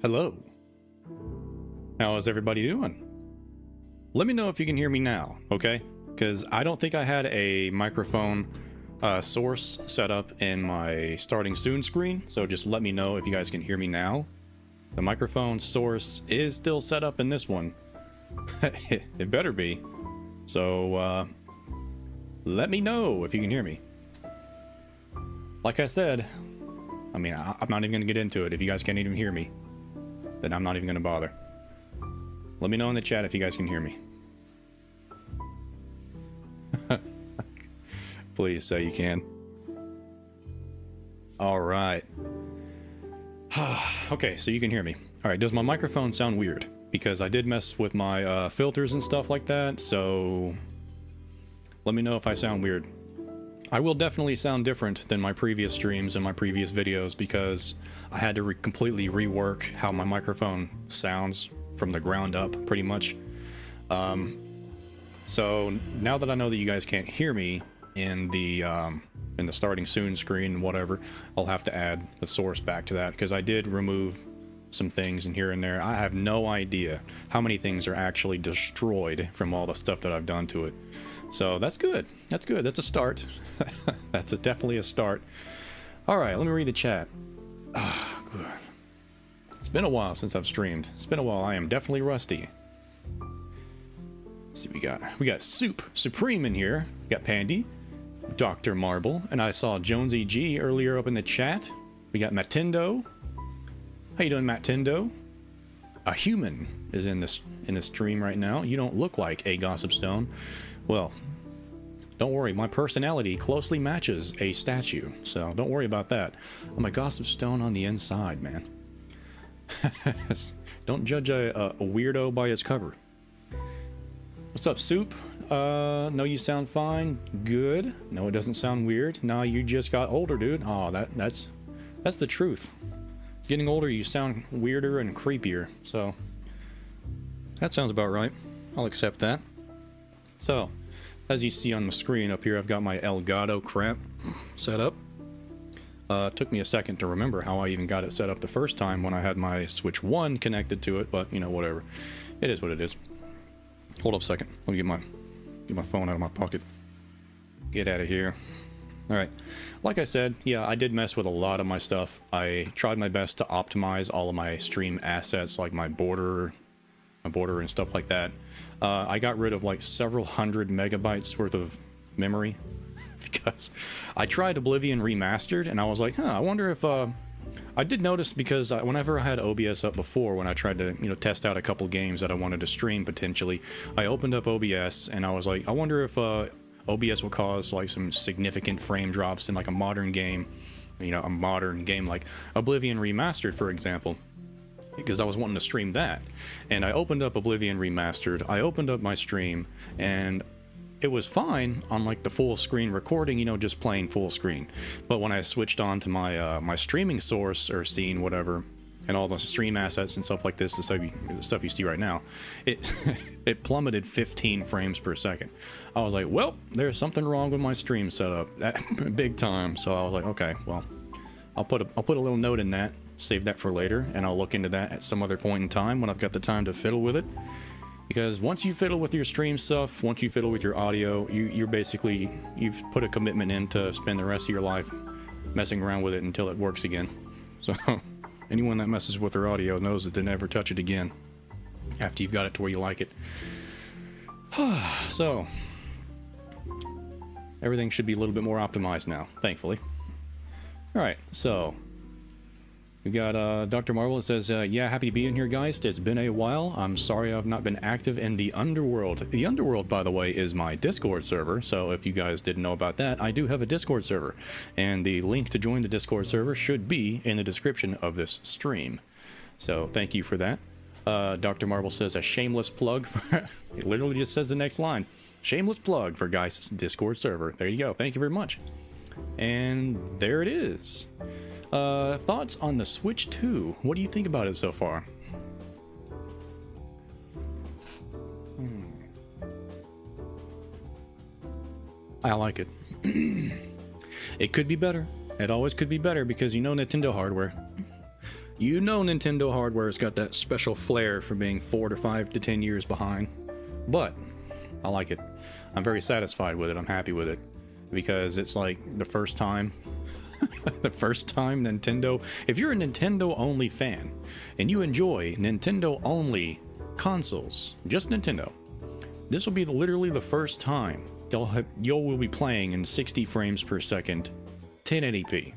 Hello. How is everybody doing? Let me know if you can hear me now, okay? Because I don't think I had a microphone source set up in my starting soon screen, so just let me know if you guys can hear me now. The microphone source is still set up in this one. It better be. So, let me know if you can hear me. Like I said, I mean, I'm not even going to get into it. If you guys can't even hear me, then I'm not even going to bother. Let me know in the chat if you guys can hear me. Please say you can. Alright. Okay, so you can hear me. Alright, does my microphone sound weird? Because I did mess with my filters and stuff like that, so let me know if I sound weird. I will definitely sound different than my previous streams and my previous videos because I had to completely rework how my microphone sounds from the ground up, pretty much. So now that I know that you guys can't hear me in the starting soon screen, whatever, I'll have to add the source back to that because I did remove some things in here and there. I have no idea how many things are actually destroyed from all the stuff that I've done to it. So that's good. That's good. That's a start. That's definitely a start. All right, let me read the chat. Ah, good. It's been a while since I've streamed. It's been a while. I am definitely rusty. Let's see what we got. We got Supreme in here. We got Pandy, Dr. Marbel, and I saw Jonsey G earlier up in the chat. We got Matindo. How you doing, Matindo? A human is in this stream right now. You don't look like a Gossip Stone. Well, don't worry, my personality closely matches a statue, so don't worry about that. I'm a Gossip Stone on the inside, man. Don't judge a weirdo by its cover. What's up, Soup? No, you sound fine. Good. No, it doesn't sound weird. Nah, you just got older, dude. Oh, that's the truth. Getting older, you sound weirder and creepier, so that sounds about right. I'll accept that. So, as you see on the screen up here, I've got my Elgato Krem set up. Took me a second to remember how I even got it set up the first time when I had my Switch 1 connected to it, but, you know, whatever. It is what it is. Hold up a second. Let me get my phone out of my pocket. Get out of here. Alright. Like I said, yeah, I did mess with a lot of my stuff. I tried my best to optimize all of my stream assets, like my border and stuff like that. I got rid of like several hundred megabytes worth of memory because I tried Oblivion Remastered and I was like, I wonder if I did notice because whenever I had OBS up before, when I tried to, you know, test out a couple games that I wanted to stream potentially, I opened up OBS and I was like, I wonder if OBS will cause like some significant frame drops in like a modern game, you know, a modern game like Oblivion Remastered, for example. Because I was wanting to stream that, and I opened up Oblivion Remastered, I opened up my stream, and it was fine on like the full screen recording, you know, just playing full screen. But when I switched on to my my streaming source or scene, whatever, and all the stream assets and stuff like this, the stuff you see right now, it it plummeted 15 frames per second. I was like, well, there's something wrong with my stream setup, big time. So I was like, okay, well, I'll put a little note in that, save that for later, and I'll look into that at some other point in time when I've got the time to fiddle with it. Because once you fiddle with your stream stuff, once you fiddle with your audio, you've put a commitment in to spend the rest of your life messing around with it until it works again. So anyone that messes with their audio knows that they never touch it again after you've got it to where you like it. So everything should be a little bit more optimized now, thankfully. Alright, so we got Dr. Marvel that says, yeah, happy to be in here, Geist. It's been a while. I'm sorry I've not been active in the Underworld. The Underworld, by the way, is my Discord server, so if you guys didn't know about that, I do have a Discord server, and the link to join the Discord server should be in the description of this stream. So thank you for that. Dr. Marvel says, a shameless plug for... It literally just says the next line. Shameless plug for Geist's Discord server. There you go. Thank you very much. And there it is. Thoughts on the Switch 2? What do you think about it so far? I like it. It could be better. It always could be better because you know Nintendo hardware. You know Nintendo hardware's got that special flair for being 4 to 5 to 10 years behind. But I like it. I'm very satisfied with it. I'm happy with it. Because it's like the first time... the first time Nintendo... If you're a Nintendo-only fan, and you enjoy Nintendo-only consoles, just Nintendo, this will be literally the first time y'all will be playing in 60 frames per second, 1080p.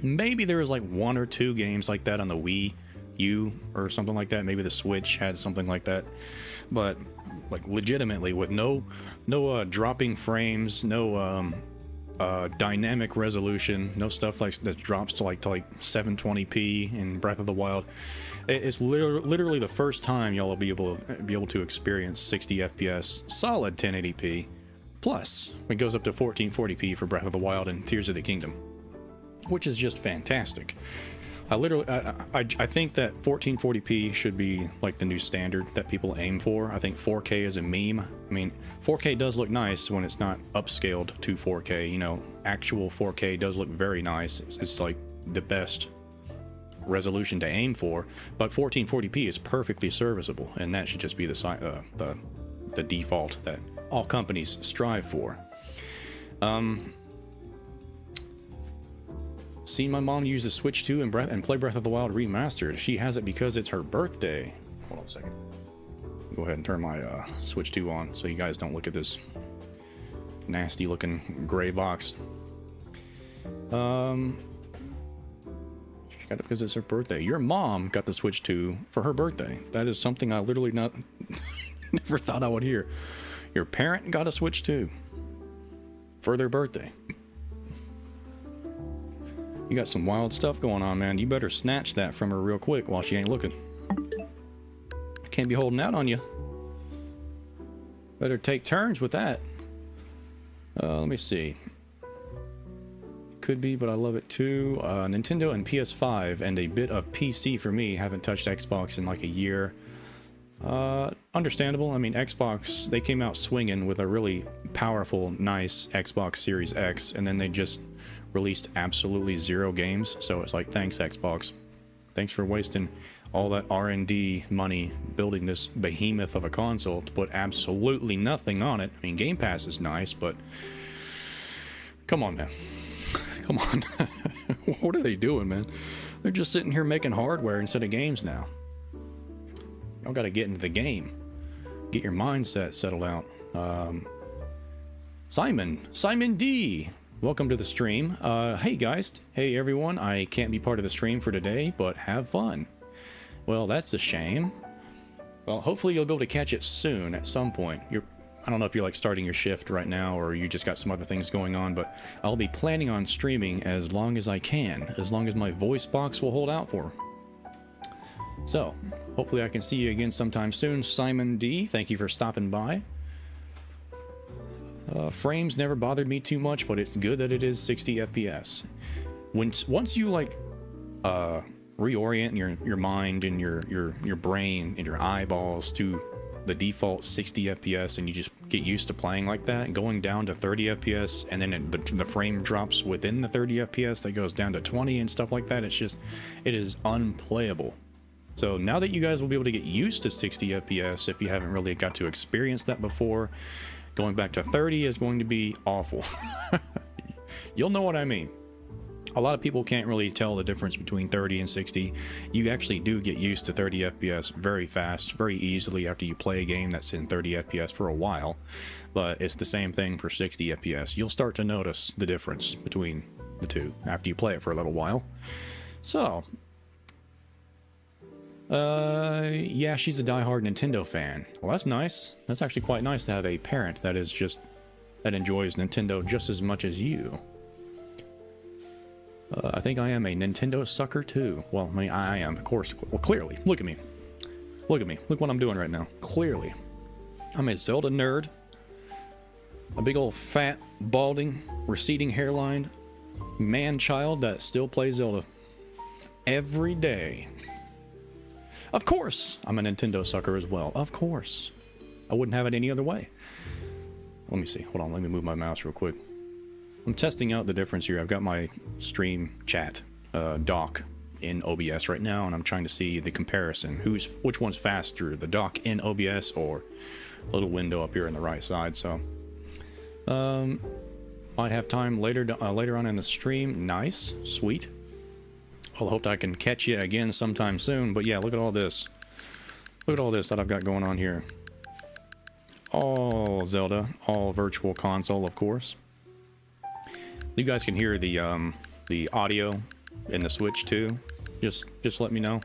Maybe there was like 1 or 2 games like that on the Wii U or something like that. Maybe the Switch had something like that. But, like, legitimately, with no dropping frames, no... dynamic resolution, no stuff like that drops to like 720p in Breath of the Wild. It's literally the first time y'all will be able to experience 60 FPS, solid 1080p. Plus, it goes up to 1440p for Breath of the Wild and Tears of the Kingdom, which is just fantastic. I think that 1440p should be like the new standard that people aim for. I think 4K is a meme. I mean, 4K does look nice when it's not upscaled to 4K. You know, actual 4K does look very nice. It's like the best resolution to aim for. But 1440p is perfectly serviceable, and that should just be the default that all companies strive for. Seen my mom use the Switch 2 and play Breath of the Wild Remastered. She has it because it's her birthday. Hold on a second. Go ahead and turn my Switch 2 on so you guys don't look at this nasty looking gray box. She got it because it's her birthday. Your mom got the Switch 2 for her birthday. That is something I literally never thought I would hear. Your parent got a Switch 2 for their birthday. You got some wild stuff going on, man. You better snatch that from her real quick while she ain't looking. Can't be holding out on you. Better take turns with that. Let me see. Could be, but I love it too. Nintendo and PS5 and a bit of PC for me. Haven't touched Xbox in like a year. Understandable. I mean, Xbox, they came out swinging with a really powerful, nice Xbox Series X, and then they just released absolutely 0 games. So it's like, thanks Xbox, thanks for wasting all that R&D money building this behemoth of a console to put absolutely nothing on it. I mean, Game Pass is nice, but come on, man. Come on. What are they doing, man? They're just sitting here making hardware instead of games now. Y'all gotta get into the game, get your mindset settled out. Simon D, welcome to the stream. Hey Geist, hey everyone. I can't be part of the stream for today, but have fun. Well, that's a shame. Well, hopefully you'll be able to catch it soon at some point. I don't know if you're like starting your shift right now or you just got some other things going on, but I'll be planning on streaming as long as I can, as long as my voice box will hold out for. So, hopefully I can see you again sometime soon. Simon D, thank you for stopping by. Frames never bothered me too much, but it's good that it is 60 FPS. Once you like reorient your mind and your brain and your eyeballs to the default 60 FPS, and you just get used to playing like that, and going down to 30 FPS, and then the frame drops within the 30 FPS that goes down to 20 and stuff like that, it is unplayable. So now that you guys will be able to get used to 60 FPS, if you haven't really got to experience that before, going back to 30 is going to be awful. You'll know what I mean. A lot of people can't really tell the difference between 30 and 60. You actually do get used to 30 FPS very fast, very easily after you play a game that's in 30 FPS for a while. But it's the same thing for 60 FPS. You'll start to notice the difference between the two after you play it for a little while. So, yeah, she's a diehard Nintendo fan. Well, that's nice. That's actually quite nice to have a parent that enjoys Nintendo just as much as you. I think I am a Nintendo sucker too. Well, I mean, I am, of course. Well, clearly. Look at me. Look at me. Look what I'm doing right now. Clearly. I'm a Zelda nerd. A big old fat, balding, receding hairline man-child that still plays Zelda every day. Of course, I'm a Nintendo sucker as well. Of course. I wouldn't have it any other way. Let me see. Hold on. Let me move my mouse real quick. I'm testing out the difference here. I've got my stream chat dock in OBS right now, and I'm trying to see the comparison. Which one's faster, the dock in OBS or the little window up here on the right side. So, might have time later on in the stream. Nice, sweet. Well, I hope I can catch you again sometime soon. But yeah, look at all this. Look at all this that I've got going on here. All Zelda, all Virtual Console, of course. You guys can hear the audio in the Switch too. Just let me know,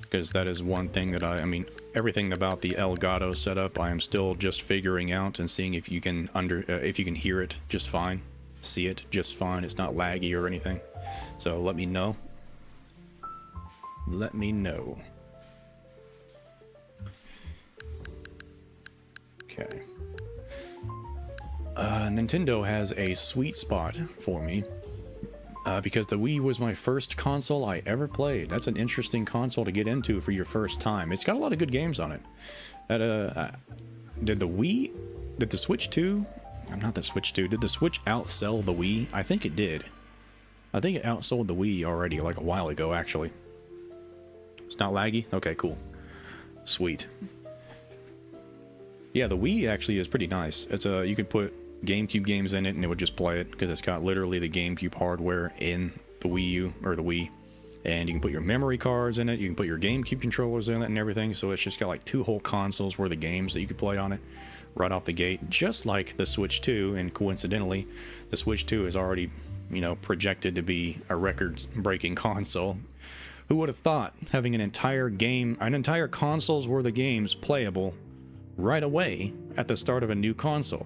because that is one thing that I mean, everything about the Elgato setup I am still just figuring out and seeing if you can hear it just fine, see it just fine. It's not laggy or anything. So let me know. Let me know. Okay. Nintendo has a sweet spot for me because the Wii was my first console I ever played. That's an interesting console to get into for your first time. It's got a lot of good games on it. Did the Switch 2? Not the Switch 2. Did the Switch outsell the Wii? I think it did. I think it outsold the Wii already, like a while ago, actually. It's not laggy? Okay, cool. Sweet. Yeah, the Wii actually is pretty nice. It's you could put GameCube games in it and it would just play it, because it's got literally the GameCube hardware in the Wii U, or the Wii. And you can put your memory cards in it, you can put your GameCube controllers in it and everything, so it's just got like 2 whole consoles worth of games that you could play on it right off the gate, just like the Switch 2, and coincidentally, the Switch 2 is already, you know, projected to be a record-breaking console. Who would have thought having an entire console's worth of games playable right away at the start of a new console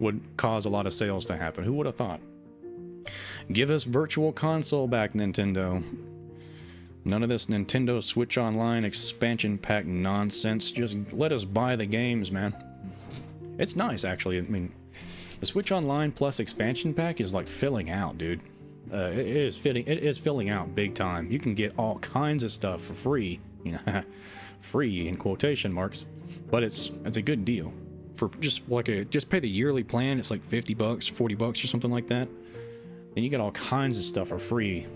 would cause a lot of sales to happen? Who would have thought? Give us Virtual Console back, Nintendo. None of this Nintendo Switch Online expansion pack nonsense. Just let us buy the games, man. It's nice, actually. I mean, the Switch Online plus expansion pack is like filling out, dude. It is filling out big time. You can get all kinds of stuff for free, you know, free in quotation marks, but it's a good deal for just pay the yearly plan. It's like $50, $40 or something like that. Then you get all kinds of stuff for free.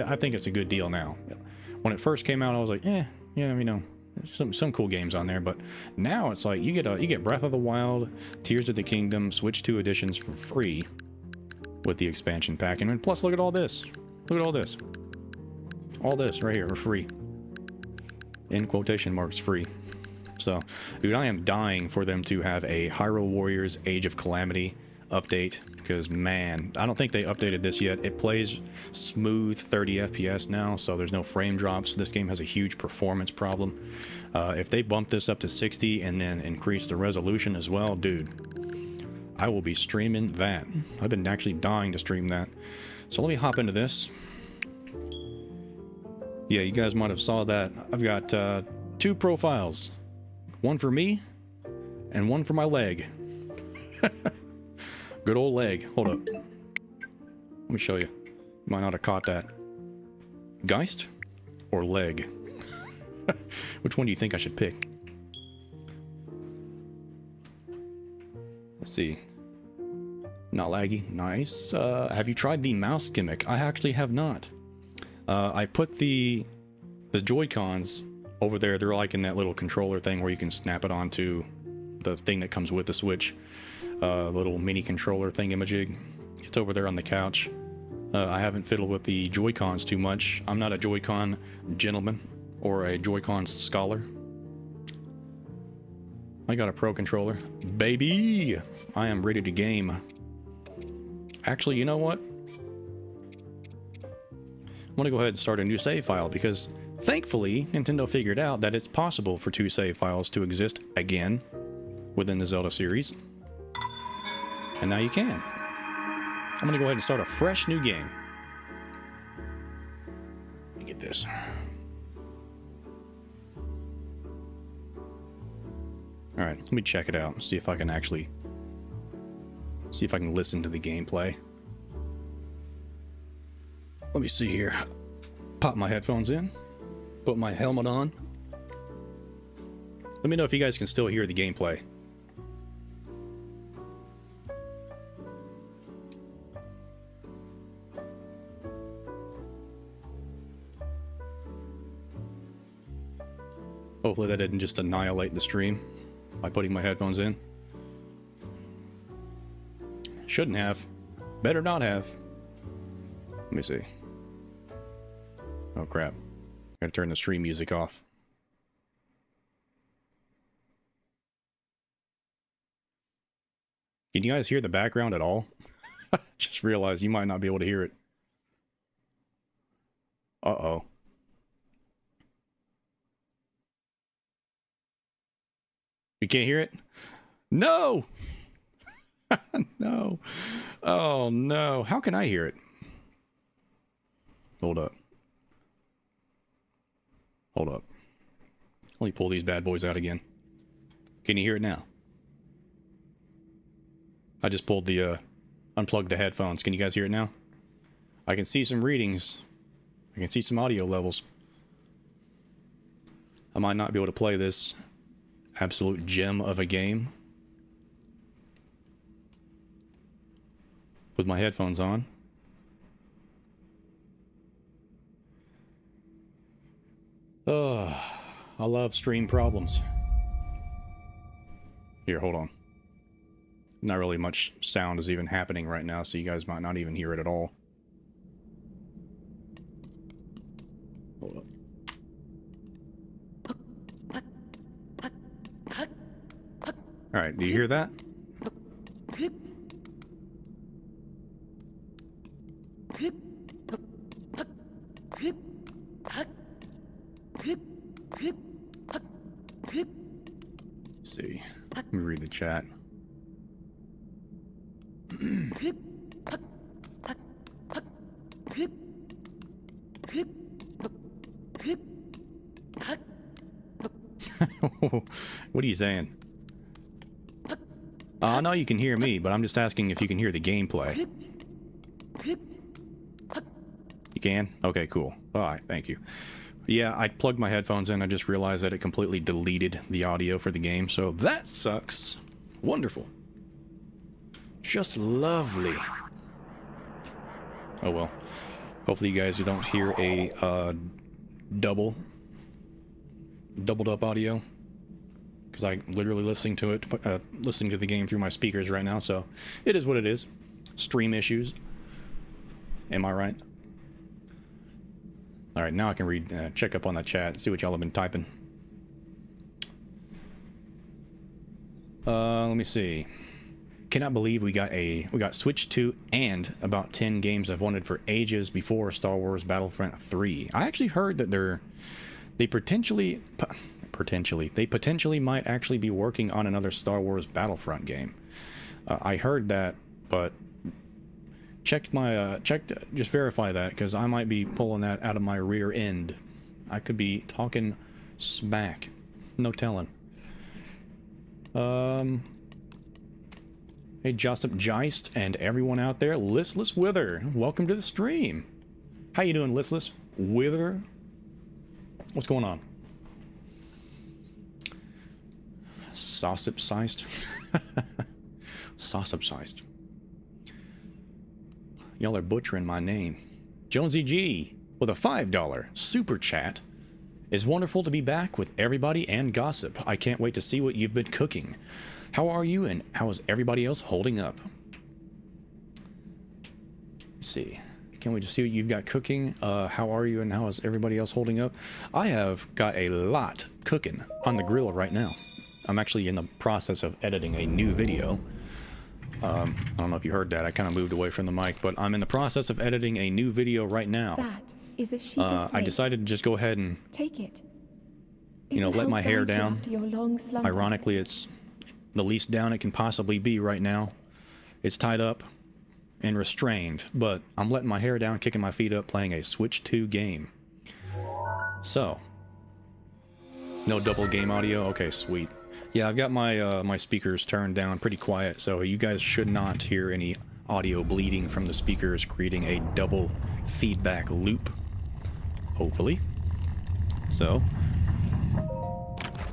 I think it's a good deal now. When it first came out, I was like, yeah, you know, some cool games on there. But now it's like you get Breath of the Wild, Tears of the Kingdom, Switch 2 editions for free with the expansion pack. And plus, look at all this. Look at all this. All this right here for free. In quotation marks, free. So, dude, I am dying for them to have a Hyrule Warriors Age of Calamity update, because, man, I don't think they updated this yet. It plays smooth 30 FPS now, so there's no frame drops. This game has a huge performance problem. If they bump this up to 60 and then increase the resolution as well, dude, I will be streaming that. I've been actually dying to stream that. So let me hop into this. Yeah, you guys might have saw that. I've got 2 profiles. One for me, and one for my leg. Good old leg. Hold up. Let me show you. You might not have caught that. Geist or leg? Which one do you think I should pick? Let's see. Not laggy. Nice. Have you tried the mouse gimmick? I actually have not. I put the Joy-Cons over there. They're like in that little controller thing where you can snap it onto the thing that comes with the Switch. Little mini controller thingamajig. It's over there on the couch. I haven't fiddled with the Joy-Cons too much. I'm not a Joy-Con gentleman or a Joy-Con scholar. I got a Pro controller. Baby! I am ready to game. Actually, you know what? I'm gonna go ahead and start a new save file because thankfully Nintendo figured out that it's possible for 2 save files to exist again within the Zelda series. And now you can. I'm gonna go ahead and start a fresh new game. Let me get this. Alright, let me check it out. See if I can actually... see if I can listen to the gameplay. Let me see here. Pop my headphones in. Put my helmet on. Let me know if you guys can still hear the gameplay. Hopefully that didn't just annihilate the stream by putting my headphones in. Shouldn't have. Better not have. Let me see. Oh crap. Gotta turn the stream music off. Can you guys hear the background at all? Just realized you might not be able to hear it. Uh-oh. You can't hear it? No! No. Oh no. How can I hear it? Hold up. Hold up. Let me pull these bad boys out again. Can you hear it now? I just pulled the, unplugged the headphones. Can you guys hear it now? I can see some readings. I can see some audio levels. I might not be able to play this absolute gem of a game with my headphones on. Oh, I love stream problems. Here, hold on. Not really much sound is even happening right now, so you guys might not even hear it at all. Hold up. Alright, do you hear that? Let's see. Let me read the chat. What are you saying? I know you can hear me, but I'm just asking if you can hear the gameplay. You can? Okay, cool. Alright, thank you. Yeah, I plugged my headphones in. I just realized that it completely deleted the audio for the game, so that sucks. Wonderful. Just lovely. Oh well. Hopefully you guys don't hear a doubled up audio, because I'm literally listening to it, listening to the game through my speakers right now. So it is what it is. Stream issues. Am I right? All right, now I can read, check up on the chat, see what y'all have been typing. Let me see. Cannot believe we got Switch 2 and about 10 games I've wanted for ages before Star Wars Battlefront 3. I actually heard that they potentially might actually be working on another Star Wars Battlefront game. I heard that, but just verify that, because I might be pulling that out of my rear end. I could be talking smack. No telling. Hey, Joseph Geist and everyone out there. Listless Wither, welcome to the stream. How you doing, Listless Wither? What's going on? Sausage-sized. Sausage-sized. Y'all are butchering my name. Jonsey G with a $5 super chat. It's wonderful to be back with everybody and gossip. I can't wait to see what you've been cooking. How are you and how is everybody else holding up? Let's see. Can't wait to see what you've got cooking. How are you and how is everybody else holding up? I have got a lot cooking on the grill right now. I'm actually in the process of editing a new video. I don't know if you heard that. I kind of moved away from the mic, but I'm in the process of editing a new video right now. That is a sheep I decided to just go ahead and take it. You know, let my hair down. Ironically, it's the least down it can possibly be right now. It's tied up and restrained, but I'm letting my hair down, kicking my feet up, playing a Switch 2 game. So, no double game audio? Okay, sweet. Yeah, I've got my my speakers turned down pretty quiet, so you guys should not hear any audio bleeding from the speakers, creating a double feedback loop, hopefully. So,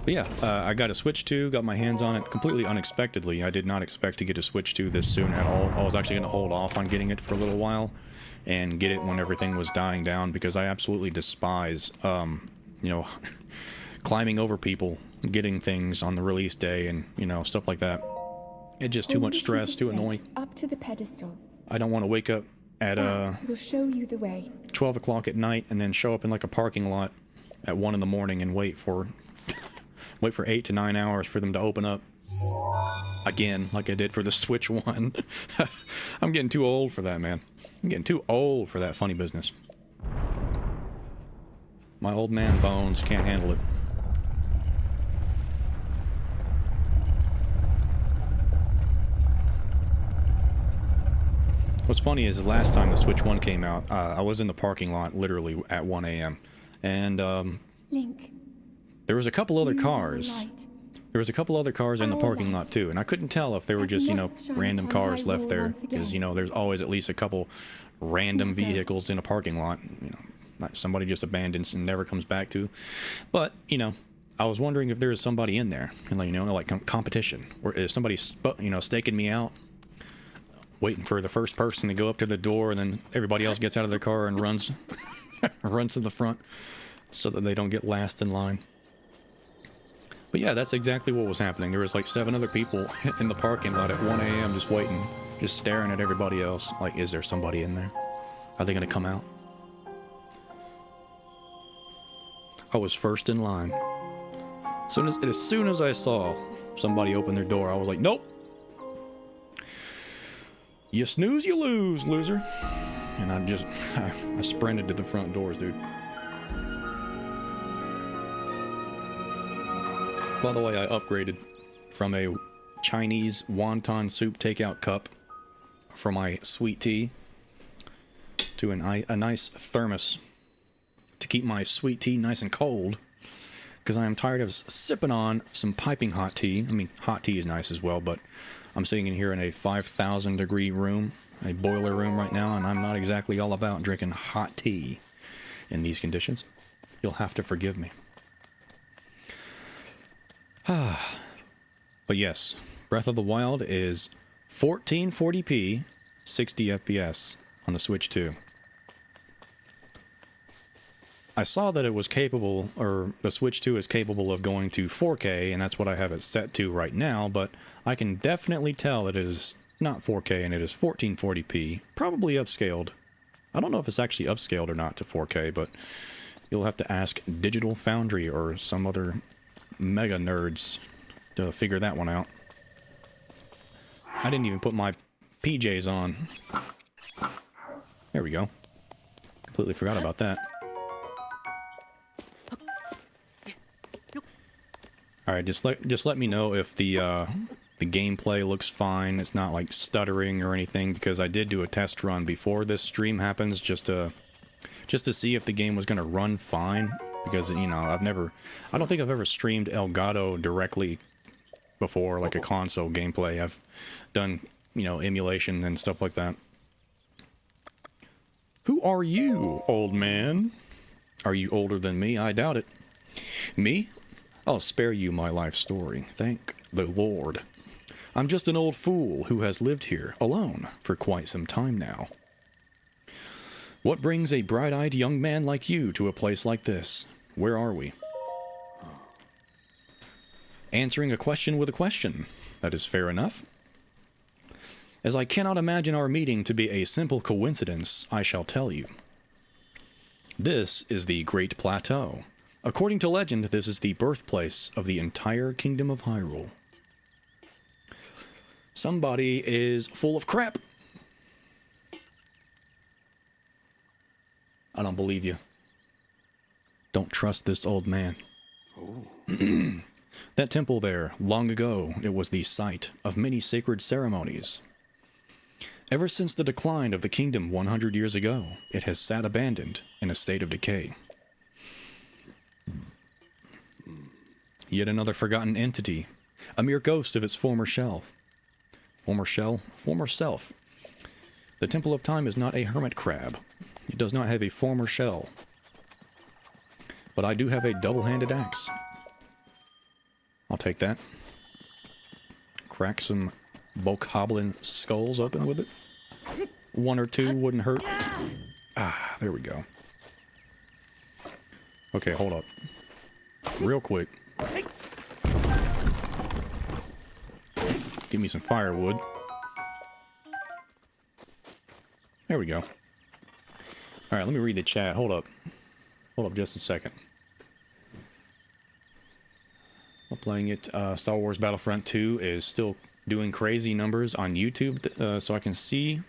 but yeah, I got a Switch 2, got my hands on it completely unexpectedly. I did not expect to get a Switch 2 this soon at all. I was actually going to hold off on getting it for a little while and get it when everything was dying down, because I absolutely despise, you know, climbing over people, getting things on the release day and, you know, stuff like that. It's just too much stress, too annoying. Up to the pedestal. I don't want to wake up at we'll show you the way. 12 o'clock at night and then show up in like a parking lot at 1 in the morning and wait for 8 to 9 hours for them to open up again, like I did for the Switch 1. I'm getting too old for that, man. I'm getting too old for that funny business. My old man bones can't handle it. What's funny is the last time the Switch 1 came out, I was in the parking lot literally at 1 a.m. and Link. There was a couple other cars. There was a couple other cars in the parking lot too, and I couldn't tell if they were just, you know, random cars left there, because, you know, there's always at least a couple random vehicles in a parking lot, you know, like somebody just abandons and never comes back to. But, you know, I was wondering if there was somebody in there, and, like, you know, like competition, or is somebody, you know, staking me out, waiting for the first person to go up to the door, and then everybody else gets out of their car and runs, runs to the front, so that they don't get last in line. But yeah, that's exactly what was happening. There was like 7 other people in the parking lot at 1 a.m. just waiting, just staring at everybody else. Like, is there somebody in there? Are they gonna come out? I was first in line. As soon as I saw somebody open their door, I was like, nope. You snooze, you lose, loser. And I sprinted to the front doors, dude. By the way, I upgraded from a Chinese wonton soup takeout cup for my sweet tea to a nice thermos to keep my sweet tea nice and cold, because I am tired of sipping on some piping hot tea. I mean, hot tea is nice as well, but I'm sitting in here in a 5,000 degree room, a boiler room right now, and I'm not exactly all about drinking hot tea in these conditions. You'll have to forgive me. But yes, Breath of the Wild is 1440p, 60 FPS on the Switch 2. I saw that it was capable, or the Switch 2 is capable of going to 4K, and that's what I have it set to right now, but I can definitely tell that it is not 4K and it is 1440p, probably upscaled. I don't know if it's actually upscaled or not to 4K, but you'll have to ask Digital Foundry or some other mega nerds to figure that one out. I didn't even put my PJs on. There we go. Completely forgot about that. Alright, just let me know if the gameplay looks fine. It's not like stuttering or anything, because I did do a test run before this stream happens just to see if the game was gonna run fine. Because, you know, I don't think I've ever streamed Elgato directly before, like a console gameplay. I've done you know, emulation and stuff like that. Who are you, old man? Are you older than me? I doubt it. Me? I'll spare you my life story. Thank the Lord. I'm just an old fool who has lived here alone for quite some time now. What brings a bright-eyed young man like you to a place like this? Where are we? Answering a question with a question. That is fair enough. As I cannot imagine our meeting to be a simple coincidence, I shall tell you. This is the Great Plateau. According to legend, this is the birthplace of the entire Kingdom of Hyrule. Somebody is full of crap. I don't believe you. Don't trust this old man. That temple there, long ago, it was the site of many sacred ceremonies. Ever since the decline of the kingdom 100 years ago, it has sat abandoned in a state of decay. Yet another forgotten entity, a mere ghost of its former self. Former self. The Temple of Time is not a hermit crab. It does not have a former shell. But I do have a double-handed axe. I'll take that. Crack some bokoblin skulls open with it. One or two wouldn't hurt. Ah, there we go. Okay, hold up. Real quick. Give me some firewood. There we go. Alright, let me read the chat. Hold up. Hold up just a second. I'm playing it. Star Wars Battlefront 2 is still doing crazy numbers on YouTube, so I can see.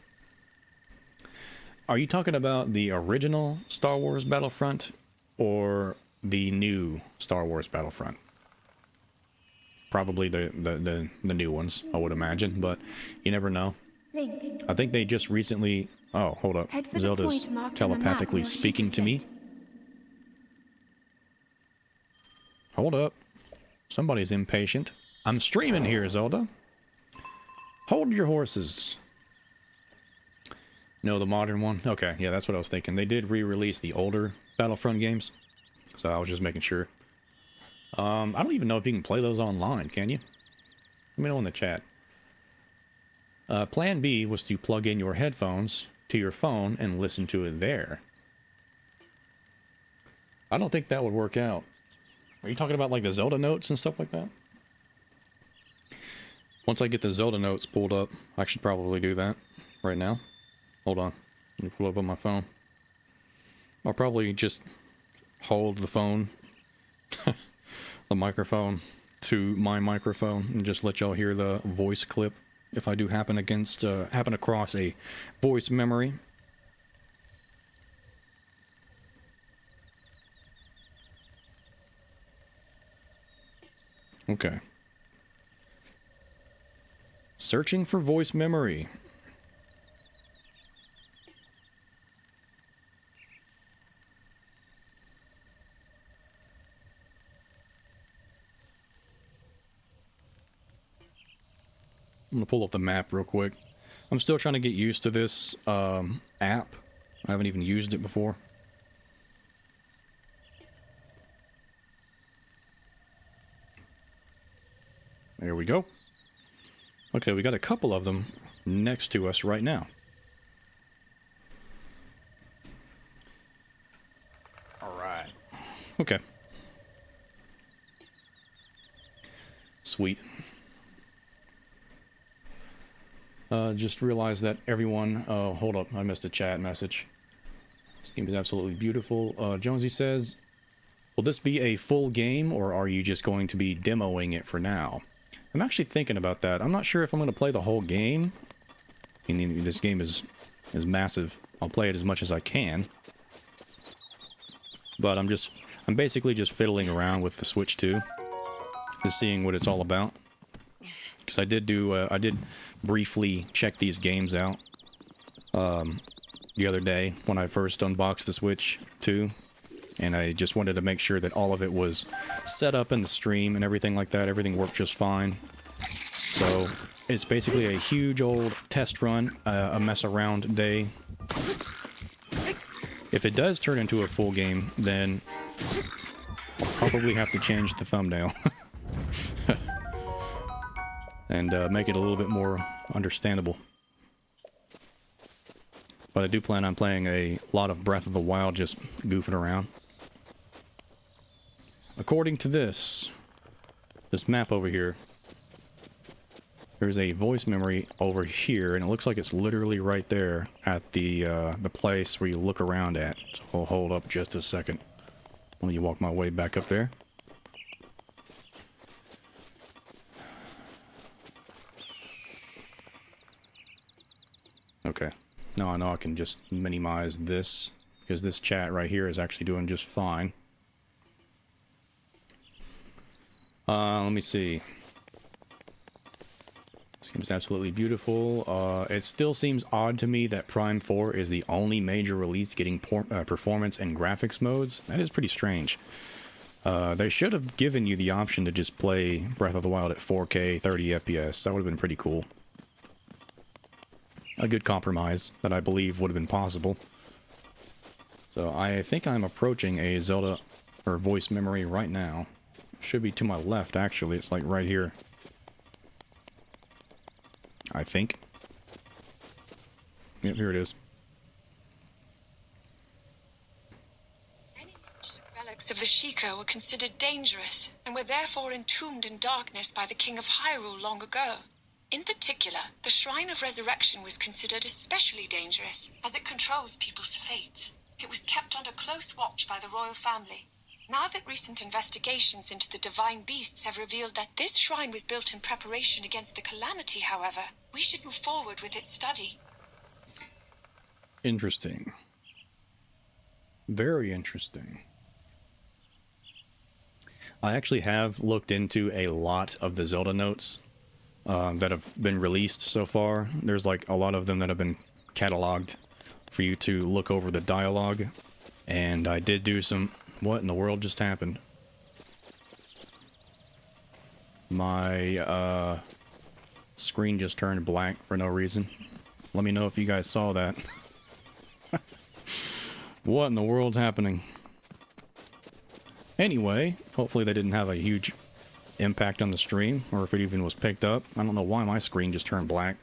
Are you talking about the original Star Wars Battlefront or the new Star Wars Battlefront? Probably the new ones, I would imagine, but you never know. Link. I think they just recently... Oh, hold up. Head for the Zelda's point marked on the map telepathically where speaking Sheikah to me. said. Hold up. Somebody's impatient. I'm streaming here, Zelda. Hold your horses. No, the modern one? Okay, yeah, that's what I was thinking. They did re-release the older Battlefront games, so I was just making sure. I don't even know if you can play those online, can you? Let me know in the chat. Plan B was to plug in your headphones to your phone and listen to it there. I don't think that would work out. Are you talking about like the Zelda notes and stuff like that? Once I get the Zelda notes pulled up, I should probably do that right now. Hold on. Let me pull up on my phone. I'll probably just hold the phone, the microphone, to my microphone and just let y'all hear the voice clip if I do happen across a voice memory. Okay. Searching for voice memory. I'm gonna pull up the map real quick. I'm still trying to get used to this app. I haven't even used it before. There we go. Okay, we got a couple of them next to us right now. Alright. Okay. Sweet. Just realized that everyone... Oh, hold up. I missed a chat message. This game is absolutely beautiful. Jonsey says, will this be a full game, or are you just going to be demoing it for now? I'm actually thinking about that. I'm not sure if I'm going to play the whole game. I mean, this game is massive. I'll play it as much as I can. But I'm basically just fiddling around with the Switch 2. Just seeing what it's all about. Because I did briefly check these games out the other day when I first unboxed the Switch 2. And I just wanted to make sure that all of it was set up in the stream and everything like that. Everything worked just fine. So It's basically a huge old test run, a mess around day. If it does turn into a full game, then I'll probably have to change the thumbnail. And make it a little bit more understandable. But I do plan on playing a lot of Breath of the Wild, just goofing around. According to this map over here, there's a voice memory over here, and it looks like it's literally right there at the place where you look around at. So I'll hold up just a second. Let me walk my way back up there. Okay. Now I know I can just minimize this, because this chat right here is actually doing just fine. Let me see. This game is absolutely beautiful. It still seems odd to me that Prime 4 is the only major release getting performance and graphics modes. That is pretty strange. They should have given you the option to just play Breath of the Wild at 4K 30 FPS. That would have been pretty cool. A good compromise that I believe would have been possible. So I think I'm approaching a Zelda or voice memory right now. Should be to my left, actually. It's like right here. I think. Yep, here it is. Relics of the Sheikah were considered dangerous and were therefore entombed in darkness by the King of Hyrule long ago. In particular, the Shrine of Resurrection was considered especially dangerous, as it controls people's fates. It was kept under close watch by the royal family. Now that recent investigations into the divine beasts have revealed that this shrine was built in preparation against the calamity, however, we should move forward with its study. Interesting. Very interesting. I actually have looked into a lot of the Zelda notes that have been released so far. There's like a lot of them that have been cataloged for you to look over the dialogue. And I did do some... What in the world just happened? My screen just turned black for no reason. Let me know if you guys saw that. What in the world's happening? Anyway, hopefully they didn't have a huge impact on the stream, or if it even was picked up. I don't know why my screen just turned black.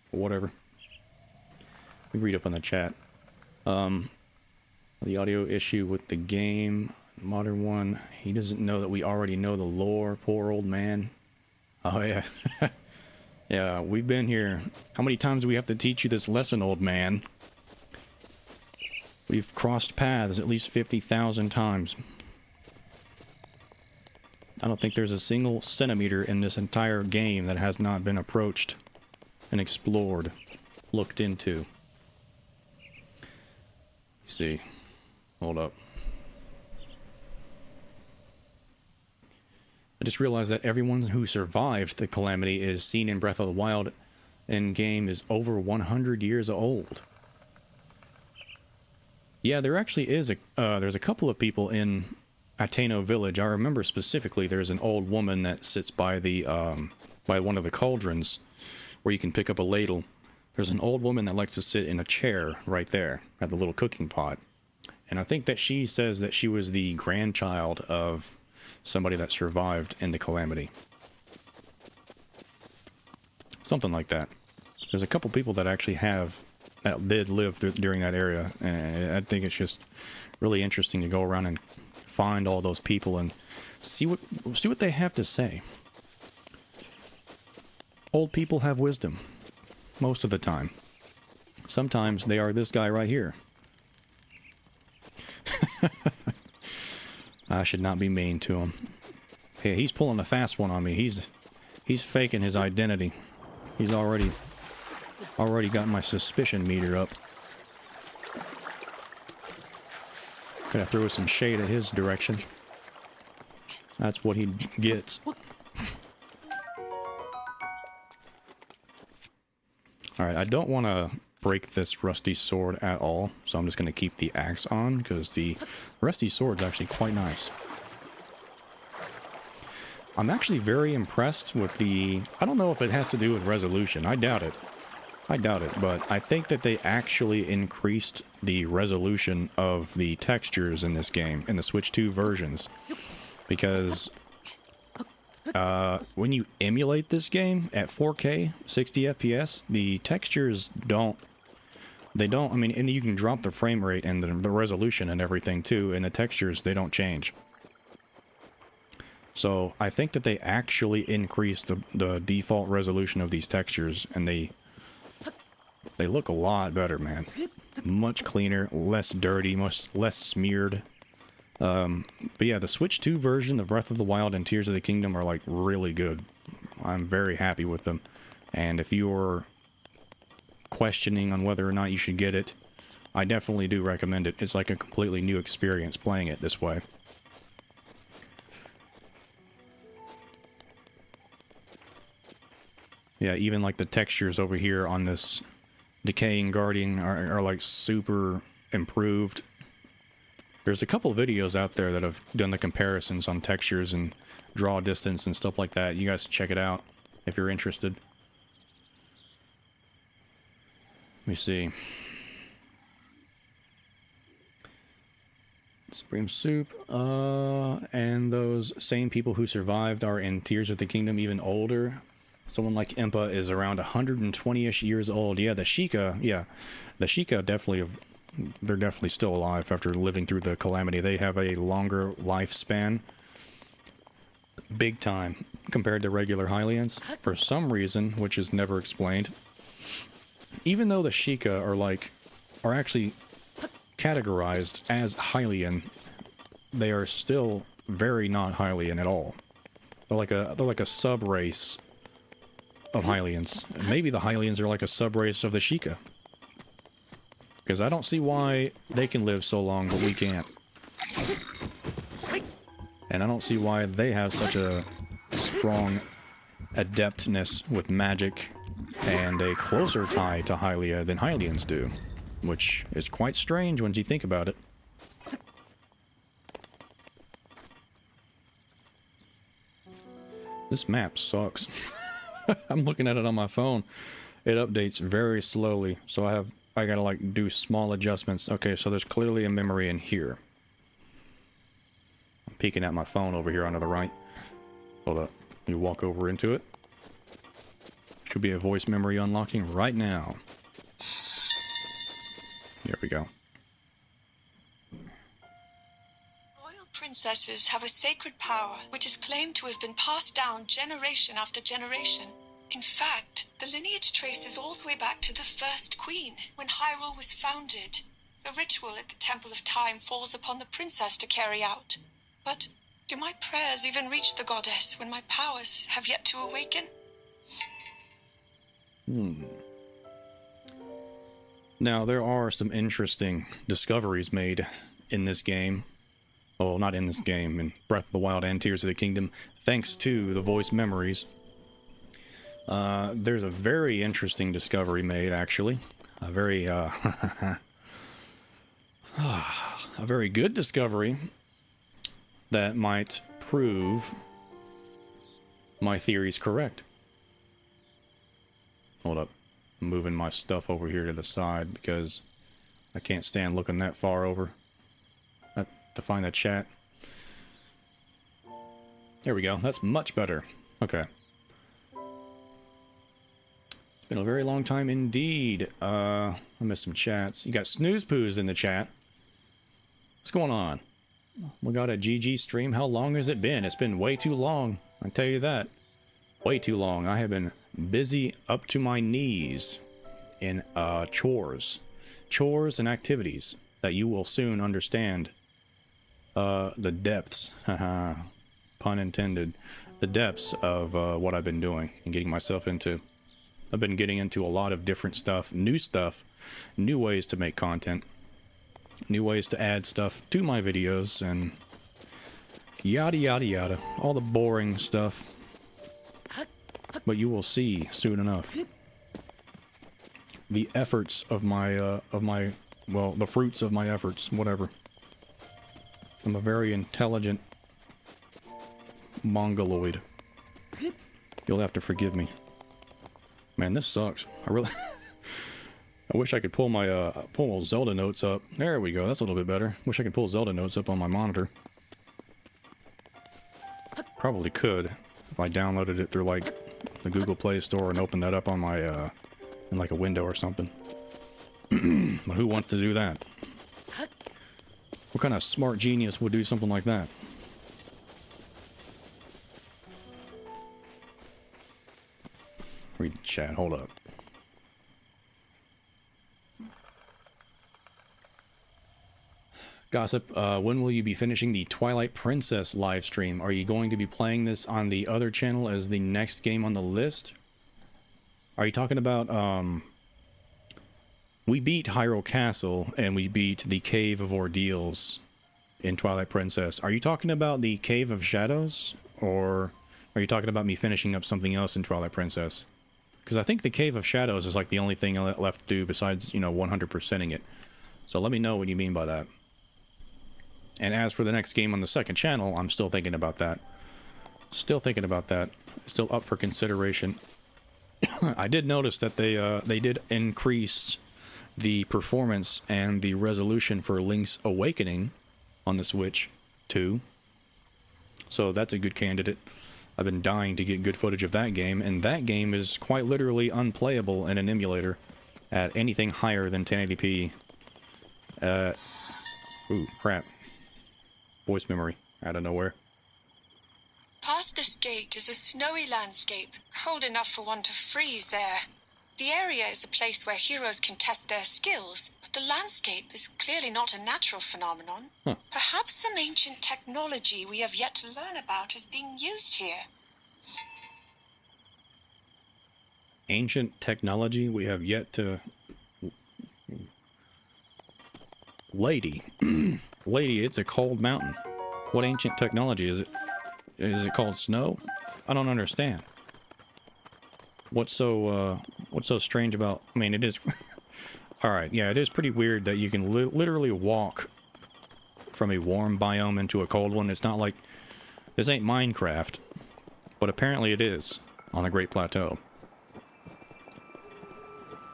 But whatever. We read up on the chat. The audio issue with the game, modern one. He doesn't know that we already know the lore. Poor old man. Oh yeah. Yeah, we've been here. How many times do we have to teach you this lesson, old man? We've crossed paths at least 50,000 times. I don't think there's a single centimeter in this entire game that has not been approached and explored, looked into. Let's see. Hold up. I just realized that everyone who survived the calamity is seen in Breath of the Wild in game is over 100 years old. Yeah, there actually is there's a couple of people in Ateno village. I remember specifically there's an old woman that sits by the by one of the cauldrons where you can pick up a ladle. There's an old woman that likes to sit in a chair right there at the little cooking pot. And I think that she says that she was the grandchild of somebody that survived in the calamity. Something like that. There's a couple people that actually that did live during that area. And I think it's just really interesting to go around and find all those people and see what they have to say. Old people have wisdom. Most of the time. Sometimes they are this guy right here. I should not be mean to him. Hey, he's pulling a fast one on me. He's faking his identity. He's already got my suspicion meter up. Gonna throw some shade at his direction. That's what he gets. Alright, I don't want to break this rusty sword at all, so I'm just going to keep the axe on, because the rusty sword is actually quite nice. I'm actually very impressed with the... I don't know if it has to do with resolution. I doubt it. I doubt it, but I think that they actually increased the resolution of the textures in this game, in the Switch 2 versions. Because when you emulate this game at 4K, 60 FPS, the textures don't... They don't... I mean, and you can drop the frame rate and the resolution and everything too, and the textures, they don't change. So I think that they actually increased the default resolution of these textures, and they look a lot better, man. Much cleaner, less dirty, much less smeared. But yeah, the Switch 2 version of Breath of the Wild and Tears of the Kingdom are like really good. I'm very happy with them. And if you're questioning on whether or not you should get it, I definitely do recommend it. It's like a completely new experience playing it this way. Yeah, even like the textures over here on this decaying guardian are like super improved. There's a couple of videos out there that have done the comparisons on textures and draw distance and stuff like that. You guys check it out if you're interested. Let me see. Supreme Soup, and those same people who survived are in Tears of the Kingdom even older. Someone like Impa is around 120-ish years old. Yeah, the Sheikah, definitely they're definitely still alive after living through the calamity. They have a longer lifespan, big time, compared to regular Hylians. For some reason, which is never explained. Even though the Sheikah are actually categorized as Hylian, they are still very not Hylian at all. They're like a sub-race of Hylians. Maybe the Hylians are like a sub-race of the Sheikah. Because I don't see why they can live so long, but we can't. And I don't see why they have such a strong adeptness with magic and a closer tie to Hylia than Hylians do. Which is quite strange when you think about it. This map sucks. I'm looking at it on my phone. It updates very slowly, so I gotta like do small adjustments. Okay, so there's clearly a memory in here. I'm peeking at my phone over here on the right. Hold up. You walk over into it. Should be a voice memory unlocking right now. There we go. Royal princesses have a sacred power which is claimed to have been passed down generation after generation. In fact, the lineage traces all the way back to the first queen, when Hyrule was founded. The ritual at the Temple of Time falls upon the princess to carry out. But do my prayers even reach the goddess when my powers have yet to awaken? Now, there are some interesting discoveries made in this game. Well, not in this game, in Breath of the Wild and Tears of the Kingdom, thanks to the voice memories. There's a very interesting discovery made, actually. A very, a very good discovery that might prove my theories correct. Hold up. I'm moving my stuff over here to the side because I can't stand looking that far over to find that chat. There we go. That's much better. Okay. It's been a very long time indeed. I missed some chats. You got Snooze Poos in the chat. What's going on? We got a GG stream. How long has it been? It's been way too long. I tell you that. Way too long. I have been busy up to my knees in chores and activities that you will soon understand the depths, pun intended, the depths of what I've been doing and getting myself into. I've been getting into a lot of different stuff, new ways to make content, new ways to add stuff to my videos, and yada yada yada, all the boring stuff. But you will see soon enough the efforts of my, well, the fruits of my efforts, whatever. I'm a very intelligent mongoloid. You'll have to forgive me. Man, this sucks. I really... I wish I could pull my, pull Zelda notes up. There we go, that's a little bit better. Wish I could pull Zelda notes up on my monitor. Probably could, if I downloaded it through, like, the Google Play Store and opened that up on my, in, like, a window or something. But who wants to do that? What kind of smart genius would do something like that? Read the chat, hold up. Gossip, when will you be finishing the Twilight Princess live stream? Are you going to be playing this on the other channel as the next game on the list? Are you talking about, we beat Hyrule Castle, and we beat the Cave of Ordeals in Twilight Princess. Are you talking about the Cave of Shadows? Or are you talking about me finishing up something else in Twilight Princess? Because I think the Cave of Shadows is like the only thing left to do besides, you know, 100%ing it. So let me know what you mean by that. And as for the next game on the second channel, I'm still thinking about that. Still thinking about that. Still up for consideration. I did notice that they did increase the performance and the resolution for Link's Awakening on the Switch 2. So that's a good candidate. I've been dying to get good footage of that game, and that game is quite literally unplayable in an emulator at anything higher than 1080p. Ooh, crap. Voice memory out of nowhere. Past this gate is a snowy landscape, cold enough for one to freeze there. The area is a place where heroes can test their skills, but the landscape is clearly not a natural phenomenon. Huh. Perhaps some ancient technology we have yet to learn about is being used here. Ancient technology we have yet to... Lady. Lady, it's a cold mountain. What ancient technology is it? Is it called snow? I don't understand. What's so strange about... I mean, it is... Alright, yeah, it is pretty weird that you can literally walk from a warm biome into a cold one. It's not like... This ain't Minecraft. But apparently it is on the Great Plateau.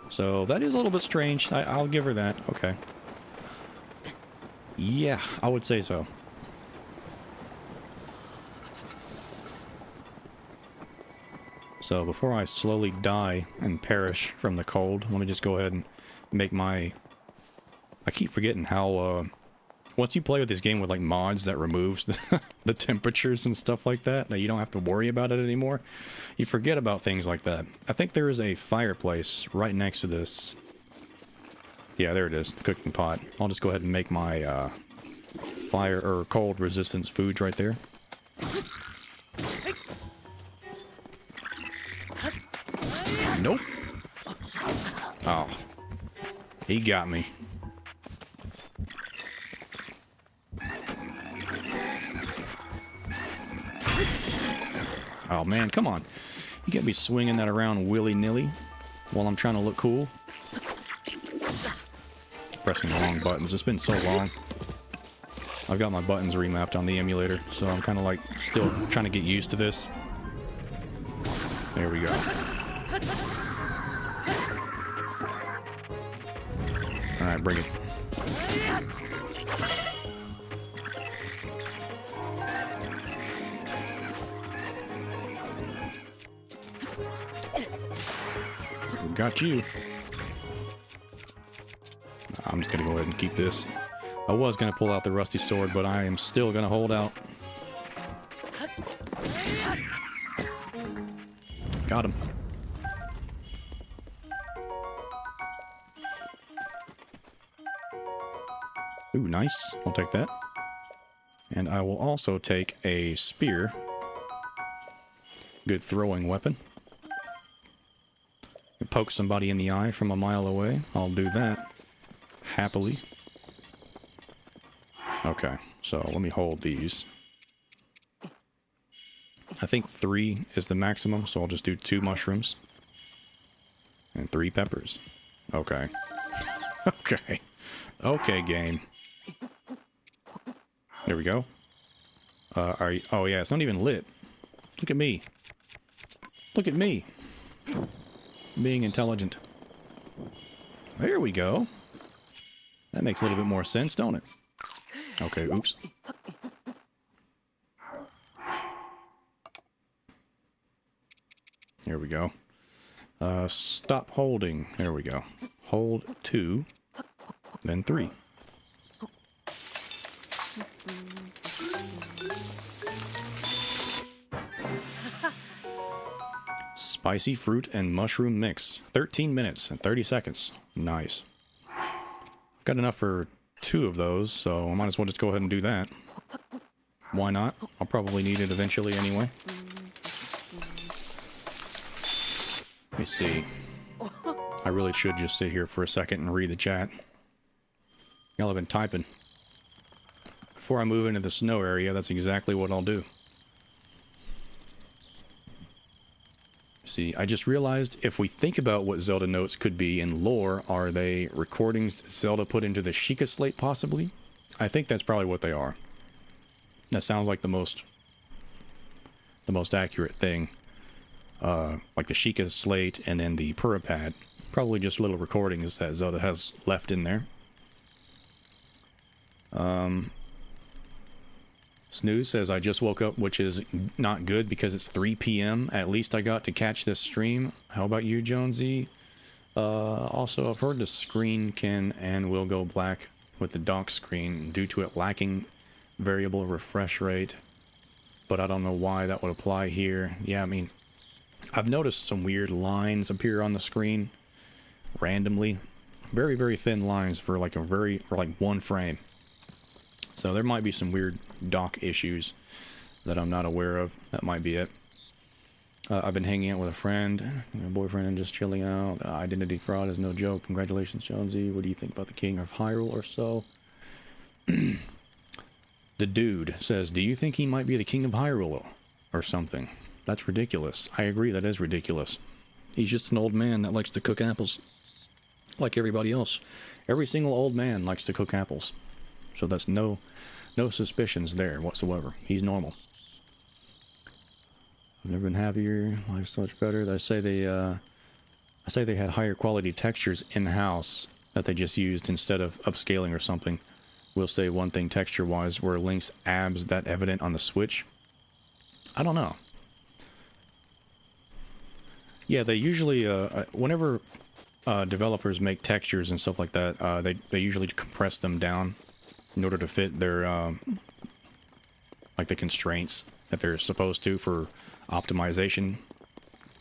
So, that is a little bit strange. I'll give her that. Okay. Yeah, I would say so. So before I slowly die and perish from the cold, let me just go ahead and make my... I keep forgetting how, once you play with this game with, like, mods that removes the temperatures and stuff like that, now you don't have to worry about it anymore, you forget about things like that. I think there is a fireplace right next to this. Yeah, there it is, cooking pot. I'll just go ahead and make my, fire or cold resistance foods right there. Nope. Oh. He got me. Oh man, come on. You can't be swinging that around willy-nilly while I'm trying to look cool. Pressing the wrong buttons. It's been so long. I've got my buttons remapped on the emulator, so I'm kind of like still trying to get used to this. There we go. Alright, bring it. Got you. I'm just gonna go ahead and keep this. I was gonna pull out the rusty sword, but I am still gonna hold out. Got him. Ooh, nice. I'll take that. And I will also take a spear. Good throwing weapon. Poke somebody in the eye from a mile away. I'll do that. Happily. Okay, so let me hold these. I think 3 is the maximum, so I'll just do 2 mushrooms. And 3 peppers. Okay. Okay. Okay, game. There we go. Oh yeah, it's not even lit. Look at me. Look at me. Being intelligent. There we go. That makes a little bit more sense, don't it? Okay, oops. Here we go. Stop holding. There we go. Hold 2, then 3. Spicy fruit and mushroom mix. 13 minutes and 30 seconds. Nice. I've got enough for 2 of those, so I might as well just go ahead and do that. Why not? I'll probably need it eventually anyway. Let me see. I really should just sit here for a second and read the chat. Y'all have been typing. Before I move into the snow area, that's exactly what I'll do. See, I just realized if we think about what Zelda notes could be in lore, are they recordings Zelda put into the Sheikah slate possibly? I think that's probably what they are. That sounds like the most accurate thing. Like the Sheikah slate and then the Purapad. Probably just little recordings that Zelda has left in there. Snooze says, I just woke up, which is not good because it's 3 p.m. At least I got to catch this stream. How about you, Jonsey? Also, I've heard the screen can and will go black with the dock screen due to it lacking variable refresh rate. But I don't know why that would apply here. Yeah, I mean, I've noticed some weird lines appear on the screen randomly. Very, very thin lines for like one frame. So there might be some weird dock issues that I'm not aware of. That might be it. I've been hanging out with a friend, my boyfriend, and just chilling out. Identity fraud is no joke. Congratulations, Jonsey. What do you think about the King of Hyrule or so? The dude says, do you think he might be the King of Hyrule or something? That's ridiculous. I agree, that is ridiculous. He's just an old man that likes to cook apples. Like everybody else. Every single old man likes to cook apples. So that's no suspicions there whatsoever. He's normal. I've never been happier. Life's so much better. I say they had higher quality textures in-house that they just used instead of upscaling or something. We'll say one thing texture-wise, were Link's abs that evident on the Switch? I don't know. Yeah, they usually, whenever developers make textures and stuff like that, they usually compress them down in order to fit their, like the constraints that they're supposed to for optimization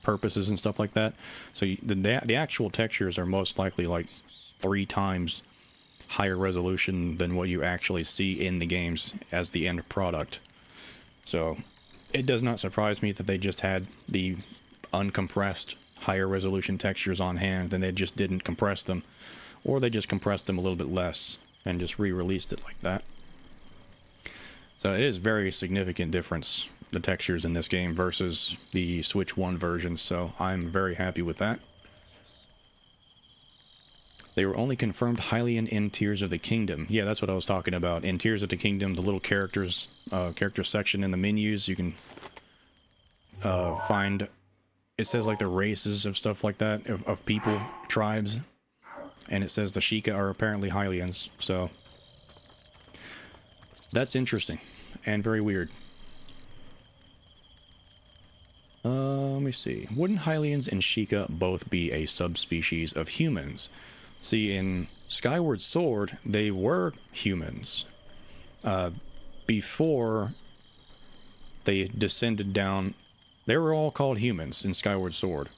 purposes and stuff like that. So the actual textures are most likely like 3 times higher resolution than what you actually see in the games as the end product. So it does not surprise me that they just had the uncompressed higher resolution textures on hand, and they just didn't compress them, or they just compressed them a little bit less and just re-released it like that. So it is very significant difference, the textures in this game versus the Switch 1 version, so I'm very happy with that. They were only confirmed Hylian in Tears of the Kingdom. Yeah, that's what I was talking about. In Tears of the Kingdom, the little characters, character section in the menus, you can find, it says like the races of stuff like that, of people, tribes, and it says the Sheikah are apparently Hylians, so that's interesting and very weird. Let me see. Wouldn't Hylians and Sheikah both be a subspecies of humans? See, in Skyward Sword, they were humans. Before they descended down, they were all called humans in Skyward Sword.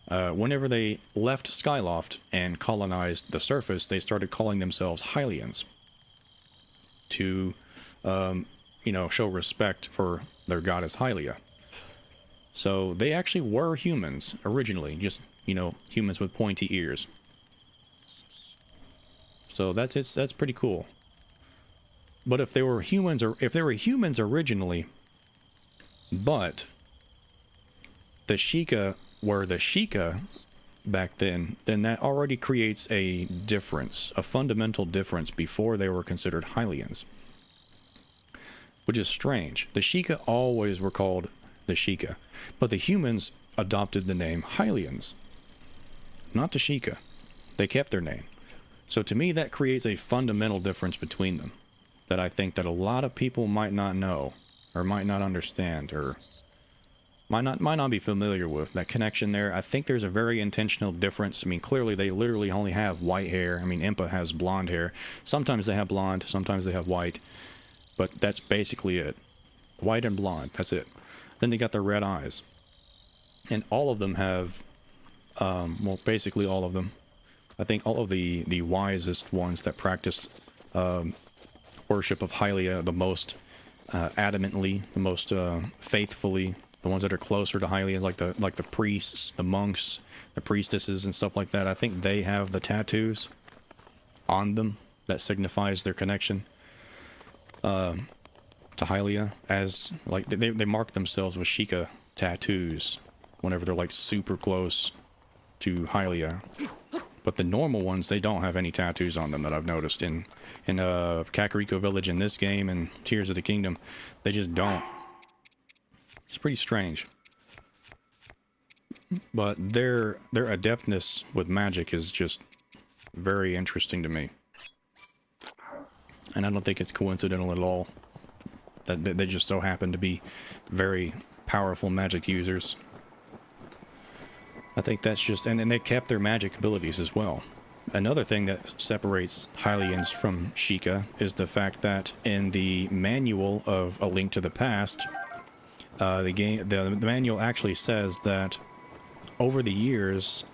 Whenever they left Skyloft and colonized the surface, they started calling themselves Hylians to, you know, show respect for their goddess Hylia. So they actually were humans originally, just, you know, humans with pointy ears. So that's pretty cool. But if they were humans, or if they were humans originally, but the Sheikah were the Sheikah back then that already creates a difference, a fundamental difference before they were considered Hylians. Which is strange. The Sheikah always were called the Sheikah. But the humans adopted the name Hylians, not the Sheikah. They kept their name. So to me, that creates a fundamental difference between them that I think that a lot of people might not know, or might not understand, or might not be familiar with. That connection there, I think there's a very intentional difference. I mean, clearly they literally only have white hair. I mean, Impa has blonde hair. Sometimes they have blonde, sometimes they have white, but that's basically it. White and blonde, that's it. Then they got their red eyes. And all of them have, well, basically all of them. I think all of the wisest ones that practice worship of Hylia the most adamantly, the most faithfully, the ones that are closer to Hylia, like the priests, the monks, the priestesses, and stuff like that. I think they have the tattoos on them that signifies their connection to Hylia, as like they mark themselves with Sheikah tattoos whenever they're like super close to Hylia. But the normal ones, they don't have any tattoos on them that I've noticed in Kakariko Village in this game and Tears of the Kingdom. They just don't. It's pretty strange. But their adeptness with magic is just very interesting to me. And I don't think it's coincidental at all that they just so happen to be very powerful magic users. I think that's just, and they kept their magic abilities as well. Another thing that separates Hylians from Sheikah is the fact that in the manual of A Link to the Past, the manual actually says that over the years,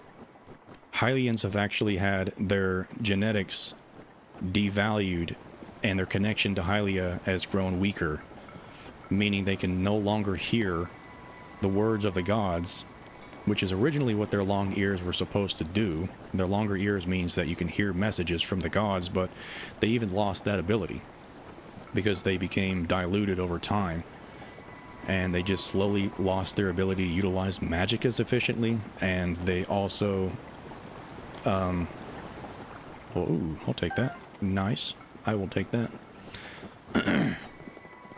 Hylians have actually had their genetics devalued and their connection to Hylia has grown weaker, meaning they can no longer hear the words of the gods, which is originally what their long ears were supposed to do. Their longer ears means that you can hear messages from the gods, but they even lost that ability because they became diluted over time, and they just slowly lost their ability to utilize magic as efficiently. And they also oh, I'll take that. Nice. I will take that.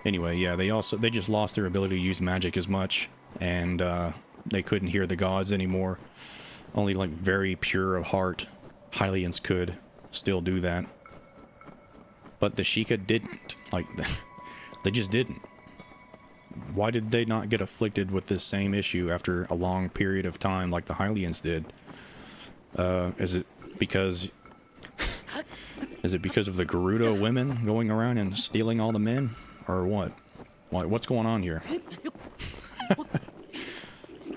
Anyway, yeah, they just lost their ability to use magic as much, and they couldn't hear the gods anymore. Only like very pure of heart Hylians could still do that. But the Sheikah didn't. Like, they just didn't. Why did they not get afflicted with this same issue after a long period of time like the Hylians did? Is it because is it because of the Gerudo women going around and stealing all the men? Or what? What's going on here?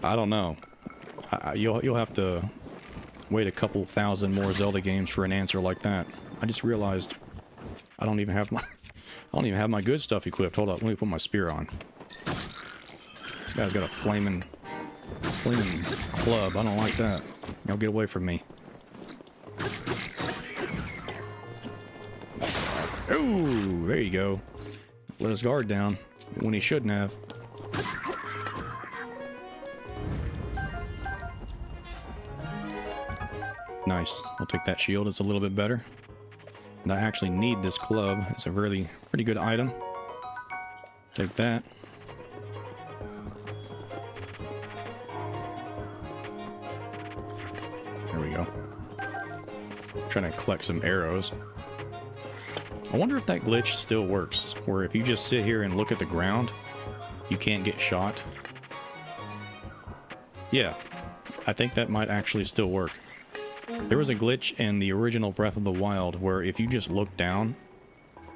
I don't know. You'll have to wait a couple thousand more Zelda games for an answer like that. I just realized I don't even have my good stuff equipped. Hold up, let me put my spear on. This guy's got a flaming club. I don't like that. Y'all get away from me. Oh, there you go. Let his guard down when he shouldn't have. Nice. I'll take that shield. It's a little bit better. And I actually need this club. It's a really pretty good item. Take that. There we go. Trying to collect some arrows. I wonder if that glitch still works, where if you just sit here and look at the ground, you can't get shot. Yeah, I think that might actually still work. There was a glitch in the original Breath of the Wild where if you just look down,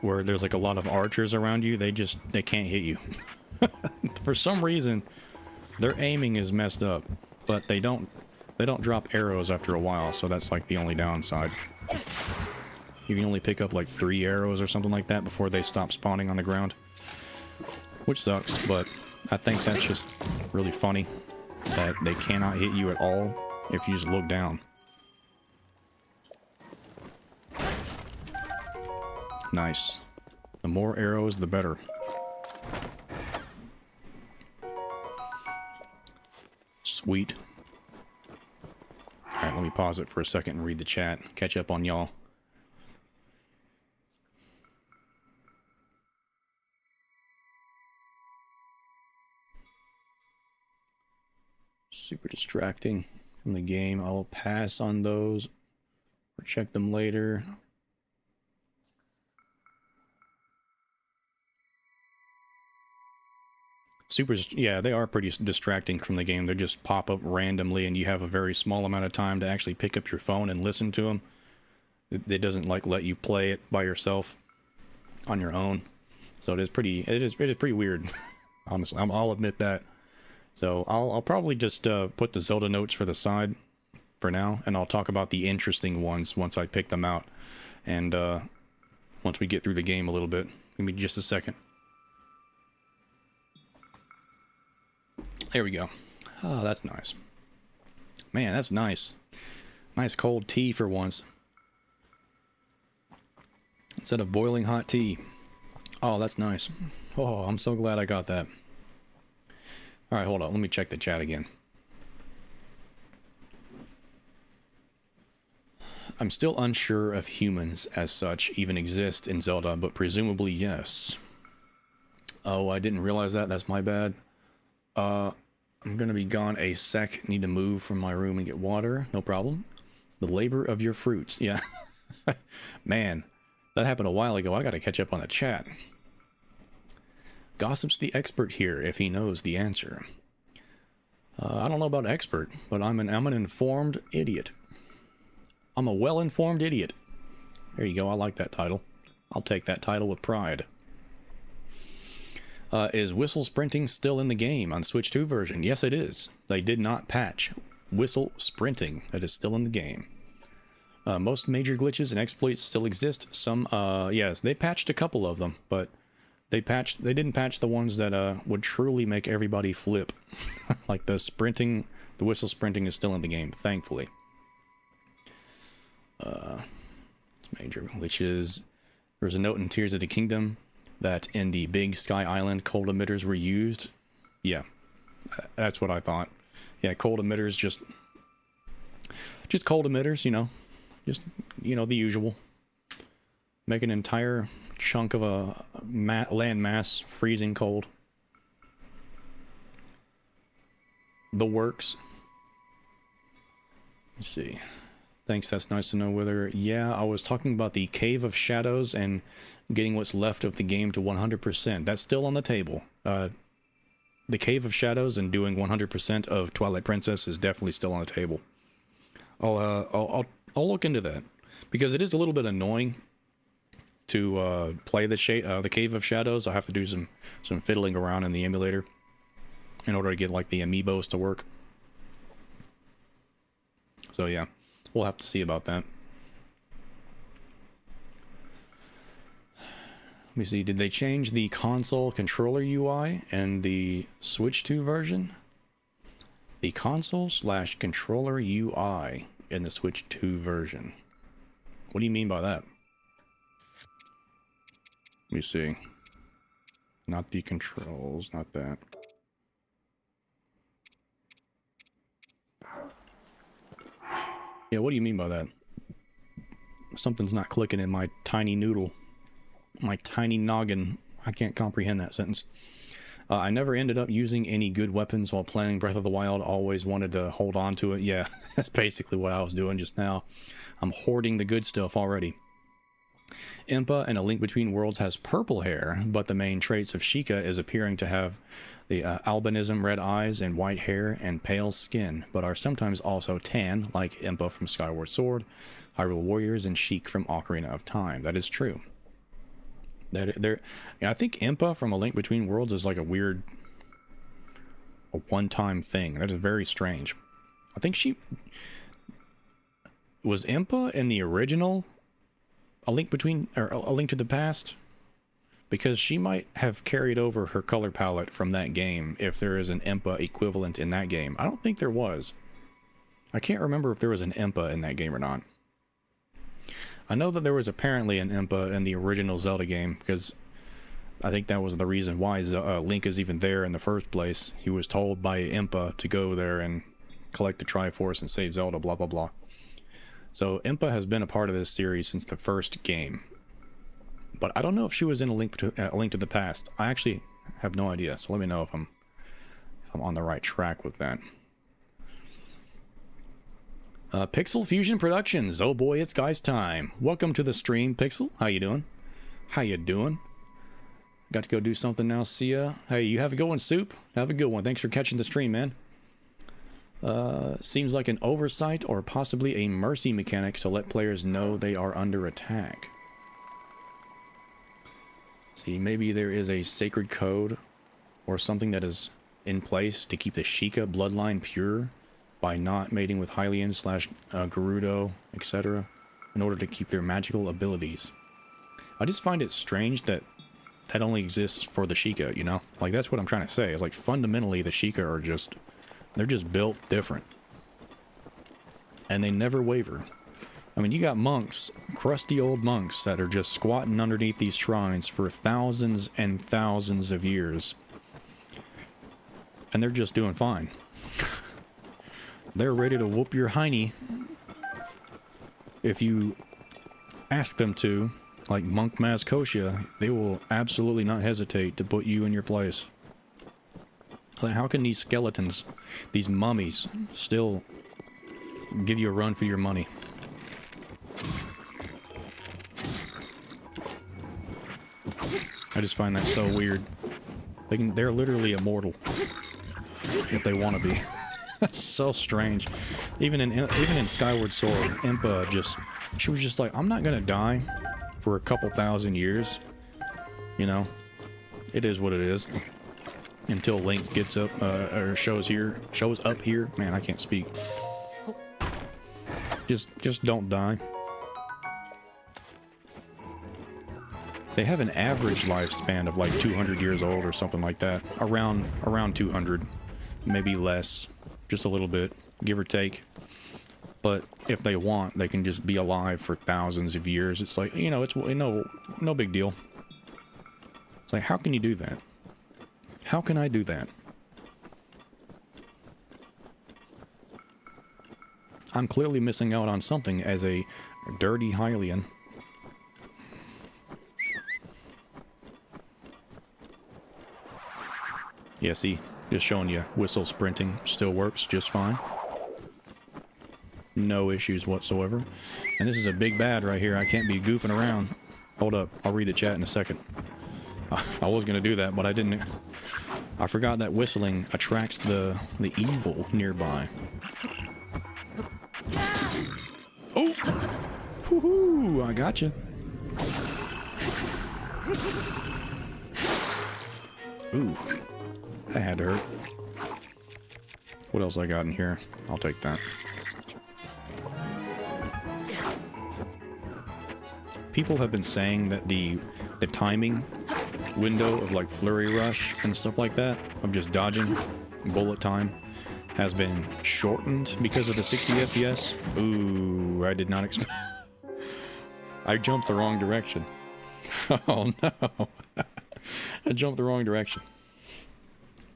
where there's like a lot of archers around you, they can't hit you. For some reason, their aiming is messed up, but they don't drop arrows after a while, so that's like the only downside. You can only pick up like 3 arrows or something like that before they stop spawning on the ground. Which sucks, but I think that's just really funny that they cannot hit you at all if you just look down. Nice. The more arrows, the better. Sweet. Alright, let me pause it for a second and read the chat. Catch up on y'all. super distracting from the game. I'll pass on those or check them later. Yeah, they are pretty distracting from the game. They just pop up randomly and you have a very small amount of time to actually pick up your phone and listen to them. It doesn't like let you play it by yourself on your own. So it is pretty weird. Honestly, I'll admit that. So I'll probably just put the Zelda notes for the side for now, and I'll talk about the interesting ones once I pick them out. And once we get through the game a little bit. Give me just a second. There we go. Oh, that's nice. Man, that's nice. Nice cold tea for once. Instead of boiling hot tea. Oh, that's nice. Oh, I'm so glad I got that. Alright, hold on. Let me check the chat again. I'm still unsure if humans, as such, even exist in Zelda, but presumably yes. Oh, I didn't realize that. That's my bad. I'm gonna be gone a sec. Need to move from my room and get water. No problem. The labor of your fruits. Yeah. Man, that happened a while ago. I gotta catch up on the chat. Gossip's the expert here if he knows the answer. I don't know about expert, but I'm an informed idiot. I'm a well-informed idiot. There you go. I like that title. I'll take that title with pride. Is whistle sprinting still in the game on Switch 2 version? Yes, it is. They did not patch whistle sprinting. It is still in the game. Most major glitches and exploits still exist. Some, yes, they patched a couple of them, but they didn't patch the ones that would truly make everybody flip. Like the sprinting, the whistle sprinting is still in the game, thankfully. Major glitches. There's a note in Tears of the Kingdom that in the Big Sky Island cold emitters were used. Yeah, that's what I thought. Yeah, cold emitters, just cold emitters, you know, the usual. Make an entire chunk of a land mass freezing cold. The works. Let's see. Thanks, that's nice to know whether... Yeah, I was talking about the Cave of Shadows and getting what's left of the game to 100%. That's still on the table. The Cave of Shadows and doing 100% of Twilight Princess is definitely still on the table. I'll look into that. Because it is a little bit annoying to play the Cave of Shadows. I have to do some fiddling around in the emulator in order to get like the amiibos to work. So yeah. We'll have to see about that. Let me see. Did they change the console controller UI and the Switch 2 version? The console/controller UI in the Switch 2 version. What do you mean by that? Let me see. Not the controls, not that. Yeah, what do you mean by that? Something's not clicking in my tiny noodle. My tiny noggin. I can't comprehend that sentence. I never ended up using any good weapons while playing Breath of the Wild. Always wanted to hold on to it. Yeah, that's basically what I was doing just now. I'm hoarding the good stuff already. Impa in A Link Between Worlds has purple hair, but the main traits of Sheikah is appearing to have the albinism, red eyes, and white hair, and pale skin, but are sometimes also tan, like Impa from Skyward Sword, Hyrule Warriors, and Sheik from Ocarina of Time. That is true. I think Impa from A Link Between Worlds is like a one-time thing. That is very strange. I think was Impa in the original A Link to the Past? Because she might have carried over her color palette from that game if there is an Impa equivalent in that game. I don't think there was. I can't remember if there was an Impa in that game or not. I know that there was apparently an Impa in the original Zelda game, because I think that was the reason why Link is even there in the first place. He was told by Impa to go there and collect the Triforce and save Zelda, blah blah blah. So Impa has been a part of this series since the first game. But I don't know if she was in A Link to the Past. I actually have no idea, so let me know if I'm on the right track with that. Pixel Fusion Productions. Oh boy, it's Geist time. Welcome to the stream, Pixel. How you doing? How you doing? Got to go do something now. See ya. Hey, you have a good one, Soup. Have a good one. Thanks for catching the stream, man. Seems like an oversight or possibly a mercy mechanic to let players know they are under attack. See, maybe there is a sacred code or something that is in place to keep the Sheikah bloodline pure by not mating with Hylian / Gerudo, etc. in order to keep their magical abilities. I just find it strange that that only exists for the Sheikah, you know? Like, that's what I'm trying to say. It's like, fundamentally, the Sheikah are just... they're just built different. And they never waver. I mean, you got monks, crusty old monks, that are just squatting underneath these shrines for thousands and thousands of years. And they're just doing fine. They're ready to whoop your hiney if you ask them to. Like Monk Maz Koshia, they will absolutely not hesitate to put you in your place. Like, how can these skeletons, these mummies, still give you a run for your money? I just find that so weird. They're literally immortal if they want to be. That's so strange. Even in Skyward Sword, Impa she was just like, I'm not gonna die for a couple thousand years. You know, it is what it is. Until Link gets up, or shows up here. Man, I can't speak. Just don't die. They have an average lifespan of like 200 years old or something like that. Around 200, maybe less, just a little bit, give or take. But if they want, they can just be alive for thousands of years. It's like, you know, it's no big deal. It's like, how can you do that? How can I do that? I'm clearly missing out on something as a dirty Hylian. Yeah, see, just showing you, whistle sprinting still works just fine. No issues whatsoever. And this is a big bad right here. I can't be goofing around. Hold up, I'll read the chat in a second. I was gonna do that, but I didn't. I forgot that whistling attracts the evil nearby. Oh! Woohoo! I gotcha. Ooh. That had to hurt. What else I got in here? I'll take that. People have been saying that the timing window of like flurry rush and stuff like that, of just dodging bullet time, has been shortened because of the 60 FPS. Ooh, I did not expect. I jumped the wrong direction. Oh no. I jumped the wrong direction.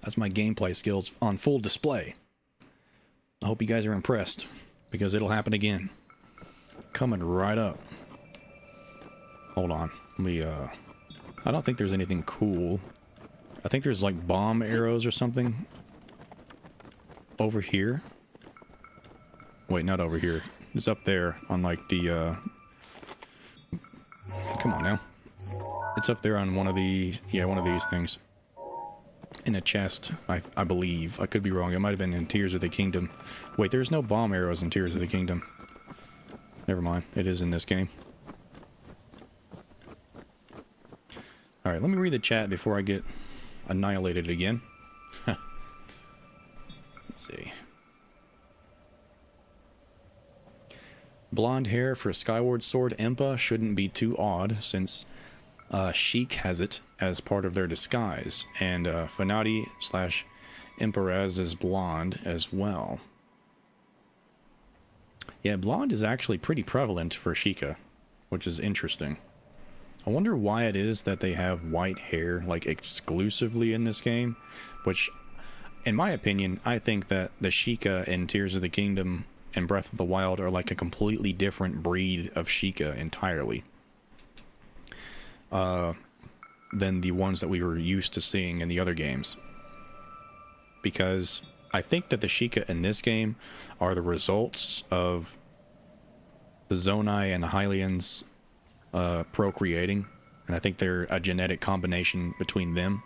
That's my gameplay skills on full display. I hope you guys are impressed, because it'll happen again. Coming right up. Hold on. Let me, I don't think there's anything cool. I think there's like bomb arrows or something over here. Wait, not over here. It's up there on like the, come on now. It's up there on one of these, yeah, one of these things. In a chest, I believe. I could be wrong. It might have been in Tears of the Kingdom. Wait, there's no bomb arrows in Tears of the Kingdom. Never mind. It is in this game. Alright, let me read the chat before I get annihilated again. Let's see. Blonde hair for Skyward Sword Impa shouldn't be too odd, since Sheik has it as part of their disguise, and Fanati / Imperaz is blonde as well. Yeah, blonde is actually pretty prevalent for Sheikah, which is interesting. I wonder why it is that they have white hair, like, exclusively in this game, which, in my opinion, I think that the Sheikah in Tears of the Kingdom and Breath of the Wild are like a completely different breed of Sheikah entirely. Than the ones that we were used to seeing in the other games. Because I think that the Sheikah in this game are the results of the Zonai and the Hylians procreating, and I think they're a genetic combination between them.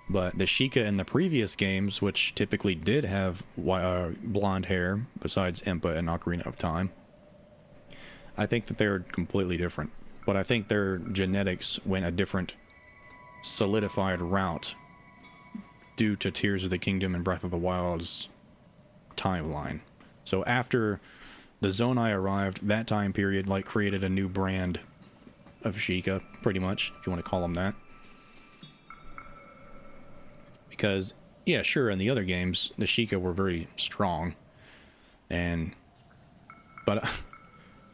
But the Sheikah in the previous games, which typically did have blonde hair, besides Impa and Ocarina of Time, I think that they're completely different. But I think their genetics went a different solidified route due to Tears of the Kingdom and Breath of the Wild's timeline. So after the Zonai arrived, that time period like created a new brand of Sheikah, pretty much, if you want to call them that. Because, yeah, sure, in the other games, the Sheikah were very strong, but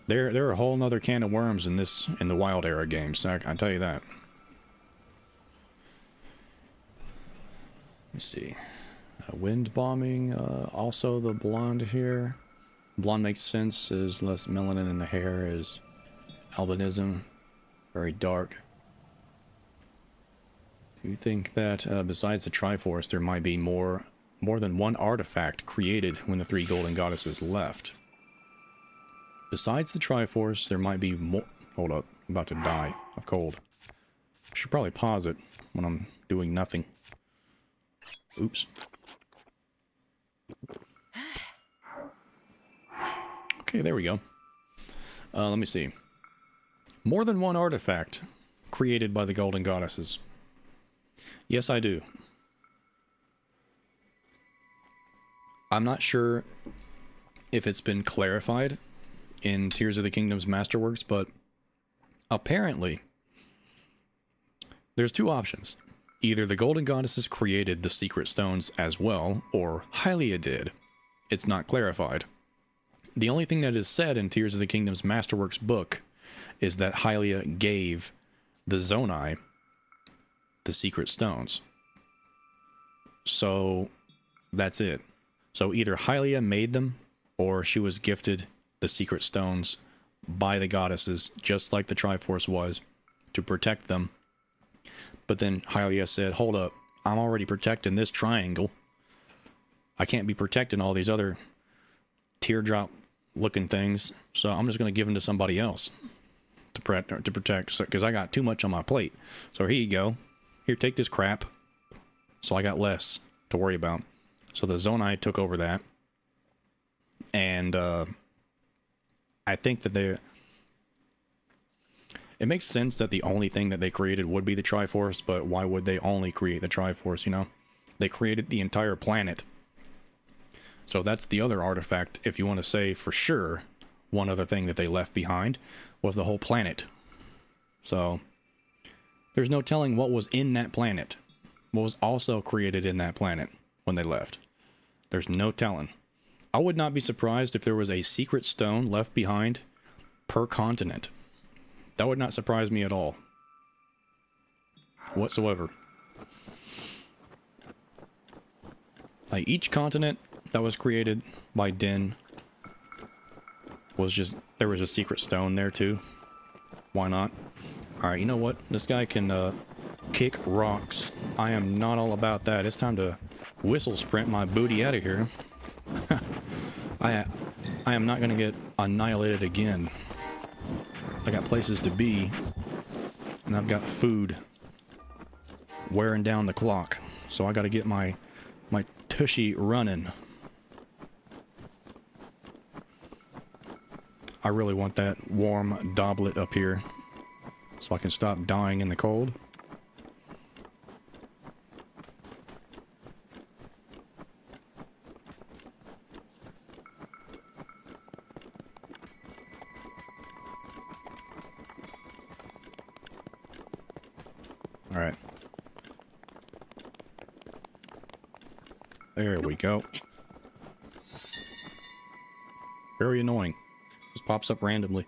they're a whole nother can of worms in the Wild Era games. I tell you that. Let me see. Wind bombing, also the blonde here. Blonde makes sense, is less melanin in the hair, is albinism, very dark. Do you think that besides the Triforce, there might be more than one artifact created when the three golden goddesses left? Besides the Triforce, there might be more. Hold up, I'm about to die of cold. I should probably pause it when I'm doing nothing. Oops. Okay, there we go. Let me see. More than one artifact created by the golden goddesses. Yes, I do. I'm not sure if it's been clarified in Tears of the Kingdom's Masterworks, but apparently there's two options. Either the golden goddesses created the secret stones as well, or Hylia did. It's not clarified. The only thing that is said in Tears of the Kingdom's Masterworks book is that Hylia gave the Zonai the secret stones. So that's it. So either Hylia made them, or she was gifted the secret stones by the goddesses, just like the Triforce was, to protect them. But then Hylia said, hold up, I'm already protecting this triangle. I can't be protecting all these other teardrop looking things, so I'm just going to give them to somebody else to protect, because I got too much on my plate. So here you go. Here, take this crap. So I got less to worry about. So the Zonai took over that. And I think that it makes sense that the only thing that they created would be the Triforce, but why would they only create the Triforce, you know? They created the entire planet. So that's the other artifact, if you want to say for sure, one other thing that they left behind was the whole planet. So there's no telling what was in that planet, what was also created in that planet when they left. There's no telling. I would not be surprised if there was a secret stone left behind per continent. That would not surprise me at all. Whatsoever. Like each continent that was created by Din was just, there was a secret stone there too. Why not? Alright, you know what? This guy can kick rocks. I am not all about that. It's time to whistle sprint my booty out of here. I am not going to get annihilated again. I got places to be, and I've got food wearing down the clock. So I got to get my tushy running. I really want that warm doblet up here so I can stop dying in the cold. All right. There we go. Very annoying. Just pops up randomly.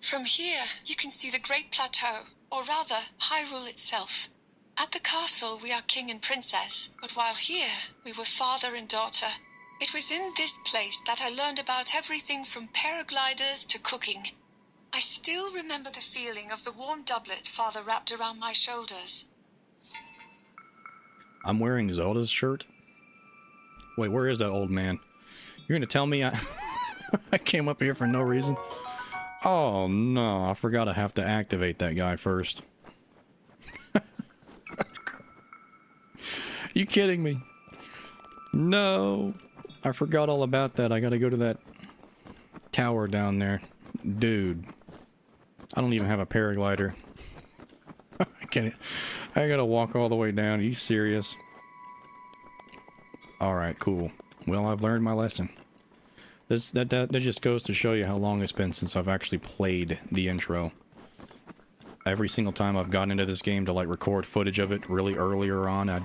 From here, you can see the Great Plateau, or rather, Hyrule itself. At the castle, we are king and princess, but while here, we were father and daughter. It was in this place that I learned about everything from paragliders to cooking. I still remember the feeling of the warm doublet father wrapped around my shoulders. I'm wearing Zelda's shirt. Wait, where is that old man? You're gonna tell me I I came up here for no reason? Oh no, I forgot I have to activate that guy first. You kidding me? No, I forgot all about that. I gotta go to that tower down there. Dude, I don't even have a paraglider. I gotta walk all the way down. Are you serious? Alright, cool. Well, I've learned my lesson. That just goes to show you how long it's been since I've actually played the intro. Every single time I've gotten into this game to like record footage of it really earlier on, I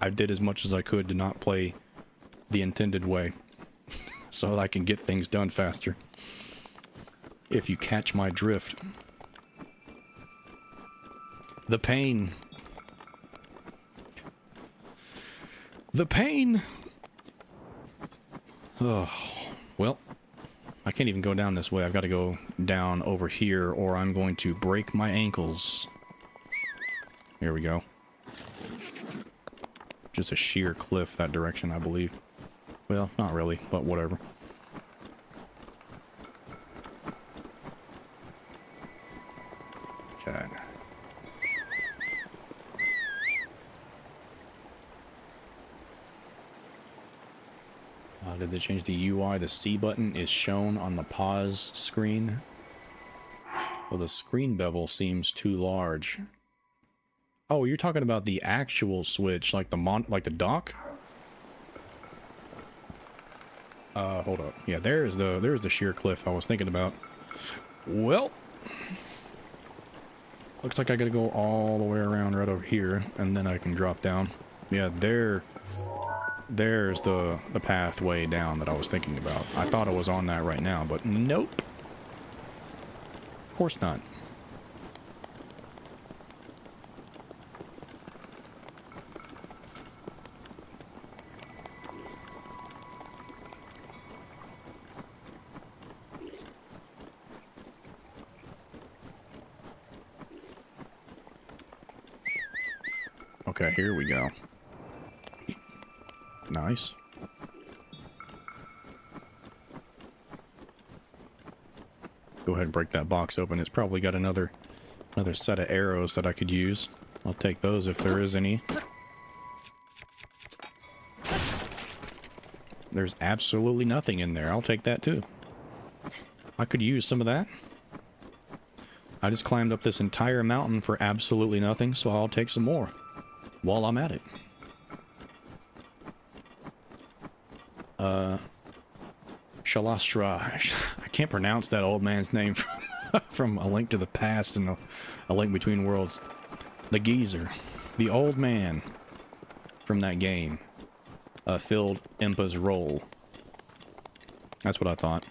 did as much as I could to not play the intended way. So that I can get things done faster. If you catch my drift. The pain. The pain! Oh, well, I can't even go down this way. I've got to go down over here or I'm going to break my ankles. Here we go. Just a sheer cliff that direction, I believe. Well, not really, but whatever. Okay. Did they change the UI? The C button is shown on the pause screen. Well, the screen bevel seems too large. Oh, you're talking about the actual Switch, like the dock? Hold up. Yeah, there's the sheer cliff I was thinking about. Well, looks like I gotta go all the way around right over here, and then I can drop down. Yeah, there's the pathway down that I was thinking about. I thought I was on that right now, but nope. Of course not. Okay, here we go. Nice. Go ahead and break that box open. It's probably got another set of arrows that I could use. I'll take those if there is any. There's absolutely nothing in there. I'll take that too. I could use some of that. I just climbed up this entire mountain for absolutely nothing, so I'll take some more while I'm at it. Shalastra. I can't pronounce that old man's name from A Link to the Past and A Link Between Worlds. The geezer. The old man from that game filled Impa's role. That's what I thought.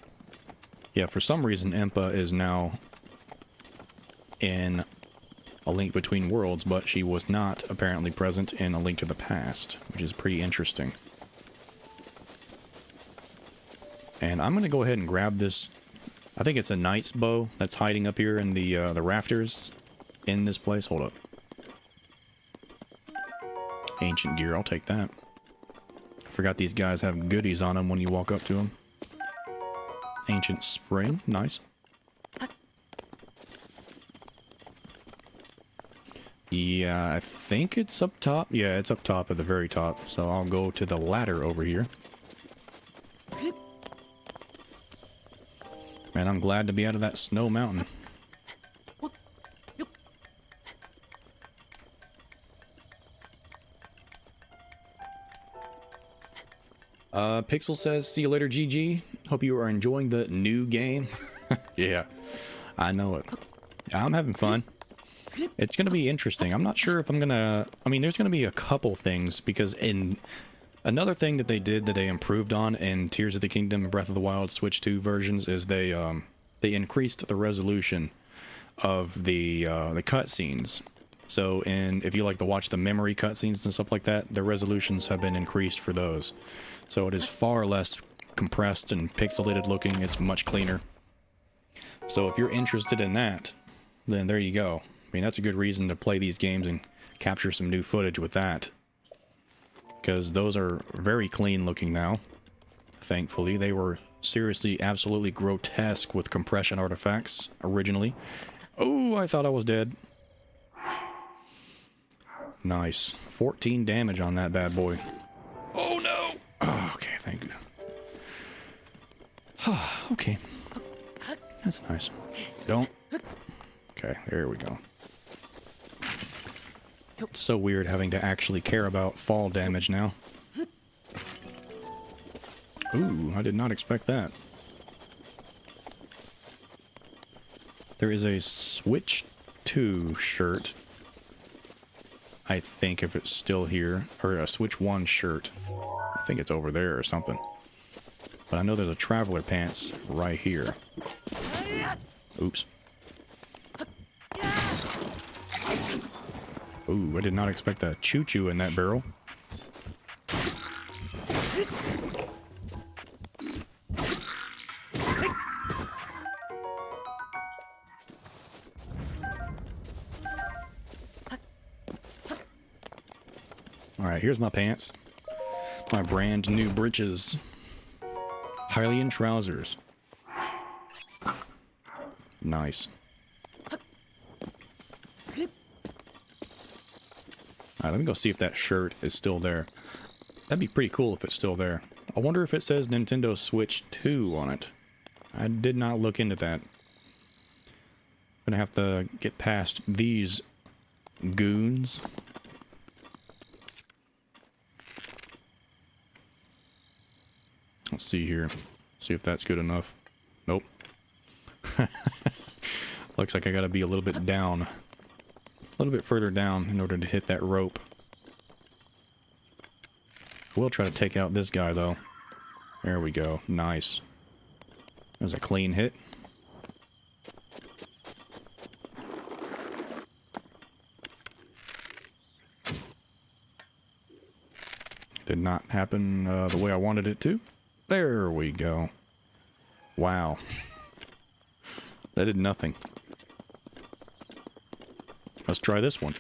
Yeah, for some reason Impa is now in A Link Between Worlds, but she was not apparently present in A Link to the Past, which is pretty interesting. And I'm going to go ahead and grab this. I think it's a knight's bow that's hiding up here in the rafters in this place. Hold up. Ancient gear, I'll take that. I forgot these guys have goodies on them when you walk up to them. Ancient spring, nice. Yeah, I think it's up top. Yeah, it's up top at the very top. So I'll go to the ladder over here. Man, I'm glad to be out of that snow mountain. Pixel says, see you later, GG. Hope you are enjoying the new game. Yeah, I know it. I'm having fun. It's going to be interesting. I'm not sure if I'm going to... I mean, there's going to be a couple things, because in... Another thing that they did that they improved on in Tears of the Kingdom and Breath of the Wild Switch 2 versions is they increased the resolution of the cutscenes. So if you like to watch the memory cutscenes and stuff like that, the resolutions have been increased for those. So it is far less compressed and pixelated looking. It's much cleaner. So if you're interested in that, then there you go. I mean, that's a good reason to play these games and capture some new footage with that. because those are very clean looking now. Thankfully, they were seriously, absolutely grotesque with compression artifacts originally. Oh, I thought I was dead. Nice. 14 damage on that bad boy. Oh no! Oh, okay, thank you. Okay. That's nice. Don't. Okay, there we go. It's so weird having to actually care about fall damage now. Ooh, I did not expect that. There is a Switch 2 shirt. I think if it's still here. Or a Switch 1 shirt. I think it's over there or something. But I know there's a Traveler Pants right here. Oops. Ooh, I did not expect a choo-choo in that barrel. Alright, here's my pants. My brand new breeches. Hylian trousers. Nice. Alright, let me go see if that shirt is still there. That'd be pretty cool if it's still there. I wonder if it says Nintendo Switch 2 on it. I did not look into that. Gonna have to get past these goons. Let's see here. See if that's good enough. Nope. Looks like I gotta be a little bit down. A little bit further down in order to hit that rope. We'll try to take out this guy, though. There we go. Nice. There's a clean hit. Did not happen the way I wanted it to. There we go. Wow. That did nothing. Let's try this one.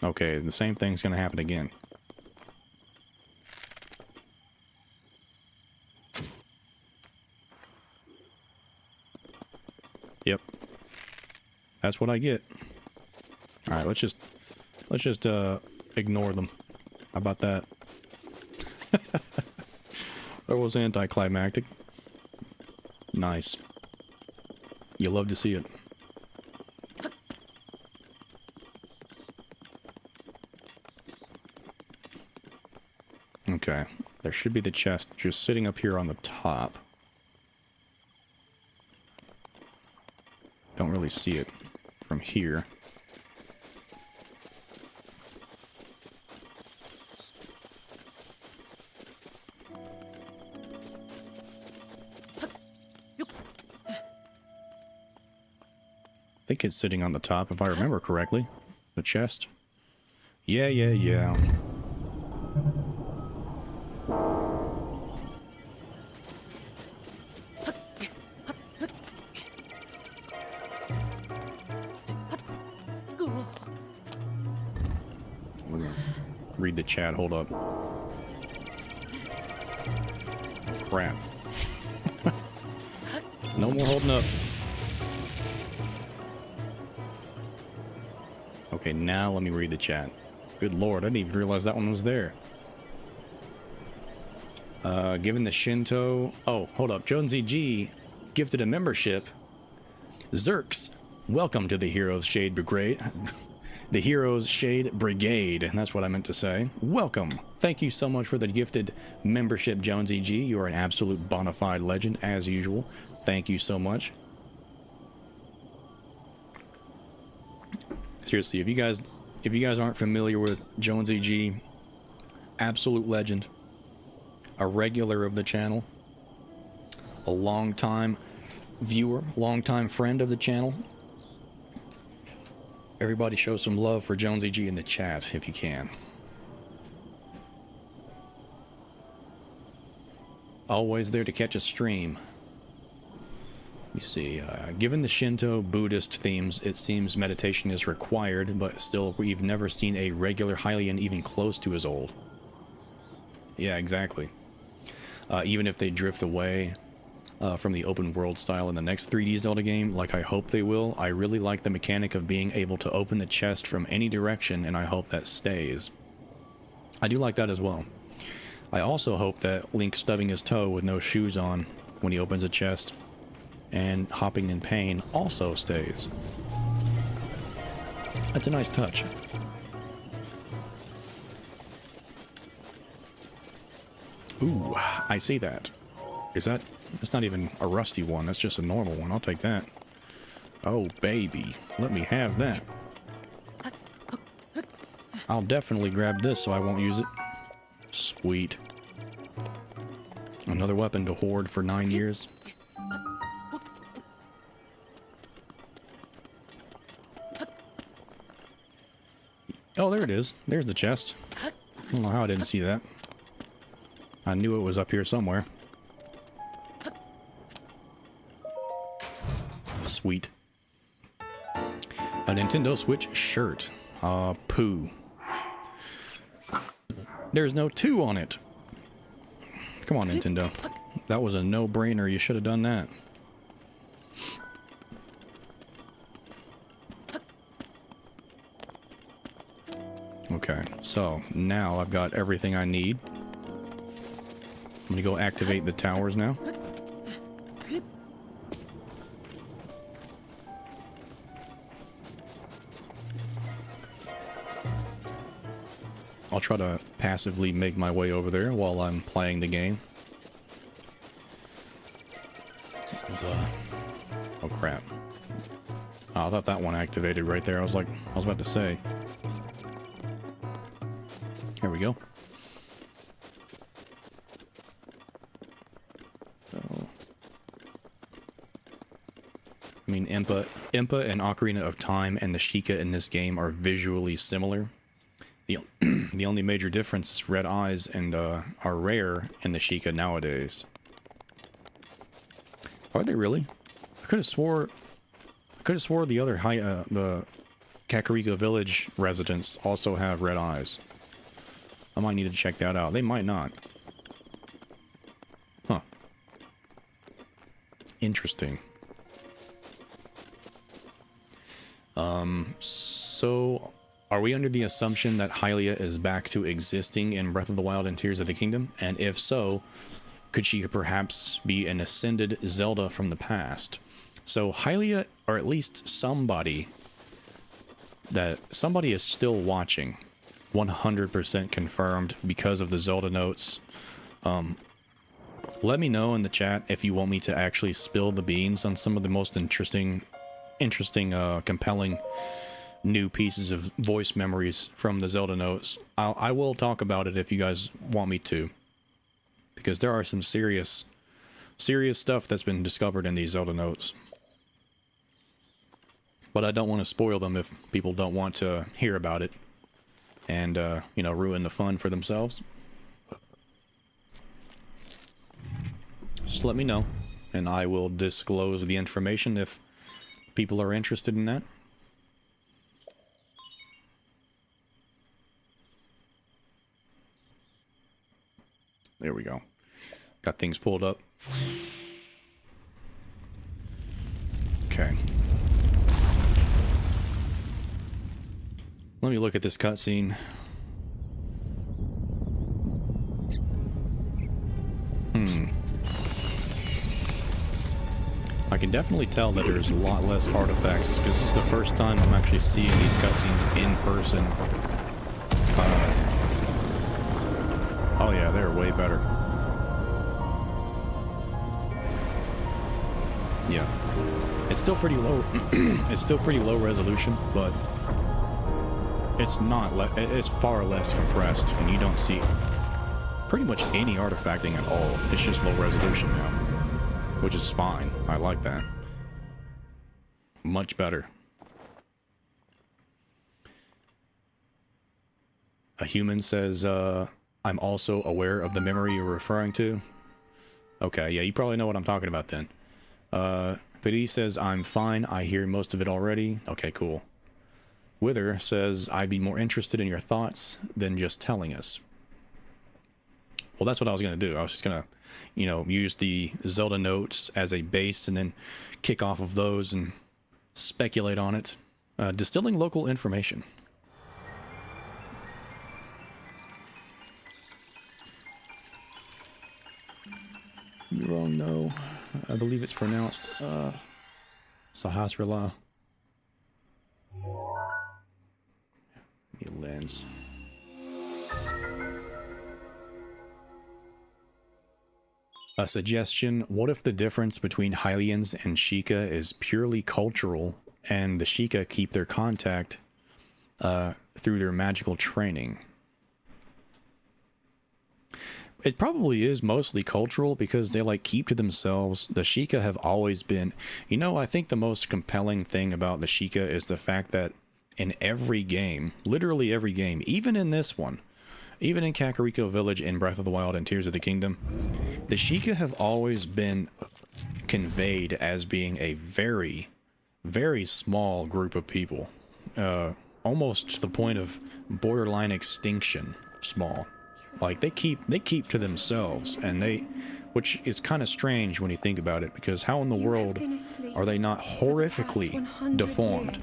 Okay, the same thing's gonna happen again. Yep. That's what I get. Alright, let's just ignore them. How about that? That was anticlimactic. Nice. You love to see it. Okay, there should be the chest just sitting up here on the top. Don't really see it from here. I think it's sitting on the top, if I remember correctly. The chest. Yeah. Read the chat, hold up. Crap. No more holding up. Okay, now let me read the chat. Good lord, I didn't even realize that one was there. Given the Shinto... Oh, hold up. Jonsey G gifted a membership. Zerks, welcome to the Heroes Shade Brigade. The Heroes Shade Brigade. That's what I meant to say. Welcome. Thank you so much for the gifted membership, Jonsey G. You are an absolute bonafide legend, as usual. Thank you so much. Seriously, if you guys aren't familiar with Jonsey G, absolute legend, a regular of the channel, a long-time viewer, long-time friend of the channel. Everybody show some love for Jonsey G in the chat if you can. Always there to catch a stream. Let me You see, given the Shinto Buddhist themes, it seems meditation is required, but still, we've never seen a regular Hylian even close to as old. Yeah, exactly. Even if they drift away from the open world style in the next 3D Zelda game, like I hope they will, I really like the mechanic of being able to open the chest from any direction, and I hope that stays. I do like that as well. I also hope that Link stubbing his toe with no shoes on when he opens a chest and hopping in pain also stays. That's a nice touch. Ooh, I see that. Is that... That's not even a rusty one, that's just a normal one. I'll take that. Oh, baby. Let me have that. I'll definitely grab this so I won't use it. Sweet. Another weapon to hoard for 9 years. Oh, there it is. There's the chest. I don't know how I didn't see that. I knew it was up here somewhere. Sweet. A Nintendo Switch shirt. Poo. There's no 2 on it. Come on, Nintendo. That was a no-brainer. You should have done that. Okay, so now I've got everything I need. I'm gonna go activate the towers now. I'll try to passively make my way over there while I'm playing the game. Oh crap. Oh, I thought that one activated right there. I was about to say. Here we go. So, I mean, Impa and Ocarina of Time and the Sheikah in this game are visually similar. The only major difference is red eyes and are rare in the Sheikah nowadays. Are they really? I could have swore the other the Kakariko Village residents also have red eyes. I might need to check that out. They might not. Huh. Interesting. So are we under the assumption that Hylia is back to existing in Breath of the Wild and Tears of the Kingdom? And if so, could she perhaps be an ascended Zelda from the past? So Hylia, or at least somebody is still watching, 100% confirmed because of the Zelda notes. Let me know in the chat if you want me to actually spill the beans on some of the most interesting, compelling new pieces of voice memories from the Zelda notes. I will talk about it if you guys want me to, because there are some serious stuff that's been discovered in these Zelda notes. But I don't want to spoil them if people don't want to hear about it and, you know, ruin the fun for themselves. Just let me know, and I will disclose the information if people are interested in that. There we go. Got things pulled up. Okay. Let me look at this cutscene. I can definitely tell that there's a lot less artifacts, because this is the first time I'm actually seeing these cutscenes in person. Oh yeah, they're way better. Yeah. It's still pretty low. It's still pretty low resolution, but it's not. It's far less compressed, and you don't see pretty much any artifacting at all. It's just low resolution now, which is fine. I like that. Much better. A human says, I'm also aware of the memory you're referring to. Okay, yeah, you probably know what I'm talking about then. P.D says, I'm fine. I hear most of it already. Okay, cool. Wither says, I'd be more interested in your thoughts than just telling us. Well, that's what I was going to do. I was just going to, you know, use the Zelda notes as a base and then kick off of those and speculate on it. Distilling local information. You're wrong, no. I believe it's pronounced Sahasrara. Lens. A suggestion: what if the difference between Hylians and Sheikah is purely cultural, and the Sheikah keep their contact through their magical training? It probably is mostly cultural because they like keep to themselves. The Sheikah have always been, you know, I think the most compelling thing about the Sheikah is the fact that in every game, literally every game, even in this one, even in Kakariko Village, in Breath of the Wild, and Tears of the Kingdom, the Sheikah have always been conveyed as being a very, very small group of people. Almost to the point of borderline extinction small. Like, they keep to themselves, and which is kind of strange when you think about it, because how in the world are they not horrifically deformed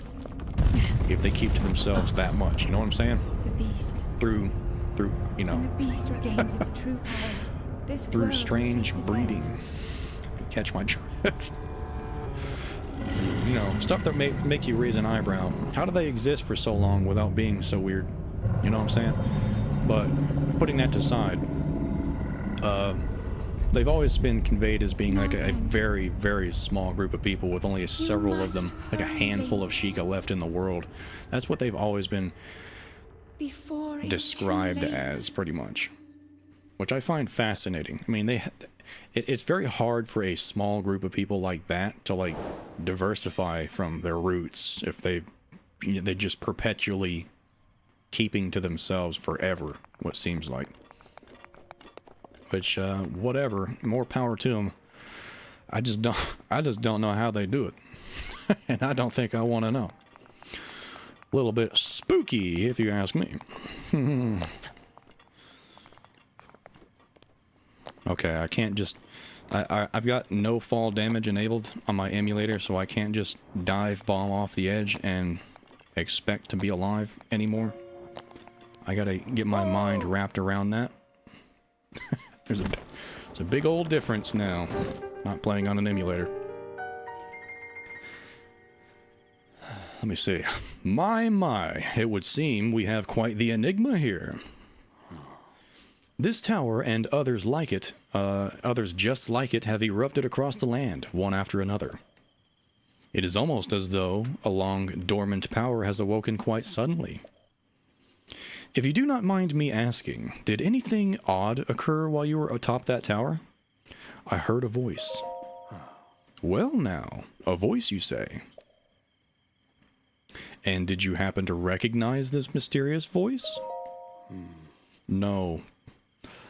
if they keep to themselves that much? You know what I'm saying? The beast. Through, you know, When the beast regains its true power, this through world strange will face its breeding. end. Catch my drift. You know, stuff that make you raise an eyebrow. How do they exist for so long without being so weird? You know what I'm saying? But putting that to side, they've always been conveyed as being like a very, very small group of people with only several of them, like a handful of Sheikah left in the world. That's what they've always been described as, pretty much, which I find fascinating. I mean, it's very hard for a small group of people like that to like diversify from their roots if they just perpetually keeping to themselves forever, what seems like. Which whatever, more power to them. I just don't know how they do it. And I don't think I want to know. A little bit spooky, if you ask me. Okay, I can't just... I've got no fall damage enabled on my emulator, so I can't just dive bomb off the edge and expect to be alive anymore. I gotta get my mind wrapped around that. It's a big old difference now, not playing on an emulator. Let me see. My, it would seem we have quite the enigma here. This tower and others like it, others just like it, have erupted across the land, one after another. It is almost as though a long dormant power has awoken quite suddenly. If you do not mind me asking, did anything odd occur while you were atop that tower? I heard a voice. Well now, a voice you say. And did you happen to recognize this mysterious voice? No.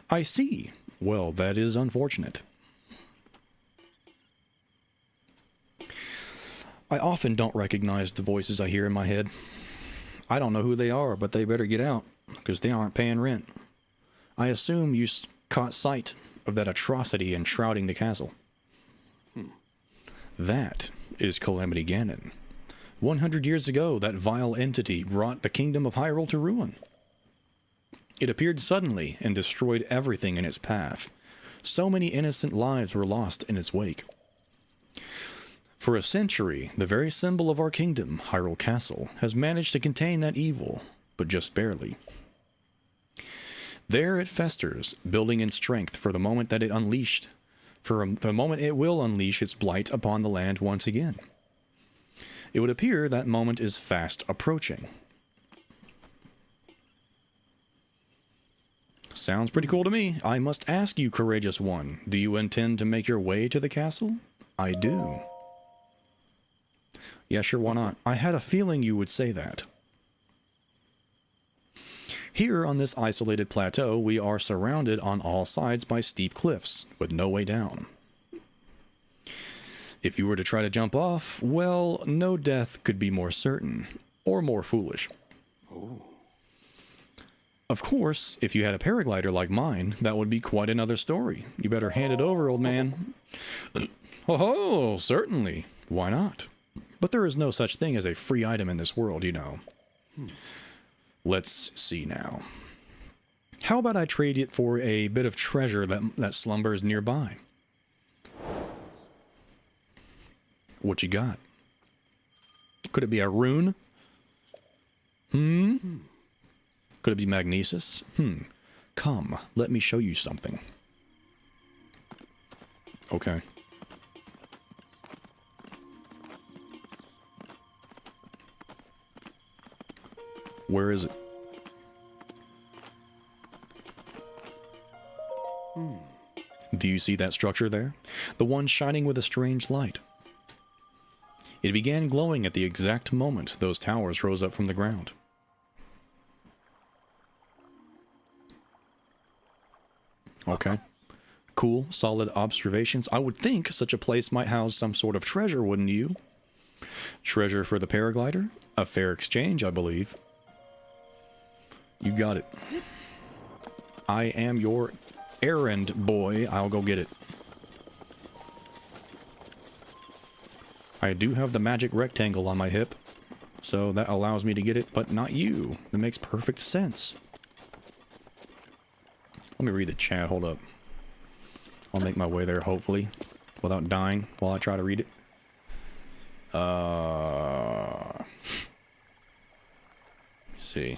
I see. Well, that is unfortunate. I often don't recognize the voices I hear in my head. I don't know who they are, but they better get out, because they aren't paying rent. I assume you caught sight of that atrocity enshrouding the castle. That is Calamity Ganon. 100 years ago, that vile entity brought the kingdom of Hyrule to ruin. It appeared suddenly and destroyed everything in its path. So many innocent lives were lost in its wake. For a century, the very symbol of our kingdom, Hyrule Castle, has managed to contain that evil, but just barely. There it festers, building in strength for the moment that it unleashed, for the moment it will unleash its blight upon the land once again. It would appear that moment is fast approaching. Sounds pretty cool to me. I must ask you, courageous one, do you intend to make your way to the castle? I do. Yeah, sure, why not? I had a feeling you would say that. Here on this isolated plateau, we are surrounded on all sides by steep cliffs, with no way down. If you were to try to jump off, well, no death could be more certain, or more foolish. Oh. Of course, if you had a paraglider like mine, that would be quite another story. You better hand it over, old man. Oh, certainly. Why not? But there is no such thing as a free item in this world, you know. Let's see now. How about I trade it for a bit of treasure that slumbers nearby? What you got? Could it be a rune? Could it be magnesis? Come, let me show you something. Okay. Where is it? Do you see that structure there? The one shining with a strange light. It began glowing at the exact moment those towers rose up from the ground. Okay. Cool, solid observations. I would think such a place might house some sort of treasure, wouldn't you? Treasure for the paraglider? A fair exchange, I believe. You got it. I am your errand boy. I'll go get it. I do have the magic rectangle on my hip, so that allows me to get it, but not you. That makes perfect sense. Let me read the chat. Hold up. I'll make my way there, hopefully, without dying while I try to read it. Let me see.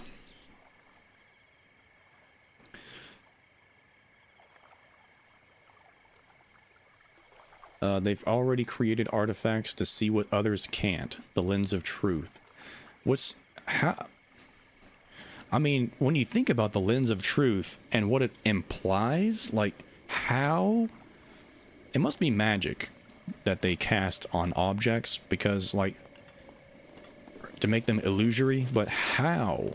They've already created artifacts to see what others can't. The lens of truth. How? I mean, when you think about the lens of truth and what it implies, like, how? It must be magic that they cast on objects, because, like, to make them illusory, but how?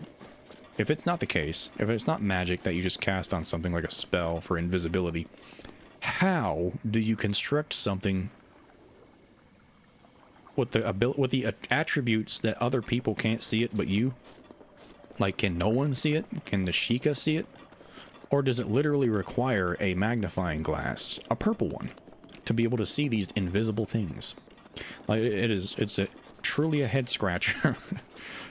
If it's not the case, if it's not magic that you just cast on something like a spell for invisibility, how do you construct something with the attributes that other people can't see it but you? Like, can no one see it? Can the Sheikah see it? Or does it literally require a magnifying glass, a purple one, to be able to see these invisible things? Like, it's truly a head scratcher.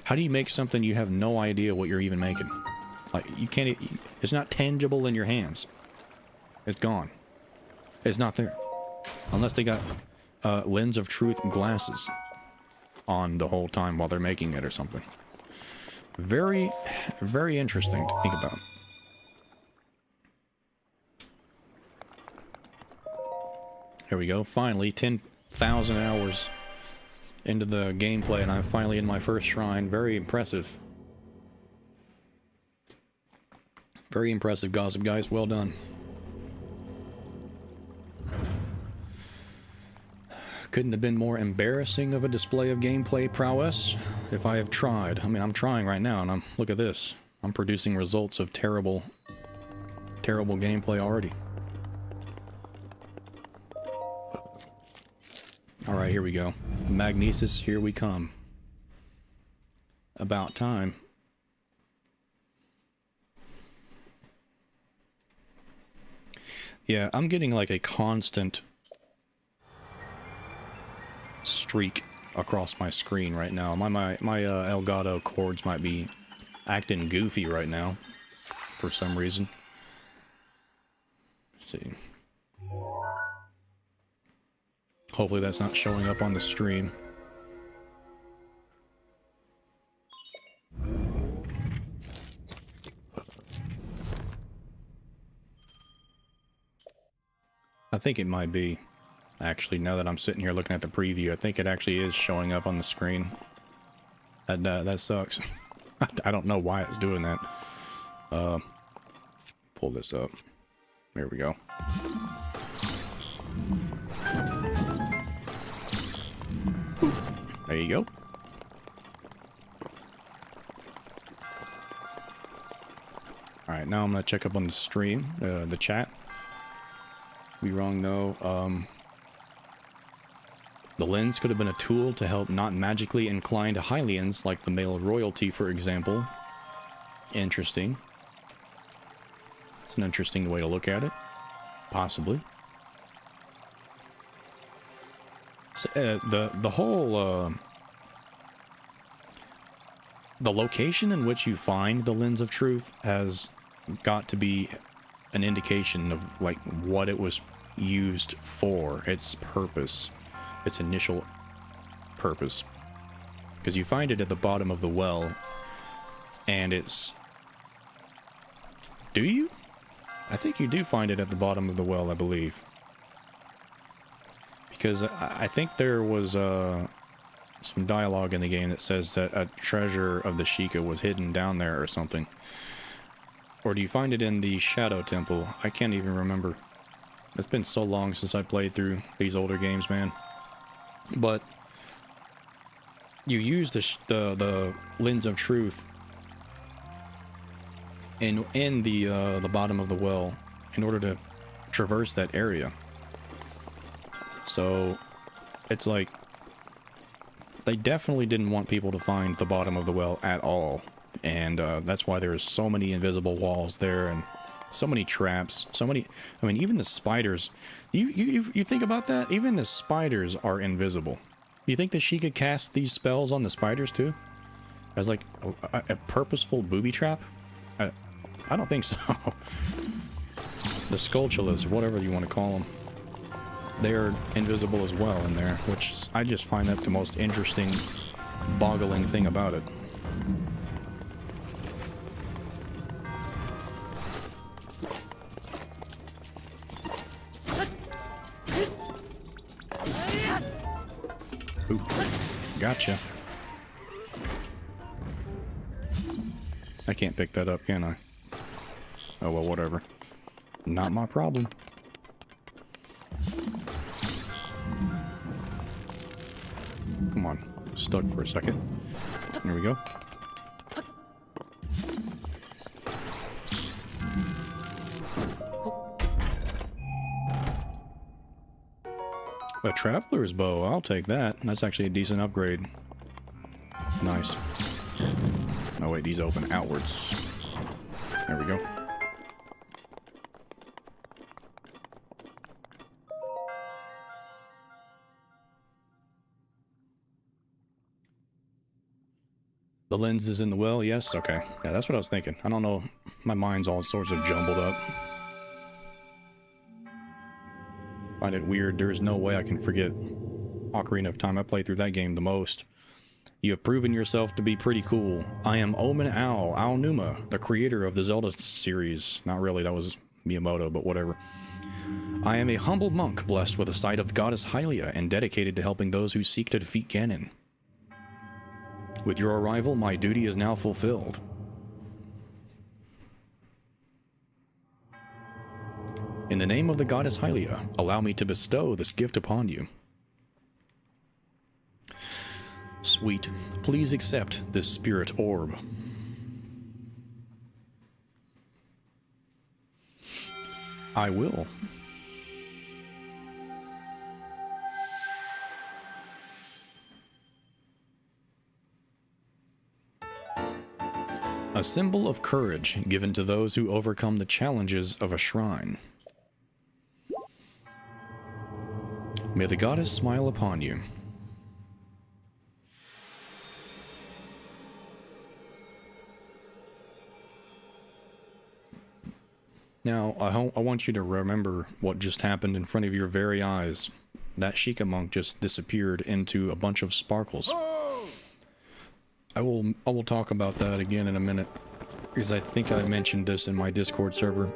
How do you make something you have no idea what you're even making? Like, you can't, it's not tangible in your hands. It's gone. It's not there. Unless they got lens of truth glasses on the whole time while they're making it or something. Very, very interesting to think about. Here we go. Finally, 10,000 hours into the gameplay, and I'm finally in my first shrine. Very impressive. Very impressive, Gossip guys. Well done. Couldn't have been more embarrassing of a display of gameplay prowess if I have tried. I mean, I'm trying right now, and look at this. I'm producing results of terrible, terrible gameplay already. Alright, here we go. Magnesis, here we come. About time. Yeah, I'm getting like a constant streak across my screen right now. My Elgato cords might be acting goofy right now for some reason. Let's see. Hopefully that's not showing up on the stream. I think it might be. Actually, now that I'm sitting here looking at the preview, I think it actually is showing up on the screen. That sucks. I don't know why it's doing that. Pull this up. There we go. There you go. Alright, now I'm gonna check up on the stream, the chat. Be wrong though. The lens could have been a tool to help not magically inclined Hylians, like the male royalty, for example. Interesting. It's an interesting way to look at it. Possibly. So, the whole the location in which you find the lens of truth has got to be an indication of like what it was used for, its purpose, its initial purpose. Because you find it at the bottom of the well, and it's... Do you? I think you do find it at the bottom of the well, I believe. Because I think there was some dialogue in the game that says that a treasure of the Sheikah was hidden down there or something. Or do you find it in the Shadow Temple? I can't even remember. It's been so long since I played through these older games, man. But you use the Lens of Truth in the bottom of the well in order to traverse that area. So it's like they definitely didn't want people to find the bottom of the well at all, and that's why there's so many invisible walls there and so many traps, so many. I mean, even the spiders. You think about that? Even the spiders are invisible. You think that she could cast these spells on the spiders too, as like a purposeful booby trap? I don't think so. The Skulltulas, whatever you want to call them, they are invisible as well in there, which I just find that the most interesting, boggling thing about it. Ooh, gotcha. I can't pick that up, can I? Oh well, whatever. Not my problem. Come on, stuck for a second. There we go. A Traveler's Bow, I'll take that. That's actually a decent upgrade. Nice. Oh wait, these open outwards. There we go. The lens is in the well, yes? Okay. Yeah, that's what I was thinking. I don't know. My mind's all sorts of jumbled up. Find it weird. There is no way I can forget Ocarina of Time. I played through that game the most. You have proven yourself to be pretty cool. I am Omen Al Numa, the creator of the Zelda series. Not really, that was Miyamoto, but whatever. I am a humble monk blessed with the sight of the goddess Hylia and dedicated to helping those who seek to defeat Ganon. With your arrival, my duty is now fulfilled. In the name of the goddess Hylia, allow me to bestow this gift upon you. Sweet, please accept this spirit orb. I will. A symbol of courage given to those who overcome the challenges of a shrine. May the goddess smile upon you. Now, I want you to remember what just happened in front of your very eyes. That Sheikah monk just disappeared into a bunch of sparkles. I will talk about that again in a minute, because I think I mentioned this in my Discord server.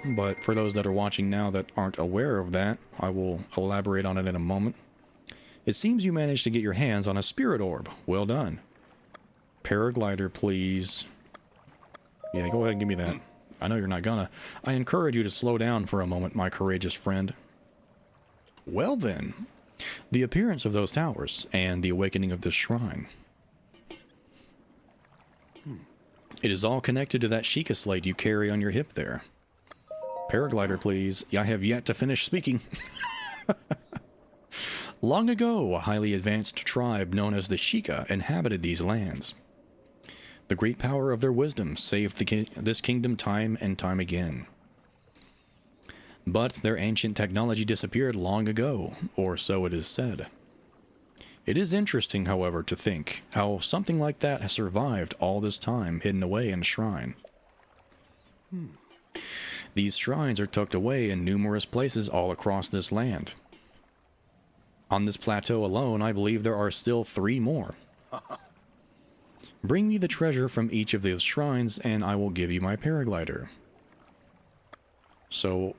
But for those that are watching now that aren't aware of that, I will elaborate on it in a moment. It seems you managed to get your hands on a spirit orb. Well done. Paraglider, please. Yeah, go ahead and give me that. I know you're not gonna. I encourage you to slow down for a moment, my courageous friend. Well then, the appearance of those towers and the awakening of this shrine. It is all connected to that Sheikah slate you carry on your hip there. Paraglider, please. I have yet to finish speaking. Long ago, a highly advanced tribe known as the Sheikah inhabited these lands. The great power of their wisdom saved this kingdom time and time again. But their ancient technology disappeared long ago, or so it is said. It is interesting, however, to think how something like that has survived all this time hidden away in a shrine. These shrines are tucked away in numerous places all across this land. On this plateau alone, I believe there are still 3 more. Bring me the treasure from each of those shrines, and I will give you my paraglider. So,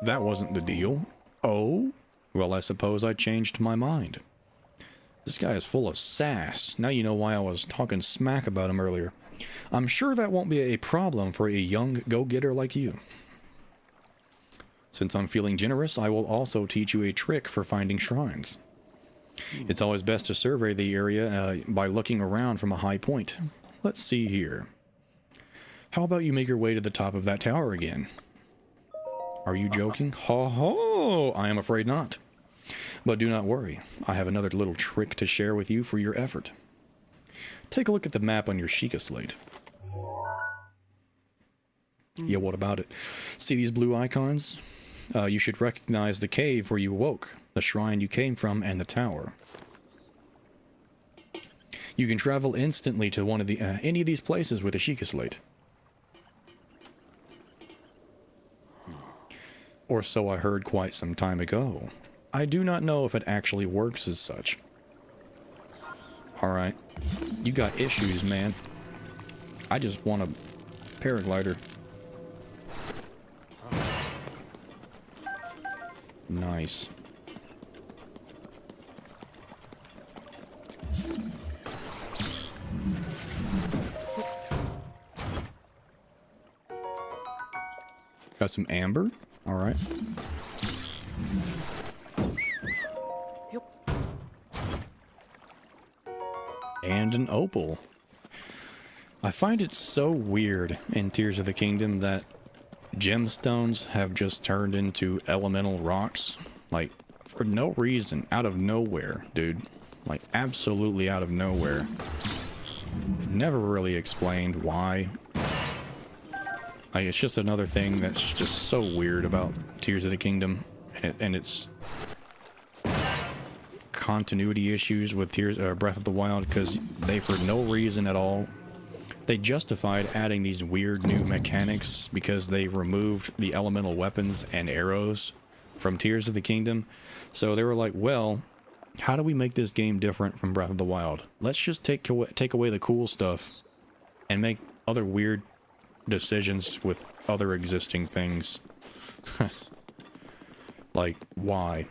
that wasn't the deal. Oh? Well, I suppose I changed my mind. This guy is full of sass. Now you know why I was talking smack about him earlier. I'm sure that won't be a problem for a young go-getter like you. Since I'm feeling generous, I will also teach you a trick for finding shrines. It's always best to survey the area by looking around from a high point. Let's see here. How about you make your way to the top of that tower again? Are you joking? Ho ho! I am afraid not. But do not worry, I have another little trick to share with you for your effort. Take a look at the map on your Sheikah slate. Yeah, what about it? See these blue icons? You should recognize the cave where you awoke, the shrine you came from, and the tower. You can travel instantly to one of the any of these places with a Sheikah slate. Or so I heard quite some time ago. I do not know if it actually works as such. Alright. You got issues, man. I just want a paraglider. Nice. Got some amber? Alright. And an opal. I find it so weird in Tears of the Kingdom that gemstones have just turned into elemental rocks. Like, for no reason. Out of nowhere, dude. Like, absolutely out of nowhere. Never really explained why. Like, it's just another thing that's just so weird about Tears of the Kingdom. And it's continuity issues with Breath of the Wild, because they, for no reason at all, they justified adding these weird new mechanics because they removed the elemental weapons and arrows from Tears of the Kingdom. So they were like, well, how do we make this game different from Breath of the Wild? Let's just take away the cool stuff and make other weird decisions with other existing things. Like, why?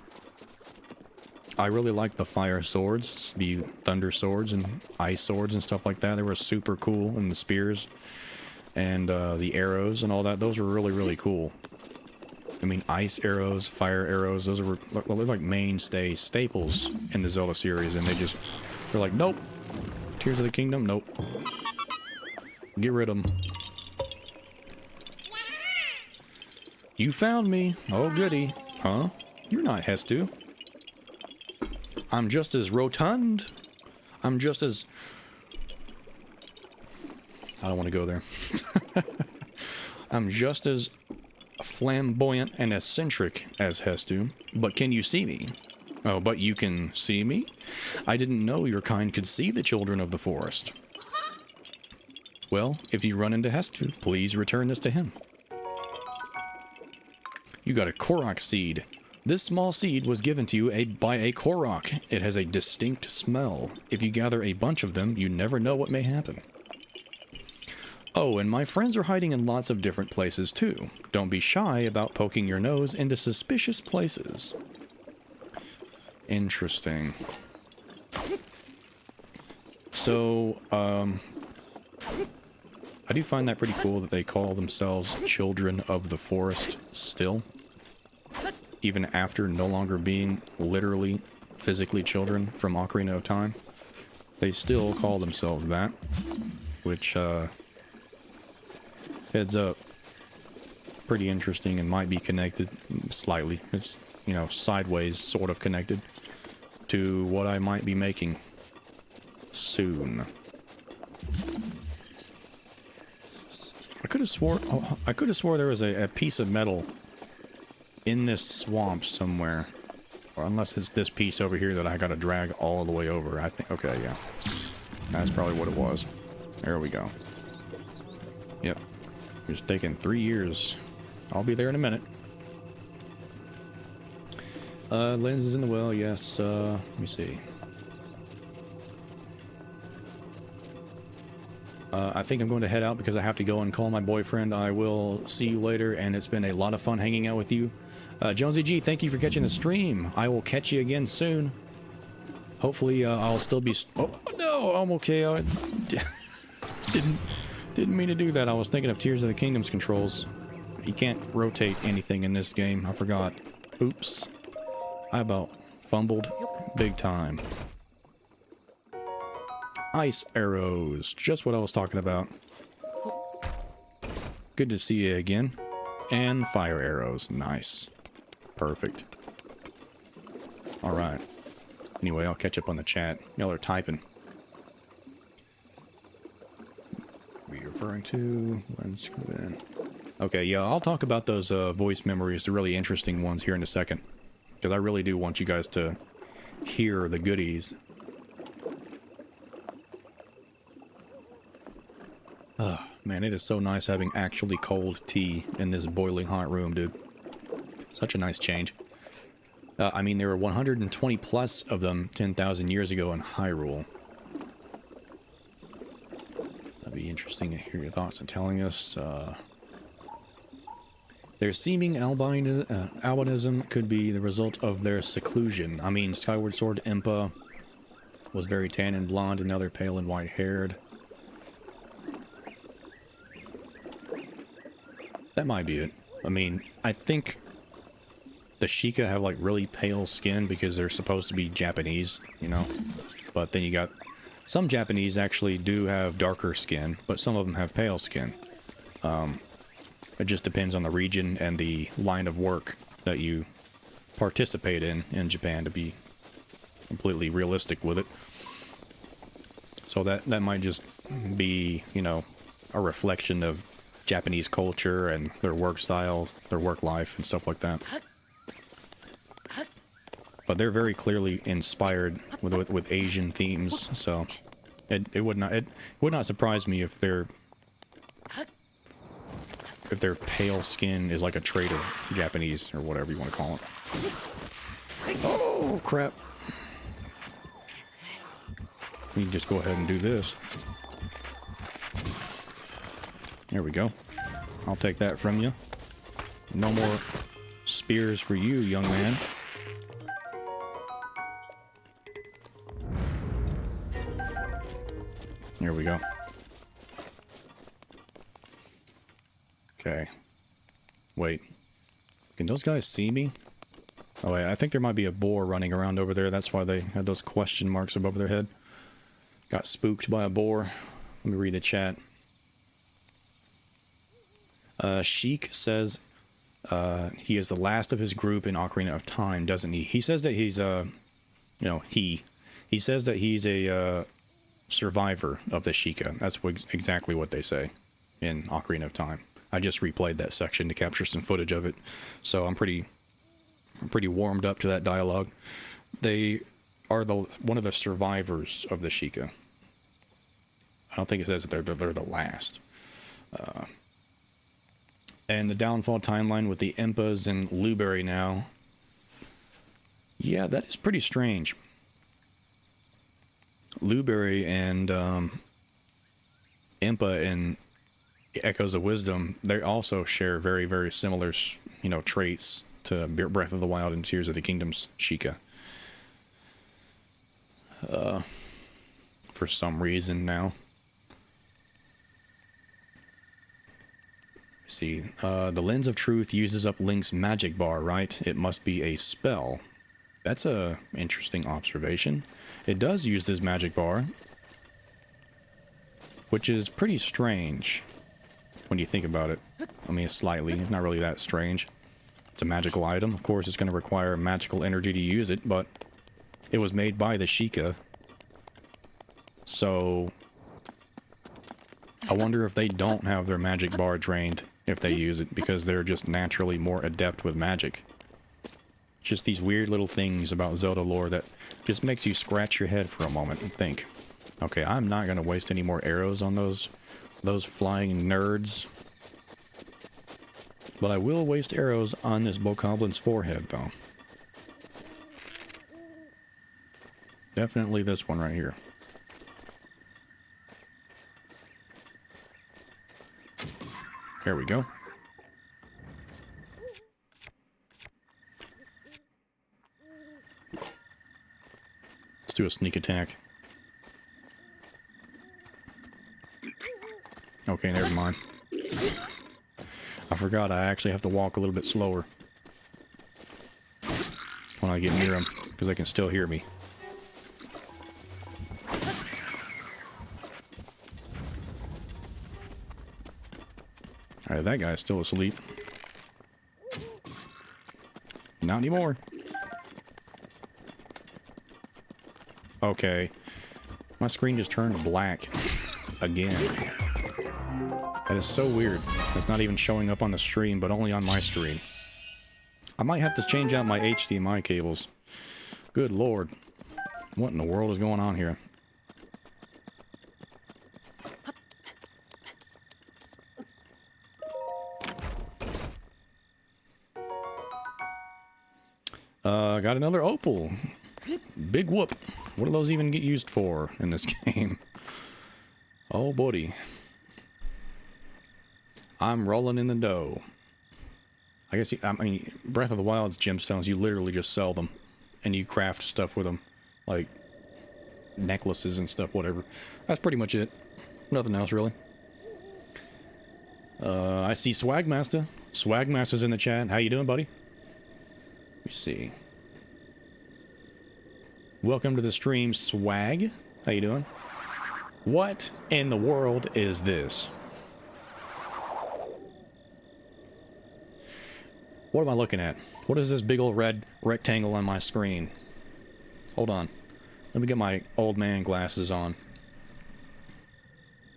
I really like the fire swords, the thunder swords and ice swords and stuff like that. They were super cool, and the spears and the arrows and all that. Those were really, really cool. I mean, ice arrows, fire arrows, those are like mainstay staples in the Zelda series, and they're like, nope. Tears of the Kingdom, nope. Get rid of them. You found me. Oh, goody. Huh? You're not Hestu. I'm just as rotund. I'm just as... I don't want to go there. I'm just as flamboyant and eccentric as Hestu. But can you see me? Oh, but you can see me? I didn't know your kind could see the children of the forest. Well, if you run into Hestu, please return this to him. You got a Korok seed. This small seed was given to you by a Korok. It has a distinct smell. If you gather a bunch of them, you never know what may happen. Oh, and my friends are hiding in lots of different places too. Don't be shy about poking your nose into suspicious places. Interesting. So, I do find that pretty cool that they call themselves Children of the Forest still. Even after no longer being literally, physically children from Ocarina of Time. They still call themselves that. Which, heads up, pretty interesting and might be connected slightly. It's, you know, sideways sort of connected. to what I might be making soon. I could have swore there was a piece of metal in this swamp somewhere. Or unless it's this piece over here that I gotta drag all the way over. I think, okay, yeah. That's probably what it was. There we go. Yep. It's taking 3 years. I'll be there in a minute. Lens is in the well, yes. Let me see. I think I'm going to head out because I have to go and call my boyfriend. I will see you later, and it's been a lot of fun hanging out with you. Jonsey G, thank you for catching the stream. I will catch you again soon. Hopefully, I'll still be... Oh, no, I'm okay. I didn't mean to do that. I was thinking of Tears of the Kingdom's controls. You can't rotate anything in this game. I forgot. Oops. I about fumbled big time. Ice arrows. Just what I was talking about. Good to see you again. And fire arrows. Nice. Perfect. Alright. Anyway, I'll catch up on the chat. Y'all are typing. What are you referring to? Let's go in. Okay, yeah, I'll talk about those voice memories, the really interesting ones, here in a second. Because I really do want you guys to hear the goodies. Oh, man, it is so nice having actually cold tea in this boiling hot room, dude. Such a nice change. I mean, there were 120 plus of them 10,000 years ago in Hyrule. That'd be interesting to hear your thoughts on telling us. Their seeming albinism could be the result of their seclusion. I mean, Skyward Sword Impa was very tan and blonde, and now they're pale and white-haired. That might be it. I mean, I think the Sheikah have, like, really pale skin because they're supposed to be Japanese, you know? But then you got... Some Japanese actually do have darker skin, but some of them have pale skin. It just depends on the region and the line of work that you participate in Japan, to be completely realistic with it. So that might just be, you know, a reflection of Japanese culture and their work styles, their work life, and stuff like that. But they're very clearly inspired with Asian themes, so it would not surprise me if their pale skin is like a trait of Japanese, or whatever you want to call it. Oh, crap. We can just go ahead and do this. There we go. I'll take that from you. No more spears for you, young man. There we go. Okay. Wait. Can those guys see me? Oh wait, I think there might be a boar running around over there. That's why they had those question marks above their head. Got spooked by a boar. Let me read the chat. Sheik says he is the last of his group in Ocarina of Time, doesn't he? He says that he's he says that he's a survivor of the Sheikah. That's exactly what they say in Ocarina of Time. I just replayed that section to capture some footage of it, so I'm pretty warmed up to that dialogue. They are one of the survivors of the Sheikah. I don't think it says that they're the last. And the downfall timeline with the Impas and Luberry now. Yeah, that is pretty strange. Luberry and Impa and Echoes of Wisdom, they also share very, very similar, you know, traits to Breath of the Wild and Tears of the Kingdom's Sheikah. For some reason now. See, the Lens of Truth uses up Link's magic bar, right? It must be a spell. That's a interesting observation. It does use this magic bar, which is pretty strange when you think about it. I mean, slightly, not really that strange. It's a magical item. Of course, it's going to require magical energy to use it, but It was made by the Sheikah. So I wonder if they don't have their magic bar drained if they use it, because they're just naturally more adept with magic. Just these weird little things about Zelda lore that just makes you scratch your head for a moment and think, okay, I'm not going to waste any more arrows on those flying nerds. But I will waste arrows on this Bocoblin's forehead, though. Definitely this one right here. There we go. Let's do a sneak attack. Okay, never mind. I forgot I actually have to walk a little bit slower when I get near them, because they can still hear me. Alright, that guy's still asleep. Not anymore. Okay. My screen just turned black again. That is so weird. It's not even showing up on the stream, but only on my screen. I might have to change out my HDMI cables. Good lord. What in the world is going on here? Got another opal. Big whoop. What do those even get used for in this game? Oh, buddy. I'm rolling in the dough. I guess, I mean, Breath of the Wild's gemstones, you literally just sell them. And you craft stuff with them. Like, necklaces and stuff, whatever. That's pretty much it. Nothing else, really. I see SwaggMasta. SwaggMasta's in the chat. How you doing, buddy? Let me see. Welcome to the stream, Swag. How you doing? What in the world is this? What am I looking at? What is this big old red rectangle on my screen? Hold on. Let me get my old man glasses on.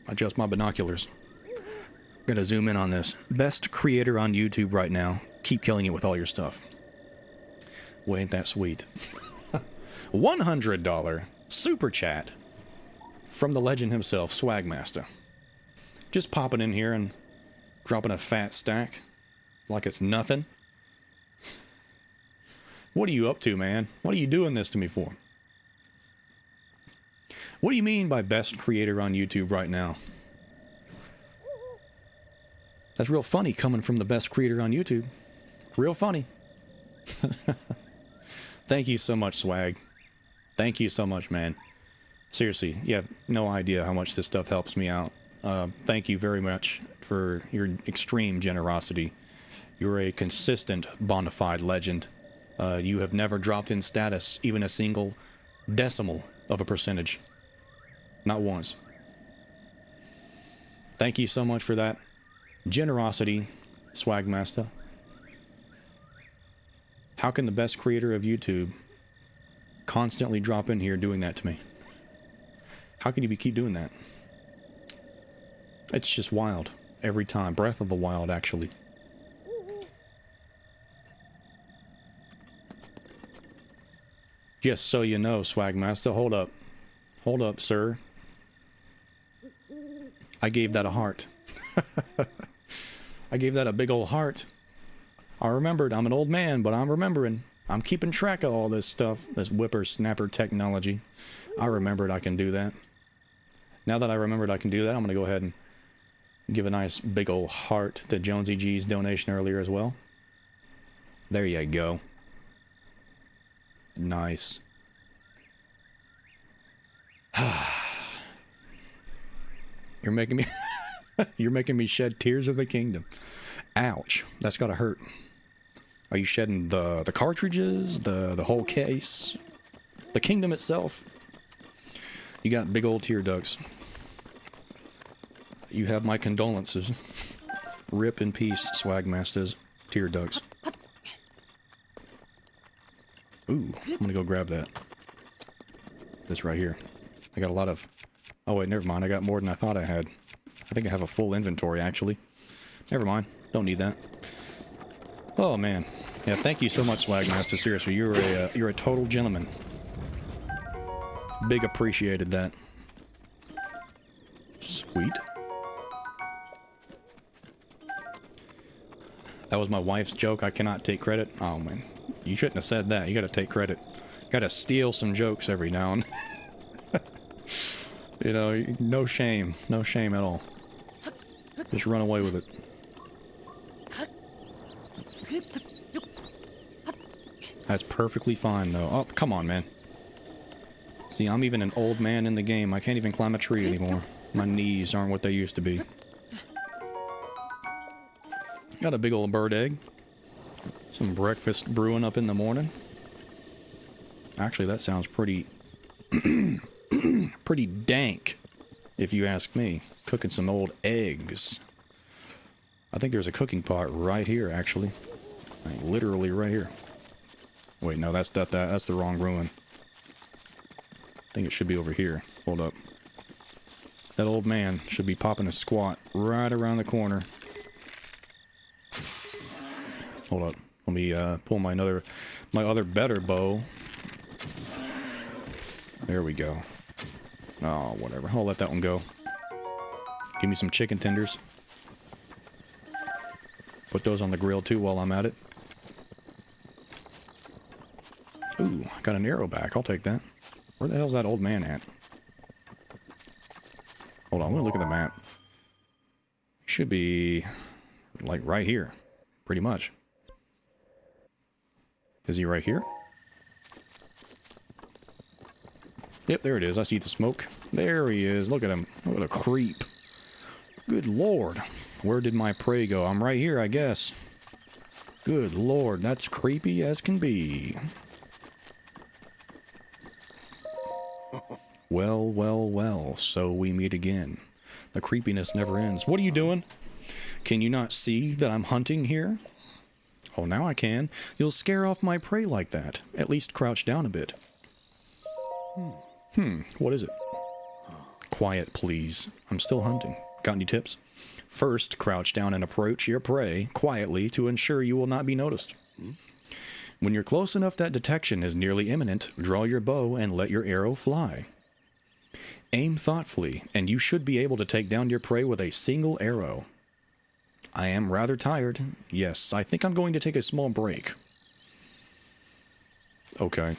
Adjust my binoculars. I'm gonna zoom in on this. Best creator on YouTube right now. Keep killing it with all your stuff. Well, ain't that sweet? $100 super chat from the legend himself, SwaggMasta. Just popping in here and dropping a fat stack like it's nothing. What are you up to, man? What are you doing this to me for? What do you mean by best creator on YouTube right now? That's real funny coming from the best creator on YouTube. Real funny. Thank you so much, Swag. Thank you so much, man. Seriously, you have no idea how much this stuff helps me out. Thank you very much for your extreme generosity. You're a consistent Bonafide legend. You have never dropped in status even a single decimal of a percentage. Not once. Thank you so much for that generosity, SwaggMasta. How can the best creator of YouTube constantly drop in here doing that to me? How can you keep doing that? It's just wild. Every time. Breath of the Wild, actually. Just so you know, SwaggMasta, hold up. Hold up, sir. I gave that a heart. I gave that a big old heart. I remembered. I'm an old man, but I'm remembering. I'm keeping track of all this stuff, this whippersnapper technology. I remembered I can do that. Now that I remembered I can do that, I'm going to go ahead and give a nice big old heart to Jonsey G's donation earlier as well. There you go. Nice. You're making me you're making me shed tears of the kingdom. Ouch. That's gotta hurt. Are you shedding the cartridges, the whole case, the kingdom itself? You got big old tear ducts. You have my condolences. Rip in peace, SwaggMasta's tear ducts. Ooh, I'm gonna go grab that. this right here. I got a lot of... Oh wait, never mind. I got more than I thought I had. I think I have a full inventory, actually. Never mind. Don't need that. Oh, man. Yeah, thank you so much, SwaggMasta. Seriously, you're a total gentleman. Big appreciated that. Sweet. That was my wife's joke. I cannot take credit. Oh, man. You shouldn't have said that. You gotta take credit. Gotta steal some jokes every now and then. You know, no shame. No shame at all. Just run away with it. That's perfectly fine, though. Oh, come on, man. See, I'm even an old man in the game. I can't even climb a tree anymore. My knees aren't what they used to be. Got a big old bird egg. Some breakfast brewing up in the morning. Actually, that sounds pretty... pretty dank, if you ask me. Cooking some old eggs. I think there's a cooking pot right here, actually. Like, literally right here. Wait, no, that's the wrong ruin. I think it should be over here. Hold up. That old man should be popping a squat right around the corner. Hold up. Let me pull my other better bow. There we go. Oh, whatever. I'll let that one go. Give me some chicken tenders. Put those on the grill too while I'm at it. Ooh, I got an arrow back. I'll take that. Where the hell's that old man at? Hold on, I'm gonna look at the map. He should be like right here. Pretty much. Is he right here? Yep, there it is. I see the smoke. There he is. Look at him. What a creep. Good lord. Where did my prey go? I'm right here, I guess. Good lord, that's creepy as can be. Well, well, well, so we meet again. The creepiness never ends. What are you doing? Can you not see that I'm hunting here? Oh, now I can. You'll scare off my prey like that. At least crouch down a bit. What is it? Quiet, please. I'm still hunting. Got any tips? First, crouch down and approach your prey quietly to ensure you will not be noticed. When you're close enough that detection is nearly imminent, draw your bow and let your arrow fly. Aim thoughtfully, and you should be able to take down your prey with a single arrow. I am rather tired. Yes, I think I'm going to take a small break. Okay.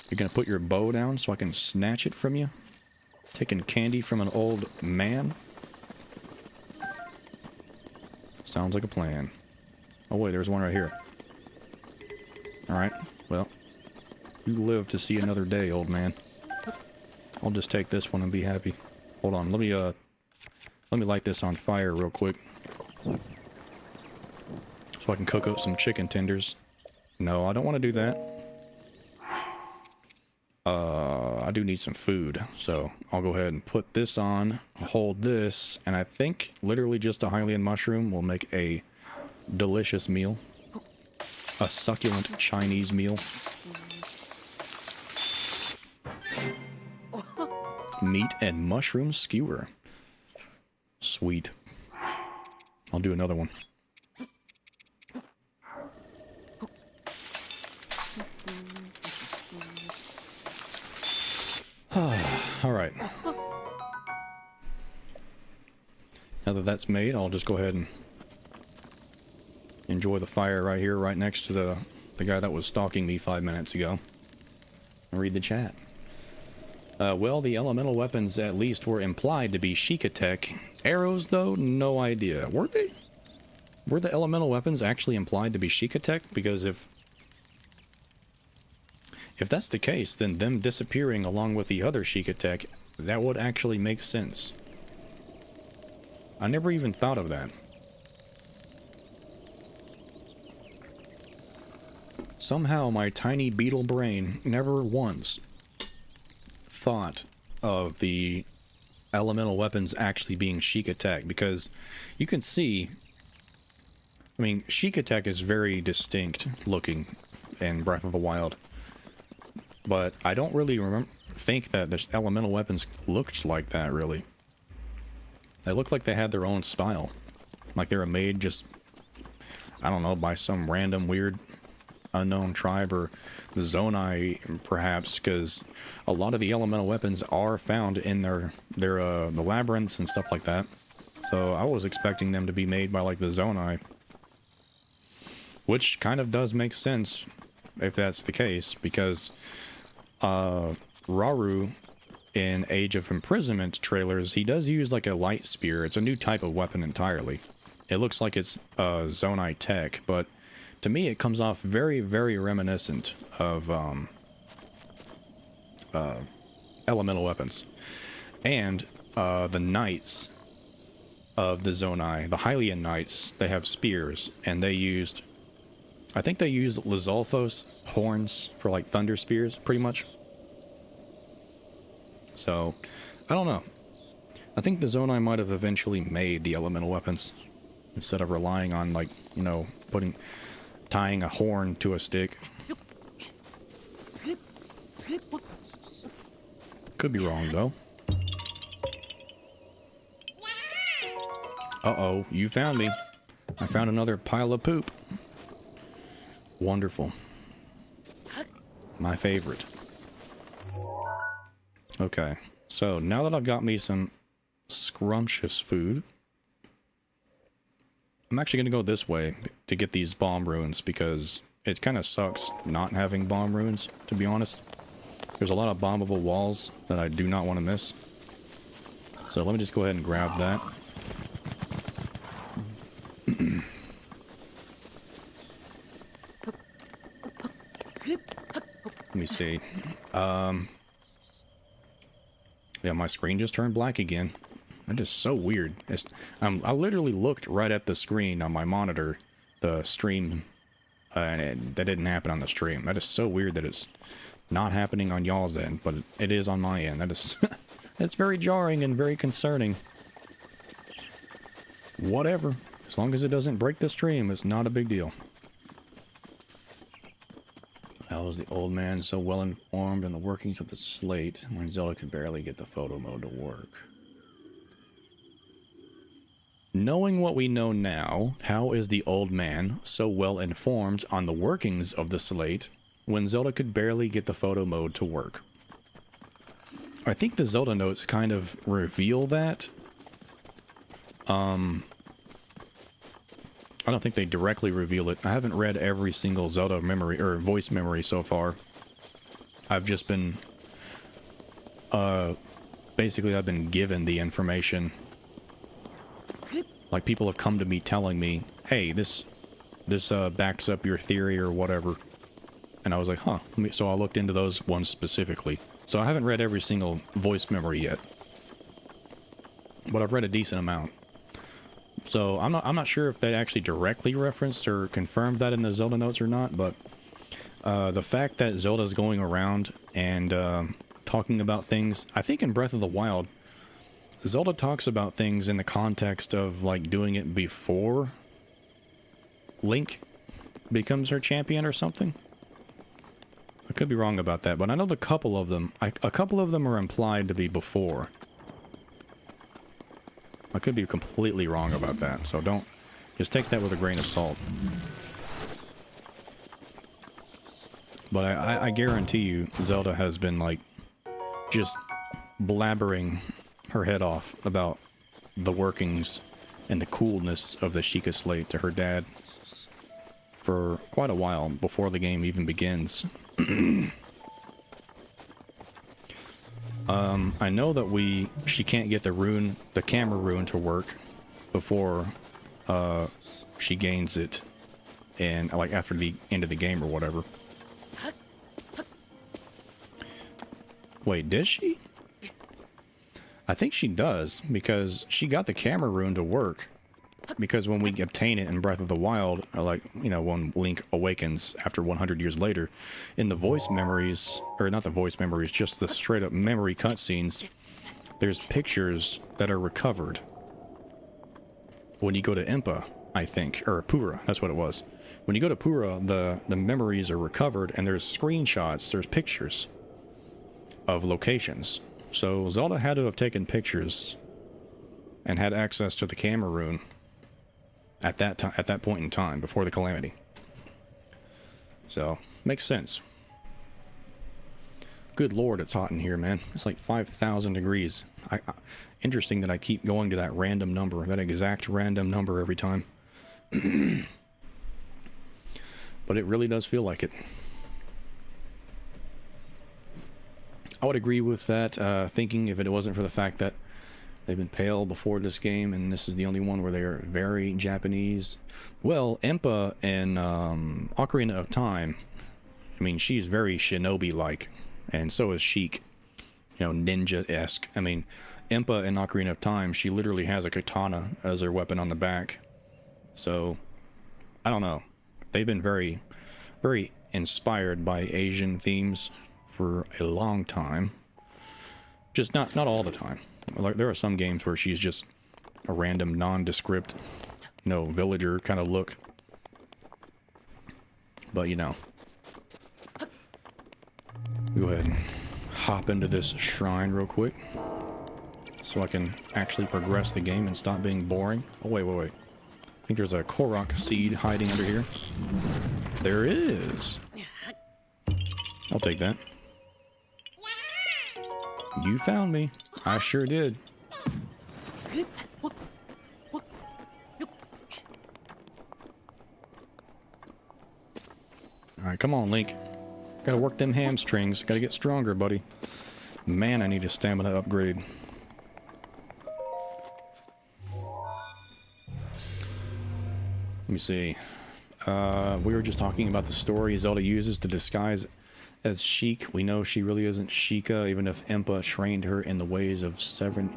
You're gonna put your bow down so I can snatch it from you? Taking candy from an old man? Sounds like a plan. Oh wait, there's one right here. Alright, well. You live to see another day, old man. I'll just take this one and be happy. Hold on, let me light this on fire real quick. So I can cook up some chicken tenders. No, I don't want to do that. I do need some food, so I'll go ahead and put this on, hold this, and I think literally just a Hylian mushroom will make a delicious meal. A succulent Chinese meal. Meat and mushroom skewer. Sweet. I'll do another one. Alright. Now that that's made, I'll just go ahead and enjoy the fire right here, right next to the guy that was stalking me 5 minutes ago. And read the chat. Well, the elemental weapons at least were implied to be Sheikah tech. Arrows, though, no idea. Were they? Were the elemental weapons actually implied to be Sheikah tech? Because if that's the case, then them disappearing along with the other Sheikah tech, that would actually make sense. I never even thought of that. Somehow my tiny beetle brain never once thought of the elemental weapons actually being Sheikah tech, because you can see, I mean, Sheikah tech is very distinct looking in Breath of the Wild, but I don't really think that the elemental weapons looked like that, really. They looked like they had their own style. Like they were made just, I don't know, by some random weird unknown tribe, or the Zonai, perhaps, because a lot of the elemental weapons are found in the labyrinths and stuff like that. So I was expecting them to be made by like the Zonai, which kind of does make sense if that's the case, because Rauru in Age of Imprisonment trailers, he does use like a light spear. It's a new type of weapon entirely. It looks like it's Zonai tech, but to me it comes off very, very reminiscent of elemental weapons. And the knights of the Zonai, the Hylian knights, they have spears, and they used, I think they used Lizalfos horns for like thunder spears, pretty much. So, I don't know. I think the Zonai might have eventually made the elemental weapons instead of relying on, like, you know, tying a horn to a stick. Could be wrong, though. Uh-oh, you found me. I found another pile of poop. Wonderful. My favorite. Okay, so now that I've got me some scrumptious food, I'm actually going to go this way to get these bomb runes, because it kind of sucks not having bomb runes, to be honest. There's a lot of bombable walls that I do not want to miss. So let me just go ahead and grab that. Let me see. Yeah, my screen just turned black again. That is so weird. I literally looked right at the screen on my monitor, the stream, and that didn't happen on the stream. That is so weird that it's not happening on y'all's end, but it is on my end. That is, it's very jarring and very concerning. Whatever. As long as it doesn't break the stream, it's not a big deal. How was the old man so well informed in the workings of the slate when Zelda could barely get the photo mode to work? Knowing what we know now, how is the old man so well informed on the workings of the slate when Zelda could barely get the photo mode to work? I think the Zelda notes kind of reveal that. I don't think they directly reveal it. I haven't read every single Zelda memory or voice memory so far. I've just been basically I've been given the information. Like, people have come to me telling me, hey, this backs up your theory or whatever. And I was like, huh. So I looked into those ones specifically. So I haven't read every single voice memory yet, but I've read a decent amount. So I'm not sure if they actually directly referenced or confirmed that in the Zelda notes or not, but the fact that Zelda's going around and talking about things, I think in Breath of the Wild, Zelda talks about things in the context of like doing it before Link becomes her champion or something. I could be wrong about that, but I know a couple of them are implied to be before. I could be completely wrong about that, so don't, just take that with a grain of salt. But I guarantee you, Zelda has been like, just blabbering her head off about the workings and the coolness of the Sheikah Slate to her dad for quite a while before the game even begins. I know that she can't get the camera rune to work before she gains it, and like after the end of the game or whatever. Wait, did she? I think she does, because she got the camera rune to work. Because when we obtain it in Breath of the Wild, or like, you know, when Link awakens after 100 years later, in the voice memories, or not the voice memories, just the straight up memory cutscenes, there's pictures that are recovered. When you go to Impa, I think, or Pura, that's what it was. When you go to Pura, the memories are recovered, and there's screenshots, there's pictures of locations. So Zelda had to have taken pictures and had access to the camera room at that point in time before the calamity. So makes sense. Good lord, it's hot in here, man. It's like 5,000 degrees. Interesting that I keep going to that random number, that exact random number every time. But it really does feel like it. I would agree with that thinking if it wasn't for the fact that they've been pale before this game, and this is the only one where they are very Japanese. Well, Impa in Ocarina of Time, I mean, she's very shinobi-like, and so is Sheik. You know, ninja-esque. I mean, Impa in Ocarina of Time, she literally has a katana as her weapon on the back. So, I don't know. They've been very, very inspired by Asian themes for a long time. Just not all the time. Like, there are some games where she's just a random nondescript, you know, villager kind of look. But, you know. Go ahead and hop into this shrine real quick, so I can actually progress the game and stop being boring. Oh, wait. I think there's a Korok seed hiding under here. There is. I'll take that. You found me. I sure did. Alright, come on, Link. Gotta work them hamstrings. Gotta get stronger, buddy. Man, I need a stamina upgrade. Let me see. We were just talking about the story Zelda uses to disguise as Sheik. We know she really isn't Sheikah, even if Impa trained her in the ways of Seven.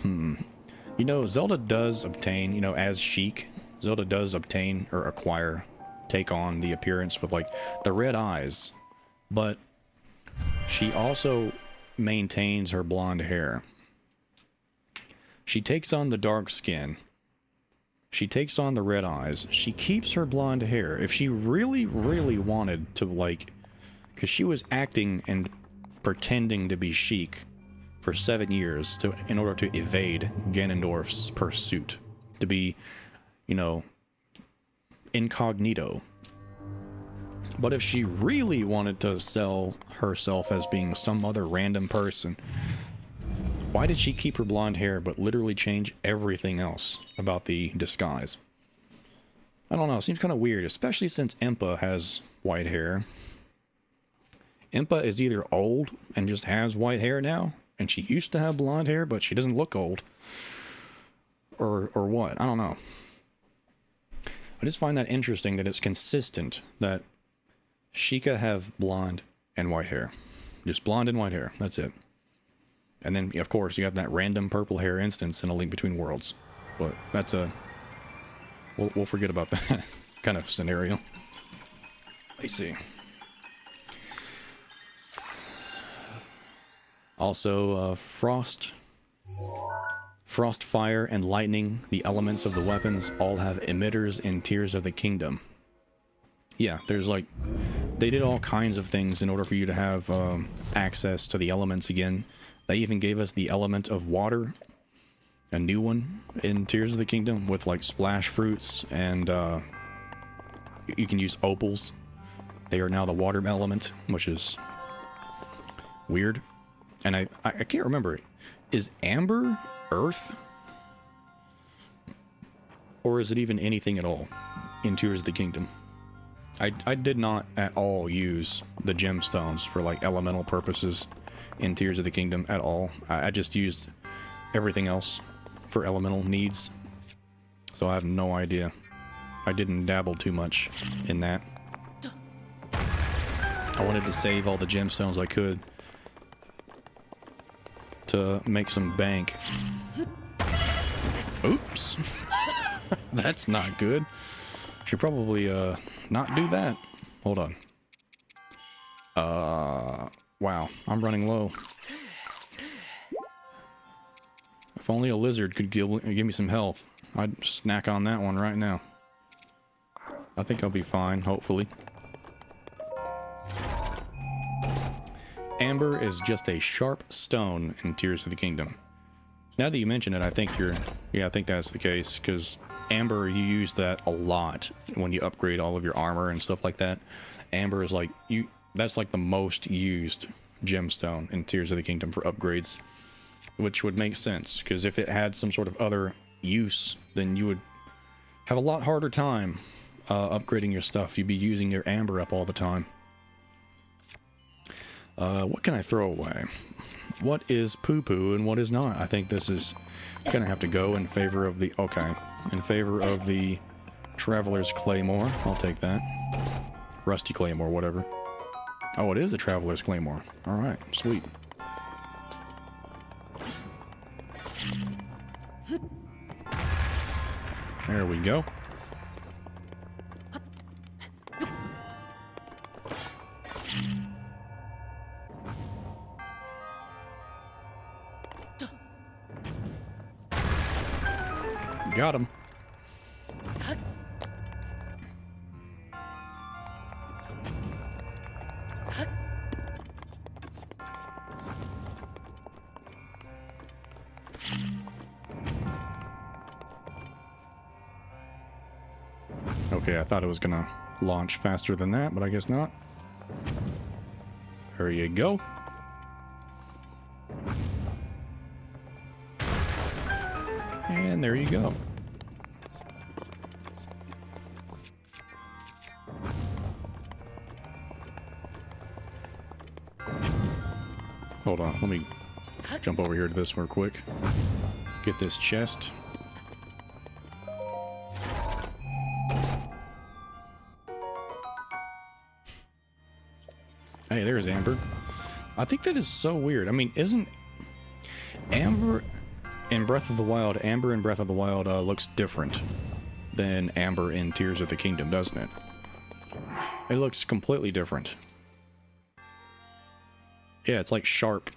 You know, Zelda does obtain, you know, as Sheik, Zelda does obtain or acquire, take on the appearance with like the red eyes, but she also maintains her blonde hair. She takes on the dark skin. She takes on the red eyes. She keeps her blonde hair. If she really, really wanted to, like, because she was acting and pretending to be Sheik for 7 years in order to evade Ganondorf's pursuit, to be, you know, incognito. But if she really wanted to sell herself as being some other random person, why did she keep her blonde hair but literally change everything else about the disguise? I don't know, it seems kind of weird, especially since Impa has white hair. Impa is either old and just has white hair now, and she used to have blonde hair, but she doesn't look old. Or what? I don't know. I just find that interesting that it's consistent that Sheikah have blonde and white hair. Just blonde and white hair, that's it. And then, of course, you got that random purple hair instance in A Link Between Worlds. But that's a... We'll forget about that kind of scenario. Let's see. Also, frost, fire, and lightning, the elements of the weapons, all have emitters in Tears of the Kingdom. Yeah, there's like... They did all kinds of things in order for you to have access to the elements again. They even gave us the element of water, a new one in Tears of the Kingdom, with like splash fruits, and you can use opals. They are now the water element, which is weird. And I can't remember, is amber earth? Or is it even anything at all in Tears of the Kingdom? I did not at all use the gemstones for like elemental purposes in Tears of the Kingdom at all. I just used everything else for elemental needs. So I have no idea. I didn't dabble too much in that. I wanted to save all the gemstones I could to make some bank. Oops. That's not good. Should probably not do that. Hold on. Wow, I'm running low. If only a lizard could give me some health. I'd snack on that one right now. I think I'll be fine, hopefully. amber is just a sharp stone in Tears of the Kingdom. Now that you mention it, I think I think that's the case, because amber, you use that a lot when you upgrade all of your armor and stuff like that. Amber is like, that's like the most used gemstone in Tears of the Kingdom for upgrades, which would make sense, because if it had some sort of other use, then you would have a lot harder time upgrading your stuff. You'd be using your amber up all the time. What can I throw away? What is poo-poo and what is not? I think this is gonna have to go in favor of the... Okay. In favor of the Traveler's Claymore. I'll take that. Rusty Claymore, whatever. Oh, it is a Traveler's Claymore. Alright, sweet. There we go. Got him. Okay, I thought it was gonna launch faster than that, but I guess not. There you go. And there you go. Hold on, let me jump over here to this real quick. Get this chest. Hey, there's Amber. I think that is so weird. I mean, isn't Amber in Breath of the Wild, Amber in Breath of the Wild looks different than Amber in Tears of the Kingdom, doesn't it? It looks completely different. Yeah, it's like sharp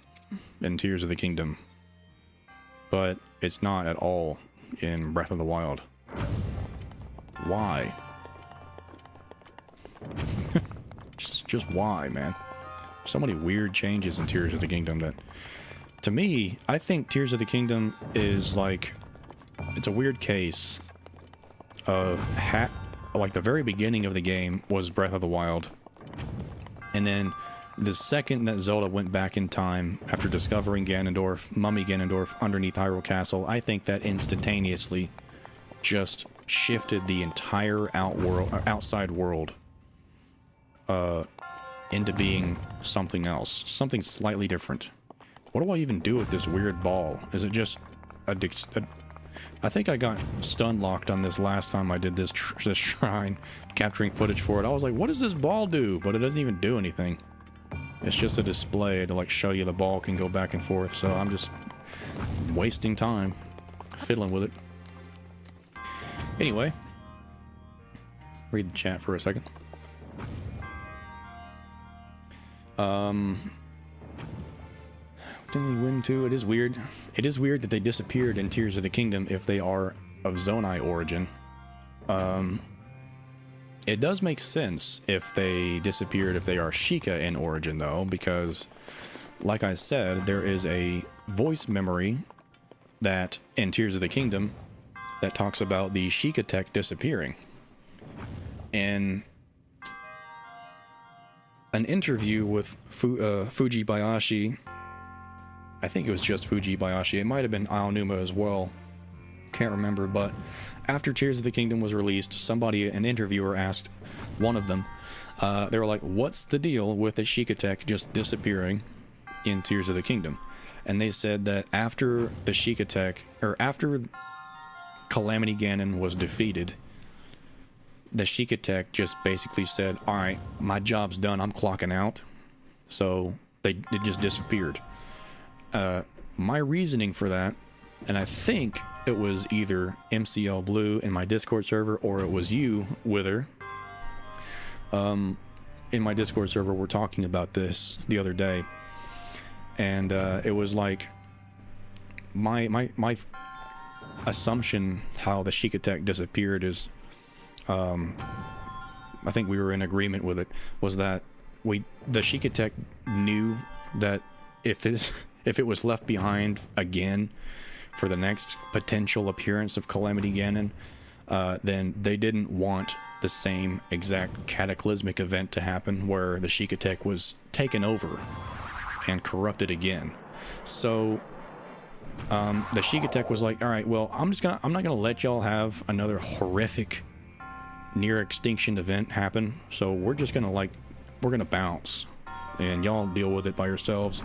in Tears of the Kingdom, but it's not at all in Breath of the Wild. Why? just why, man? So many weird changes in Tears of the Kingdom that, to me, I think Tears of the Kingdom is like, it's a weird case of like the very beginning of the game was Breath of the Wild, and then the second that Zelda went back in time after discovering Ganondorf, Mummy Ganondorf underneath Hyrule Castle, I think that instantaneously just shifted the entire outside world into being something else, something slightly different. What do I even do with this weird ball? Is it just I think I got stun locked on this last time I did this shrine, capturing footage for it. I was like, what does this ball do? But it doesn't even do anything. It's just a display to like show you the ball can go back and forth, so I'm just wasting time fiddling with it. Anyway, read the chat for a second. Didn't they win too? It is weird. It is weird that they disappeared in Tears of the Kingdom if they are of Zonai origin. It does make sense if they disappeared if they are Sheikah in origin, though, because, like I said, there is a voice memory that in Tears of the Kingdom that talks about the Sheikah tech disappearing. In an interview with Fujibayashi, I think it was just Fujibayashi, it might have been Aonuma as well, can't remember, but after Tears of the Kingdom was released, an interviewer asked one of them, they were like, what's the deal with the Sheikah tech just disappearing in Tears of the Kingdom? And they said that after the Sheikah tech, or after Calamity Ganon was defeated, the Sheikah tech just basically said, alright, my job's done, I'm clocking out. So it just disappeared. My reasoning for that, and I think it was either MCL Blue in my Discord server, or it was you, Wither. In my Discord server, we're talking about this the other day, and it was like my assumption how the Sheikah tech disappeared is, I think we were in agreement with it, was that the Sheikah tech knew that if it was left behind again for the next potential appearance of Calamity Ganon, then they didn't want the same exact cataclysmic event to happen where the Sheikah Tech was taken over and corrupted again. So the Sheikah Tech was like, all right, well, I'm not gonna let y'all have another horrific near extinction event happen. So we're just gonna we're gonna bounce and y'all deal with it by yourselves.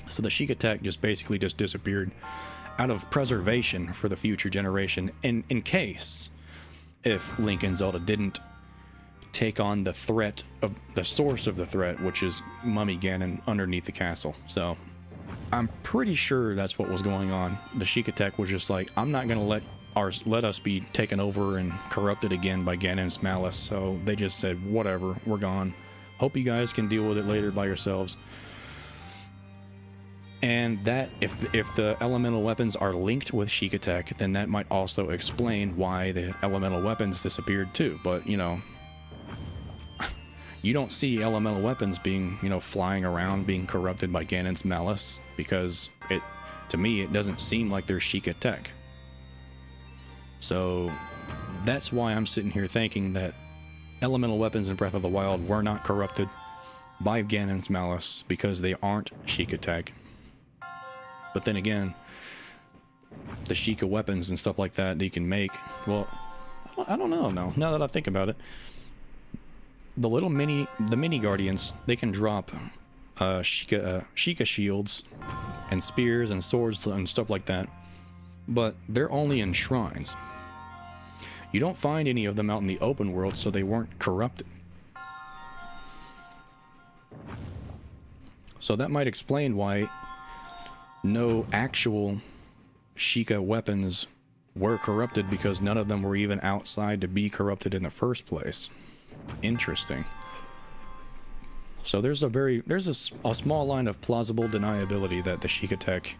So the Sheikah Tech just basically just disappeared out of preservation for the future generation, in case if Link and Zelda didn't take on the threat of the source of the threat, which is Mummy Ganon underneath the castle. So I'm pretty sure that's what was going on. The Sheikah Tech was just like, I'm not gonna let us be taken over and corrupted again by Ganon's malice. So they just said, whatever, we're gone. Hope you guys can deal with it later by yourselves. And that, if the elemental weapons are linked with Sheikah Tech, then that might also explain why the elemental weapons disappeared too. But, you know, you don't see elemental weapons being, you know, flying around, being corrupted by Ganon's malice, because to me, it doesn't seem like they're Sheikah Tech. So that's why I'm sitting here thinking that elemental weapons in Breath of the Wild were not corrupted by Ganon's malice, because they aren't Sheikah Tech. But then again, the Sheikah weapons and stuff like that you can make, well, I don't know now that I think about it. The mini guardians, they can drop Sheikah shields and spears and swords and stuff like that, but they're only in shrines. You don't find any of them out in the open world, so they weren't corrupted. So that might explain why no actual Sheikah weapons were corrupted, because none of them were even outside to be corrupted in the first place. Interesting. So there's a small line of plausible deniability that the Sheikah Tech,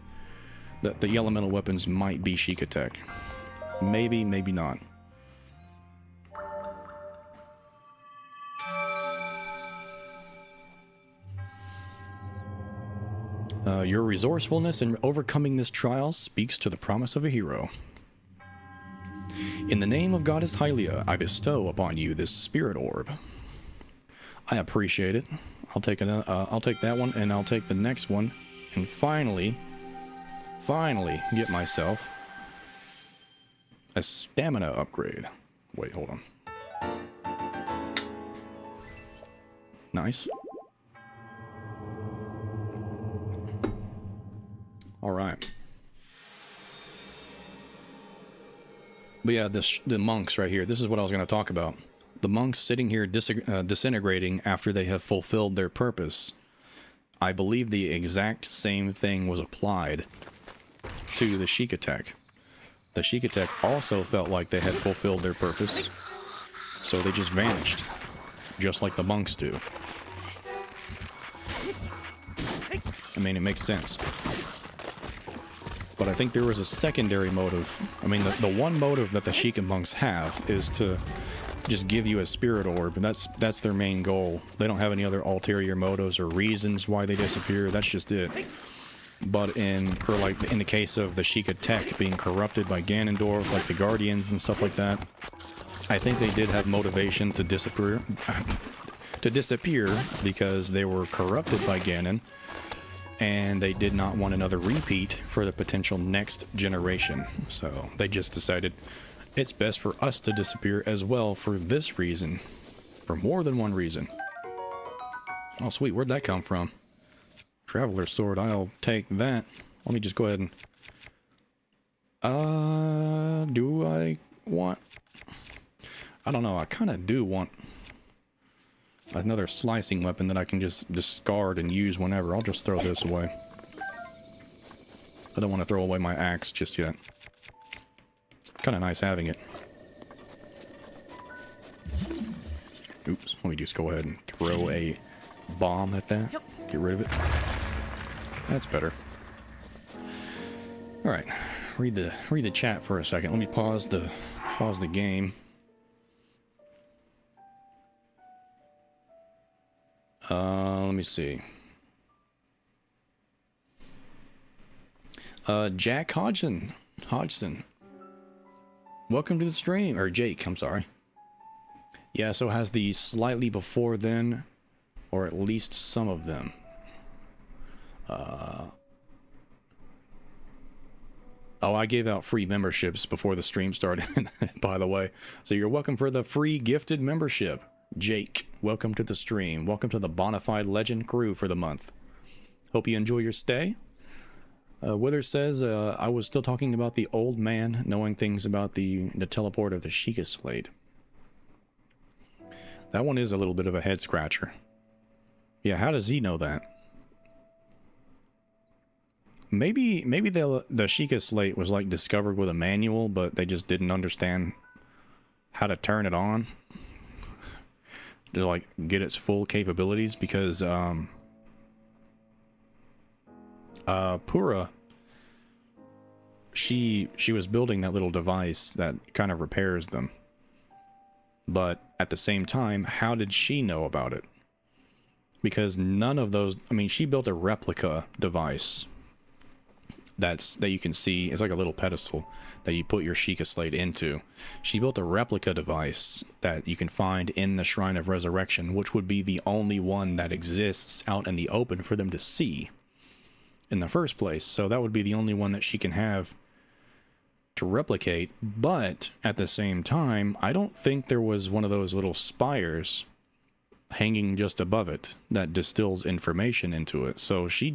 that the elemental weapons might be Sheikah Tech. Maybe, maybe not. Your resourcefulness in overcoming this trial speaks to the promise of a hero. In the name of Goddess Hylia, I bestow upon you this spirit orb. I appreciate it. I'll take that one, and I'll take the next one, and finally get myself a stamina upgrade. Wait, hold on. Nice. All right. But yeah, the monks right here, this is what I was going to talk about. The monks sitting here disintegrating after they have fulfilled their purpose. I believe the exact same thing was applied to the Sheikah Tech. The Sheikah Tech also felt like they had fulfilled their purpose, so they just vanished, just like the monks do. I mean, it makes sense. But I think there was a secondary motive. I mean, the one motive that the Sheikah monks have is to just give you a spirit orb, and that's their main goal. They don't have any other ulterior motives or reasons why they disappear. That's just it. But in the case of the Sheikah Tech being corrupted by Ganondorf, like the Guardians and stuff like that, I think they did have motivation to disappear because they were corrupted by Ganon, and they did not want another repeat for the potential next generation. So they just decided it's best for us to disappear as well for this reason. For more than one reason. Oh sweet, where'd that come from? Traveler sword, I'll take that. Let me just go ahead and... do I want... I don't know, I kind of do want another slicing weapon that I can just discard and use whenever. I'll just throw this away. I don't want to throw away my axe just yet. Kind of nice having it. Oops, let me just go ahead and throw a bomb at that. Yep. Get rid of it. That's better. Alright, read the chat for a second. Let me pause the game. Let me see. Jack Hodgson. Welcome to the stream. Or Jake, I'm sorry. Yeah, so it has the slightly before then, or at least some of them. Oh, I gave out free memberships before the stream started, by the way. So you're welcome for the free gifted membership. Jake, welcome to the stream. Welcome to the Bonafide Legend crew for the month. Hope you enjoy your stay. Wither says, I was still talking about the old man knowing things about the teleport of the Sheikah Slate. That one is a little bit of a head scratcher. Yeah, how does he know that? Maybe the Sheikah Slate was like discovered with a manual, but they just didn't understand how to turn it on to like get its full capabilities, because Pura, she was building that little device that kind of repairs them. But at the same time, how did she know about it? Because none of those, I mean, she built a replica device that you can see. It's like a little pedestal that you put your Sheikah Slate into. She built a replica device that you can find in the Shrine of Resurrection, which would be the only one that exists out in the open for them to see in the first place. So that would be the only one that she can have to replicate. But at the same time, I don't think there was one of those little spires hanging just above it that distills information into it. So she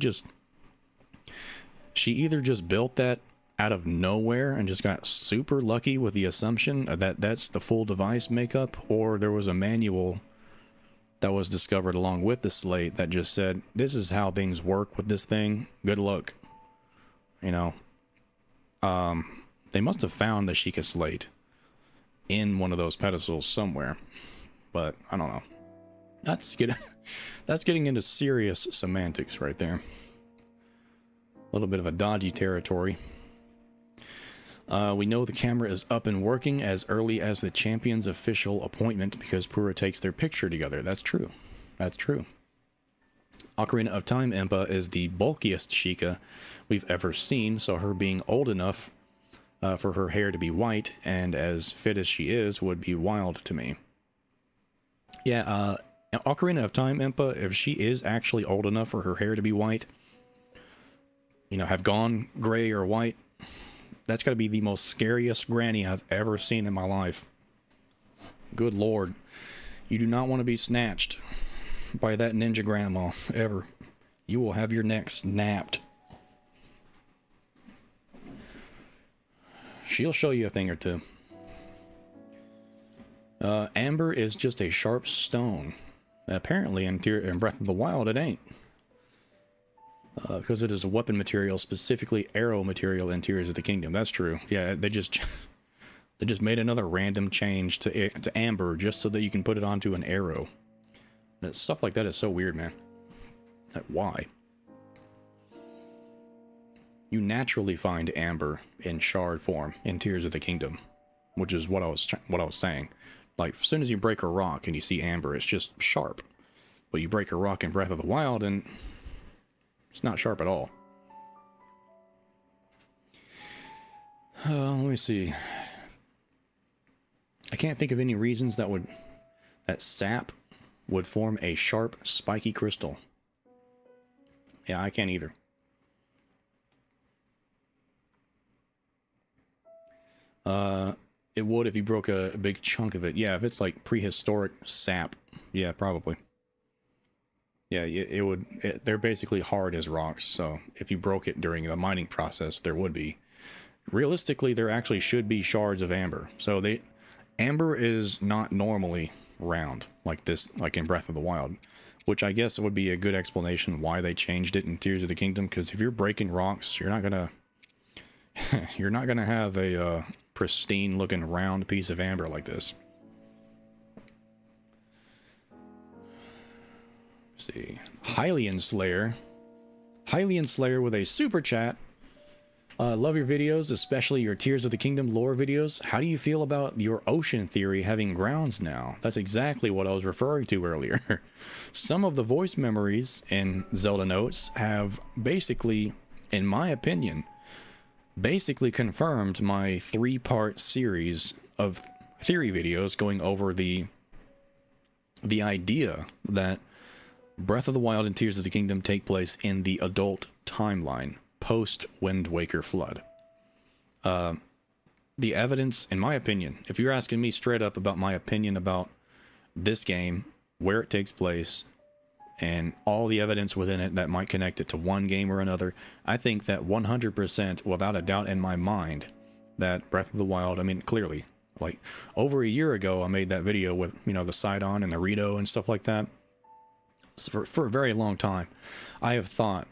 either just built that out of nowhere and just got super lucky with the assumption that that's the full device makeup, or there was a manual that was discovered along with the slate that just said, this is how things work with this thing. Good luck. You know, they must have found the Sheikah Slate in one of those pedestals somewhere, but I don't know. That's getting into serious semantics right there. A little bit of a dodgy territory. We know the camera is up and working as early as the champion's official appointment because Pura takes their picture together. That's true. That's true. Ocarina of Time Impa is the bulkiest Sheikah we've ever seen, so her being old enough for her hair to be white and as fit as she is would be wild to me. Yeah, Ocarina of Time Impa, if she is actually old enough for her hair to be white, you know, have gone gray or white, that's got to be the most scariest granny I've ever seen in my life. Good Lord. You do not want to be snatched by that ninja grandma, ever. You will have your neck snapped. She'll show you a thing or two. Amber is just a sharp stone. Apparently in Breath of the Wild it ain't. Because it is a weapon material, specifically arrow material in Tears of the Kingdom. That's true. Yeah, they just made another random change to amber just so that you can put it onto an arrow. And stuff like that is so weird, man. Like, why? You naturally find amber in shard form in Tears of the Kingdom, which is what I was saying. Like, as soon as you break a rock and you see amber, it's just sharp. But you break a rock in Breath of the Wild and it's not sharp at all. Let me see. I can't think of any reasons that sap would form a sharp, spiky crystal. Yeah, I can't either. It would if you broke a big chunk of it. Yeah, if it's like prehistoric sap. Yeah, probably. Yeah, it would. They're basically hard as rocks, so if you broke it during the mining process, there would be. Realistically, there actually should be shards of amber. So amber is not normally round like this, like in Breath of the Wild, which I guess would be a good explanation why they changed it in Tears of the Kingdom. Because if you're breaking rocks, you're not gonna have a pristine-looking round piece of amber like this. See, Hylian Slayer with a super chat. Love your videos, especially your Tears of the Kingdom lore videos. How do you feel about your ocean theory having grounds now? That's exactly what I was referring to earlier. Some of the voice memories in Zelda Notes have basically, in my opinion, basically confirmed my 3-part series of theory videos going over the idea that Breath of the Wild and Tears of the Kingdom take place in the adult timeline, post Wind Waker Flood. The evidence, in my opinion, if you're asking me straight up about my opinion about this game, where it takes place, and all the evidence within it that might connect it to one game or another, I think that 100%, without a doubt in my mind, that Breath of the Wild, I mean, clearly, like, over a year ago, I made that video with, you know, the Sidon and the Rito and stuff like that. So for a very long time, I have thought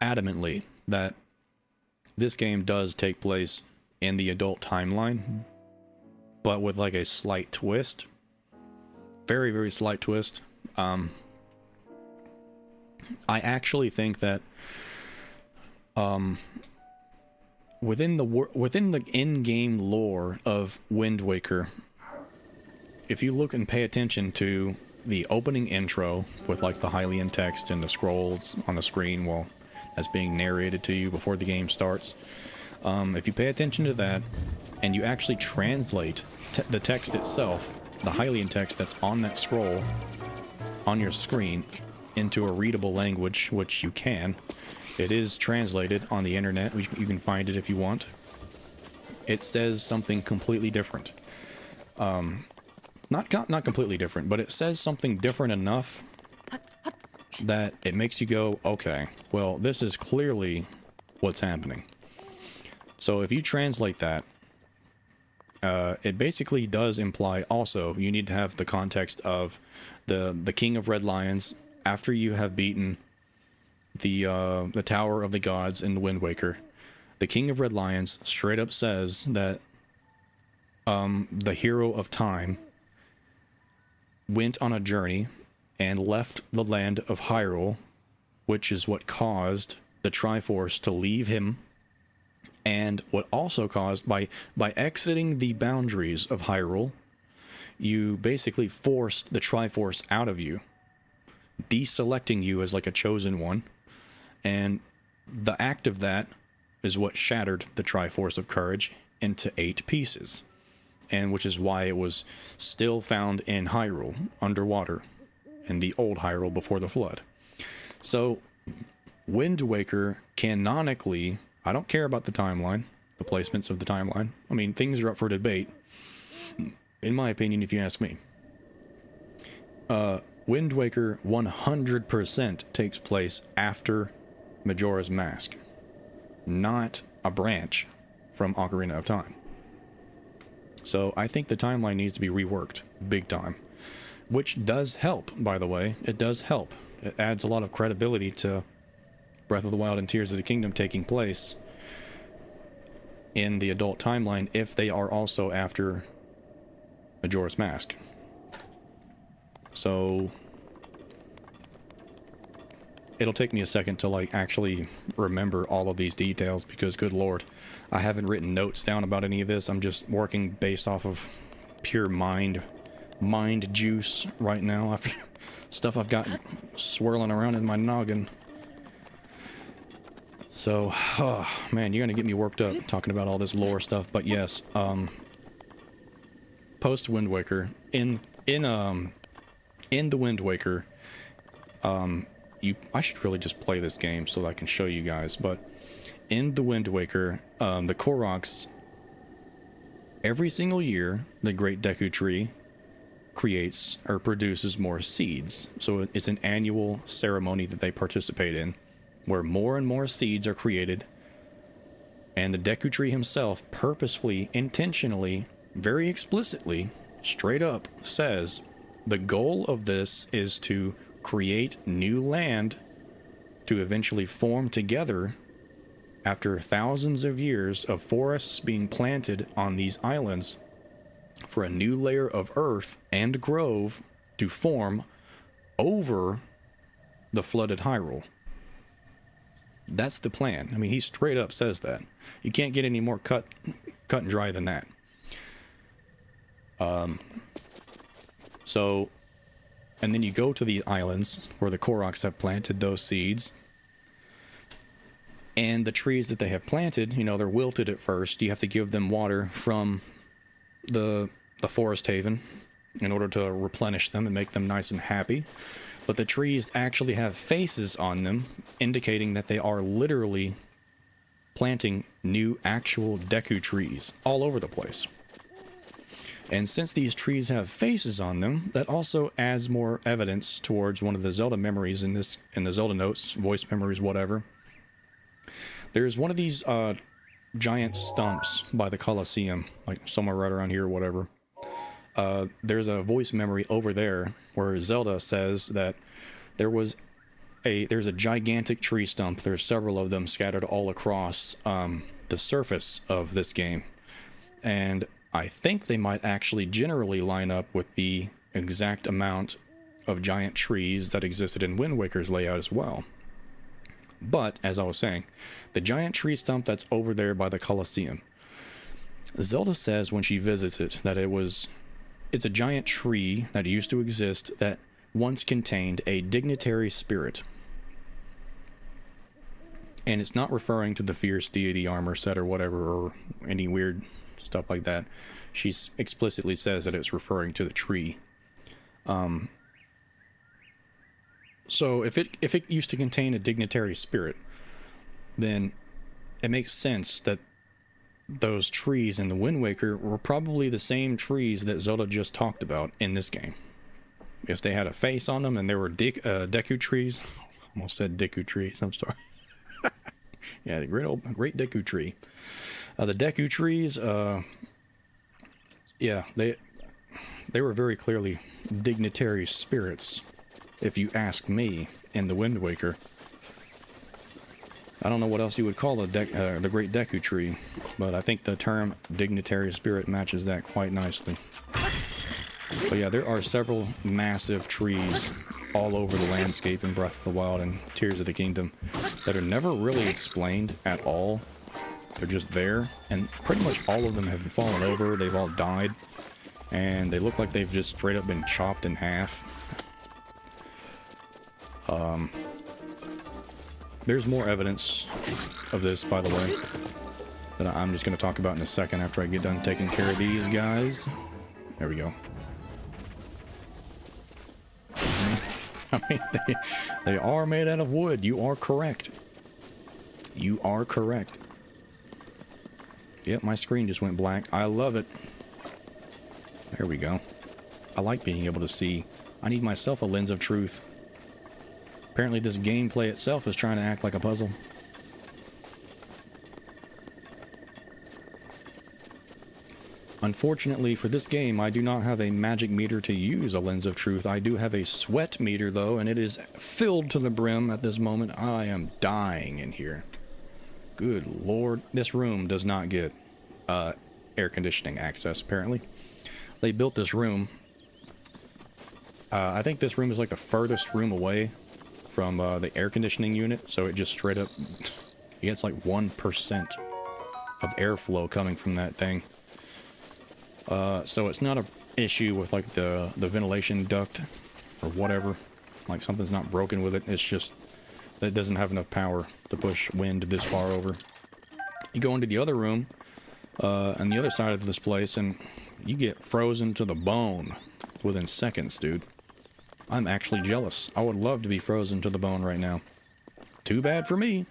adamantly that this game does take place in the adult timeline, but with like a slight twist. Very, very slight twist. I actually think that within the in-game lore of Wind Waker, if you look and pay attention to the opening intro with like the Hylian text and the scrolls on the screen while that's being narrated to you before the game starts, if you pay attention to that and you actually translate the text itself, the Hylian text that's on that scroll on your screen, into a readable language, which you can. It is translated on the internet. You can find it if you want. It says something completely different. Not completely different, but it says something different enough that it makes you go, okay, well, this is clearly what's happening. So if you translate that, it basically does imply also you need to have the context of the King of Red Lions after you have beaten the Tower of the Gods in the Wind Waker. The King of Red Lions straight up says that the hero of time went on a journey and left the land of Hyrule, which is what caused the Triforce to leave him, and what also caused, by exiting the boundaries of Hyrule, you basically forced the Triforce out of you, deselecting you as like a chosen one, and the act of that is what shattered the Triforce of Courage into 8 pieces, and which is why it was still found in Hyrule, underwater, in the old Hyrule before the flood. So, Wind Waker, canonically, I don't care about the timeline, the placements of the timeline. I mean, things are up for debate, in my opinion, if you ask me. Wind Waker 100% takes place after Majora's Mask, not a branch from Ocarina of Time. So I think the timeline needs to be reworked, big time. Which does help, by the way. It does help. It adds a lot of credibility to Breath of the Wild and Tears of the Kingdom taking place in the adult timeline if they are also after Majora's Mask. So it'll take me a second to like actually remember all of these details because, good lord, I haven't written notes down about any of this. I'm just working based off of pure mind juice right now after stuff I've got swirling around in my noggin. So, oh, man, you're gonna get me worked up talking about all this lore stuff. But yes, post Wind Waker, in the Wind Waker, I should really just play this game so that I can show you guys. But in the Wind Waker, the Koroks, every single year, the Great Deku Tree creates or produces more seeds. So it's an annual ceremony that they participate in, where more and more seeds are created, and the Deku Tree himself purposefully, intentionally, very explicitly, straight up says the goal of this is to create new land to eventually form together after thousands of years of forests being planted on these islands for a new layer of earth and grove to form over the flooded Hyrule. That's the plan. I mean, he straight up says that. You can't get any more cut and dry than that. So, and then you go to the islands where the Koroks have planted those seeds, And the trees that they have planted, you know, they're wilted at first. You have to give them water from the forest haven in order to replenish them and make them nice and happy. But the trees actually have faces on them, indicating that they are literally planting new actual Deku trees all over the place. And since these trees have faces on them, that also adds more evidence towards one of the Zelda memories in the Zelda notes, voice memories, whatever. There's one of these giant stumps by the Colosseum, like somewhere right around here or whatever. There's a voice memory over there where Zelda says that there's a gigantic tree stump. There's several of them scattered all across the surface of this game. And I think they might actually generally line up with the exact amount of giant trees that existed in Wind Waker's layout as well. But, as I was saying, the giant tree stump that's over there by the Colosseum, Zelda says when she visits it that it's a giant tree that used to exist that once contained a dignitary spirit. And it's not referring to the fierce deity armor set or whatever, or any weird stuff like that. She explicitly says that it's referring to the tree. So if it used to contain a dignitary spirit, then it makes sense that those trees in the Wind Waker were probably the same trees that Zelda just talked about in this game. If they had a face on them and they were Deku trees, almost said Deku trees, I'm sorry. Yeah, the great Deku tree. The Deku trees, yeah, they were very clearly dignitary spirits, if you ask me, in the Wind Waker. I don't know what else you would call the great Deku tree, but I think the term dignitary spirit matches that quite nicely. But yeah, there are several massive trees all over the landscape in Breath of the Wild and Tears of the Kingdom that are never really explained at all. They're just there, and pretty much all of them have fallen over. They've all died, and they look like they've just straight up been chopped in half. There's more evidence of this, by the way, that I'm just going to talk about in a second after I get done taking care of these guys. There we go. I mean, they are made out of wood. You are correct. You are correct. Yep, my screen just went blank. I love it. There we go. I like being able to see. I need myself a lens of truth. Apparently this gameplay itself is trying to act like a puzzle. Unfortunately for this game, I do not have a magic meter to use a lens of truth. I do have a sweat meter though, and it is filled to the brim at this moment. I am dying in here. Good lord. This room does not get air conditioning access, apparently. They built this room. I think this room is like the furthest room away from the air conditioning unit, so it just straight up gets like 1% of airflow coming from that thing. So it's not an issue with like the ventilation duct or whatever. Like something's not broken with it. It's just that it doesn't have enough power to push wind this far over. You go into the other room on the other side of this place and you get frozen to the bone within seconds, dude. I'm actually jealous. I would love to be frozen to the bone right now. Too bad for me.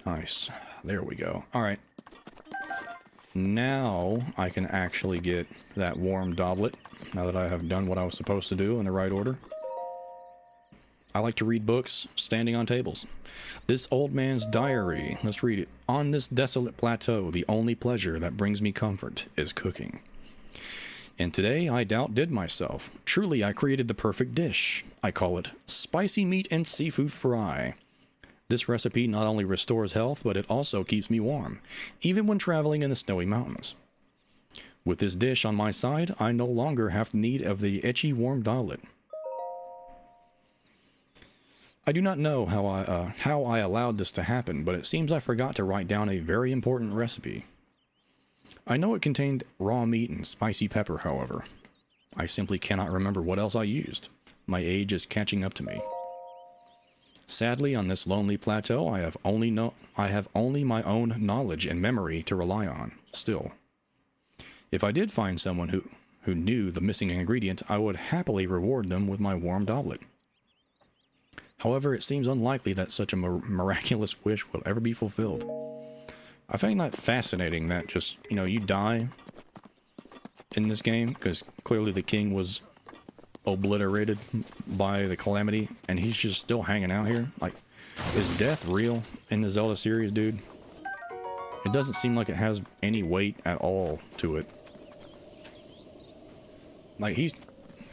Nice. There we go. Alright. Now I can actually get that warm doblet, now that I have done what I was supposed to do in the right order. I like to read books standing on tables. This old man's diary. Let's read it. On this desolate plateau, the only pleasure that brings me comfort is cooking. And today I outdid myself. Truly, I created the perfect dish. I call it spicy meat and seafood fry. This recipe not only restores health, but it also keeps me warm, even when traveling in the snowy mountains. With this dish on my side, I no longer have need of the itchy warm doblet. I do not know how I allowed this to happen, but it seems I forgot to write down a very important recipe. I know it contained raw meat and spicy pepper, however. I simply cannot remember what else I used. My age is catching up to me. Sadly, on this lonely plateau, I have only my own knowledge and memory to rely on, still. If I did find someone who knew the missing ingredient, I would happily reward them with my warm doublet. However, it seems unlikely that such a miraculous wish will ever be fulfilled. I find that fascinating that just, you know, you die in this game, because clearly the king was obliterated by the calamity, and he's just still hanging out here. Like, is death real in the Zelda series, dude? It doesn't seem like it has any weight at all to it. Like, he's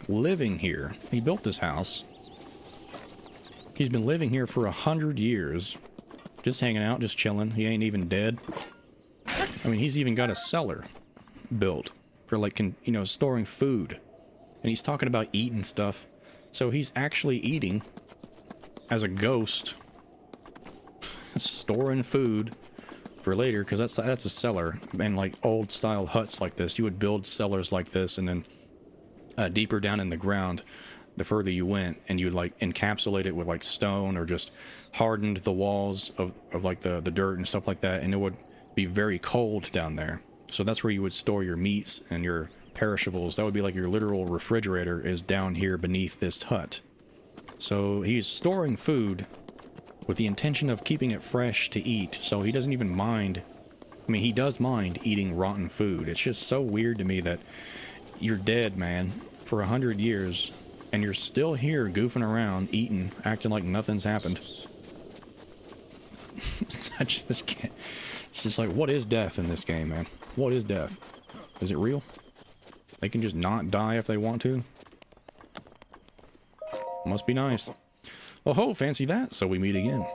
living here. He built this house. He's been living here for 100 years. Just hanging out, just chilling. He ain't even dead. I mean, he's even got a cellar built for, like, you know, storing food. And he's talking about eating stuff. So he's actually eating as a ghost. Storing food for later, because that's a cellar. And, like, old style huts like this, you would build cellars like this, and then deeper down in the ground, the further you went, and you'd, like, encapsulate it with, like, stone, or just hardened the walls of like the dirt and stuff like that, and it would be very cold down there. So that's where you would store your meats and your perishables. That would be like your literal refrigerator is down here beneath this hut. So he's storing food with the intention of keeping it fresh to eat, so he doesn't even mind. I mean, he does mind eating rotten food. It's just so weird to me that you're dead, man, for 100 years, and you're still here goofing around, eating, acting like nothing's happened. I just can't. It's just like, what is death in this game, man? What is death? Is it real? They can just not die if they want to? Must be nice. Oh ho, fancy that, so we meet again.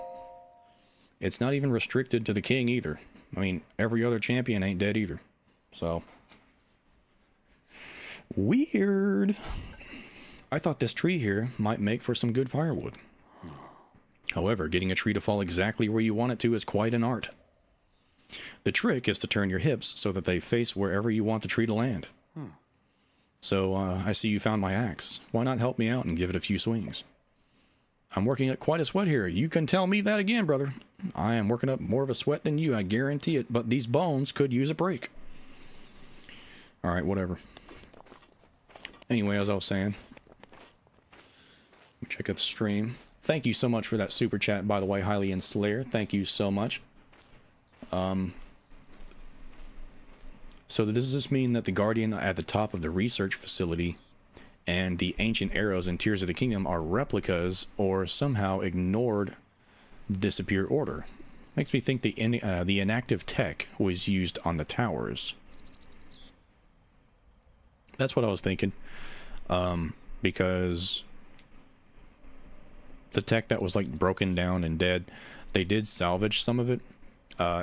It's not even restricted to the king either. I mean, every other champion ain't dead either. So. Weird. I thought this tree here might make for some good firewood. However, getting a tree to fall exactly where you want it to is quite an art. The trick is to turn your hips so that they face wherever you want the tree to land. So, I see you found my axe. Why not help me out and give it a few swings? I'm working up quite a sweat here. You can tell me that again, brother. I am working up more of a sweat than you, I guarantee it, but these bones could use a break. Alright, whatever. Anyway, as I was saying, check out the stream. Thank you so much for that super chat, by the way, Hylian Slayer. Thank you so much. So does this mean that the Guardian at the top of the research facility and the ancient arrows in Tears of the Kingdom are replicas or somehow ignored disappear order? Makes me think the inactive tech was used on the towers. That's what I was thinking. Because the tech that was, like, broken down and dead, they did salvage some of it.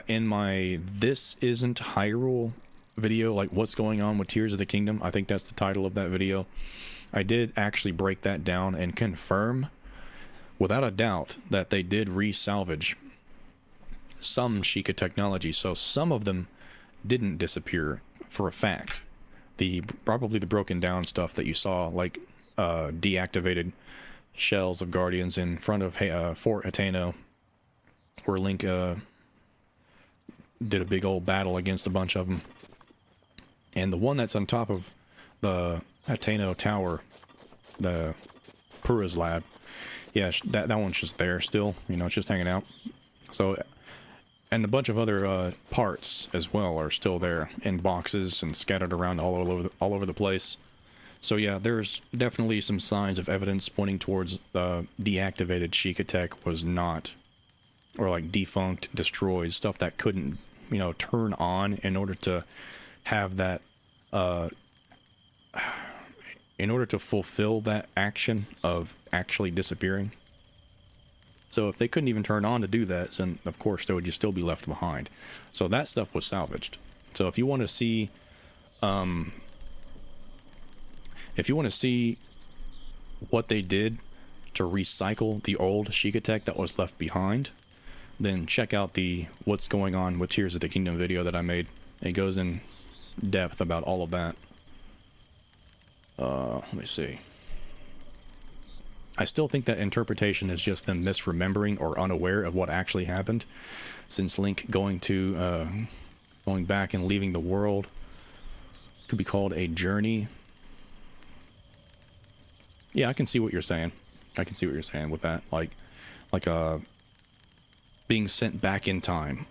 In my This Isn't Hyrule video, like, what's going on with Tears of the Kingdom, I think that's the title of that video, I did actually break that down and confirm, without a doubt, that they did re-salvage some Sheikah technology, so some of them didn't disappear for a fact. Probably the broken down stuff that you saw, like deactivated shells of Guardians in front of Fort Hateno, where Link did a big old battle against a bunch of them. And the one that's on top of the Hateno Tower, the Pura's lab, yeah, that one's just there still, you know, it's just hanging out. So, and a bunch of other parts as well are still there in boxes and scattered around all over the place. So yeah, there's definitely some signs of evidence pointing towards the deactivated Sheikah tech was not, or like defunct, destroyed, stuff that couldn't, you know, turn on in order to have that, in order to fulfill that action of actually disappearing. So if they couldn't even turn on to do that, then of course they would just still be left behind. So that stuff was salvaged. So if you want to see, what they did to recycle the old Sheikah tech that was left behind, then check out the What's Going On with Tears of the Kingdom video that I made. It goes in depth about all of that. Let me see. I still think that interpretation is just them misremembering or unaware of what actually happened, since Link going back and leaving the world could be called a journey. Yeah, I can see what you're saying. I can see what you're saying with that. Like being sent back in time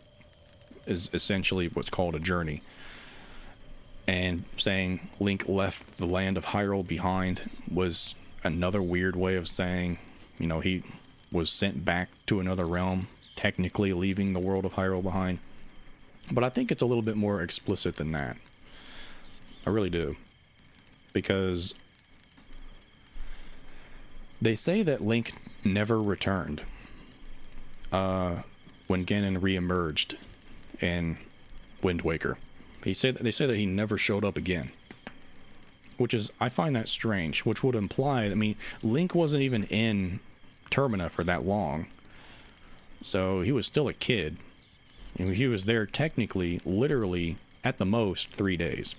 is essentially what's called a journey. And saying Link left the land of Hyrule behind was another weird way of saying, you know, he was sent back to another realm, technically leaving the world of Hyrule behind. But I think it's a little bit more explicit than that. I really do. Because they say that Link never returned when Ganon re-emerged in Wind Waker. They say that he never showed up again. Which is, I find that strange, which would imply, I mean, Link wasn't even in Termina for that long. So he was still a kid. And he was there technically, literally, at the most, 3 days.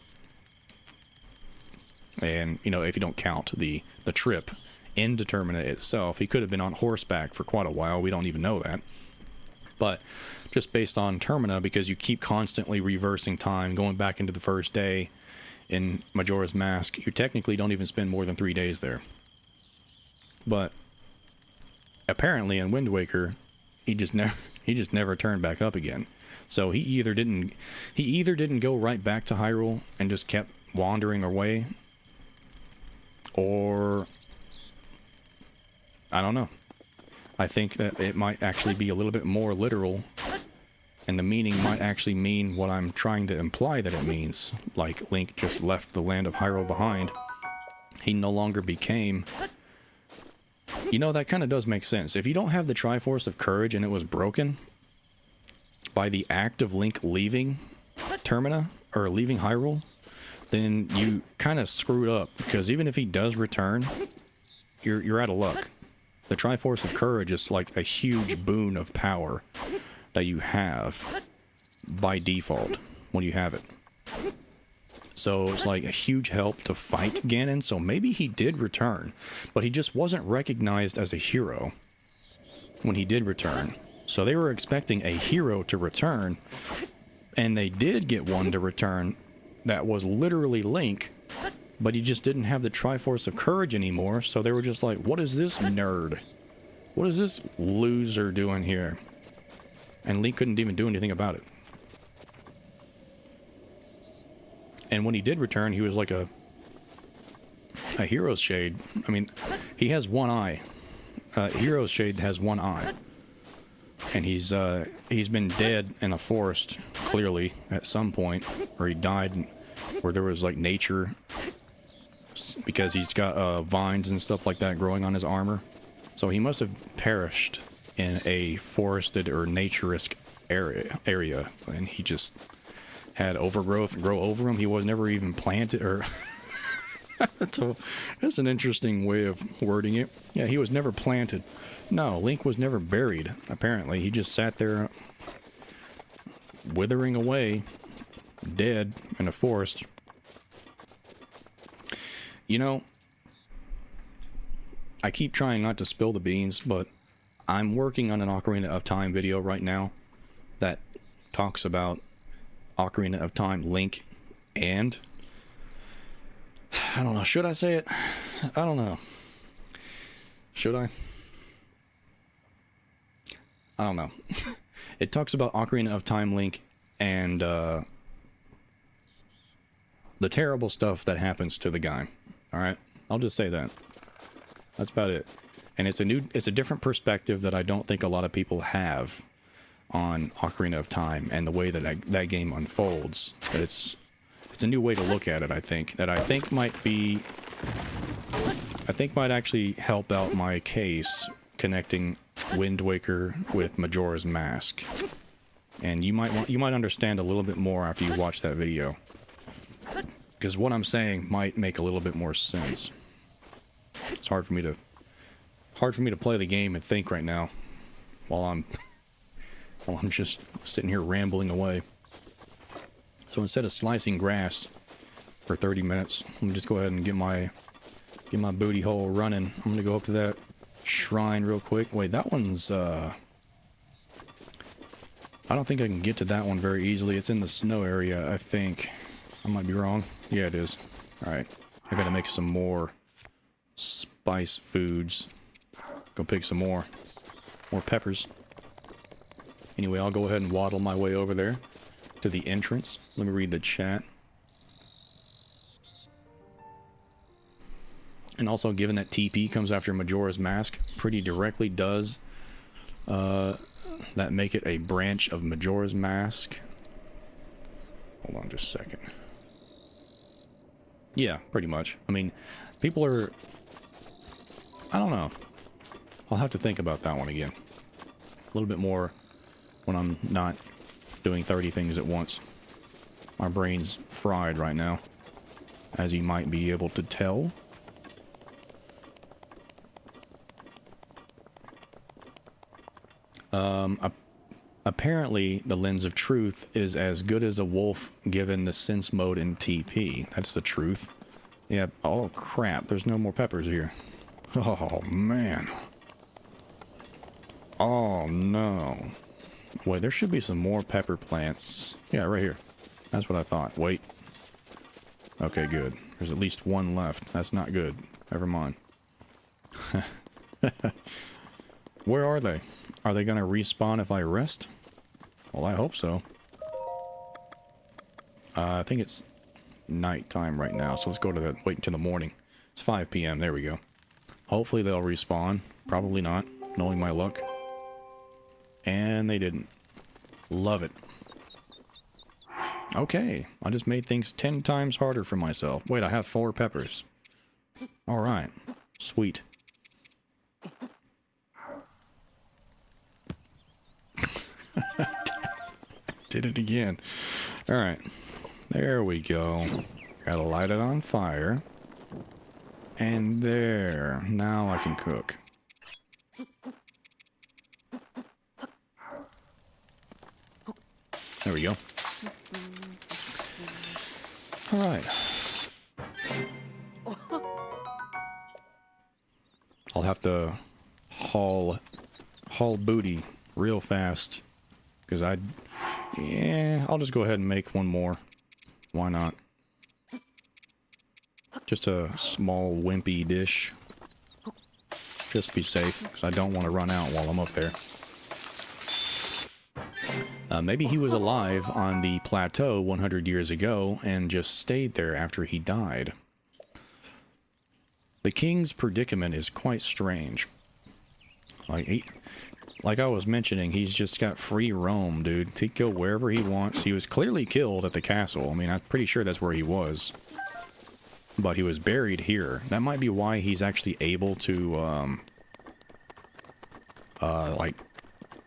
And, you know, if you don't count the trip into Termina itself, he could have been on horseback for quite a while. We don't even know that. But just based on Termina, because you keep constantly reversing time, going back into the first day in Majora's Mask, you technically don't even spend more than 3 days there. But apparently in Wind Waker, he just never turned back up again. So he either didn't go right back to Hyrule and just kept wandering away, or I don't know. I think that it might actually be a little bit more literal, and the meaning might actually mean what I'm trying to imply that it means. Like, Link just left the land of Hyrule behind. He no longer became... You know, that kind of does make sense. If you don't have the Triforce of Courage and it was broken by the act of Link leaving Termina, or leaving Hyrule, then you kind of screwed up, because even if he does return, you're out of luck. The Triforce of Courage is like a huge boon of power that you have by default when you have it. So it's like a huge help to fight Ganon, so maybe he did return, but he just wasn't recognized as a hero when he did return. So they were expecting a hero to return, and they did get one to return that was literally Link, but he just didn't have the Triforce of Courage anymore, so they were just like, what is this nerd? What is this loser doing here? And Link couldn't even do anything about it. And when he did return, he was like a Hero's Shade. I mean, he has one eye. Hero's Shade has one eye. And he's been dead in a forest, clearly, at some point, or he died where there was like nature, because he's got vines and stuff like that growing on his armor. So he must have perished in a forested or nature-esque area, and he just had overgrowth grow over him. He was never even planted, or that's an interesting way of wording it. Yeah, he was never planted. No, Link was never buried, apparently. He just sat there withering away, dead in a forest. You know, I keep trying not to spill the beans, but I'm working on an Ocarina of Time video right now that talks about Ocarina of Time Link, and I don't know, should I say it? I don't know. Should I? I don't know. It talks about Ocarina of Time Link and the terrible stuff that happens to the guy. Alright? I'll just say that. That's about it. And it's a different perspective that I don't think a lot of people have on Ocarina of Time and the way that that game unfolds. But it's a new way to look at it, I think. That I think might actually help out my case connecting Wind Waker with Majora's Mask. And you might understand a little bit more after you watch that video, because what I'm saying might make a little bit more sense. It's hard for me to play the game and think right now while I'm just sitting here rambling away. So instead of slicing grass for 30 minutes, let me just go ahead and get my booty hole running. I'm gonna go up to that shrine real quick. Wait, that one's, I don't think I can get to that one very easily. It's in the snow area, I think. I might be wrong. Yeah, it is. Alright. I gotta make some more spice foods. Go pick some more peppers. Anyway, I'll go ahead and waddle my way over there to the entrance. Let me read the chat. And also, given that TP comes after Majora's Mask pretty directly, does that make it a branch of Majora's Mask? Hold on just a second. Yeah, pretty much. I mean, people are... I don't know. I'll have to think about that one again. A little bit more when I'm not doing 30 things at once. My brain's fried right now, as you might be able to tell. Apparently, the Lens of Truth is as good as a wolf given the sense mode in TP. That's the truth. Yeah, oh crap, there's no more peppers here. Oh, man. Oh, no. Wait, there should be some more pepper plants. Yeah, right here. That's what I thought. Wait. Okay, good. There's at least one left. That's not good. Never mind. Where are they? Are they gonna respawn if I rest? Well, I hope so. I think it's nighttime right now, so let's go to the... wait until the morning. It's 5 p.m. There we go. Hopefully they'll respawn. Probably not, knowing my luck. And they didn't. Love it. Okay, I just made things 10 times harder for myself. Wait, I have 4 peppers. Alright. Sweet. Did it again. Alright. There we go. Gotta light it on fire. And there. Now I can cook. There we go. Alright. I'll have to haul booty real fast. Because yeah, I'll just go ahead and make one more. Why not? Just a small wimpy dish. Just be safe, because I don't want to run out while I'm up there. Maybe he was alive on the plateau 100 years ago and just stayed there after he died. The king's predicament is quite strange. Like I was mentioning, he's just got free roam, dude. He can go wherever he wants. He was clearly killed at the castle. I mean, I'm pretty sure that's where he was. But he was buried here. That might be why he's actually able to, like,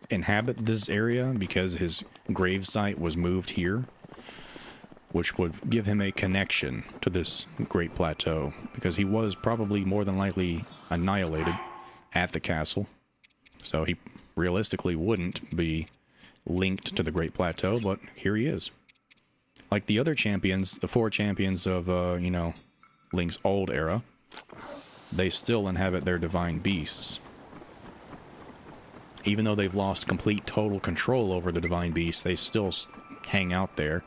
inhabit this area, because his gravesite was moved here. Which would give him a connection to this great plateau. Because he was probably more than likely annihilated at the castle. So he realistically wouldn't be linked to the Great Plateau, but here he is. Like the other champions, the 4 champions of, you know, Link's old era, they still inhabit their divine beasts. Even though they've lost complete total control over the divine beasts, they still hang out there.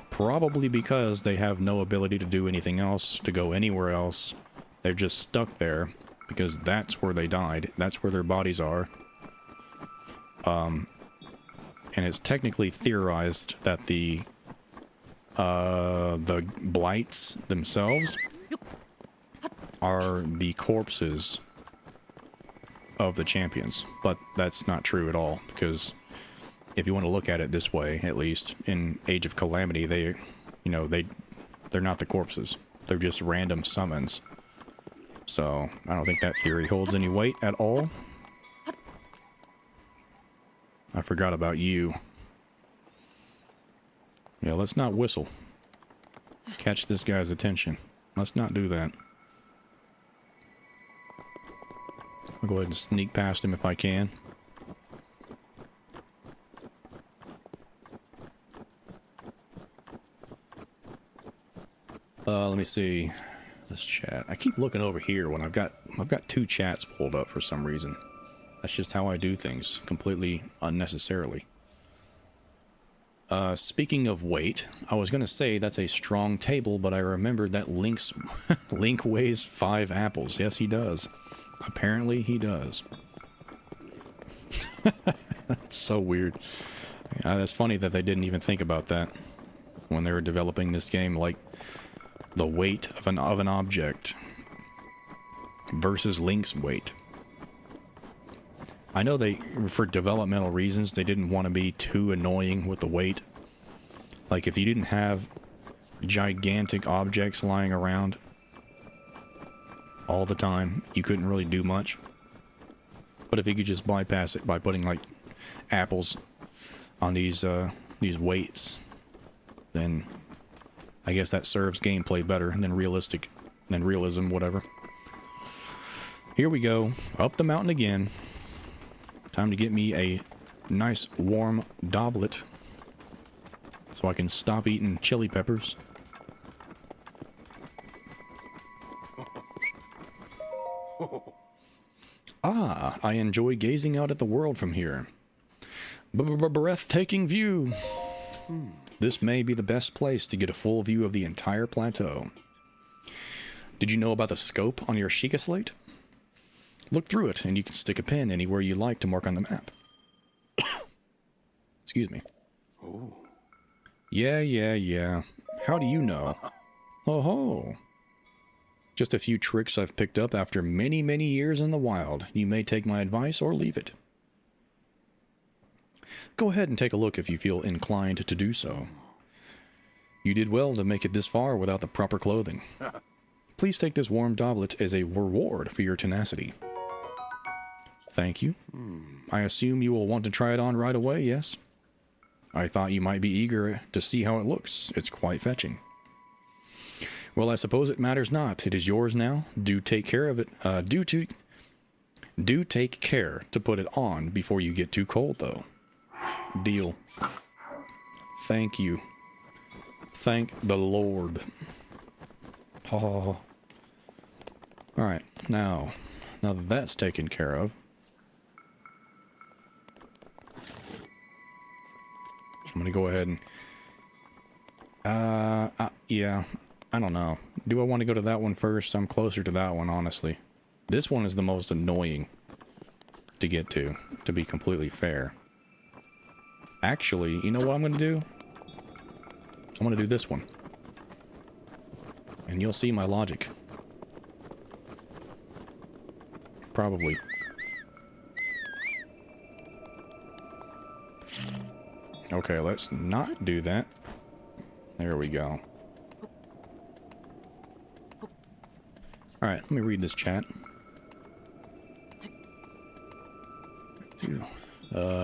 Probably because they have no ability to do anything else, to go anywhere else. They're just stuck there, because that's where they died. That's where their bodies are. And it's technically theorized that the blights themselves are the corpses of the champions. But that's not true at all, because if you want to look at it this way, at least, in Age of Calamity, they're not the corpses. They're just random summons. So, I don't think that theory holds any weight at all. I forgot about you. Yeah, let's not whistle. Catch this guy's attention. Let's not do that. I'll go ahead and sneak past him if I can. Let me see. this chat? I keep looking over here when I've got two chats pulled up for some reason. That's just how I do things, completely unnecessarily. Speaking of weight, I was gonna say that's a strong table, but I remembered that Link weighs 5 apples. Yes, he does. Apparently, he does. That's so weird. That's funny that they didn't even think about that when they were developing this game, like the weight of an object versus Link's weight. I know they, for developmental reasons, they didn't want to be too annoying with the weight. Like, if you didn't have gigantic objects lying around all the time, you couldn't really do much. But if you could just bypass it by putting, like, apples on these weights, then I guess that serves gameplay better than realism, whatever. Here we go, up the mountain again. Time to get me a nice warm doblet so I can stop eating chili peppers. Ah, I enjoy gazing out at the world from here. Breathtaking view. This may be the best place to get a full view of the entire plateau. Did you know about the scope on your Sheikah slate? Look through it, and you can stick a pin anywhere you like to mark on the map. Excuse me. Ooh. Yeah. How do you know? Oh ho. Just a few tricks I've picked up after many, many years in the wild. You may take my advice or leave it. Go ahead and take a look if you feel inclined to do so. You did well to make it this far without the proper clothing. Please take this warm doblet as a reward for your tenacity. Thank you. I assume you will want to try it on right away, yes? I thought you might be eager to see how it looks. It's quite fetching. Well, I suppose it matters not. It is yours now. Do take care of it. Do take care to put it on before you get too cold, though. Deal. Thank you. Thank the Lord. Oh. Alright, now that that's taken care of, I'm gonna go ahead and yeah, I don't know. Do I want to go to that one first? I'm closer to that one, honestly. This one is the most annoying to get to be completely fair. Actually, you know what I'm gonna do? I'm gonna do this one. And you'll see my logic. Probably. Okay, let's not do that. There we go. Alright, let me read this chat.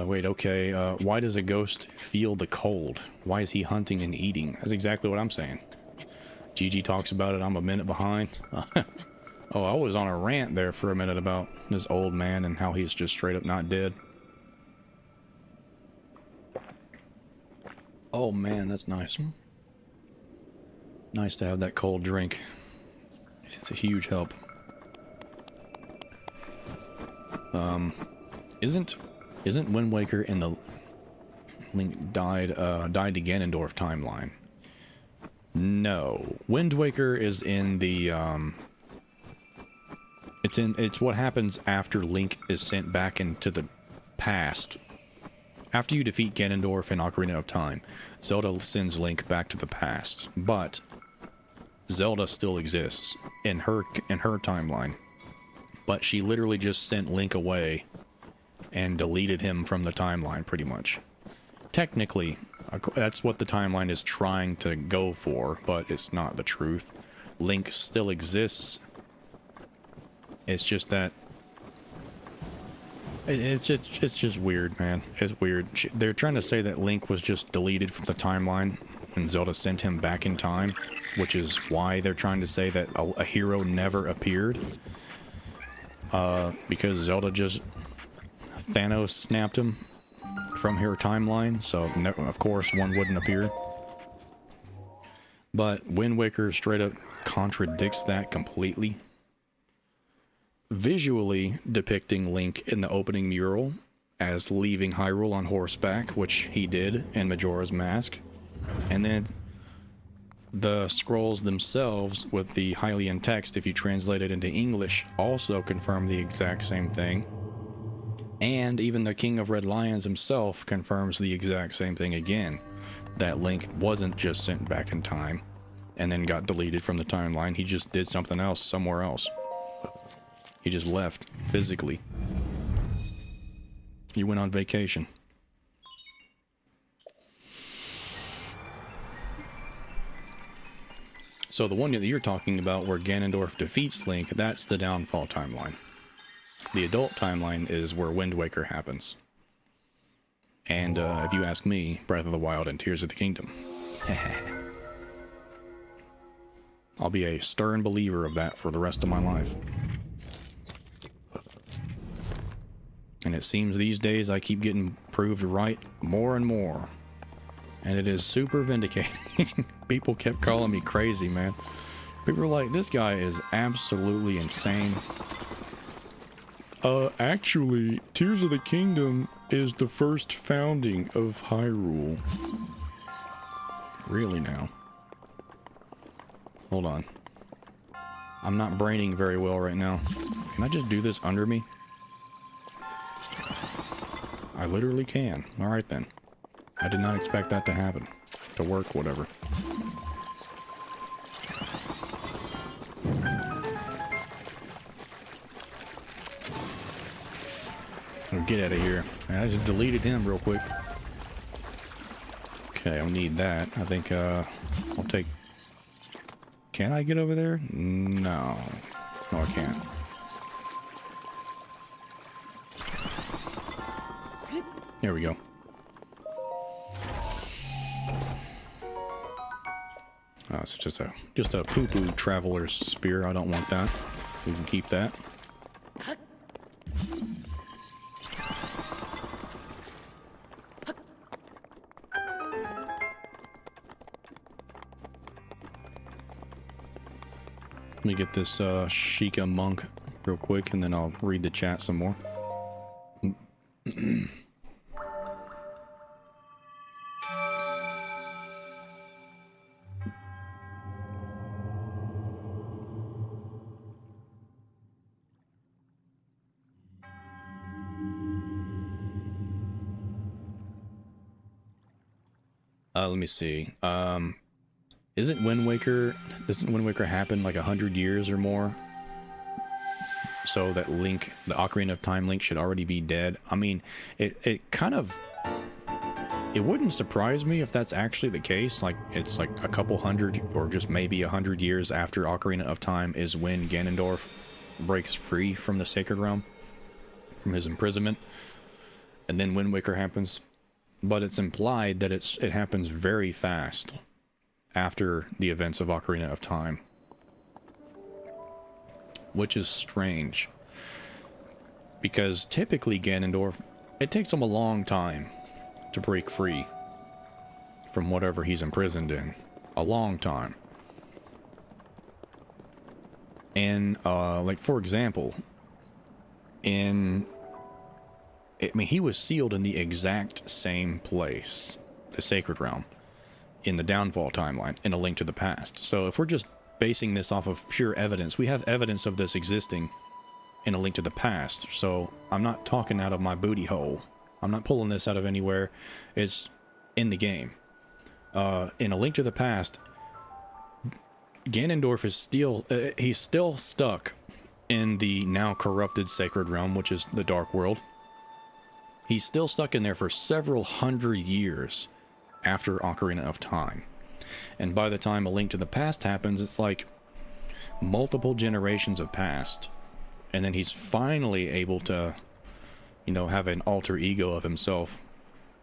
Wait, okay. Why does a ghost feel the cold? Why is he hunting and eating? That's exactly what I'm saying. GG talks about it. I'm a minute behind. Oh, I was on a rant there for a minute about this old man and how he's just straight up not dead. Oh man, that's nice. Nice to have that cold drink. It's a huge help. Isn't Wind Waker in the Link died to Ganondorf timeline? No. Wind Waker is in the it's what happens after Link is sent back into the past. After you defeat Ganondorf in Ocarina of Time, Zelda sends Link back to the past, but Zelda still exists in her timeline. But she literally just sent Link away and deleted him from the timeline, pretty much. Technically, that's what the timeline is trying to go for, but it's not the truth. Link still exists. It's just that it's just weird, man. It's weird. They're trying to say that Link was just deleted from the timeline when Zelda sent him back in time, which is why they're trying to say that a hero never appeared. Because Zelda just Thanos snapped him from her timeline, so of course one wouldn't appear. But Wind Waker straight up contradicts that completely. Visually depicting Link in the opening mural as leaving Hyrule on horseback, which he did in Majora's Mask. And then the scrolls themselves with the Hylian text, if you translate it into English, also confirm the exact same thing. And even the King of Red Lions himself confirms the exact same thing again, that Link wasn't just sent back in time and then got deleted from the timeline. He just did something else somewhere else. He just left physically. He went on vacation. So the one that you're talking about where Ganondorf defeats Link, that's the downfall timeline. The adult timeline is where Wind Waker happens. And if you ask me, Breath of the Wild and Tears of the Kingdom. I'll be a stern believer of that for the rest of my life. And it seems these days I keep getting proved right more and more. And it is super vindicating. People kept calling me crazy, man. People were like, this guy is absolutely insane. Actually, Tears of the Kingdom is the first founding of Hyrule. Really now? Hold on. I'm not braining very well right now. Can I just do this under me? I literally can. Alright then. I did not expect that to happen. To work, whatever. Oh, get out of here. I just deleted him real quick. Okay, I'll need that. I think, I'll take... Can I get over there? No. No, I can't. There we go. Oh, it's just a poo-poo traveler's spear. I don't want that. We can keep that. Let me get this Sheikah monk real quick, and then I'll read the chat some more. Let me see. Doesn't Wind Waker happen like 100 years or more? So that Link, the Ocarina of Time Link, should already be dead. I mean, it kind of... It wouldn't surprise me if that's actually the case. Like, it's like a couple hundred, or just maybe 100 years after Ocarina of Time is when Ganondorf breaks free from the Sacred Realm, from his imprisonment. And then Wind Waker happens. But it's implied that it happens very fast after the events of Ocarina of Time. Which is strange. Because typically Ganondorf, it takes him a long time to break free from whatever he's imprisoned in. A long time. And, like, for example, I mean, he was sealed in the exact same place, the Sacred Realm, in the Downfall timeline, in A Link to the Past. So if we're just basing this off of pure evidence, we have evidence of this existing in A Link to the Past. So I'm not talking out of my booty hole. I'm not pulling this out of anywhere. It's in the game. In A Link to the Past, Ganondorf is still, he's still stuck in the now corrupted Sacred Realm, which is the Dark World. He's still stuck in there for several hundred years after Ocarina of Time. And by the time A Link to the Past happens, it's like multiple generations have passed. And then he's finally able to, you know, have an alter ego of himself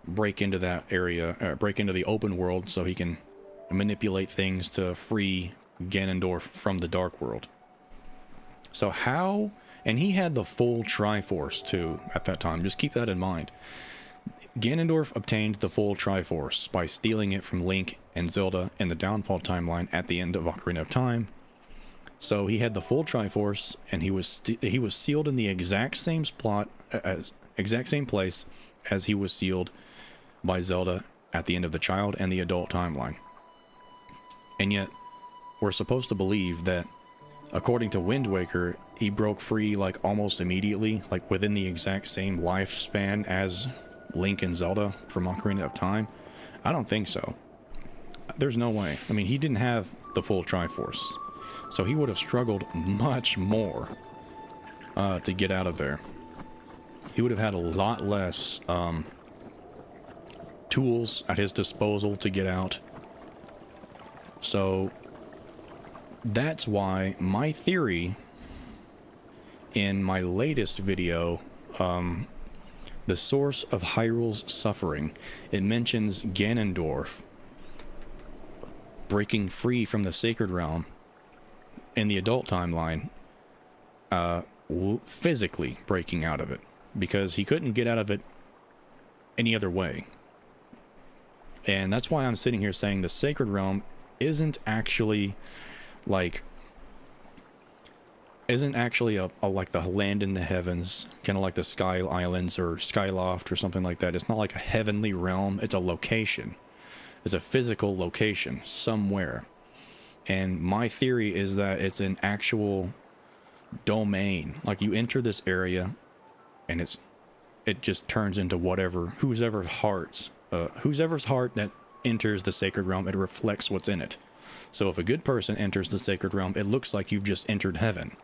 break into that area, break into the open world so he can manipulate things to free Ganondorf from the Dark World. So how... And he had the full Triforce, too, at that time. Just keep that in mind. Ganondorf obtained the full Triforce by stealing it from Link and Zelda in the Downfall timeline at the end of Ocarina of Time. So he had the full Triforce, and he was sealed in the exact same exact same place as he was sealed by Zelda at the end of the Child and the Adult timeline. And yet, we're supposed to believe that, according to Wind Waker, he broke free like almost immediately, like within the exact same lifespan as Link and Zelda from Ocarina of Time. I don't think so. There's no way. I mean, he didn't have the full Triforce, so he would have struggled much more to get out of there. He would have had a lot less tools at his disposal to get out. So that's why my theory in my latest video, the source of Hyrule's suffering, it mentions Ganondorf breaking free from the Sacred Realm in the Adult timeline, physically breaking out of it, because he couldn't get out of it any other way. And that's why I'm sitting here saying the Sacred Realm isn't actually like like the land in the heavens, kind of like the Sky Islands or Skyloft or something like that. It's not like a heavenly realm. It's a location. It's a physical location somewhere. And my theory is that it's an actual domain. Like, you enter this area and it just turns into whoever's heart that enters the Sacred Realm, it reflects what's in it. So if a good person enters the Sacred Realm, it looks like you've just entered heaven,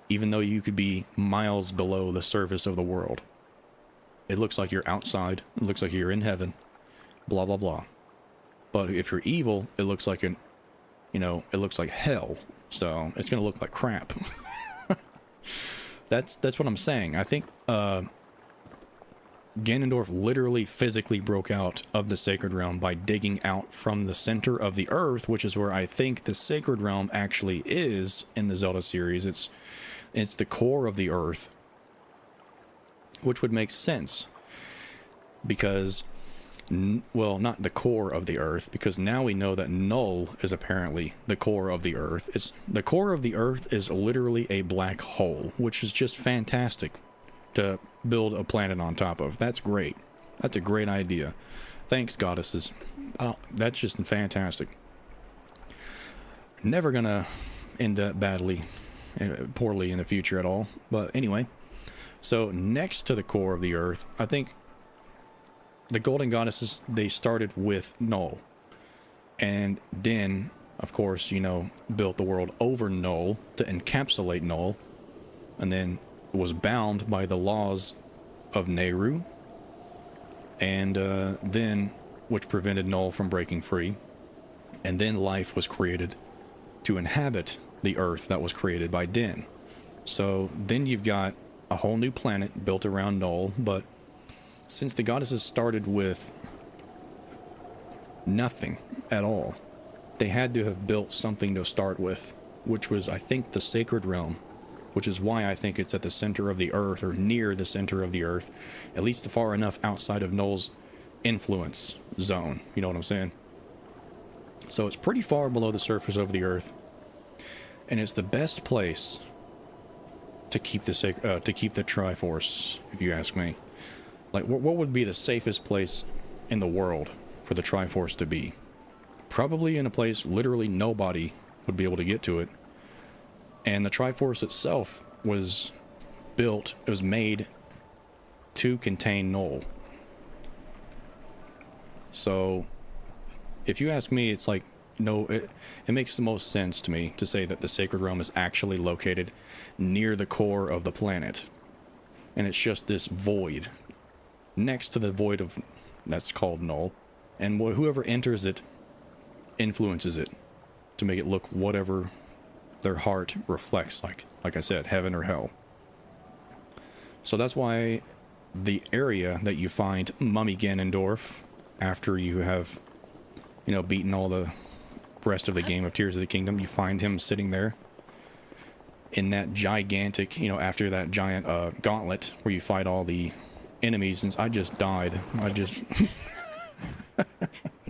even though you could be miles below the surface of the world. It looks like you're outside. It looks like you're in heaven, blah blah blah. But if you're evil, it looks like it looks like hell. So it's gonna look like crap. That's what I'm saying. I think Ganondorf literally physically broke out of the Sacred Realm by digging out from the center of the earth, which is where I think the Sacred Realm actually is in the Zelda series. It's the core of the earth, which would make sense, because, well, not the core of the earth, because now we know that Null is apparently the core of the earth. The core of the earth is literally a black hole, which is just fantastic to build a planet on top of. That's great. That's a great idea. Thanks, goddesses. That's just fantastic. Never gonna end up poorly in the future at all. But anyway, so next to the core of the earth, I think the golden goddesses, they started with Null, and then, of course, built the world over Null to encapsulate Null, and then was bound by the laws of Nehru, and then, which prevented Null from breaking free, and then life was created to inhabit the earth that was created by Din. So then you've got a whole new planet built around Null, but since the goddesses started with nothing at all, they had to have built something to start with, which was, I think, the Sacred Realm, which is why I think it's at the center of the earth, or near the center of the earth, at least far enough outside of Null's influence zone. You know what I'm saying? So it's pretty far below the surface of the earth, and it's the best place to keep the Triforce, if you ask me. Like, what would be the safest place in the world for the Triforce to be? Probably in a place literally nobody would be able to get to it. And the Triforce itself was made to contain Null. So, if you ask me, it's like, no, it makes the most sense to me to say that the Sacred Realm is actually located near the core of the planet. And it's just this void, next to the void that's called Null. And whoever enters it influences it to make it look whatever their heart reflects, like I said, heaven or hell. So that's why the area that you find Mummy Ganondorf, after you have, beaten all the rest of the game of Tears of the Kingdom, you find him sitting there in that gigantic, after that giant gauntlet where you fight all the enemies. And I just died. I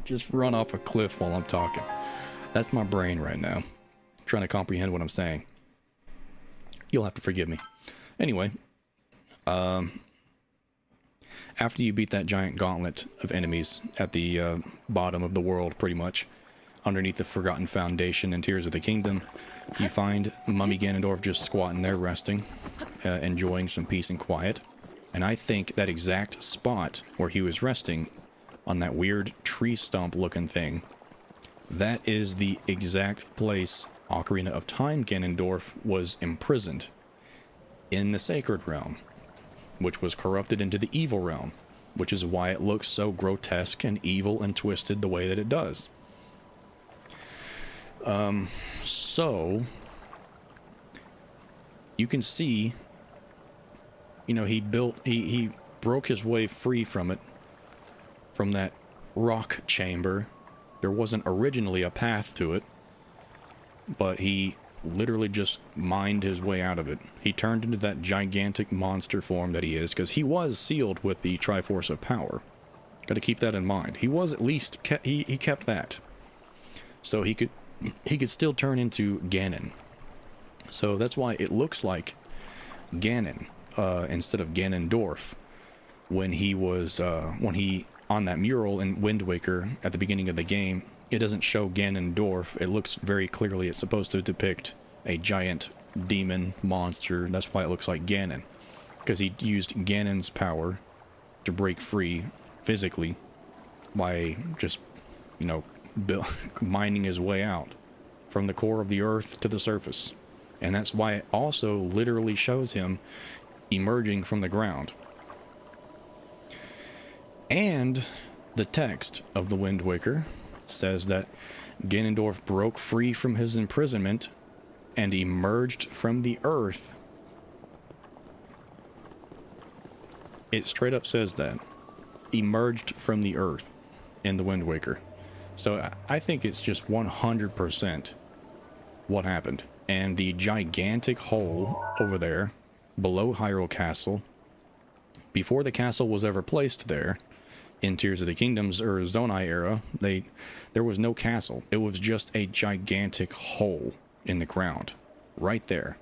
just run off a cliff while I'm talking. That's my brain right now. Trying to comprehend what I'm saying. You'll have to forgive me. Anyway, after you beat that giant gauntlet of enemies at the bottom of the world, pretty much, underneath the Forgotten Foundation and Tears of the Kingdom, you find Mummy Ganondorf just squatting there resting, enjoying some peace and quiet. And I think that exact spot where he was resting on that weird tree stump looking thing, that is the exact place Ocarina of Time Ganondorf was imprisoned in the Sacred Realm, which was corrupted into the Evil Realm, which is why it looks so grotesque and evil and twisted the way that it does. So you can see, you know, he broke his way free from it, from that rock chamber. There wasn't originally a path to it, but he literally just mined his way out of it. He turned into that gigantic monster form that he is, because he was sealed with the Triforce of Power. Got to keep that in mind. He was at least he kept that, so he could still turn into Ganon. So that's why it looks like Ganon instead of Ganondorf when he was on that mural in Wind Waker at the beginning of the game. It doesn't show Ganondorf. It looks very clearly it's supposed to depict a giant demon monster. That's why it looks like Ganon, because he used Ganon's power to break free physically by just, you know, mining his way out from the core of the earth to the surface. And that's why it also literally shows him emerging from the ground. And the text of the Wind Waker says that Ganondorf broke free from his imprisonment and emerged from the earth. It straight up says that. Emerged from the earth in the Wind Waker. So I think it's just 100% what happened. And the gigantic hole over there below Hyrule Castle, before the castle was ever placed there, in Tears of the Kingdom's or Zonai era, there was no castle. It was just a gigantic hole in the ground, right there.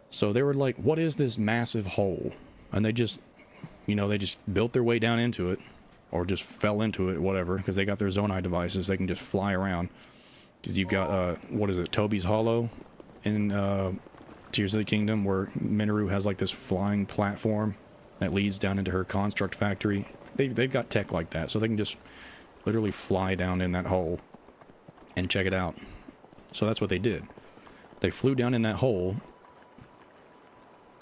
So they were like, what is this massive hole? And they just, you know, they just built their way down into it, or just fell into it, whatever, because they got their Zonai devices. They can just fly around. Because you've got, what is it, Toby's Hollow in Tears of the Kingdom, where Minoru has like this flying platform that leads down into her construct factory. They've got tech like that, so they can just literally fly down in that hole and check it out. So that's what they did. They flew down in that hole,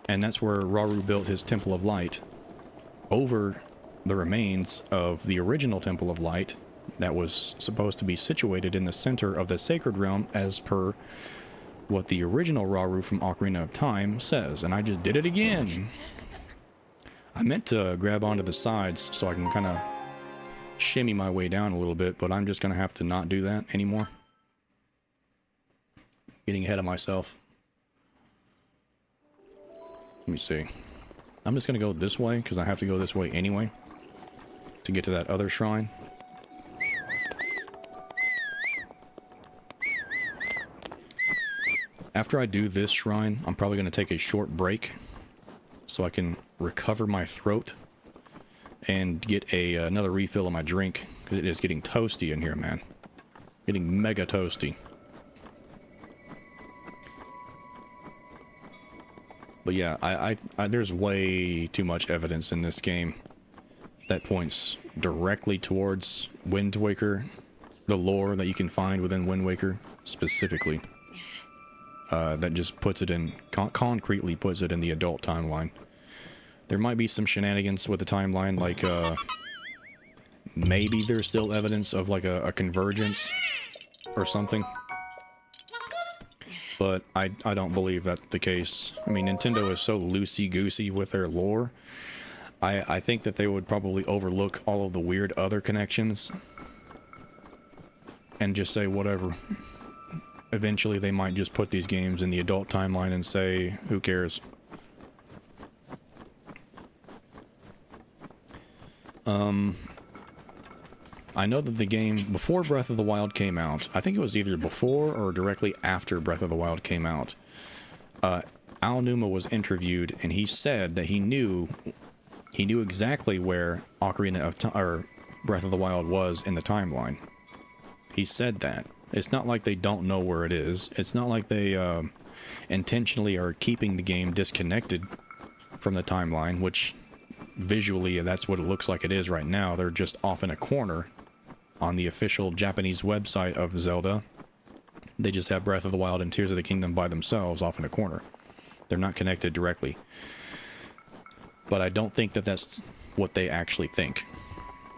and that's where Rauru built his Temple of Light over the remains of the original Temple of Light that was supposed to be situated in the center of the Sacred Realm, as per what the original Rauru from Ocarina of Time says. And I just did it again. I meant to grab onto the sides so I can kind of shimmy my way down a little bit, but I'm just going to have to not do that anymore. Getting ahead of myself. Let me see. I'm just going to go this way, because I have to go this way anyway to get to that other shrine. After I do this shrine, I'm probably going to take a short break so I can recover my throat and get another refill of my drink, because it is getting toasty in here, man. Getting mega toasty. But yeah, I there's way too much evidence in this game that points directly towards Wind Waker, the lore that you can find within Wind Waker specifically. That just puts it in, concretely puts it in the adult timeline. There might be some shenanigans with the timeline, like, maybe there's still evidence of, like, a convergence or something. But I don't believe that's the case. I mean, Nintendo is so loosey-goosey with their lore. I think that they would probably overlook all of the weird other connections and just say whatever. Eventually they might just put these games in the adult timeline and say, who cares? I know that the game, before Breath of the Wild came out, I think it was either before or directly after Breath of the Wild came out, Aonuma was interviewed, and he said that he knew exactly where Ocarina of Time, or Breath of the Wild was in the timeline. He said that. It's not like they don't know where it is. It's not like they intentionally are keeping the game disconnected from the timeline, which visually that's what it looks like it is right now. They're just off in a corner on the official Japanese website of Zelda. They just have Breath of the Wild and Tears of the Kingdom by themselves off in a corner. They're not connected directly. But I don't think that that's what they actually think.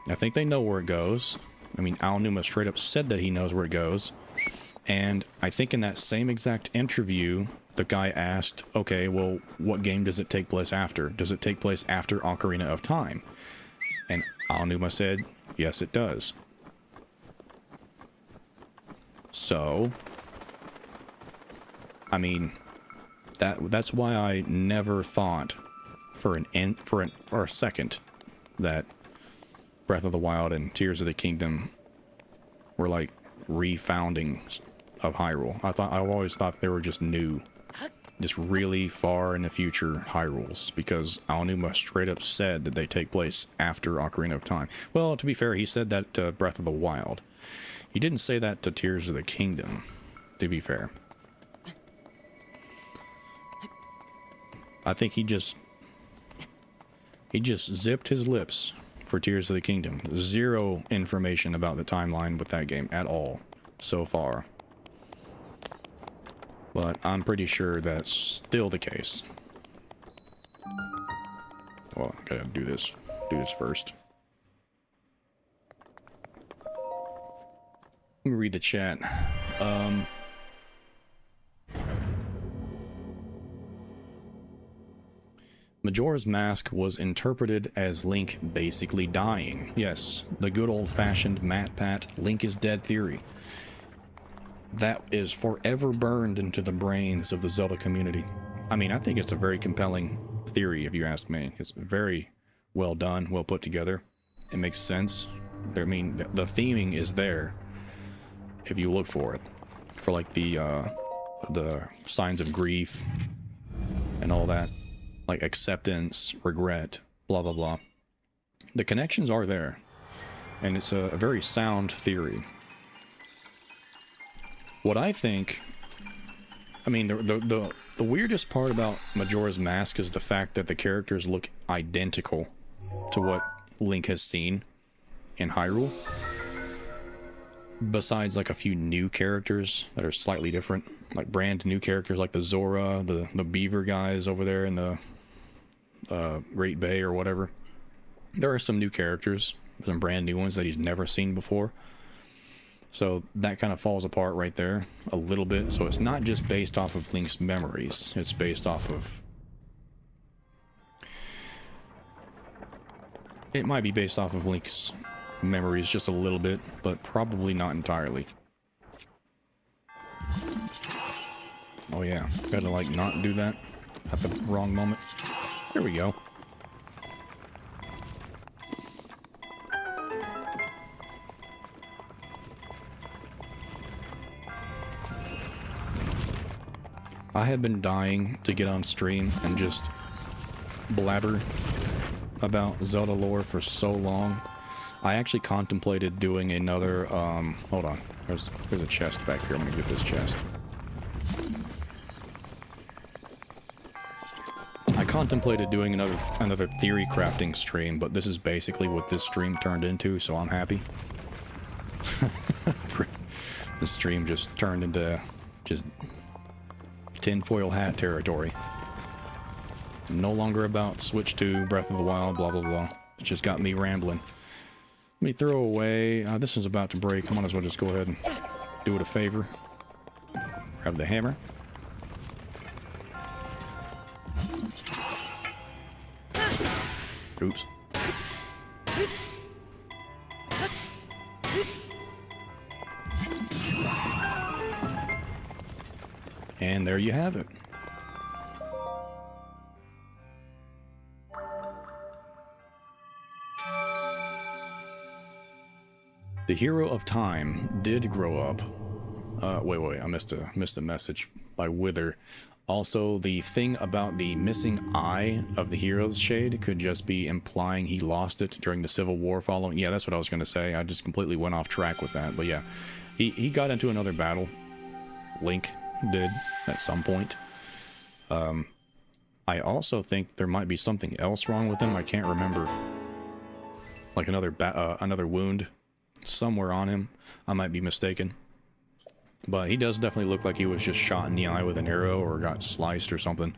I think they know where it goes. I mean, Aonuma straight up said that he knows where it goes. And I think in that same exact interview, the guy asked, okay, well, what game does it take place after? Does it take place after Ocarina of Time? And Aonuma said, yes, it does. So, I mean, that's why I never thought for a second that Breath of the Wild and Tears of the Kingdom were like refoundings of Hyrule. I've always thought they were just new, just really far in the future Hyrules, because Aonuma straight up said that they take place after Ocarina of Time. Well, to be fair, he said that to Breath of the Wild. He didn't say that to Tears of the Kingdom, to be fair. I think he just zipped his lips for Tears of the Kingdom. Zero information about the timeline with that game at all so far. But I'm pretty sure that's still the case. Well, I gotta do this first. Let me read the chat. Majora's Mask was interpreted as Link basically dying. Yes, the good old-fashioned MatPat Link is dead theory. That is forever burned into the brains of the Zelda community. I mean, I think it's a very compelling theory, if you ask me. It's very well done, well put together. It makes sense. I mean, the theming is there if you look for it. For like the signs of grief and all that. Like acceptance, regret, blah, blah, blah. The connections are there. And it's a very sound theory. What I think... I mean, the weirdest part about Majora's Mask is the fact that the characters look identical to what Link has seen in Hyrule. Besides, like, a few new characters that are slightly different. Like, brand new characters like the Zora, the beaver guys over there in the Great Bay or whatever. There are some new characters, some brand new ones that he's never seen before. So that kind of falls apart right there a little bit. So it's not just based off of Link's memories. It's based off of... It might be based off of Link's memories just a little bit, but probably not entirely. Oh yeah, gotta like not do that at the wrong moment. There we go. I have been dying to get on stream and just blabber about Zelda lore for so long. I actually contemplated doing another, hold on. There's a chest back here. I'm gonna get this chest. I contemplated doing another theory crafting stream, but this is basically what this stream turned into, so I'm happy. This stream just turned into just tinfoil hat territory. No longer about Switch 2, Breath of the Wild, blah blah blah. It just got me rambling. Let me throw away. This is about to break. I might as well just go ahead and do it a favor. Grab the hammer. Oops. And there you have it. The hero of time did grow up. Wait, I missed a message by Wither. Also, the thing about the missing eye of the hero's shade could just be implying he lost it during the Civil War following. Yeah, that's what I was going to say. I just completely went off track with that. But yeah, he got into another battle. Link did at some point. I also think there might be something else wrong with him. I can't remember. Like another wound somewhere on him. I might be mistaken. But he does definitely look like he was just shot in the eye with an arrow or got sliced or something.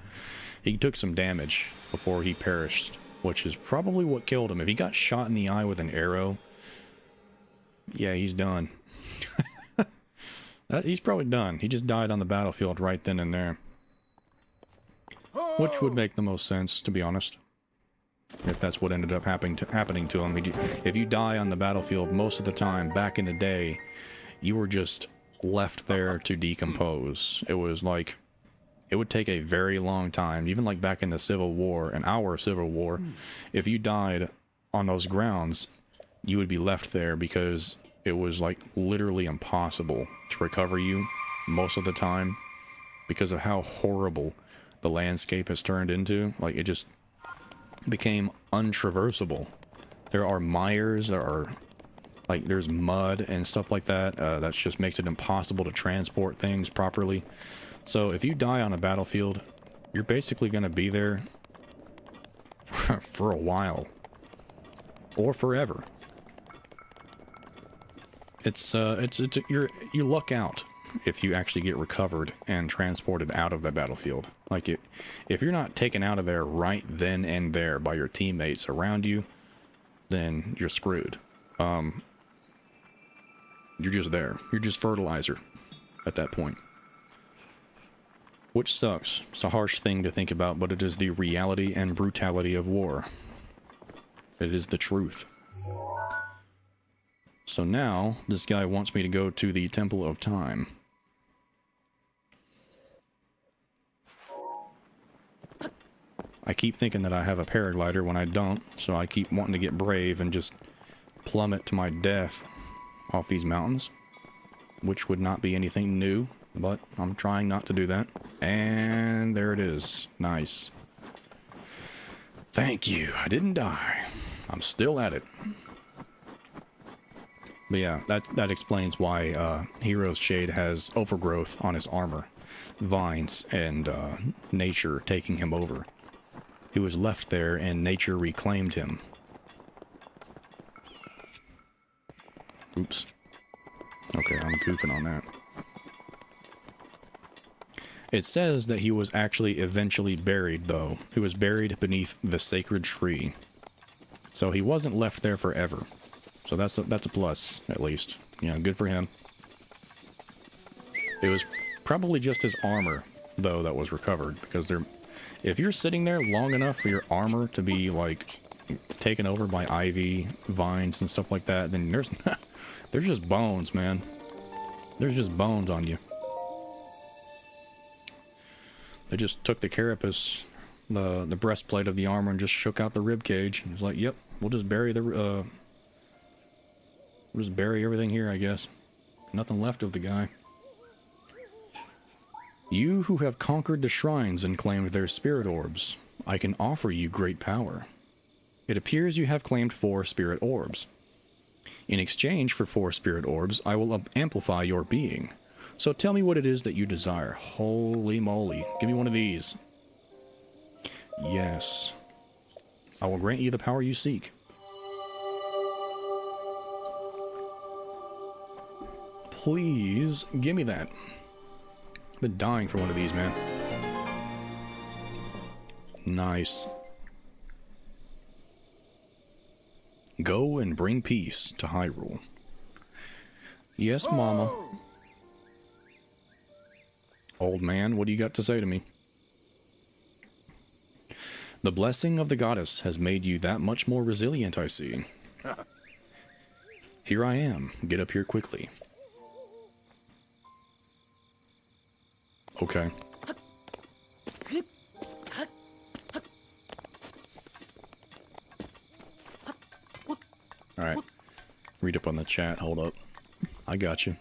He took some damage before he perished, which is probably what killed him. If he got shot in the eye with an arrow, yeah, he's done. He's probably done. He just died on the battlefield right then and there. Which would make the most sense, to be honest. If that's what ended up happening to him. If you die on the battlefield, most of the time, back in the day, you were just left there to decompose. It was like, it would take a very long time, even like back in the Civil War, in our Civil War, if you died on those grounds, you would be left there because it was like literally impossible to recover you most of the time because of how horrible the landscape has turned into. Like, it just became untraversable. There are mires, there's mud and stuff like that. That just makes it impossible to transport things properly. So if you die on a battlefield, you're basically going to be there for a while. Or forever. You luck out if you actually get recovered and transported out of the battlefield. Like, if you're not taken out of there right then and there by your teammates around you, then you're screwed. You're just there. You're just fertilizer at that point. Which sucks. It's a harsh thing to think about, but it is the reality and brutality of war. It is the truth. So now, this guy wants me to go to the Temple of Time. I keep thinking that I have a paraglider when I don't, so I keep wanting to get brave and just plummet to my death off these mountains, which would not be anything new, but I'm trying not to do that. And there it is. Nice. Thank you. I didn't die. I'm still at it. But yeah, that explains why Hero's Shade has overgrowth on his armor. Vines and nature taking him over. He was left there and nature reclaimed him. Oops. Okay, I'm goofing on that. It says that he was actually eventually buried, though. He was buried beneath the sacred tree. So he wasn't left there forever. So that's a plus, at least. Yeah, good for him. It was probably just his armor, though, that was recovered. Because if you're sitting there long enough for your armor to be, like, taken over by ivy, vines, and stuff like that, then there's just bones, man. There's just bones on you. They just took the carapace, the breastplate of the armor, and just shook out the rib cage. It was like, yep, we'll just bury everything here, I guess. Nothing left of the guy. You who have conquered the shrines and claimed their spirit orbs, I can offer you great power. It appears you have claimed 4 spirit orbs. In exchange for 4 spirit orbs, I will amplify your being. So tell me what it is that you desire. Holy moly. Give me one of these. Yes. I will grant you the power you seek. Please give me that. I've been dying for one of these, man. Nice. Go and bring peace to Hyrule. Yes, Mama. Old man, what do you got to say to me? The blessing of the goddess has made you that much more resilient, I see. Here I am. Get up here quickly. Okay. Alright. read up on the chat. Hold up. I got you.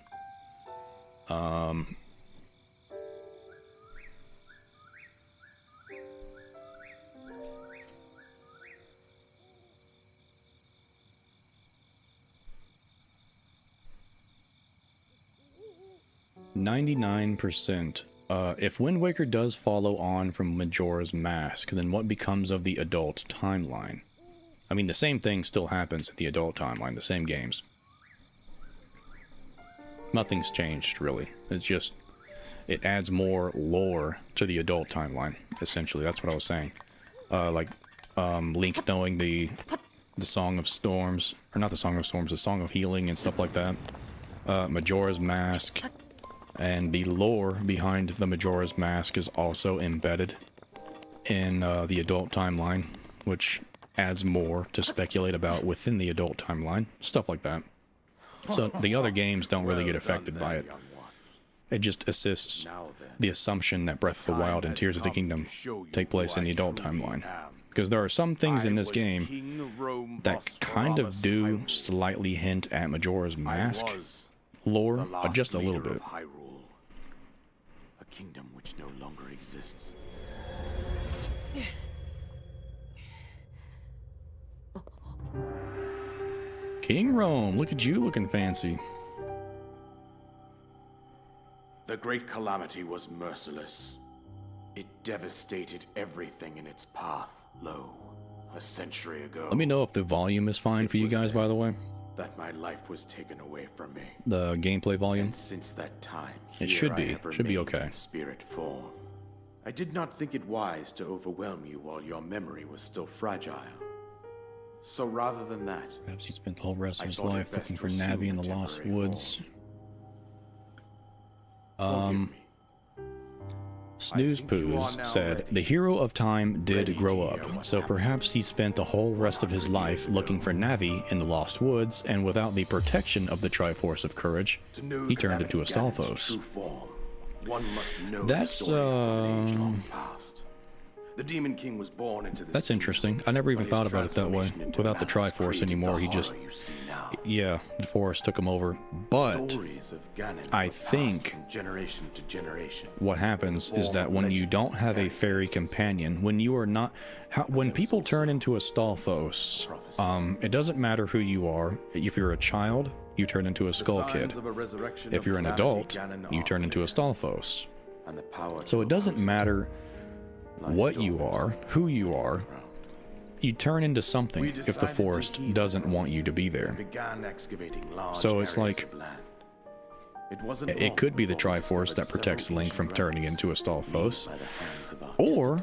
99%. If Wind Waker does follow on from Majora's Mask, then what becomes of the adult timeline? I mean, the same thing still happens in the adult timeline, the same games. Nothing's changed, really. It's just, it adds more lore to the adult timeline, essentially. That's what I was saying. Link knowing the Song of Storms, or not the Song of Storms, the Song of Healing and stuff like that. Majora's Mask, and the lore behind the Majora's Mask is also embedded in the adult timeline, which adds more to speculate about within the adult timeline, stuff like that. So the other games don't really get affected by it. It just assists the assumption that Breath of the Wild and Tears of the Kingdom take place in the adult timeline. Because there are some things in this game that kind of do slightly hint at Majora's Mask lore, but just a little bit. A kingdom which no longer exists. King Rome, look at you looking fancy. The great calamity was merciless. It devastated everything in its path. Lo, a century ago. Let me know if the volume is fine for you guys, by the way. That my life was taken away from me. The gameplay volume? And since that time, it should be okay. In spirit form. I did not think it wise to overwhelm you while your memory was still fragile. So rather than that, perhaps he spent the whole rest of his life looking for Navi in the Lost Woods. Snooze Poos said, the hero of time did grow up, so perhaps he spent the whole rest of his life looking for Navi in the Lost Woods, and without the protection of the Triforce of Courage, he turned into a Stalfos. That's, the Demon King was born into this. That's interesting. I never even thought about it that way. Without the Triforce anymore, he just... Yeah, the Force took him over. But I think what happens is that when you don't have a fairy companion, when you are not... when people turn into a Stalfos, it doesn't matter who you are. If you're a child, you turn into a Skull Kid. If you're an adult, you turn into a Stalfos. So it doesn't matter what you are, who you are, you turn into something if the forest doesn't want you to be there. So it's like, it could be the Triforce that protects Link from turning into a Stalfos, or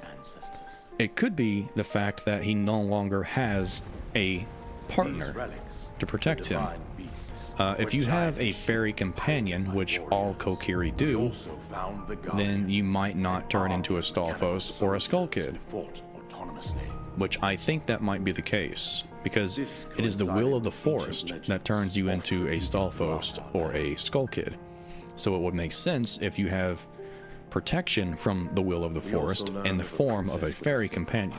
it could be the fact that he no longer has a partner to protect him. If you have a fairy companion, which all Kokiri do, then you might not turn into a Stalfos or a Skull Kid. Which I think that might be the case, because it is the will of the forest that turns you into a Stalfos or a Skull Kid. So it would make sense if you have protection from the will of the forest in the form of a fairy companion,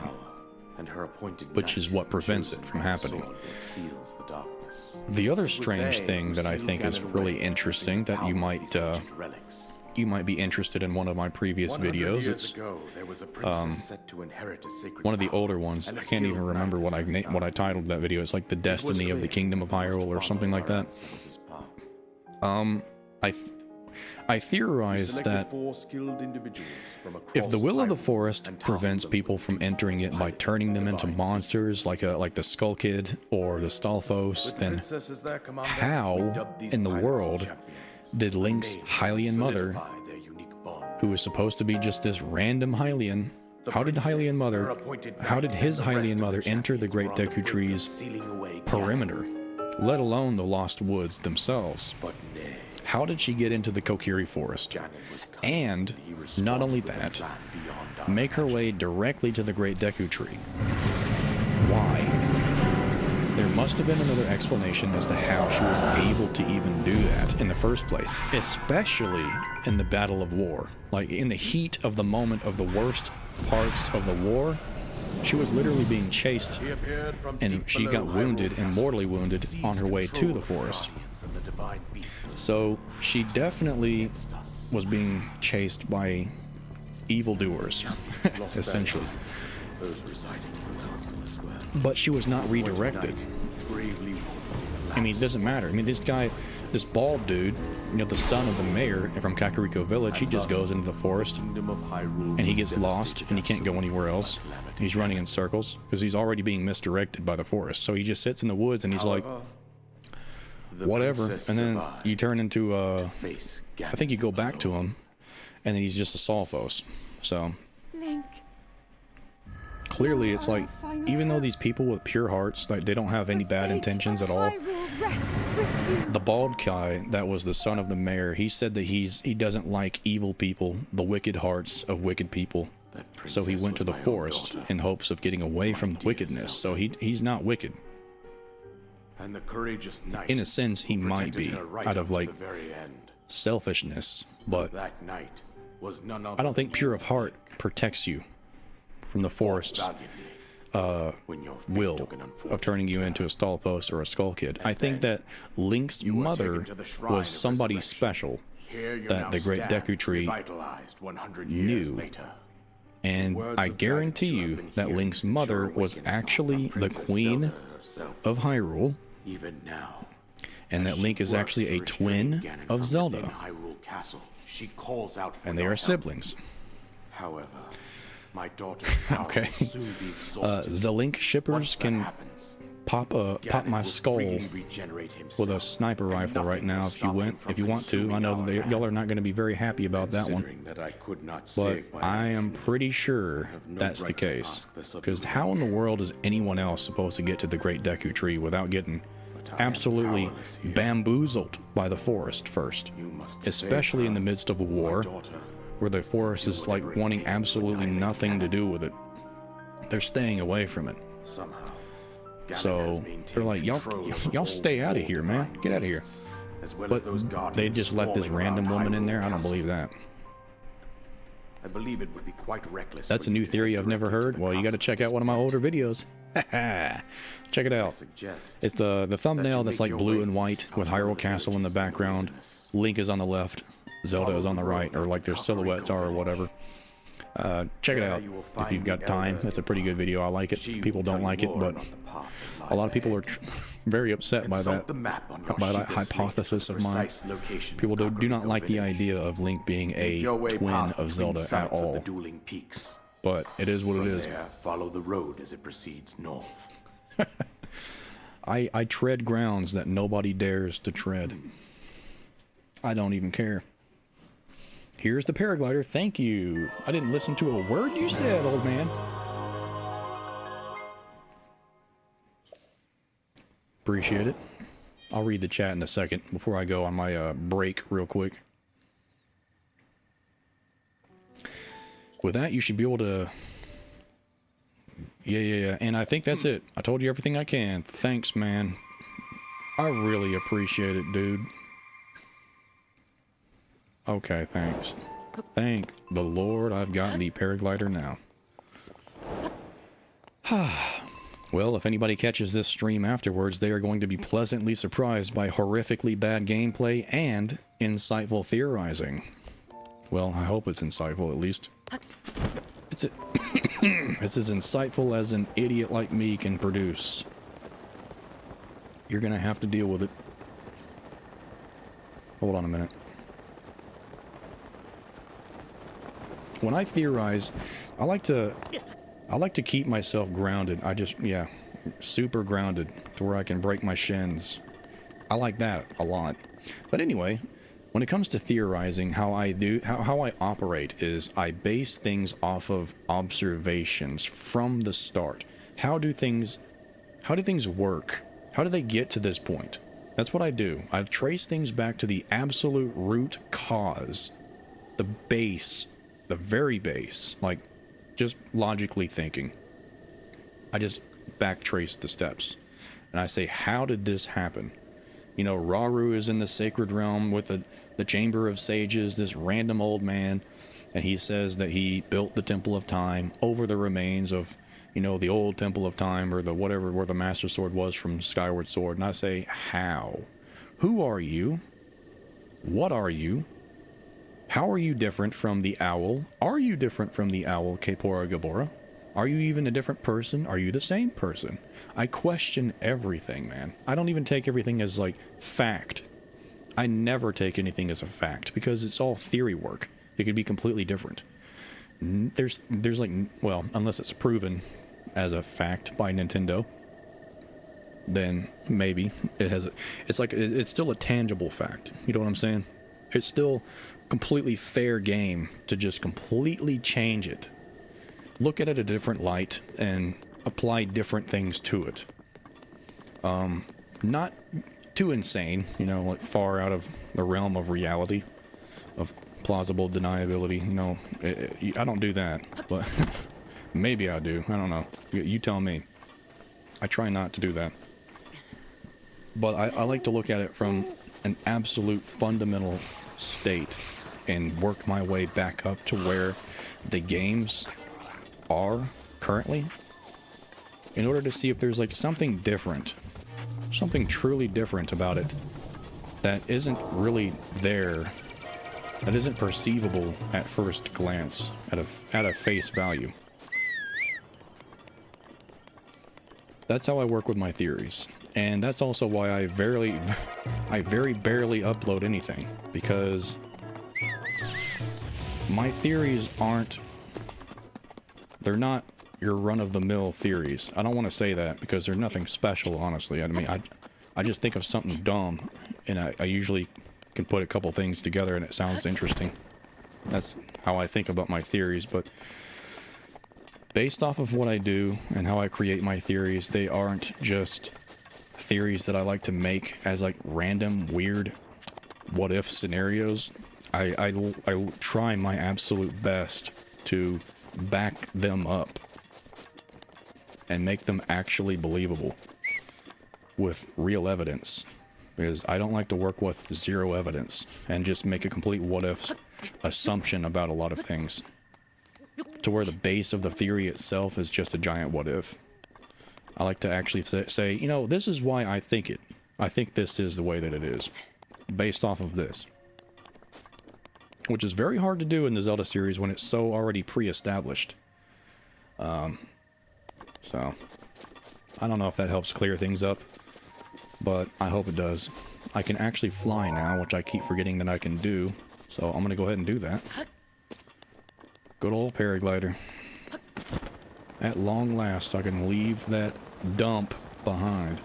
which is what prevents it from happening. The other strange thing that I think is really interesting that you might be interested in one of my previous videos. It's one of the older ones. I can't even remember what I titled that video. It's like the Destiny of the Kingdom of Hyrule or something like that. I theorized that if the will of the forest prevents people from entering it by turning them into monsters like the Skull Kid or the Stalfos, then how in the world did Link's Hylian mother, who was supposed to be just this random Hylian, how did his Hylian mother enter the Great Deku Tree's perimeter, let alone the Lost Woods themselves? How did she get into the Kokiri Forest? And, not only that, make her way directly to the Great Deku Tree? Why? There must have been another explanation as to how she was able to even do that in the first place, especially in the Battle of War. Like, in the heat of the moment of the worst parts of the war, She was literally being chased, and she got wounded and mortally wounded on her way to the forest. So she definitely was being chased by evildoers, essentially. But she was not redirected. I mean, it doesn't matter. I mean, this guy, this bald dude, you know, the son of the mayor from Kakariko Village, he just goes into the forest and he gets lost and he can't go anywhere else. He's running in circles because he's already being misdirected by the forest. So he just sits in the woods and he's like, whatever. And then you turn into, I think you go back to him and then he's just a Sulfos. So Link. clearly it's like, even though these people with pure hearts, like they don't have any bad intentions at all. The bald guy that was the son of the mayor, he said that he doesn't like evil people, the wicked hearts of wicked people. So he went to the forest in hopes of getting away from the wickedness. So he's not wicked. And the courageous knight, in a sense, he might be out of like selfishness, but I don't think pure of heart protects you from the forest's will of turning you into a Stalfos or a Skull Kid. I think that Link's mother was somebody special that the Great Deku Tree knew. And I guarantee you that Link's mother was actually the Queen of Hyrule, and that Link is actually a twin of Zelda, and they are siblings. However, my daughter's okay. The Link shippers can pop my skull with a sniper rifle right now if you want to. I know that y'all are not going to be very happy about that one, but I am pretty sure that's the case. Because how in the world is anyone else supposed to get to the Great Deku Tree without getting absolutely bamboozled by the forest first, especially in the midst of a war where the forest is like wanting absolutely nothing to do with it? They're staying away from it. So they're like, y'all stay out of here, man. Get out of here. But they just let this random woman in there? I don't believe that. I believe it would be quite reckless. That's a new theory I've never heard. Well, you got to check out one of my older videos. Check it out. It's the thumbnail that's like blue and white with Hyrule Castle in the background. Link is on the left. Zelda is on the right, or like their silhouettes are, or whatever. Check it out if you've got time. It's a pretty good video. I like it. People don't like it, but a lot of people are very upset by that hypothesis of mine. People do not like the idea of Link being a twin of Zelda at all. But it is what it is. Follow the road as it proceeds north. I tread grounds that nobody dares to tread. I don't even care. Here's the paraglider. Thank you. I didn't listen to a word you said, old man. Appreciate it. I'll read the chat in a second before I go on my break real quick. With that, you should be able to... Yeah. And I think that's it. I told you everything I can. Thanks, man. I really appreciate it, dude. Okay, thanks. Thank the Lord I've got the paraglider now. Well, if anybody catches this stream afterwards, they are going to be pleasantly surprised by horrifically bad gameplay and insightful theorizing. Well, I hope it's insightful at least. It's as insightful as an idiot like me can produce. You're gonna have to deal with it. Hold on a minute. When I theorize, I like to keep myself grounded. Super grounded to where I can break my shins. I like that a lot. But anyway, when it comes to theorizing, how I operate is I base things off of observations from the start. How do things work? How do they get to this point? That's what I do. I trace things back to the absolute root cause, the base, the very base, like just logically thinking. I just backtrace the steps and I say, how did this happen? You know, Rauru is in the sacred realm with the Chamber of Sages, this random old man, and he says that he built the Temple of Time over the remains of you know, the old Temple of Time or the whatever where the Master Sword was from Skyward Sword, and I say, how? Who are you? What are you? How are you different from the owl? Are you different from the owl, Kepora Gabora? Are you even a different person? Are you the same person? I question everything, man. I don't even take everything as, like, fact. I never take anything as a fact, because it's all theory work. It could be completely different. There's like, well, unless it's proven as a fact by Nintendo, then maybe it has it's still a tangible fact. You know what I'm saying? It's still completely fair game to just completely change it. Look at it a different light and apply different things to it. Not too insane, you know, like far out of the realm of reality, of plausible deniability. You know, I don't do that, but maybe I do. I don't know. You tell me. I try not to do that. But I like to look at it from an absolute fundamental state and work my way back up to where the games are currently in order to see if there's like something different, something truly different about it that isn't really there, that isn't perceivable at first glance, at a face value. That's how I work with my theories. And that's also why I very barely upload anything, because my theories they're not your run-of-the-mill theories. I don't want to say that because they're nothing special, honestly. I mean, I just think of something dumb, and I usually can put a couple things together and it sounds interesting. That's how I think about my theories, but based off of what I do and how I create my theories, they aren't just theories that I like to make as like random, weird, what-if scenarios. I try my absolute best to back them up and make them actually believable with real evidence, because I don't like to work with zero evidence and just make a complete what-if assumption about a lot of things to where the base of the theory itself is just a giant what-if. I like to actually say, you know, this is why I think it. I think this is the way that it is, based off of this. Which is very hard to do in the Zelda series when it's so already pre-established. So, I don't know if that helps clear things up, but I hope it does. I can actually fly now, which I keep forgetting that I can do, so I'm gonna go ahead and do that. Good old paraglider. At long last, I can leave that dump behind.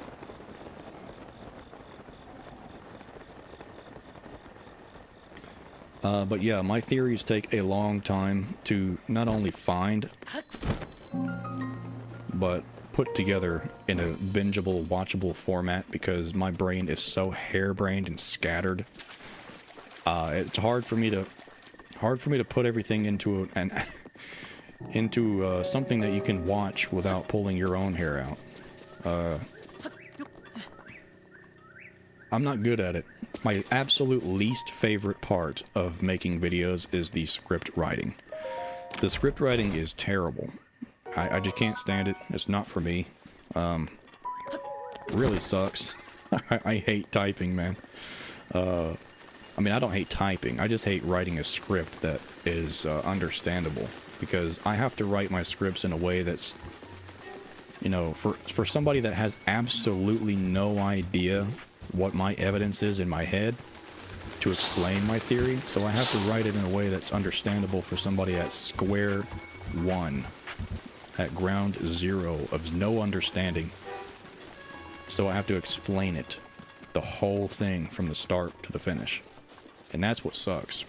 But yeah, my theories take a long time to not only find, but put together in a bingeable, watchable format, because my brain is so harebrained and scattered. It's hard for me to put everything into something that you can watch without pulling your own hair out. I'm not good at it. My absolute least favorite part of making videos is the script writing. The script writing is terrible. I just can't stand it. It's not for me. Really sucks. I hate typing, man. I mean, I don't hate typing. I just hate writing a script that is understandable, because I have to write my scripts in a way that's, you know, for somebody that has absolutely no idea what my evidence is in my head to explain my theory. So I have to write it in a way that's understandable for somebody at square one, at ground zero of no understanding. So I have to explain it, the whole thing from the start to the finish. And that's what sucks.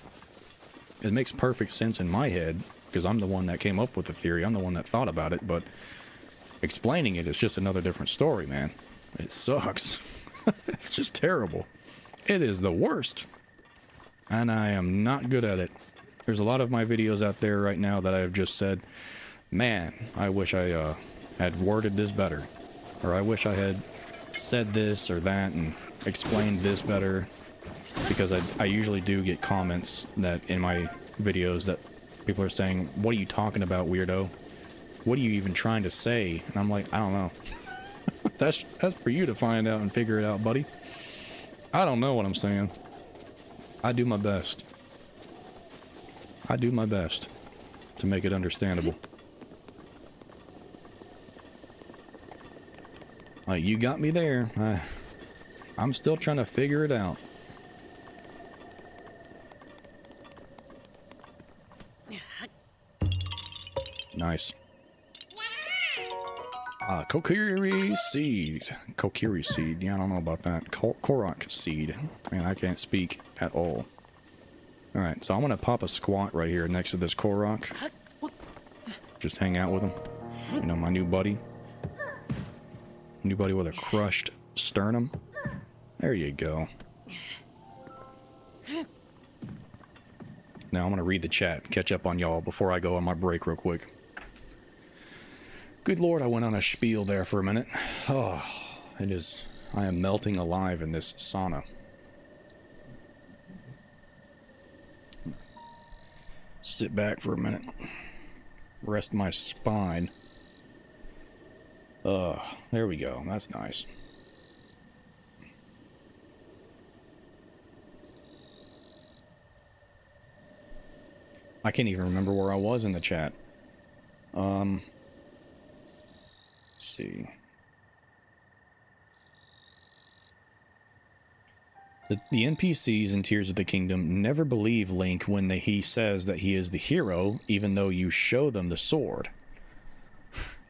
It makes perfect sense in my head, because I'm the one that came up with the theory, I'm the one that thought about it, but explaining it is just another different story, man. It sucks. It's just terrible. It is the worst. And I am not good at it. There's a lot of my videos out there right now that I've just said, man, I wish I had worded this better. Or I wish I had said this or that and explained this better. Because I usually do get comments that in my videos that people are saying, what are you talking about, weirdo? what are you even trying to say? And I'm like, I don't know. That's for you to find out and figure it out, buddy. I don't know what I'm saying. I do my best. I do my best to make it understandable. Like, you got me there. I'm still trying to figure it out. Nice. Kokiri seed. Kokiri seed. Yeah, I don't know about that. Korok seed. Man, I can't speak at all. Alright, so I'm gonna pop a squat right here next to this Korok. Just hang out with him. You know, my new buddy. New buddy with a crushed sternum. There you go. Now I'm gonna read the chat, catch up on y'all before I go on my break real quick. Good lord, I went on a spiel there for a minute. Oh, it is... I am melting alive in this sauna. Sit back for a minute. Rest my spine. There we go. That's nice. I can't even remember where I was in the chat. Let's see. The NPCs in Tears of the Kingdom never believe Link when he says that he is the hero, even though you show them the sword.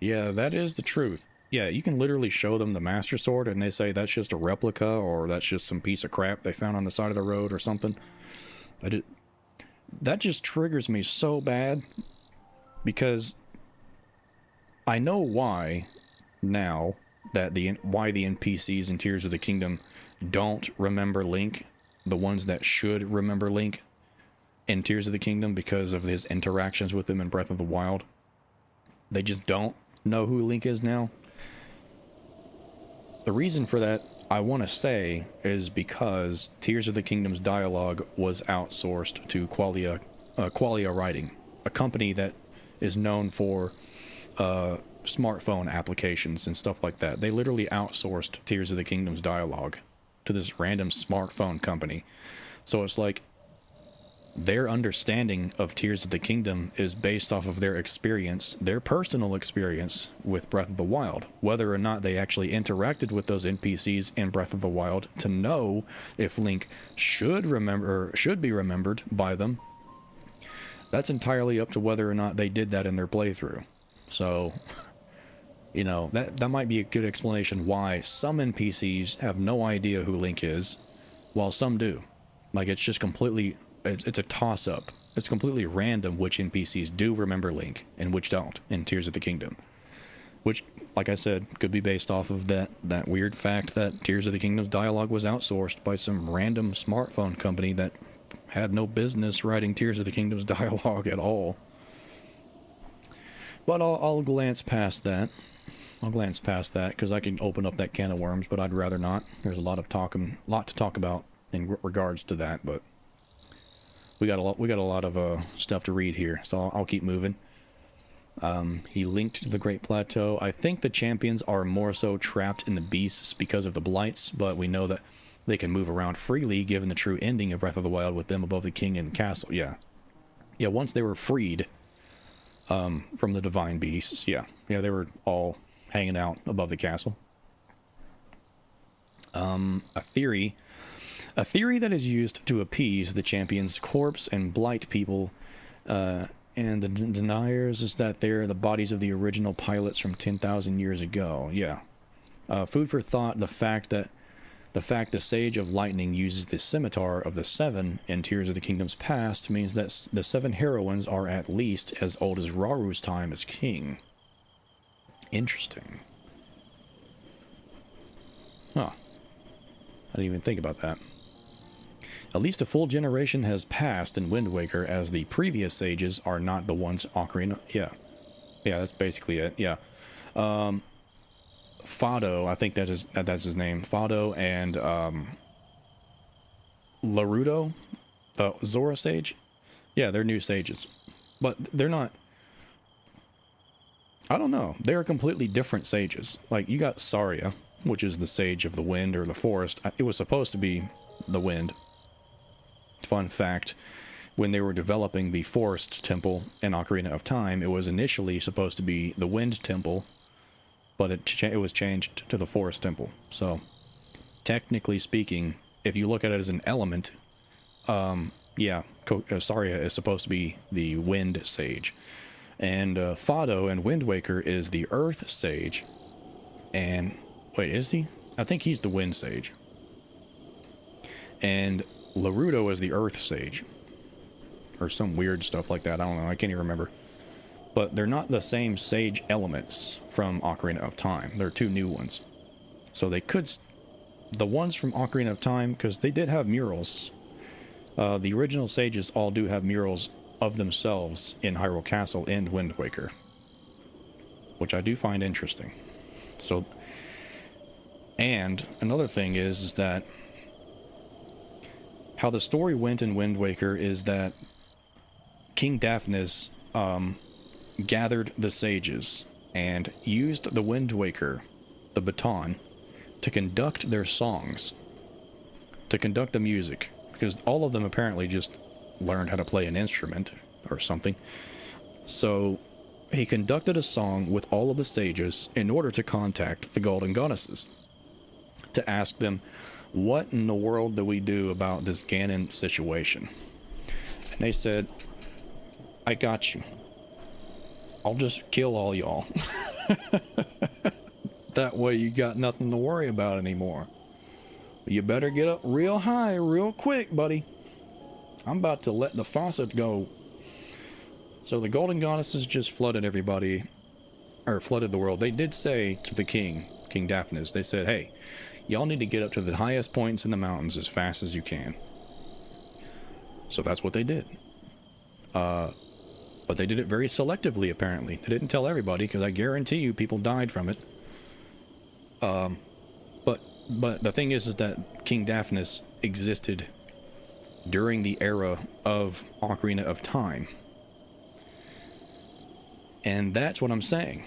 Yeah, that is the truth. Yeah, you can literally show them the Master Sword and they say that's just a replica or that's just some piece of crap they found on the side of the road or something. That just triggers me so bad because I know why now that why the NPCs in Tears of the Kingdom don't remember Link, the ones that should remember Link in Tears of the Kingdom because of his interactions with them in Breath of the Wild. They just don't know who Link is now. The reason for that, I want to say, is because Tears of the Kingdom's dialogue was outsourced to Qualia Writing, a company that is known for smartphone applications and stuff like that. They literally outsourced Tears of the Kingdom's dialogue to this random smartphone company. So it's like their understanding of Tears of the Kingdom is based off of their experience, their personal experience with Breath of the Wild. Whether or not they actually interacted with those NPCs in Breath of the Wild to know if Link should be remembered by them, that's entirely up to whether or not they did that in their playthrough. So, you know, that might be a good explanation why some NPCs have no idea who Link is, while some do. Like, it's just completely... It's a toss-up. It's completely random which NPCs do remember Link and which don't in Tears of the Kingdom. Which, like I said, could be based off of that weird fact that Tears of the Kingdom's dialogue was outsourced by some random smartphone company that had no business writing Tears of the Kingdom's dialogue at all. But I'll glance past that. I'll glance past that because I can open up that can of worms, but I'd rather not. There's a lot to talk about in regards to that, but we got a lot of stuff to read here, so I'll keep moving. He linked to the Great Plateau. I think the champions are more so trapped in the beasts because of the blights, but we know that they can move around freely given the true ending of Breath of the Wild with them above the king and castle. Yeah, once they were freed from the divine beasts, yeah, they were all hanging out above the castle. A theory that is used to appease the champion's corpse and blight people and the deniers is that they're the bodies of the original pilots from 10,000 years ago. Yeah. Food for thought, the fact the Sage of Lightning uses the scimitar of the Seven in Tears of the Kingdom's past means that the Seven heroines are at least as old as Raru's time as king. Interesting. Huh. I didn't even think about that. At least a full generation has passed in Wind Waker, as the previous sages are not the ones Ocarina. Yeah, that's basically it. Yeah, Fado, I think that's his name. Fado and Larudo, the Zora sage. Yeah, they're new sages, but they're not. I don't know. They are completely different sages. Like, you got Saria, which is the sage of the wind or the forest. It was supposed to be the wind. Fun fact, when they were developing the forest temple in Ocarina of Time, it was initially supposed to be the wind temple, but it was changed to the forest temple. So, technically speaking, if you look at it as an element, yeah, Saria is supposed to be the wind sage. And Fado and Wind Waker is the earth sage. And, wait, is he? I think he's the wind sage. And Larudo is the earth sage. Or some weird stuff like that. I don't know. I can't even remember. But they're not the same sage elements from Ocarina of Time. They're two new ones. So they could... The ones from Ocarina of Time, because they did have murals. The original sages all do have murals of themselves in Hyrule Castle and Wind Waker. Which I do find interesting. So... And another thing is that... How the story went in Wind Waker is that King Daphnis gathered the sages and used the Wind Waker, the baton, to conduct their songs, to conduct the music, because all of them apparently just learned how to play an instrument or something. So he conducted a song with all of the sages in order to contact the Golden Goddesses, to ask them, what in the world do we do about this Ganon situation? And they said, I got you. I'll just kill all y'all. That way you got nothing to worry about anymore. You better get up real high real quick, buddy. I'm about to let the faucet go. So the Golden Goddesses just flooded everybody, or flooded the world. They did say to the king, King Daphnis, they said, hey, y'all need to get up to the highest points in the mountains as fast as you can. So that's what they did. But they did it very selectively, apparently. They didn't tell everybody, because I guarantee you people died from it. But the thing is that King Daphnis existed during the era of Ocarina of Time. And that's what I'm saying.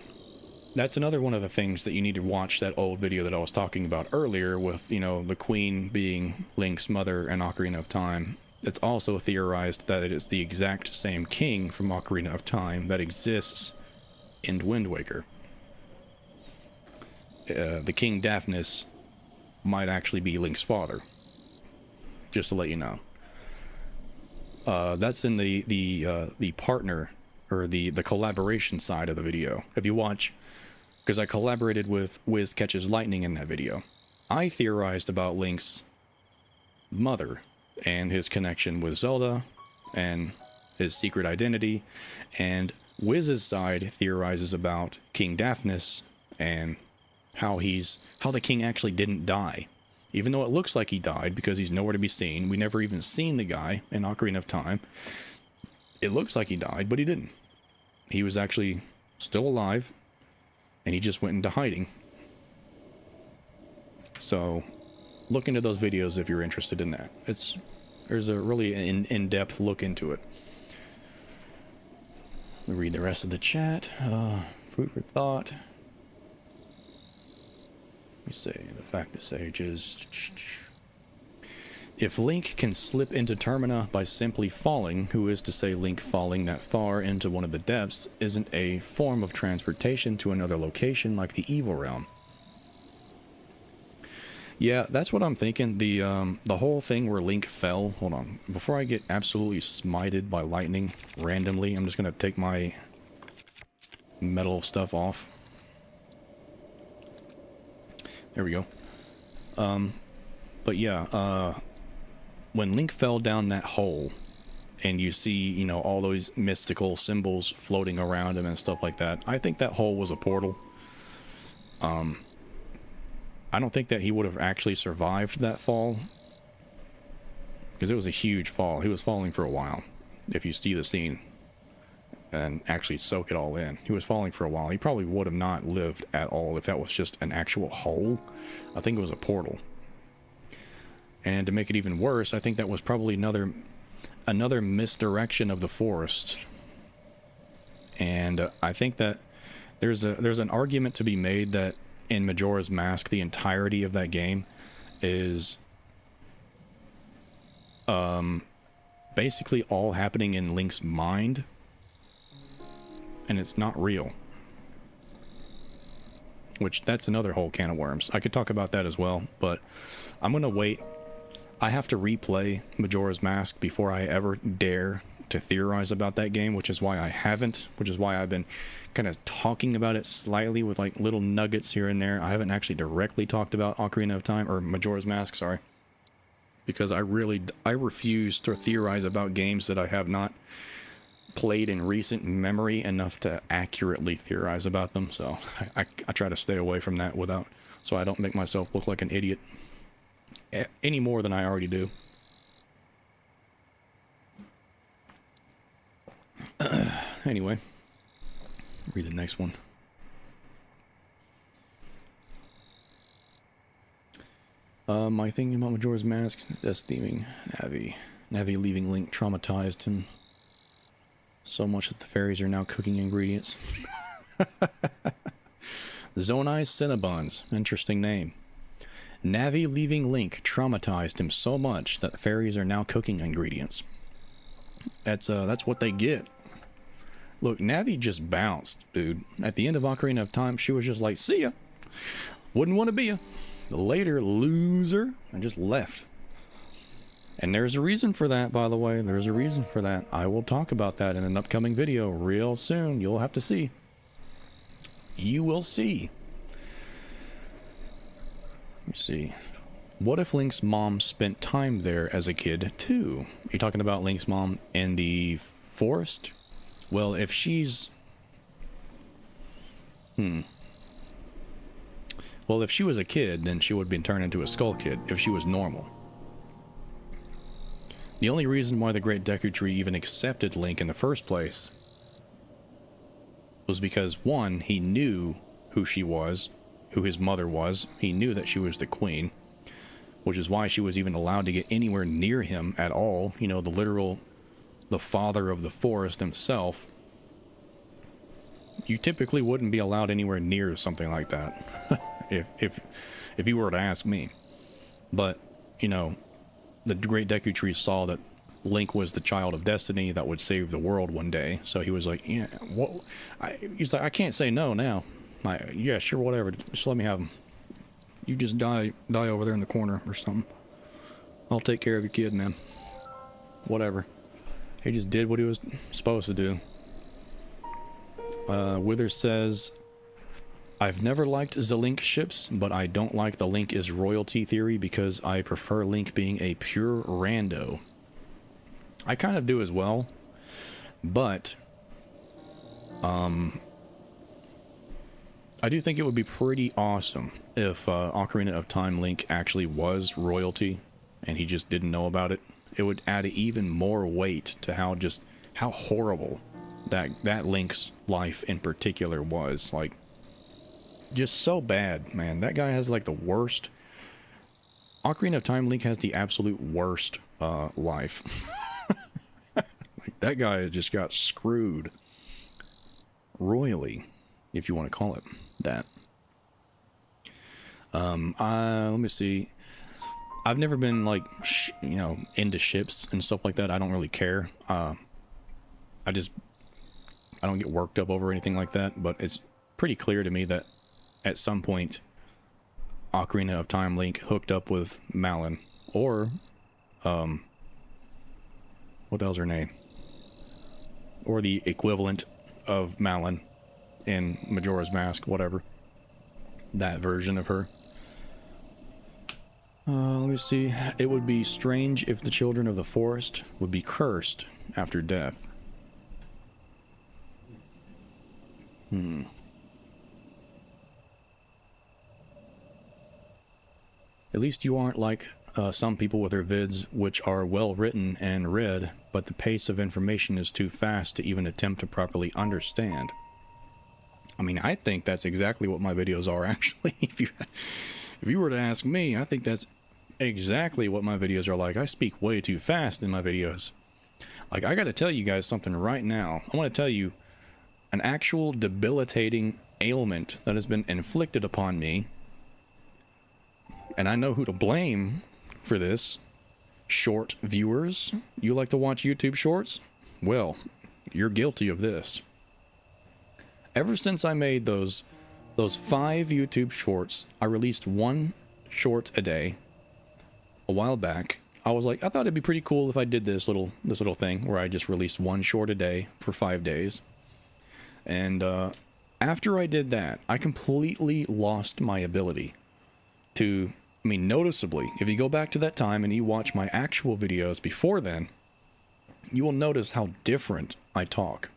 That's another one of the things that you need to watch, that old video that I was talking about earlier with, you know, the queen being Link's mother in Ocarina of Time. It's also theorized that it is the exact same king from Ocarina of Time that exists in Wind Waker. The King Daphnis might actually be Link's father. Just to let you know. That's in the partner, or the collaboration side of the video. If you watch... Because I collaborated with Wiz Catches Lightning in that video. I theorized about Link's mother and his connection with Zelda and his secret identity, and Wiz's side theorizes about King Daphnis and how the king actually didn't die. Even though it looks like he died because he's nowhere to be seen. We never even seen the guy in Ocarina of Time. It looks like he died, but he didn't. He was actually still alive. And he just went into hiding. So, look into those videos if you're interested in that. There's a really in-depth look into it. Let me read the rest of the chat. Food for thought. Let me see. The fact the sage is... If Link can slip into Termina by simply falling, who is to say Link falling that far into one of the depths isn't a form of transportation to another location like the Evil Realm? Yeah, that's what I'm thinking. The whole thing where Link fell... Hold on. Before I get absolutely smited by lightning randomly, I'm just going to take my metal stuff off. There we go. But yeah, when Link fell down that hole, and you see, you know, all those mystical symbols floating around him and stuff like that, I think that hole was a portal. I don't think that he would have actually survived that fall, because it was a huge fall. He was falling for a while, if you see the scene and actually soak it all in. He was falling for a while. He probably would have not lived at all if that was just an actual hole. I think it was a portal. And to make it even worse, I think that was probably another misdirection of the forest. And I think that There's an argument to be made that in Majora's Mask, the entirety of that game is basically all happening in Link's mind, and it's not real. Which, that's another whole can of worms. I could talk about that as well, but I'm gonna wait. I have to replay Majora's Mask before I ever dare to theorize about that game, which is why I haven't, which is why I've been kind of talking about it slightly with like little nuggets here and there. I haven't actually directly talked about Ocarina of Time, or Majora's Mask, sorry. Because I refuse to theorize about games that I have not played in recent memory enough to accurately theorize about them, so I try to stay away from that so I don't make myself look like an idiot any more than I already do. Anyway, read the next one. My thinking about Majora's Mask, that's theming. Navi leaving Link traumatized him so much that the fairies are now cooking ingredients. Zonai Cinnabons, interesting name. Navi leaving Link traumatized him so much that the fairies are now cooking ingredients. That's what they get. Look, Navi just bounced, dude. At the end of Ocarina of Time, she was just like, see ya. Wouldn't want to be ya. Later, loser. And just left. And there's a reason for that, by the way. There's a reason for that. I will talk about that in an upcoming video real soon. You'll have to see. You will see. Let me see. What if Link's mom spent time there as a kid, too? You're talking about Link's mom in the forest? Well, if she's... Well, if she was a kid, then she would have been turned into a Skull Kid, if she was normal. The only reason why the Great Deku Tree even accepted Link in the first place was because, one, he knew who she was, who his mother was. He knew that she was the queen, which is why she was even allowed to get anywhere near him at all. You know, the father of the forest himself. You typically wouldn't be allowed anywhere near something like that, if you were to ask me. But, you know, the Great Deku Tree saw that Link was the child of destiny that would save the world one day. So he was like, yeah, what? He's like, I can't say no now. Yeah, sure, whatever. Just let me have him. You just die over there in the corner or something. I'll take care of your kid, man. Whatever. He just did what he was supposed to do. Wither says, I've never liked the Link ships, but I don't like the Link is royalty theory because I prefer Link being a pure rando. I kind of do as well, but I do think it would be pretty awesome if Ocarina of Time Link actually was royalty and he just didn't know about it. It would add even more weight to how horrible that Link's life in particular was. Like, just so bad, man. That guy has like the worst. Ocarina of Time Link has the absolute worst life. Like, that guy just got screwed royally, if you want to call it that. Let me see. I've never been like, into ships and stuff like that. I don't really care. I don't get worked up over anything like that, but it's pretty clear to me that at some point Ocarina of Time Link hooked up with Malon, or what the hell's her name? Or the equivalent of Malon in Majora's Mask, whatever. That version of her. Let me see. It would be strange if the children of the forest would be cursed after death. At least you aren't like some people with their vids, which are well written and read, but the pace of information is too fast to even attempt to properly understand. I mean, I think that's exactly what my videos are, actually. If you were to ask me, I think that's exactly what my videos are like. I speak way too fast in my videos. Like, I gotta tell you guys something right now. I want to tell you an actual debilitating ailment that has been inflicted upon me. And I know who to blame for this. Short viewers, you like to watch YouTube shorts? Well, you're guilty of this. Ever since I made those 5 YouTube shorts, I released 1 short a day a while back. I was like, I thought it'd be pretty cool if I did this little thing where I just released 1 short a day for 5 days. And after I did that, I completely lost my ability to, I mean, noticeably, if you go back to that time and you watch my actual videos before then, you will notice how different I talk.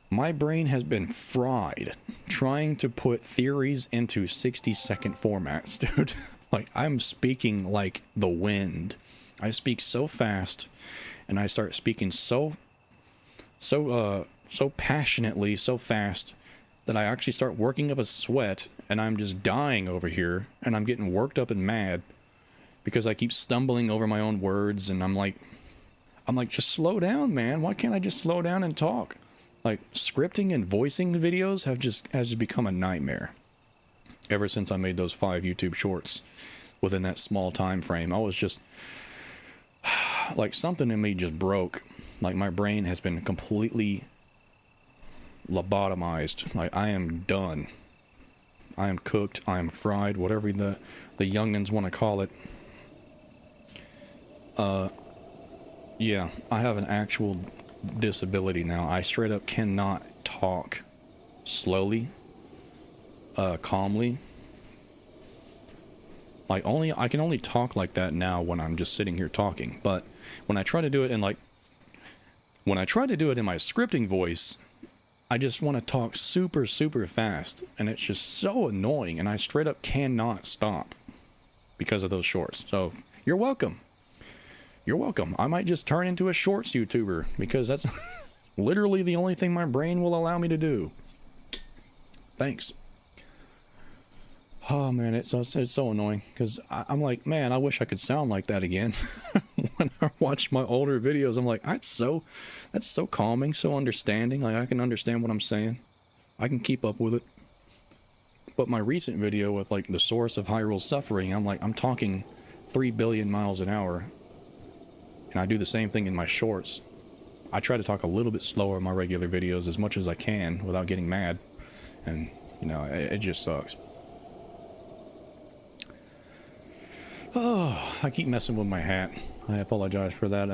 My brain has been fried trying to put theories into 60-second formats, dude. Like, I'm speaking like the wind. I speak so fast, and I start speaking so passionately, so fast, that I actually start working up a sweat, and I'm just dying over here, and I'm getting worked up and mad because I keep stumbling over my own words, and I'm like, just slow down, man. Why can't I just slow down and talk? Like, scripting and voicing the videos has just become a nightmare. Ever since I made those 5 YouTube shorts within that small time frame, I was just like, something in me just broke. Like, my brain has been completely lobotomized. Like, I am done. I am cooked. I am fried. Whatever the youngins want to call it. Yeah, I have an actual disability now. I straight up cannot talk slowly, calmly. Like, I can only talk like that now when I'm just sitting here talking. But when I try to do it in my scripting voice, I just want to talk super, super fast, and it's just so annoying, and I straight up cannot stop because of those shorts. So, you're welcome. You're welcome. I might just turn into a shorts YouTuber, because that's literally the only thing my brain will allow me to do. Thanks. Oh man, it's so annoying, because I'm like, man, I wish I could sound like that again. When I watch my older videos, I'm like, that's so calming, so understanding. Like, I can understand what I'm saying. I can keep up with it. But my recent video with, like, the source of Hyrule's suffering, I'm like, I'm talking 3 billion miles an hour. And I do the same thing in my shorts. I try to talk a little bit slower in my regular videos as much as I can without getting mad. And, you know, it just sucks. Oh, I keep messing with my hat. I apologize for that.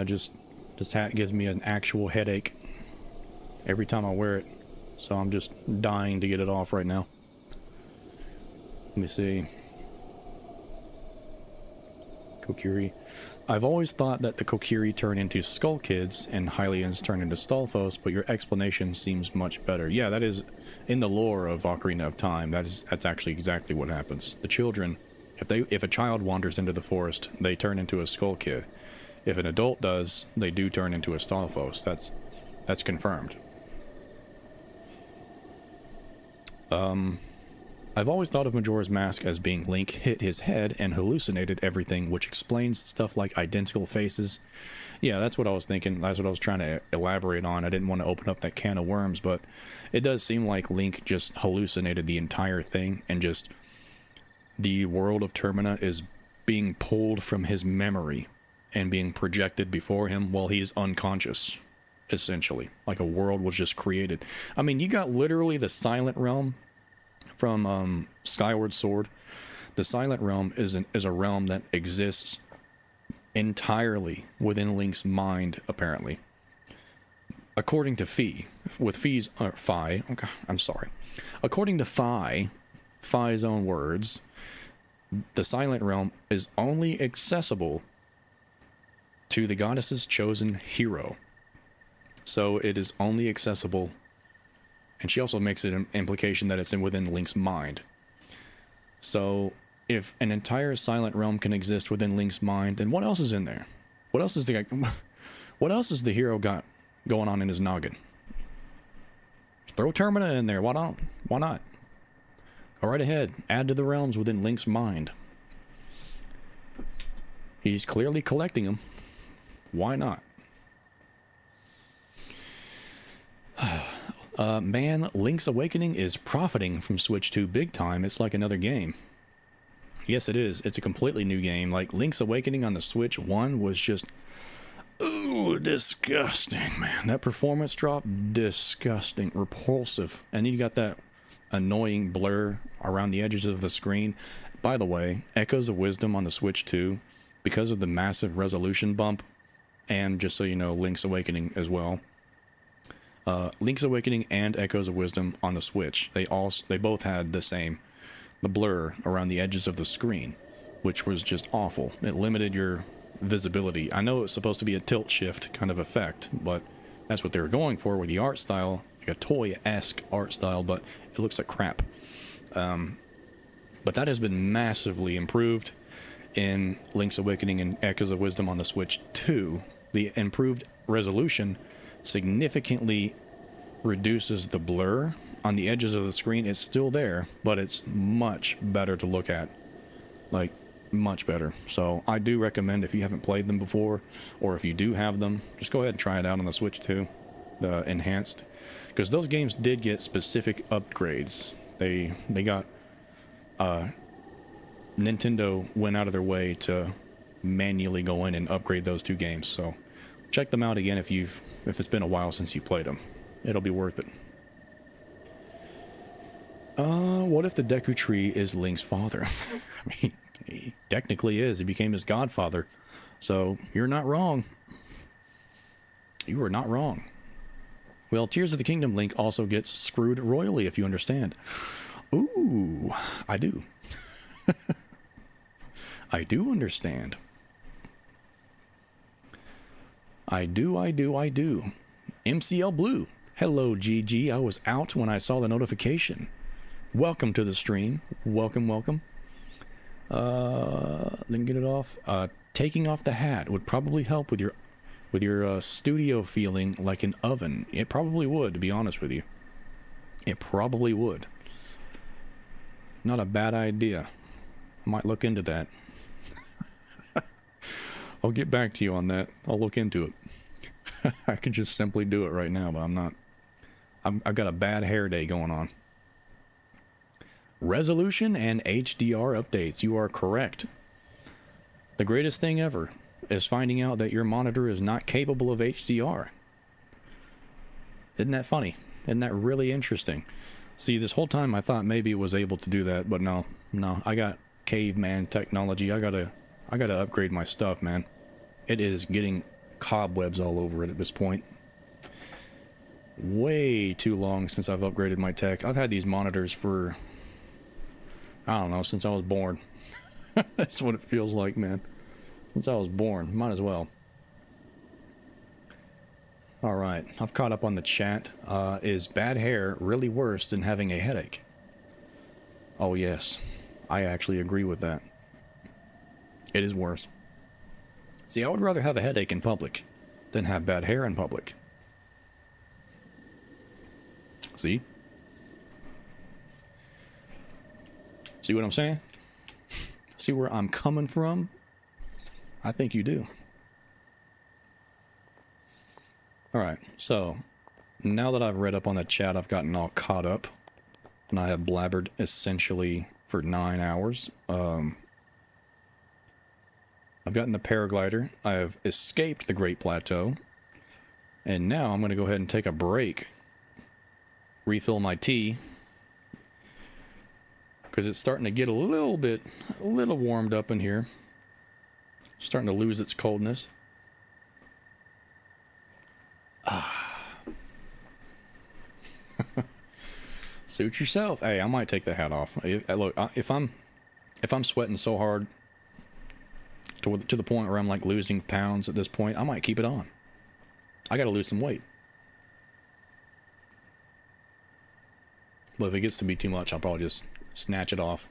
This hat gives me an actual headache every time I wear it. So I'm just dying to get it off right now. Let me see. Kokiri. I've always thought that the Kokiri turn into Skull Kids and Hylians turn into Stalfos, but your explanation seems much better. Yeah, that is in the lore of Ocarina of Time. That's actually exactly what happens. The children, if a child wanders into the forest, they turn into a Skull Kid. If an adult does, they do turn into a Stalfos. That's confirmed. I've always thought of Majora's Mask as being Link hit his head and hallucinated everything, which explains stuff like identical faces. Yeah, that's what I was thinking. That's what I was trying to elaborate on. I didn't want to open up that can of worms, but it does seem like Link just hallucinated the entire thing, and just the world of Termina is being pulled from his memory and being projected before him while he's unconscious, essentially. Like a world was just created. I mean, you got literally the Silent Realm from Skyward Sword. The Silent Realm is a realm that exists entirely within Link's mind, apparently. According to Fi, okay, I'm sorry. According to Fi's own words, the Silent Realm is only accessible to the goddess's chosen hero. So it is only accessible. And she also makes it an implication that it's within Link's mind. So, if an entire Silent Realm can exist within Link's mind, then what else is in there? What else is the hero got going on in his noggin? Throw Termina in there. Why not? Why not? Go right ahead. Add to the realms within Link's mind. He's clearly collecting them. Why not? Man, Link's Awakening is profiting from Switch 2 big time. It's like another game. Yes, it is. It's a completely new game. Like, Link's Awakening on the Switch 1 was just... ooh, disgusting, man. That performance drop, disgusting, repulsive. And you got that annoying blur around the edges of the screen. By the way, Echoes of Wisdom on the Switch 2, because of the massive resolution bump, and just so you know, Link's Awakening as well. Link's Awakening and Echoes of Wisdom on the Switch, they both had the blur around the edges of the screen, which was just awful. It limited your visibility. I know it's supposed to be a tilt shift kind of effect, but that's what they were going for with the art style, like a toy-esque art style, but it looks like crap. But that has been massively improved in Link's Awakening and Echoes of Wisdom on the Switch 2. The improved resolution significantly reduces the blur on the edges of the screen. It's still there, but it's much better to look at. Like, much better. So I do recommend, if you haven't played them before, or if you do have them, just go ahead and try it out on the Switch 2, the enhanced, because those games did get specific upgrades. They got Nintendo went out of their way to manually go in and upgrade those two games. So check them out again if it's been a while since you played them. It'll be worth it. What if the Deku tree is Link's father? I mean, he technically is. He became his godfather. So you're not wrong. You are not wrong. Well, Tears of the Kingdom Link also gets screwed royally, if you understand. Ooh, I do. I do understand. I do. MCL Blue. Hello, GG. I was out when I saw the notification. Welcome to the stream. Welcome. Then get it off. Taking off the hat would probably help with your studio feeling like an oven. It probably would, to be honest with you. It probably would. Not a bad idea. I might look into that. I'll get back to you on that. I'll look into it. I could just simply do it right now, but I'm not. I've got a bad hair day going on. Resolution and HDR updates. You are correct. The greatest thing ever is finding out that your monitor is not capable of HDR. Isn't that funny? Isn't that really interesting? See, this whole time I thought maybe it was able to do that, but no. I got caveman technology. I gotta upgrade my stuff, man. It is getting cobwebs all over it at this point. Way too long since I've upgraded my tech. I've had these monitors for, I don't know, since I was born. That's what it feels like, man. Since I was born. Might as well. Alright, I've caught up on the chat. Is bad hair really worse than having a headache? Oh yes, I actually agree with that. It is worse. See, I would rather have a headache in public than have bad hair in public. See? See what I'm saying? See where I'm coming from? I think you do. Alright, so now that I've read up on the chat, I've gotten all caught up, and I have blabbered essentially for 9 hours. I've gotten the paraglider, I have escaped the Great Plateau, and now I'm going to go ahead and take a break, refill my tea, because it's starting to get a little warmed up in here. Starting to lose its coldness. Suit yourself. Hey, I might take the hat off. Look, if I'm sweating so hard to the point where I'm like losing pounds at this point, I might keep it on. I gotta lose some weight. But if it gets to be too much, I'll probably just snatch it off.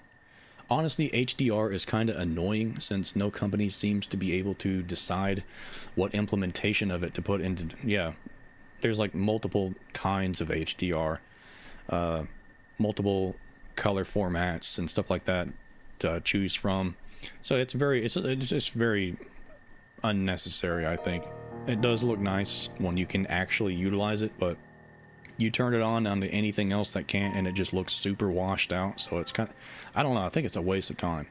Honestly, HDR is kind of annoying since no company seems to be able to decide what implementation of it to put into. Yeah, there's like multiple kinds of HDR, multiple color formats and stuff like that to choose from. So it's very unnecessary, I think. It does look nice when you can actually utilize it, but You turn it on onto anything else that can't, and it just looks super washed out. So it's kind of, I don't know, I think it's a waste of time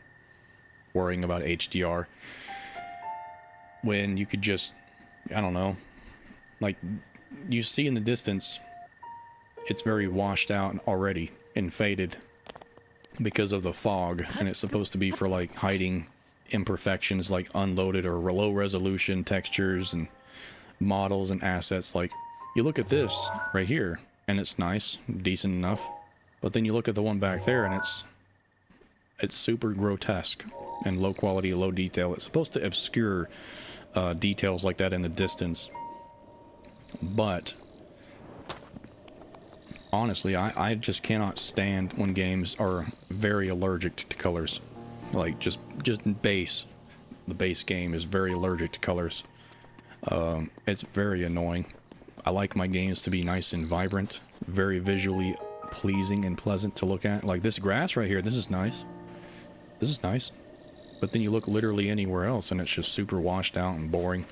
worrying about HDR when you could just, I don't know, like you see in the distance, it's very washed out already and faded because of the fog, and it's supposed to be for like hiding imperfections like unloaded or low resolution textures and models and assets. Like you look at this right here and it's nice, decent enough, but then you look at the one back there and it's super grotesque and low quality, low detail. It's supposed to obscure details like that in the distance, but honestly, I just cannot stand when games are very allergic to colors. Like just base, the base game is very allergic to colors. It's very annoying. I like my games to be nice and vibrant, very visually pleasing and pleasant to look at. Like this grass right here, this is nice. This is nice. But then you look literally anywhere else and it's just super washed out and boring.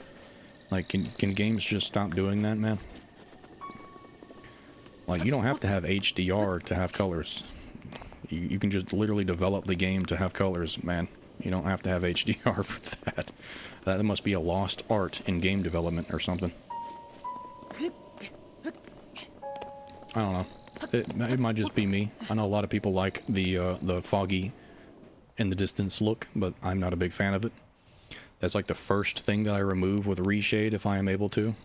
Like, can games just stop doing that, man? Like, you don't have to have HDR to have colors. You can just literally develop the game to have colors, man. You don't have to have HDR for that. That must be a lost art in game development or something. I don't know. It might just be me. I know a lot of people like the foggy in the distance look, but I'm not a big fan of it. That's like the first thing that I remove with reshade if I am able to.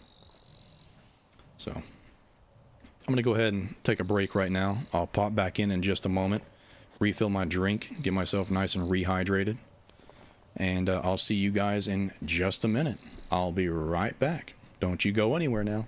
So I'm gonna go ahead and take a break right now. I'll pop back in just a moment, refill my drink, get myself nice and rehydrated, and I'll see you guys in just a minute. I'll be right back. Don't you go anywhere now.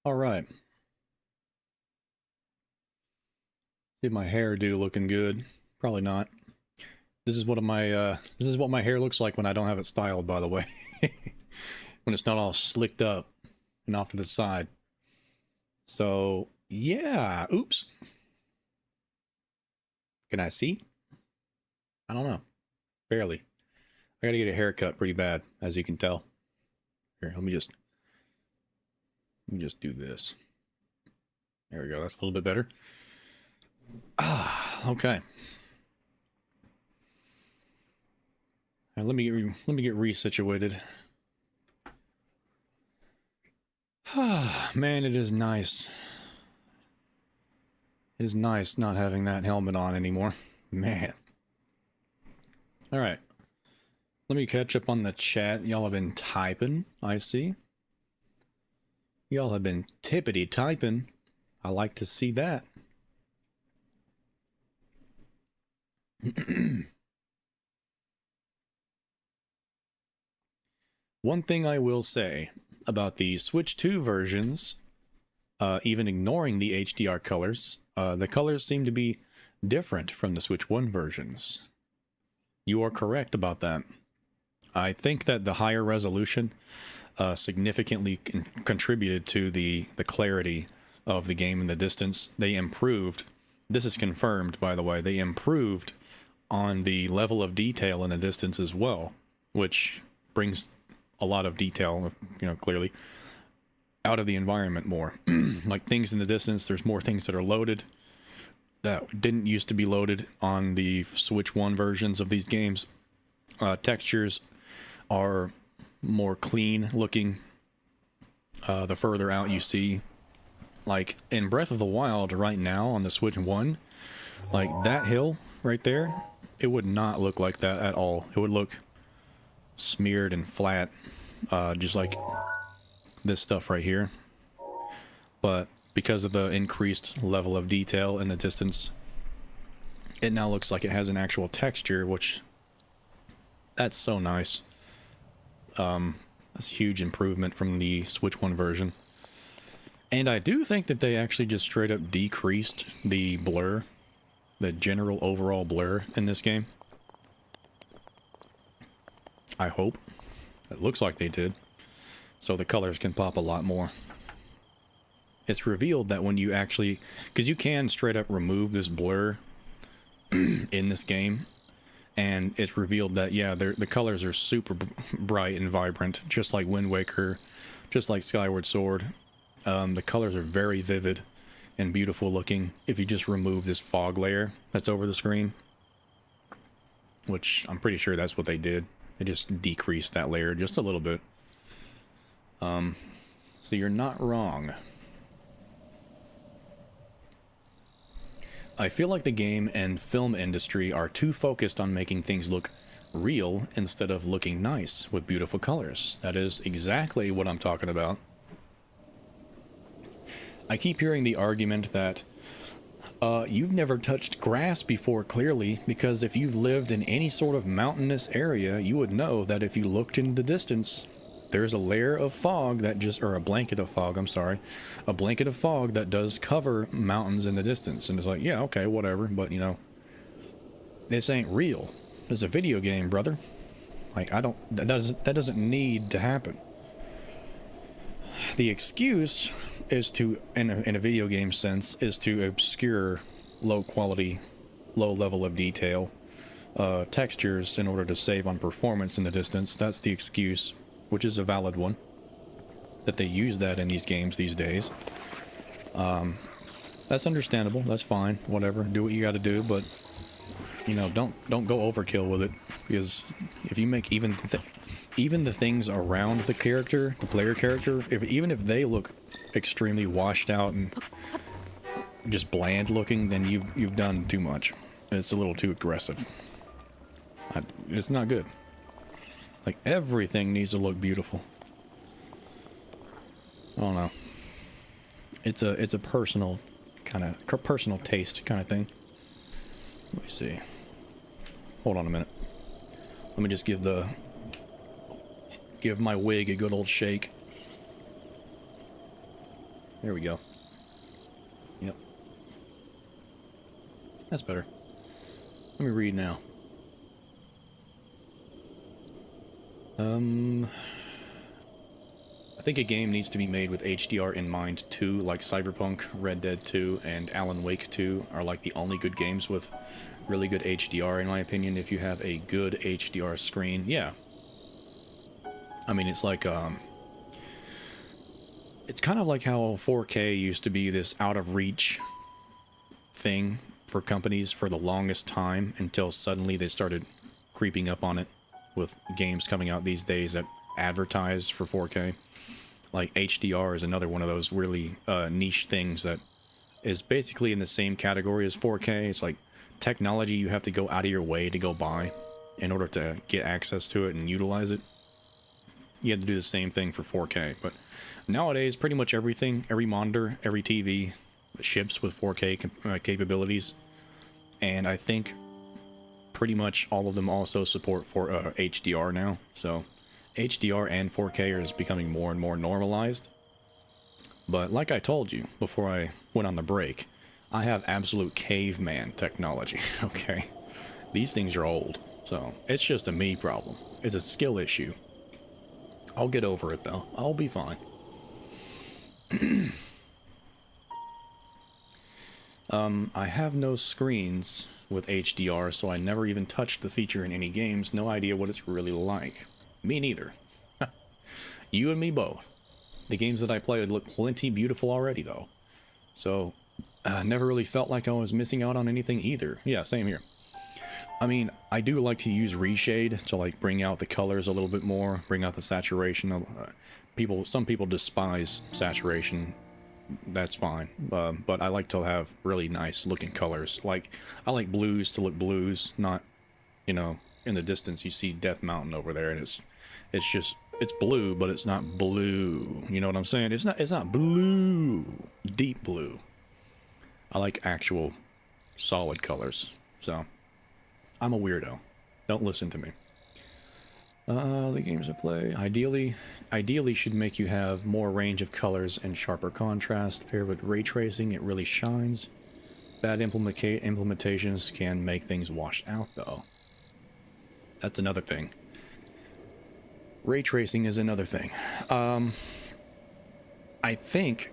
All right. See my hairdo looking good. Probably not. This is what my hair looks like when I don't have it styled, by the way. When it's not all slicked up and off to the side. So, yeah. Oops. Can I see? I don't know. Barely. I gotta get a haircut pretty bad, as you can tell. Here, let me just do this. There we go. That's a little bit better. Ah, okay. All right, let me get resituated. Man, it is nice. It is nice not having that helmet on anymore. Man. All right. Let me catch up on the chat. Y'all have been typing, I see. Y'all have been tippity typing. I like to see that. One thing I will say about the Switch 2 versions, even ignoring the HDR colors, the colors seem to be different from the Switch 1 versions. You are correct about that. I think that the higher resolution significantly contributed to the clarity of the game in the distance. They improved. This is confirmed, by the way. They improved on the level of detail in the distance as well, which brings a lot of detail, you know, clearly out of the environment more. Like things in the distance, there's more things that are loaded that didn't used to be loaded on the Switch 1 versions of these games. Textures are more clean looking the further out you see. Like in Breath of the Wild right now on the Switch 1, like that hill right there, it would not look like that at all. It would look smeared and flat, just like this stuff right here. But because of the increased level of detail in the distance, it now looks like it has an actual texture, which that's so nice. That's a huge improvement from the Switch 1 version. And I do think that they actually just straight up decreased the blur, the general overall blur in this game. I hope. It looks like they did. So the colors can pop a lot more. It's revealed that when you actually... because you can straight up remove this blur in this game. And it's revealed that, yeah, the colors are super bright and vibrant, just like Wind Waker, just like Skyward Sword. The colors are very vivid and beautiful looking if you just remove this fog layer that's over the screen. Which I'm pretty sure that's what they did. They just decreased that layer just a little bit. So you're not wrong. I feel like the game and film industry are too focused on making things look real instead of looking nice with beautiful colors. That is exactly what I'm talking about. I keep hearing the argument that you've never touched grass before, clearly, because if you've lived in any sort of mountainous area, you would know that if you looked in the distance, there's a layer of fog that just, or a blanket of fog, I'm sorry, a blanket of fog that does cover mountains in the distance. And it's like, yeah, okay, whatever, but you know, this ain't real. It's a video game, brother. Like, that doesn't need to happen. The excuse is to, in a video game sense, is to obscure low quality, low level of detail textures in order to save on performance in the distance. That's the excuse, which is a valid one, that they use that in these games these days. That's understandable. That's fine. Whatever. Do what you got to do, but you know, don't go overkill with it, because if you make even the things around the character, the player character, even if they look extremely washed out and just bland looking, then you've done too much. It's a little too aggressive. It's not good. Like, everything needs to look beautiful. I don't know. It's a personal taste kind of thing. Let me see. Hold on a minute. Let me just give my wig a good old shake. There we go. Yep. That's better. Let me read now. I think a game needs to be made with HDR in mind too, like Cyberpunk, Red Dead 2, and Alan Wake 2 are like the only good games with really good HDR, in my opinion, if you have a good HDR screen. Yeah. I mean, it's like, It's kind of like how 4K used to be this out of reach thing for companies for the longest time until suddenly they started creeping up on it with games coming out these days that advertise for 4K. Like HDR is another one of those really niche things that is basically in the same category as 4K. It's like technology you have to go out of your way to go buy in order to get access to it and utilize it. You have to do the same thing for 4K, but nowadays pretty much everything, every monitor, every TV ships with 4K capabilities, and I think pretty much all of them also support for HDR now. So HDR and 4K is becoming more and more normalized. But like I told you before I went on the break, I have absolute caveman technology, okay? These things are old, so it's just a me problem. It's a skill issue. I'll get over it though. I'll be fine. I have no screens with HDR, so I never even touched the feature in any games. No idea what it's really like. Me neither. You and me both. The games that I played look plenty beautiful already, though. So, never really felt like I was missing out on anything either. Yeah, same here. I mean, I do like to use reshade to, like, bring out the colors a little bit more, bring out the saturation. Some people despise saturation. That's fine. But I like to have really nice looking colors. Like, I like blues to look blues, not, you know, in the distance you see Death Mountain over there, and it's blue, but it's not blue. You know what I'm saying? It's not blue. Deep blue. I like actual solid colors. So, I'm a weirdo. Don't listen to me. The games I play, ideally should make you have more range of colors and sharper contrast. Paired with ray tracing, it really shines. Bad implementations can make things wash out, though. That's another thing. Ray tracing is another thing. I think,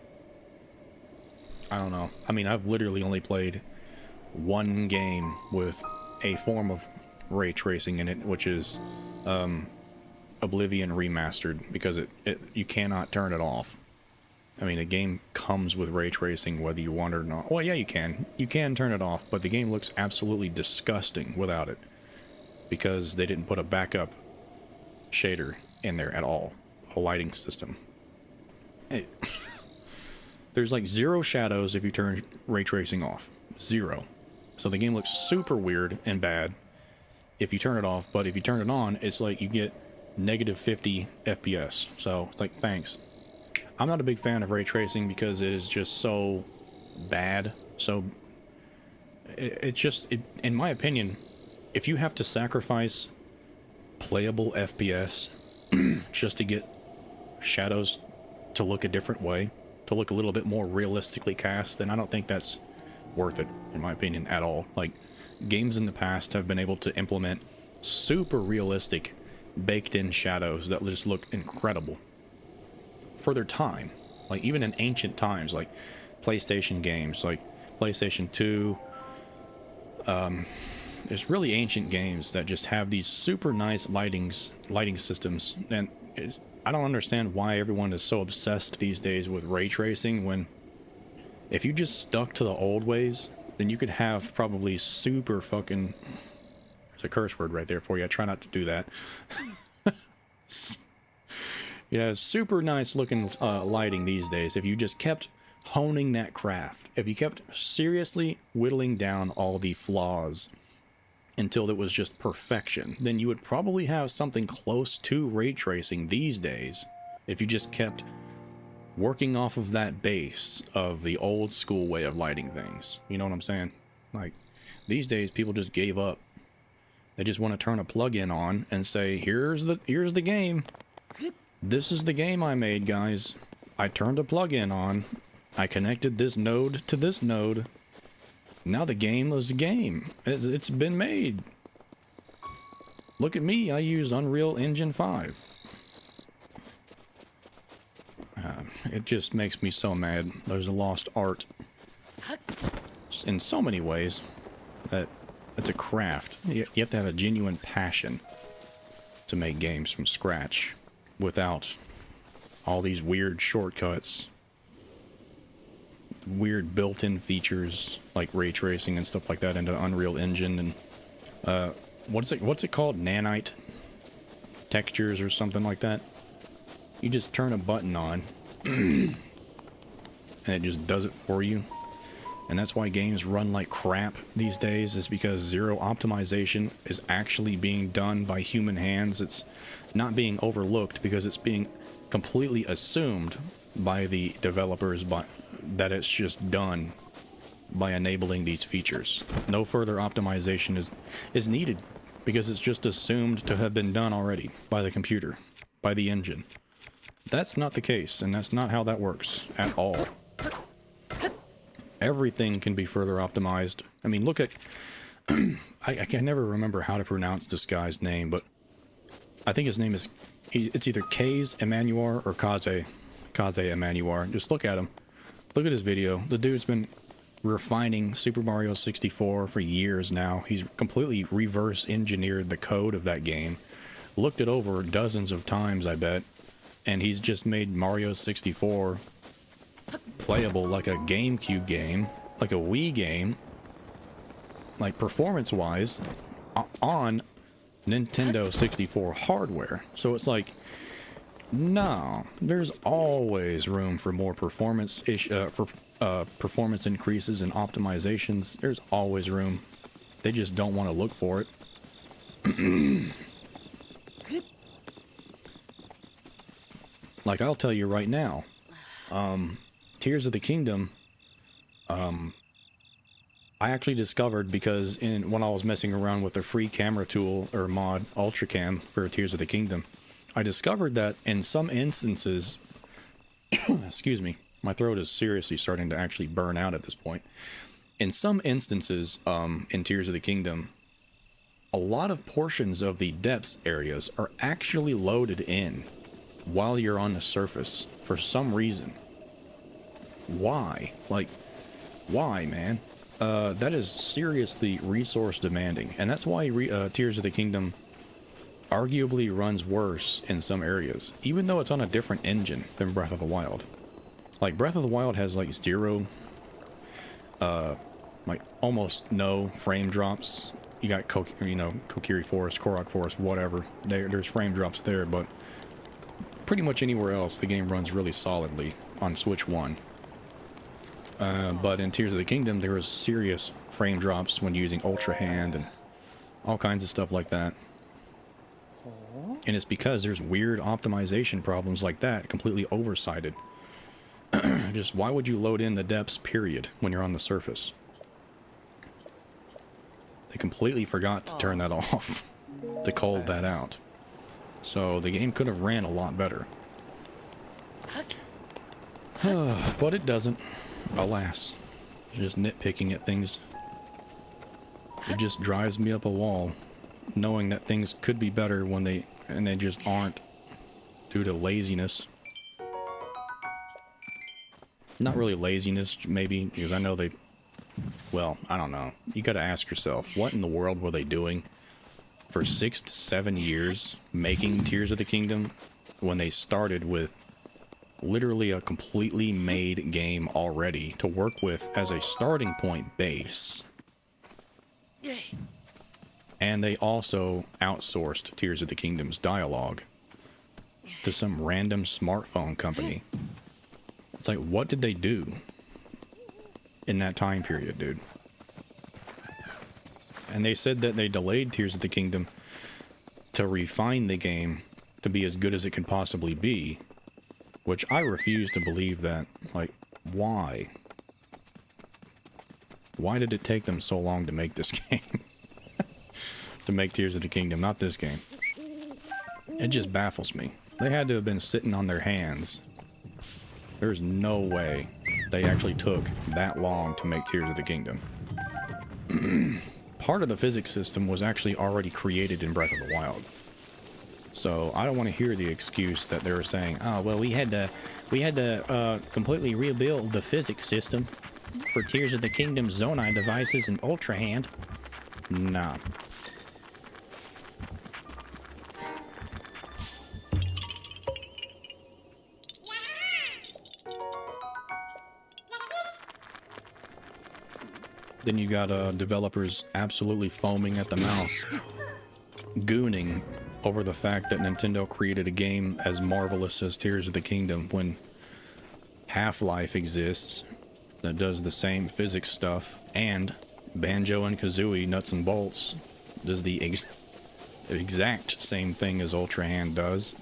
I don't know. I mean, I've literally only played one game with a form of ray tracing in it, which is Oblivion Remastered, because you cannot turn it off. I mean, the game comes with ray tracing whether you want it or not. Well, yeah, you can. You can turn it off, but the game looks absolutely disgusting without it, because they didn't put a backup shader in there at all. A lighting system. There's like 0 shadows if you turn ray tracing off. 0. So the game looks super weird and bad if you turn it off, but if you turn it on, it's like you get negative 50 FPS. So it's like, thanks. I'm not a big fan of ray tracing because it is just so bad. So in my opinion, if you have to sacrifice playable FPS just to get shadows to look a different way, to look a little bit more realistically cast, then I don't think that's worth it, in my opinion, at all. Like, games in the past have been able to implement super realistic baked-in shadows that just look incredible for their time. Like, even in ancient times, like PlayStation games, like PlayStation 2, there's really ancient games that just have these super nice lighting systems, and I don't understand why everyone is so obsessed these days with ray tracing, when if you just stuck to the old ways, then you could have probably super fucking... There's a curse word right there for you. I try not to do that. Yeah, super nice looking lighting these days if you just kept honing that craft. If you kept seriously whittling down all the flaws until it was just perfection, then you would probably have something close to ray tracing these days if you just kept working off of that base of the old school way of lighting things. You know what I'm saying? Like, these days people just gave up. They just want to turn a plug-in on and say, here's the game. This is the game I made, guys. I turned a plug-in on. I connected this node to this node. Now the game is a game. It's been made. Look at me. I used Unreal Engine 5. It just makes me so mad. There's a lost art in so many ways. That it's a craft. You have to have a genuine passion to make games from scratch without all these weird shortcuts, weird built-in features like ray tracing and stuff like that into Unreal Engine, and what's it called, nanite textures or something like that. You just turn a button on and it just does it for you. And that's why games run like crap these days, is because zero optimization is actually being done by human hands. It's not being overlooked because it's being completely assumed by the developers that it's just done by enabling these features. No further optimization is needed because it's just assumed to have been done already by the computer, by the engine. That's not the case, and that's not how that works at all. Everything can be further optimized. I mean, look at... I can never remember how to pronounce this guy's name, but I think his name is... It's either Kaze Emanuar or Kaze Emanuar. Just look at him. Look at his video. The dude's been refining Super Mario 64 for years now. He's completely reverse engineered the code of that game. Looked it over dozens of times, I bet. And he's just made Mario 64... playable like a GameCube game, like a Wii game, like performance-wise, on Nintendo 64 hardware. So it's like, no, there's always room for more performance performance increases and optimizations. There's always room. They just don't want to look for it. Like, I'll tell you right now, Tears of the Kingdom, I actually discovered because when I was messing around with the free camera tool or mod Ultracam for Tears of the Kingdom, I discovered that in some instances, excuse me, my throat is seriously starting to actually burn out at this point. In some instances, in Tears of the Kingdom, a lot of portions of the depths areas are actually loaded in while you're on the surface for some reason. Why? Like, why, man? That is seriously resource demanding, and that's why Tears of the Kingdom arguably runs worse in some areas, even though it's on a different engine than Breath of the Wild. Like, Breath of the Wild has like zero, like almost no frame drops. You got Kokiri Forest, Korok Forest, whatever. There's frame drops there, but pretty much anywhere else the game runs really solidly on Switch 1. But in Tears of the Kingdom, there was serious frame drops when using Ultra Hand and all kinds of stuff like that. And it's because there's weird optimization problems like that, completely oversighted. Just, why would you load in the depths, period, when you're on the surface? They completely forgot to turn that off, to call that out. So the game could have ran a lot better. But it doesn't. Alas. Just nitpicking at things. It just drives me up a wall, knowing that things could be better when they just aren't, due to laziness. Not really laziness, maybe, because I know well, I don't know. You gotta ask yourself, what in the world were they doing for 6 to 7 years making Tears of the Kingdom when they started with literally a completely made game already to work with as a starting point base? And they also outsourced Tears of the Kingdom's dialogue to some random smartphone company. It's like, what did they do in that time period, dude? And they said that they delayed Tears of the Kingdom to refine the game to be as good as it could possibly be, which I refuse to believe that. Like, why? Why did it take them so long to make this game? To make Tears of the Kingdom, not this game. It just baffles me. They had to have been sitting on their hands. There's no way they actually took that long to make Tears of the Kingdom. Part of the physics system was actually already created in Breath of the Wild. So I don't want to hear the excuse that they were saying, oh, well, we had to completely rebuild the physics system for Tears of the Kingdom Zonai devices and Ultra Hand. Nah. Then you got developers absolutely foaming at the mouth, gooning over the fact that Nintendo created a game as marvelous as Tears of the Kingdom when Half-Life exists that does the same physics stuff, and Banjo and Kazooie Nuts and Bolts does the exact same thing as Ultra Hand does.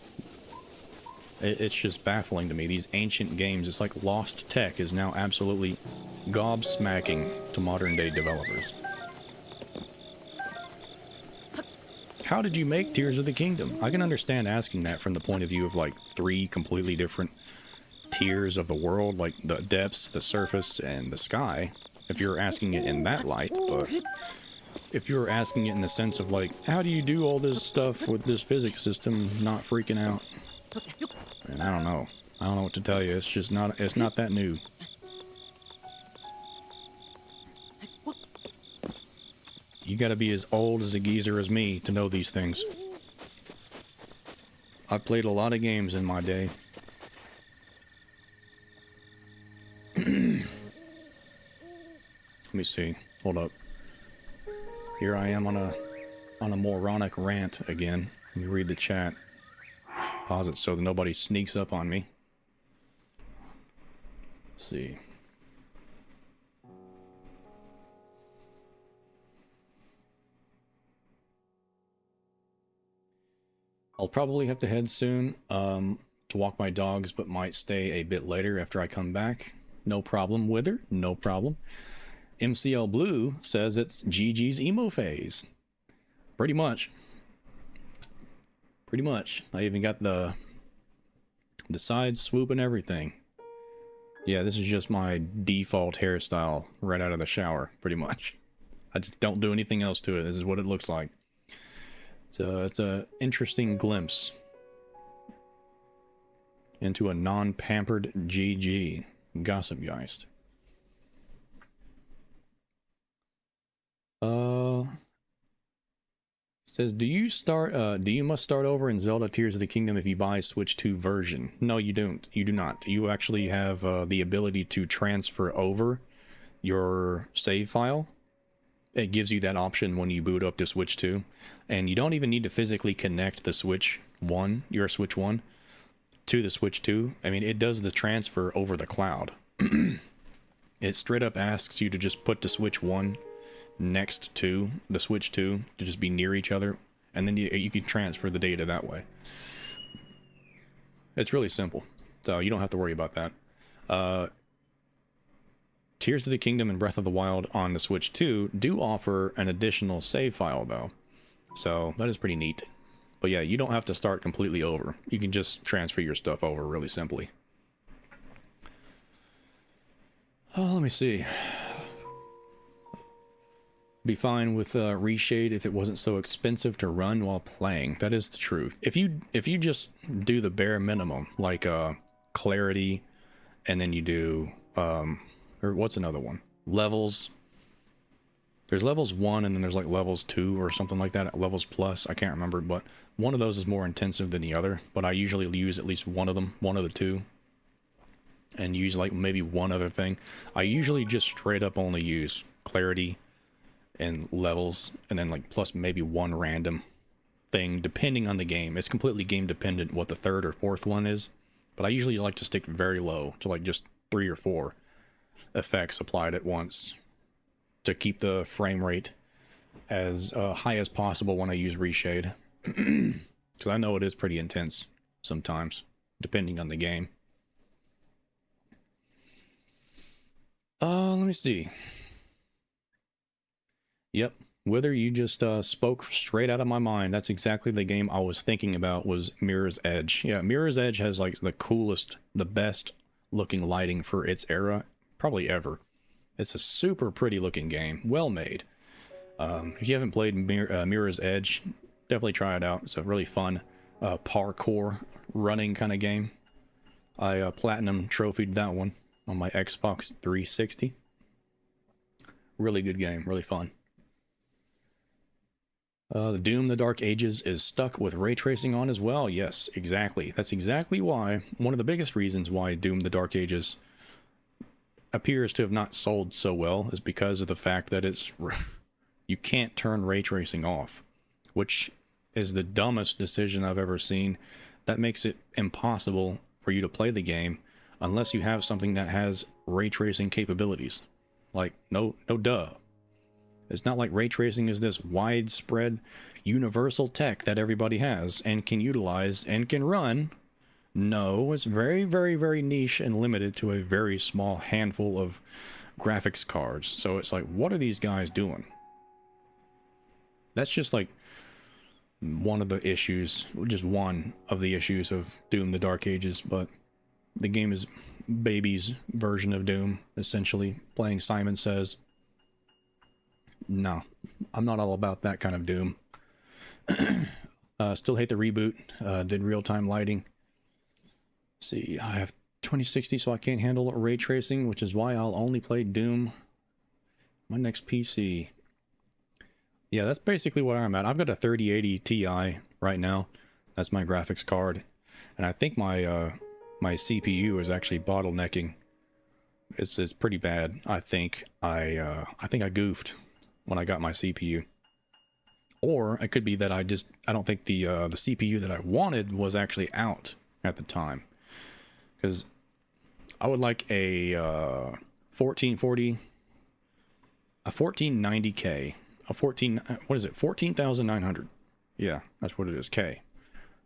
It's just baffling to me. These ancient games, it's like lost tech is now absolutely gobsmacking to modern day developers. How did you make Tears of the Kingdom? I can understand asking that from the point of view of like 3 completely different tiers of the world, like the depths, the surface, and the sky, if you're asking it in that light. But if you're asking it in the sense of like, how do you do all this stuff with this physics system not freaking out? And I don't know. I don't know what to tell you. It's just not, it's not that new. You gotta be as old as a geezer as me to know these things. I played a lot of games in my day. Let me see. Hold up. Here I am on a moronic rant again. Let me read the chat. Pause it so that nobody sneaks up on me. Let's see. I'll probably have to head soon to walk my dogs, but might stay a bit later after I come back. No problem, Wither. No problem. MCL Blue says it's GG's emo phase. Pretty much. Pretty much. I even got the side swoop and everything. Yeah, this is just my default hairstyle right out of the shower, pretty much. I just don't do anything else to it. This is what it looks like. It's a interesting glimpse into a non-pampered GG gossip Geist. Says, do you must start over in Zelda Tears of the Kingdom if you buy Switch 2 version? No, you don't. You do not. You actually have the ability to transfer over your save file. It gives you that option when you boot up to Switch 2. And you don't even need to physically connect the Switch 1, your Switch 1, to the Switch 2. I mean, it does the transfer over the cloud. It straight up asks you to just put the Switch 1 next to the Switch 2 to just be near each other, and then you can transfer the data that way. It's really simple, so you don't have to worry about that. Tears of the Kingdom and Breath of the Wild on the Switch 2 do offer an additional save file though, so that is pretty neat. But yeah, you don't have to start completely over. You can just transfer your stuff over really simply. Oh, let me see. Be fine with Reshade if it wasn't so expensive to run while playing. That is the truth. If you just do the bare minimum, like clarity, and then you do or what's another one? Levels. There's levels 1 and then there's like levels 2 or something like that. Levels plus, I can't remember, but one of those is more intensive than the other. But I usually use at least one of them, one of the two, and use like maybe one other thing. I usually just straight up only use clarity and levels, and then like plus maybe one random thing depending on the game. It's completely game dependent what the third or fourth one is, but I usually like to stick very low to like just 3 or 4 effects applied at once to keep the frame rate as high as possible when I use Reshade, because I know it is pretty intense sometimes depending on the game. Let me see. Yep, Wither, you just spoke straight out of my mind. That's exactly the game I was thinking about, was Mirror's Edge. Yeah, Mirror's Edge has like the coolest, the best looking lighting for its era, probably ever. It's a super pretty looking game, well made. If you haven't played Mirror's Edge, definitely try it out. It's a really fun parkour running kind of game. I platinum trophied that one on my Xbox 360. Really good game, really fun. The Doom The Dark Ages is stuck with ray tracing on as well. Yes, exactly. That's exactly why, one of the biggest reasons why Doom The Dark Ages appears to have not sold so well is because of the fact that it's you can't turn ray tracing off, which is the dumbest decision I've ever seen. That makes it impossible for you to play the game unless you have something that has ray tracing capabilities. Like, no duh. It's not like ray tracing is this widespread universal tech that everybody has and can utilize and can run. No, it's very, very, very niche and limited to a very small handful of graphics cards. So it's like, what are these guys doing? That's just like one of the issues, just one of the issues of Doom the Dark Ages, but the game is baby's version of Doom, essentially, playing Simon Says. No, I'm not all about that kind of Doom. Still hate the reboot. Did real-time lighting. See, I have 2060, so I can't handle ray tracing, which is why I'll only play Doom my next PC. Yeah, that's basically where I'm at. I've got a 3080 Ti right now. That's my graphics card, and I think my my CPU is actually bottlenecking. It's pretty bad. I think I goofed when I got my CPU. Or it could be that I don't think the CPU that I wanted was actually out at the time. Because I would like a 1440, a 1490K, a 14,900. Yeah, that's what it is, K.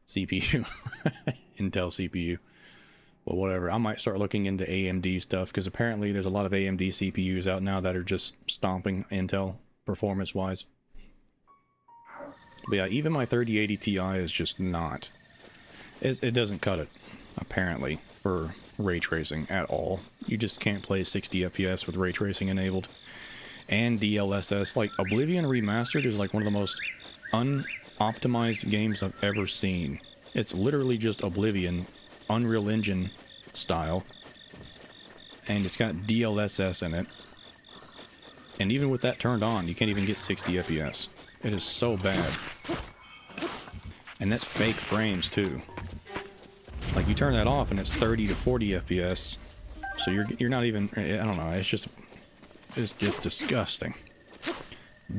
CPU. Intel CPU. But whatever, I might start looking into AMD stuff, because apparently there's a lot of AMD CPUs out now that are just stomping Intel performance-wise. But yeah, even my 3080 Ti is just not. It doesn't cut it, apparently, for ray tracing at all. You just can't play 60 FPS with ray tracing enabled. And DLSS, like Oblivion Remastered is like one of the most unoptimized games I've ever seen. It's literally just Oblivion, Unreal Engine style, and it's got DLSS in it. And even with that turned on, you can't even get 60 FPS. It is so bad. And that's fake frames too. Like, you turn that off and it's 30 to 40 FPS. So you're not even, I don't know, it's just disgusting.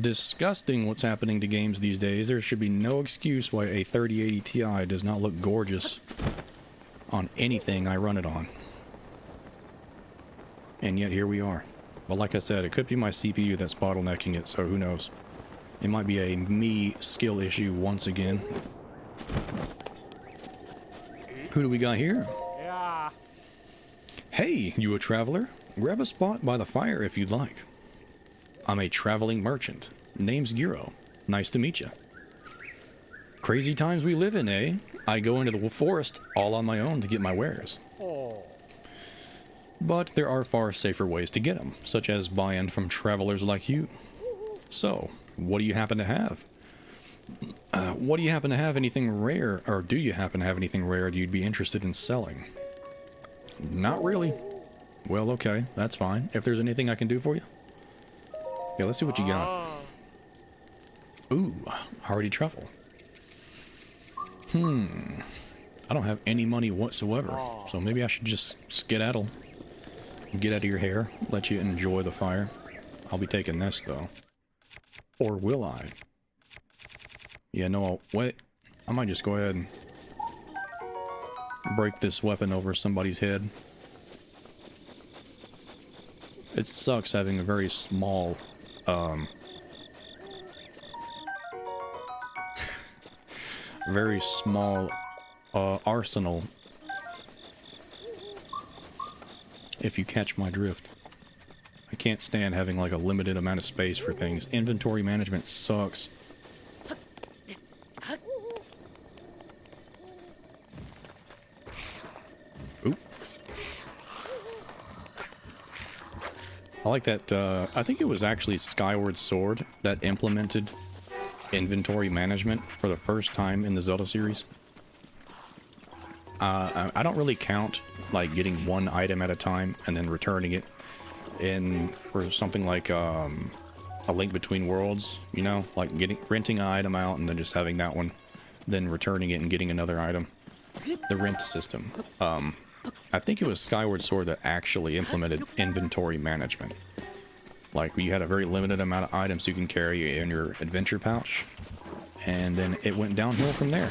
Disgusting what's happening to games these days. There should be no excuse why a 3080 Ti does not look gorgeous on anything I run it on. And yet here we are. Well, like I said, it could be my CPU that's bottlenecking it, so who knows. It might be a me skill issue once again. Who do we got here? Yeah. Hey, you a traveler? Grab a spot by the fire if you'd like. I'm a traveling merchant. Name's Giro. Nice to meet you. Crazy times we live in, eh? I go into the forest all on my own to get my wares. Oh. But there are far safer ways to get them, such as buying from travelers like you. So, what do you happen to have? What do you happen to have anything rare, or do you happen to have anything rare that you'd be interested in selling? Not really. Well, okay, that's fine. If there's anything I can do for you. Yeah, let's see what you got. Ooh, hardy truffle. I don't have any money whatsoever, so maybe I should just skedaddle. Get out of your hair, let you enjoy the fire. I'll be taking this, though. Or will I? Yeah, no, wait. I might just go ahead and break this weapon over somebody's head. It sucks having a very small, very small, arsenal. If you catch my drift. I can't stand having like a limited amount of space for things. Inventory management sucks. Oop. I like that, I think it was actually Skyward Sword that implemented inventory management for the first time in the Zelda series. I don't really count like getting one item at a time and then returning it in for something like a Link Between Worlds, you know, like renting an item out and then just having that one, then returning it and getting another item. The rent system. I think it was Skyward Sword that actually implemented inventory management. Like, you had a very limited amount of items you can carry in your adventure pouch, and then it went downhill from there.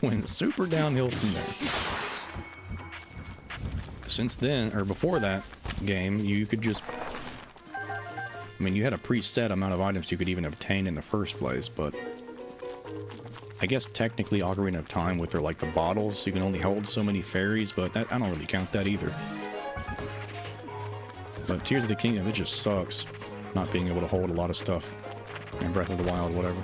Went super downhill from there. Since then, or before that game, you could just... I mean, you had a preset amount of items you could even obtain in the first place, but... I guess technically Ocarina of Time with their, like, the bottles, you can only hold so many fairies, but that, I don't really count that either. But Tears of the Kingdom, it just sucks not being able to hold a lot of stuff in Breath of the Wild, whatever.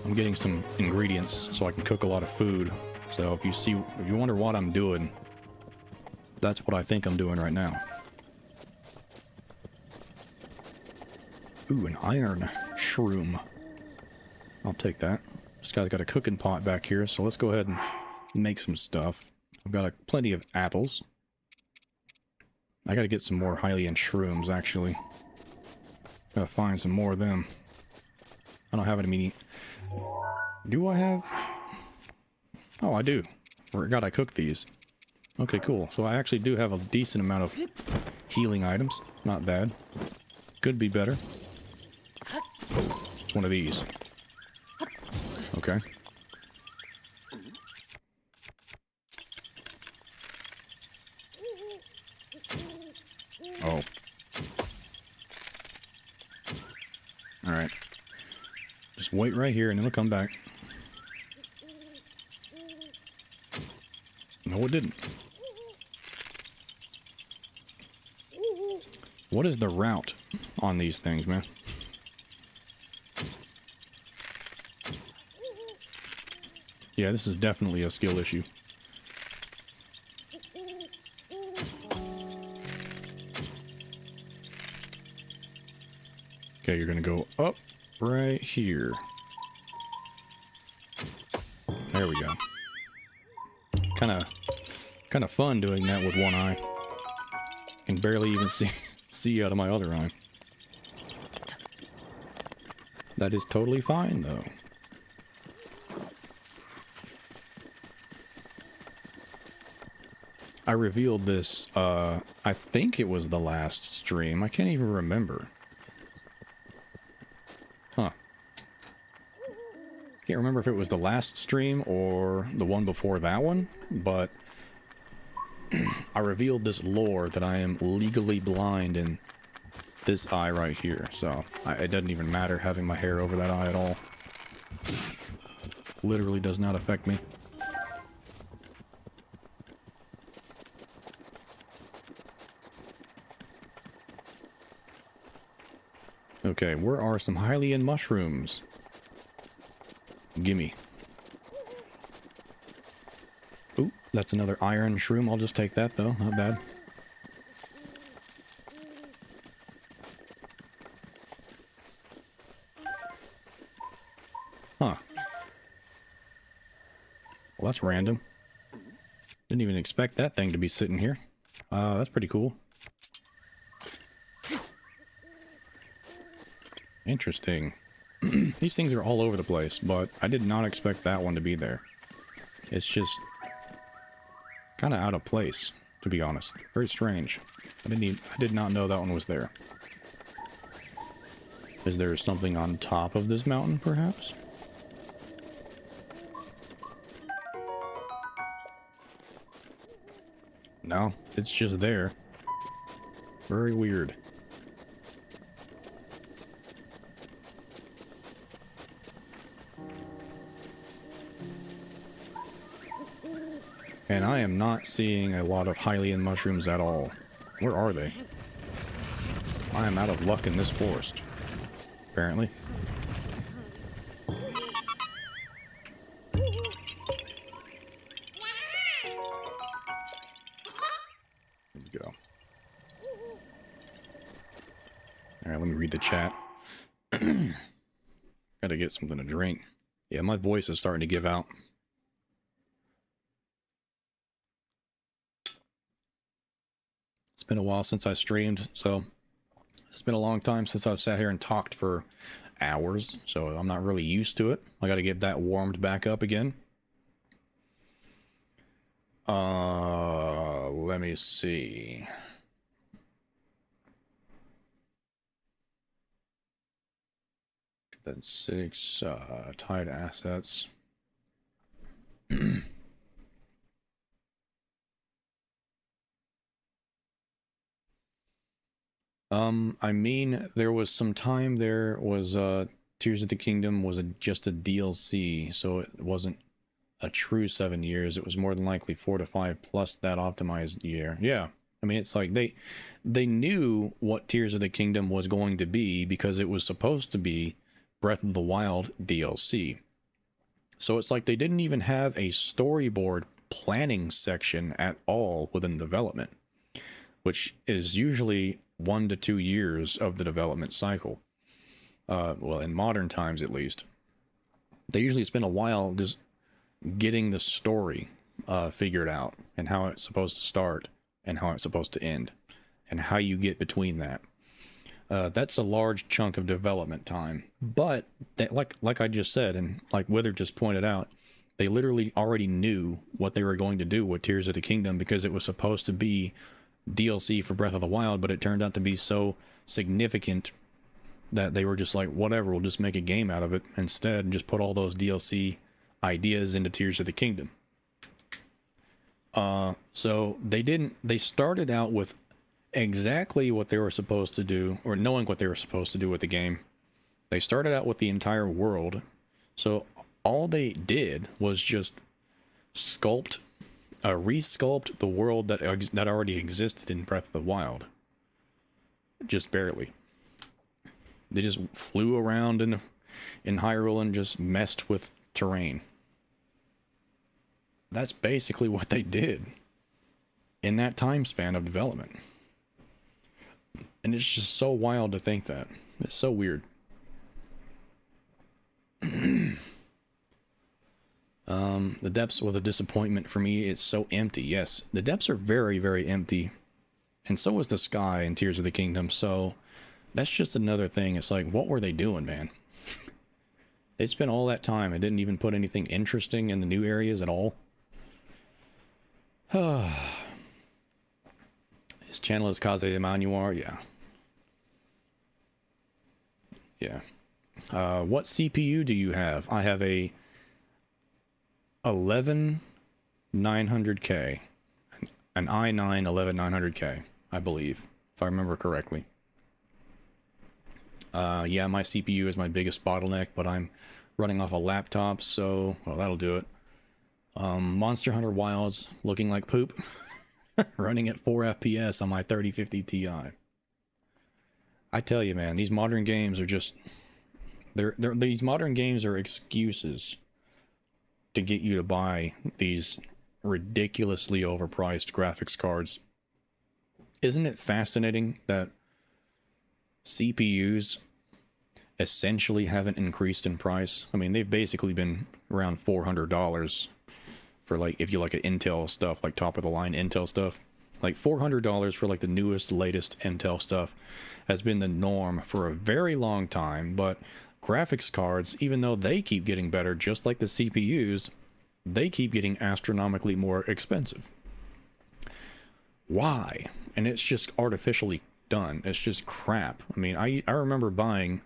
I'm getting some ingredients so I can cook a lot of food. So if you wonder what I'm doing, that's what I think I'm doing right now. Ooh, an iron shroom. I'll take that. This guy's got a cooking pot back here, so let's go ahead and make some stuff. I've got plenty of apples. I gotta get some more Hylian shrooms, actually. Gotta find some more of them. I don't have any... Do I have... Oh, I do. Forgot I cooked these. Okay, cool. So I actually do have a decent amount of healing items. Not bad. Could be better. Oh, it's one of these. Okay. Oh. Alright. Just wait right here and it'll come back. No, it didn't. What is the route on these things, man? Yeah, this is definitely a skill issue. Okay, you're gonna go up right here. There we go. Kind of fun doing that with one eye. Can barely even see out of my other eye. That is totally fine, though. I revealed this, I think it was the last stream. I can't even remember. Huh. Can't remember if it was the last stream or the one before that one, but I revealed this lore that I am legally blind in this eye right here, so it doesn't even matter having my hair over that eye at all. Literally does not affect me. Okay, where are some Hylian mushrooms? Gimme. Ooh, that's another iron shroom. I'll just take that, though. Not bad. Huh. Well, that's random. Didn't even expect that thing to be sitting here. That's pretty cool. Interesting. These things are all over the place, but I did not expect that one to be there. It's just kind of out of place, to be honest. Very strange. I did not know that one was there. Is there something on top of this mountain, perhaps? No, it's just there. Very weird. And I am not seeing a lot of Hylian mushrooms at all. Where are they? I am out of luck in this forest, apparently. There we go. Alright, let me read the chat. Gotta get something to drink. Yeah, my voice is starting to give out. It's been a while since I streamed, so it's been a long time since I've sat here and talked for hours, so I'm not really used to it. I gotta get that warmed back up again. Let me see. That's 6, tied assets. I mean, there was some time there was, Tears of the Kingdom was just a DLC, so it wasn't a true 7 years. It was more than likely 4 to 5 plus that optimized year. Yeah. I mean, it's like they knew what Tears of the Kingdom was going to be because it was supposed to be Breath of the Wild DLC. So it's like they didn't even have a storyboard planning section at all within development, which is usually 1 to 2 years of the development cycle. Well, in modern times at least. They usually spend a while just getting the story figured out and how it's supposed to start and how it's supposed to end and how you get between that. That's a large chunk of development time. But that, like I just said, and like Wither just pointed out, they literally already knew what they were going to do with Tears of the Kingdom because it was supposed to be DLC for Breath of the Wild, but it turned out to be so significant that they were just like, whatever, we'll just make a game out of it instead and just put all those DLC ideas into Tears of the Kingdom. So they started out with exactly what they were supposed to do, or knowing what they were supposed to do with the game. They started out with the entire world. So all they did was just resculpt the world that already existed in Breath of the Wild. Just barely. They just flew around in Hyrule and just messed with terrain. That's basically what they did in that time span of development. And it's just so wild to think that. It's so weird. The depths were the disappointment for me. It's so empty. Yes, the depths are very, very empty. And so is the sky in Tears of the Kingdom. So that's just another thing. It's like, what were they doing, man? They spent all that time and didn't even put anything interesting in the new areas at all. His channel is Kaze Emanuar. Yeah. Yeah. What CPU do you have? I have a 11900K. An i9 11900K, I believe, if I remember correctly. Yeah, my CPU is my biggest bottleneck, but I'm running off a laptop, so, well, that'll do it. Monster Hunter Wilds looking like poop. Running at 4 FPS on my 3050 Ti. I tell you, man, these modern games are just... these modern games are excuses to get you to buy these ridiculously overpriced graphics cards. Isn't it fascinating that CPUs essentially haven't increased in price? I mean, they've basically been around $400 for, like, if you like at Intel stuff, like top of the line Intel stuff. Like $400 for like the newest, latest Intel stuff has been the norm for a very long time. But graphics cards, even though they keep getting better, just like the CPUs, they keep getting astronomically more expensive. Why? And it's just artificially done. It's just crap. I mean, I remember buying,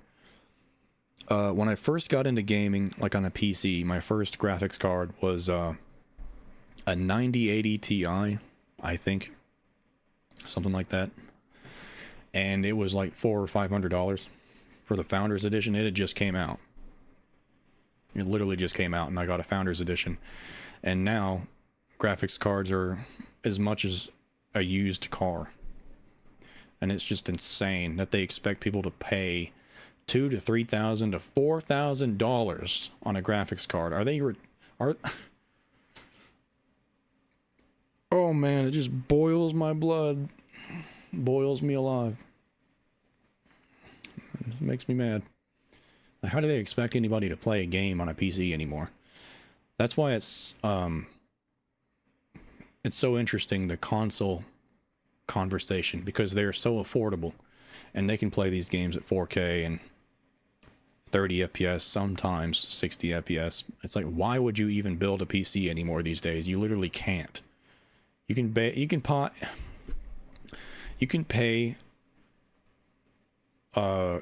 when I first got into gaming, like on a PC, my first graphics card was a 9080 Ti, I think. Something like that. And it was like $400 or $500 for the Founders Edition. It had just came out. It literally just came out, and I got a Founders Edition. And now, graphics cards are as much as a used car. And it's just insane that they expect people to pay $2,000 to $3,000 to $4,000 on a graphics card. Are they... Oh man, it just boils my blood. Boils me alive. It makes me mad. How do they expect anybody to play a game on a PC anymore? That's why it's so interesting, the console conversation, because they're so affordable and they can play these games at 4K and 30 FPS, sometimes 60 FPS. It's like, why would you even build a PC anymore these days? You literally can't. You can pay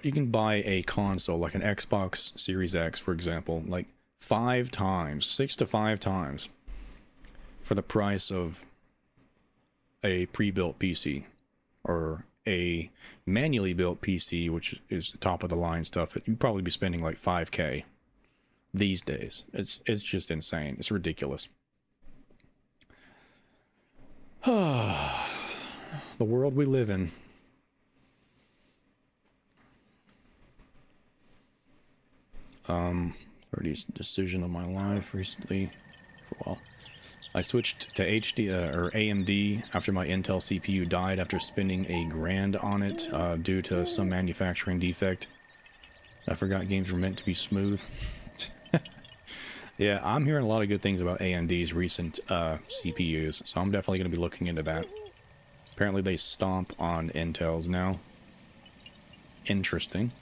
you can buy a console like an Xbox Series X, for example, like 5 times, 6 to 5 times for the price of a pre-built PC or a manually built PC, which is top of the line stuff. You'd probably be spending like $5K these days. It's just insane. It's ridiculous. The world we live in. Pretty decision of my life recently. Well, I switched to AMD after my Intel CPU died after spending $1,000 on it due to some manufacturing defect. I forgot games were meant to be smooth. Yeah, I'm hearing a lot of good things about AMD's recent CPUs, so I'm definitely going to be looking into that. Apparently they stomp on Intel's now. Interesting.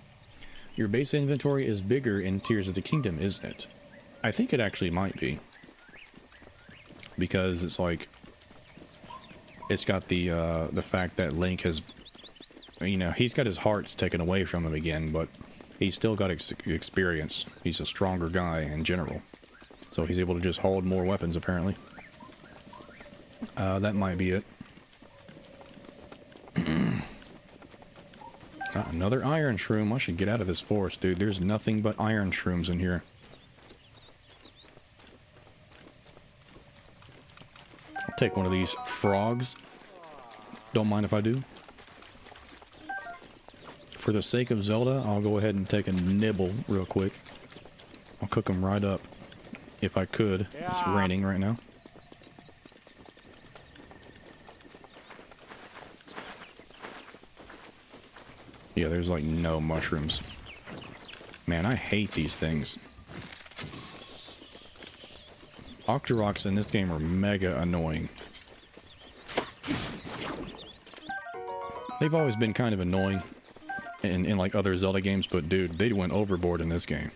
Your base inventory is bigger in Tears of the Kingdom, isn't it? I think it actually might be. Because it's like... It's got the fact that Link has... You know, he's got his hearts taken away from him again, but he's still got experience. He's a stronger guy in general. So he's able to just hold more weapons, apparently. That might be it. Another iron shroom. I should get out of this forest, dude. There's nothing but iron shrooms in here. I'll take one of these frogs. Don't mind if I do. For the sake of Zelda, I'll go ahead and take a nibble real quick. I'll cook them right up. If I could. Yeah. It's raining right now. Yeah, there's like no mushrooms. Man, I hate these things. Octoroks in this game are mega annoying. They've always been kind of annoying in like other Zelda games, but dude, they went overboard in this game.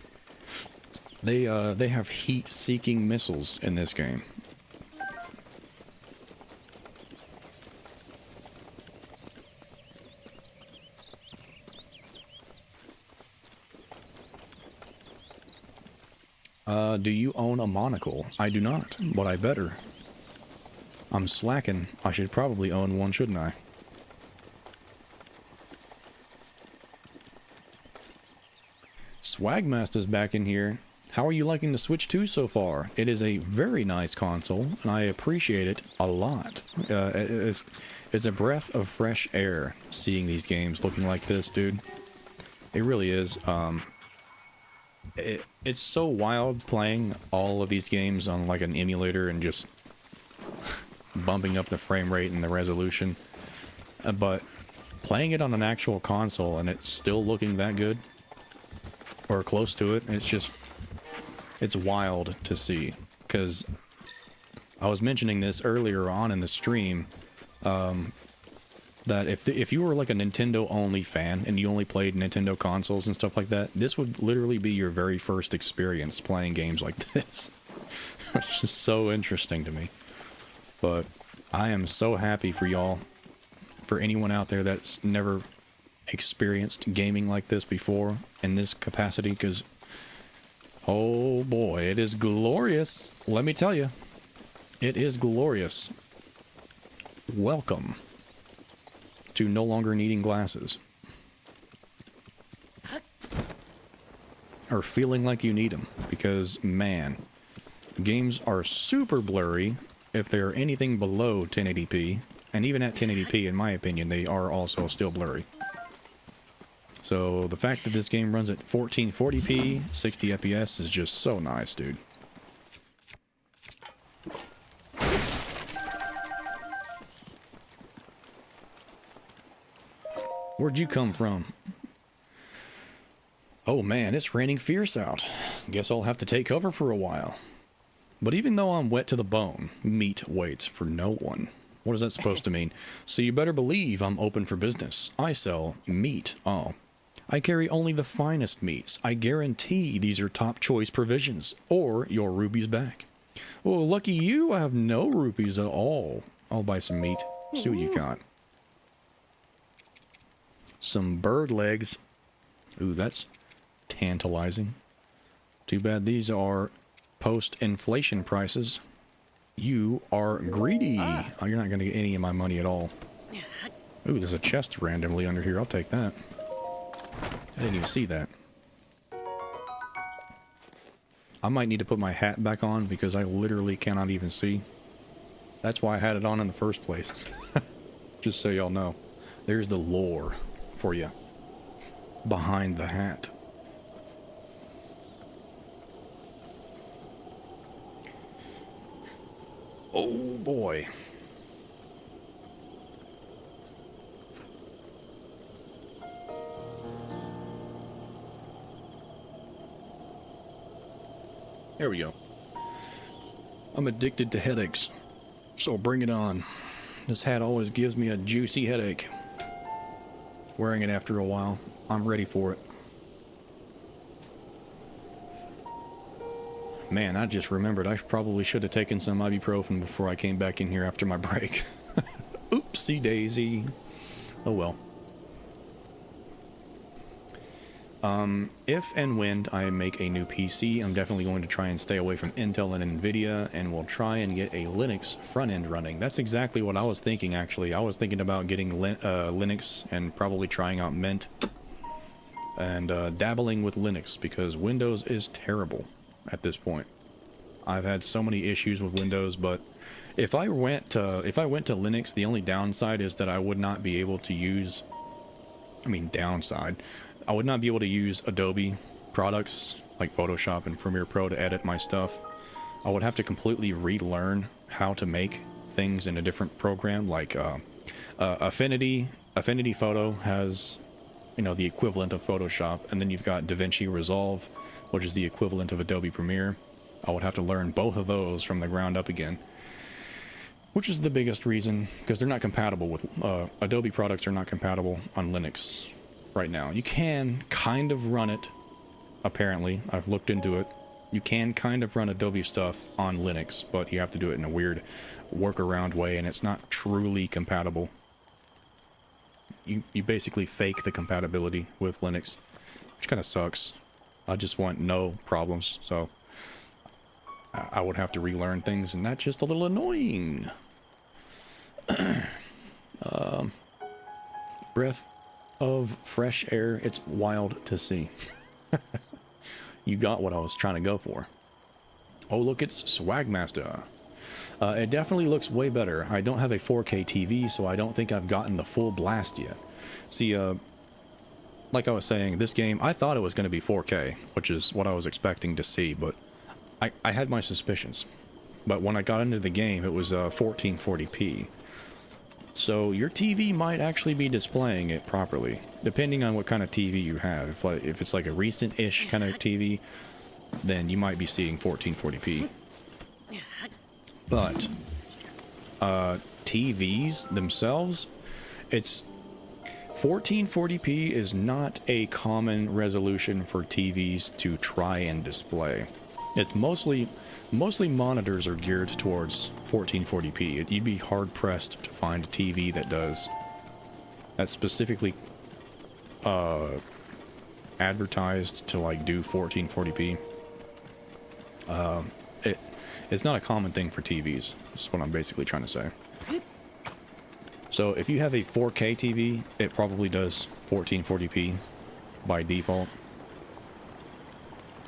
They have heat-seeking missiles in this game. Do you own a monocle? I do not, but I better. I'm slacking. I should probably own one, shouldn't I? SwaggMasta's back in here. How are you liking the Switch 2 so far? It is a very nice console, and I appreciate it a lot. It's a breath of fresh air seeing these games looking like this, dude. It really is. It's so wild playing all of these games on like an emulator and just bumping up the frame rate and the resolution. But playing it on an actual console and it's still looking that good, or close to it, it's wild to see. Because I was mentioning this earlier on in the stream, that if you were like a Nintendo only fan and you only played Nintendo consoles and stuff like that, this would literally be your very first experience playing games like this. Which is so interesting to me. But I am so happy for y'all, for anyone out there that's never experienced gaming like this before in this capacity, because oh boy, it is glorious. Let me tell you, it is glorious. Welcome to no longer needing glasses. Or feeling like you need them. Because, man, games are super blurry if they're anything below 1080p. And even at 1080p, in my opinion, they are also still blurry. So, the fact that this game runs at 1440p, 60 FPS is just so nice, dude. Where'd you come from? Oh man, it's raining fierce out. Guess I'll have to take cover for a while. But even though I'm wet to the bone, meat waits for no one. What is that supposed to mean? So you better believe I'm open for business. I sell meat. Oh. I carry only the finest meats. I guarantee these are top choice provisions, or your rupees back. Well, lucky you, I have no rupees at all. I'll buy some meat. See what you got. Some bird legs. Ooh, that's tantalizing. Too bad these are post-inflation prices. You are greedy. Oh, you're not going to get any of my money at all. Ooh, there's a chest randomly under here. I'll take that. I didn't even see that. I might need to put my hat back on because I literally cannot even see. That's why I had it on in the first place. Just so y'all know. There's the lore for you. Behind the hat. Oh boy. There we go. I'm addicted to headaches, so bring it on. This hat always gives me a juicy headache. Wearing it after a while, I'm ready for it. Man, I just remembered I probably should have taken some ibuprofen before I came back in here after my break. Oopsie daisy. Oh well. If and when I make a new PC, I'm definitely going to try and stay away from Intel and Nvidia, and we'll try and get a Linux front end running. That's exactly what I was thinking, actually. I was thinking about getting Linux and probably trying out Mint and dabbling with Linux, because Windows is terrible at this point. I've had so many issues with Windows, but if I went to Linux, the only downside is that I would not be able to use, I would not be able to use Adobe products like Photoshop and Premiere Pro to edit my stuff. I would have to completely relearn how to make things in a different program, like Affinity Photo has, the equivalent of Photoshop, and then you've got DaVinci Resolve, which is the equivalent of Adobe Premiere. I would have to learn both of those from the ground up again, which is the biggest reason, because they're not compatible with Adobe products are not compatible on Linux right now. You can kind of run it, apparently. I've looked into it. You can kind of run Adobe stuff on Linux, but you have to do it in a weird workaround way, and it's not truly compatible. You basically fake the compatibility with Linux, which kind of sucks. I just want no problems, so I would have to relearn things, and that's just a little annoying. Breath of fresh air, it's wild to see. You got what I was trying to go for. Oh, look, it's SwaggMasta. It definitely looks way better. I don't have a 4K TV, so I don't think I've gotten the full blast yet. See, like I was saying, this game, I thought it was going to be 4K, which is what I was expecting to see, but I had my suspicions. But when I got into the game, it was 1440p. So your TV might actually be displaying it properly, depending on what kind of TV you have. If it's like a recent-ish kind of TV, then you might be seeing 1440p. But TVs themselves, 1440p is not a common resolution for TVs to try and display. It's mostly monitors are geared towards 1440p. You'd be hard-pressed to find a TV that does. That's specifically advertised to, like, do 1440p. It's not a common thing for TVs. That's what I'm basically trying to say. So if you have a 4K TV, it probably does 1440p by default,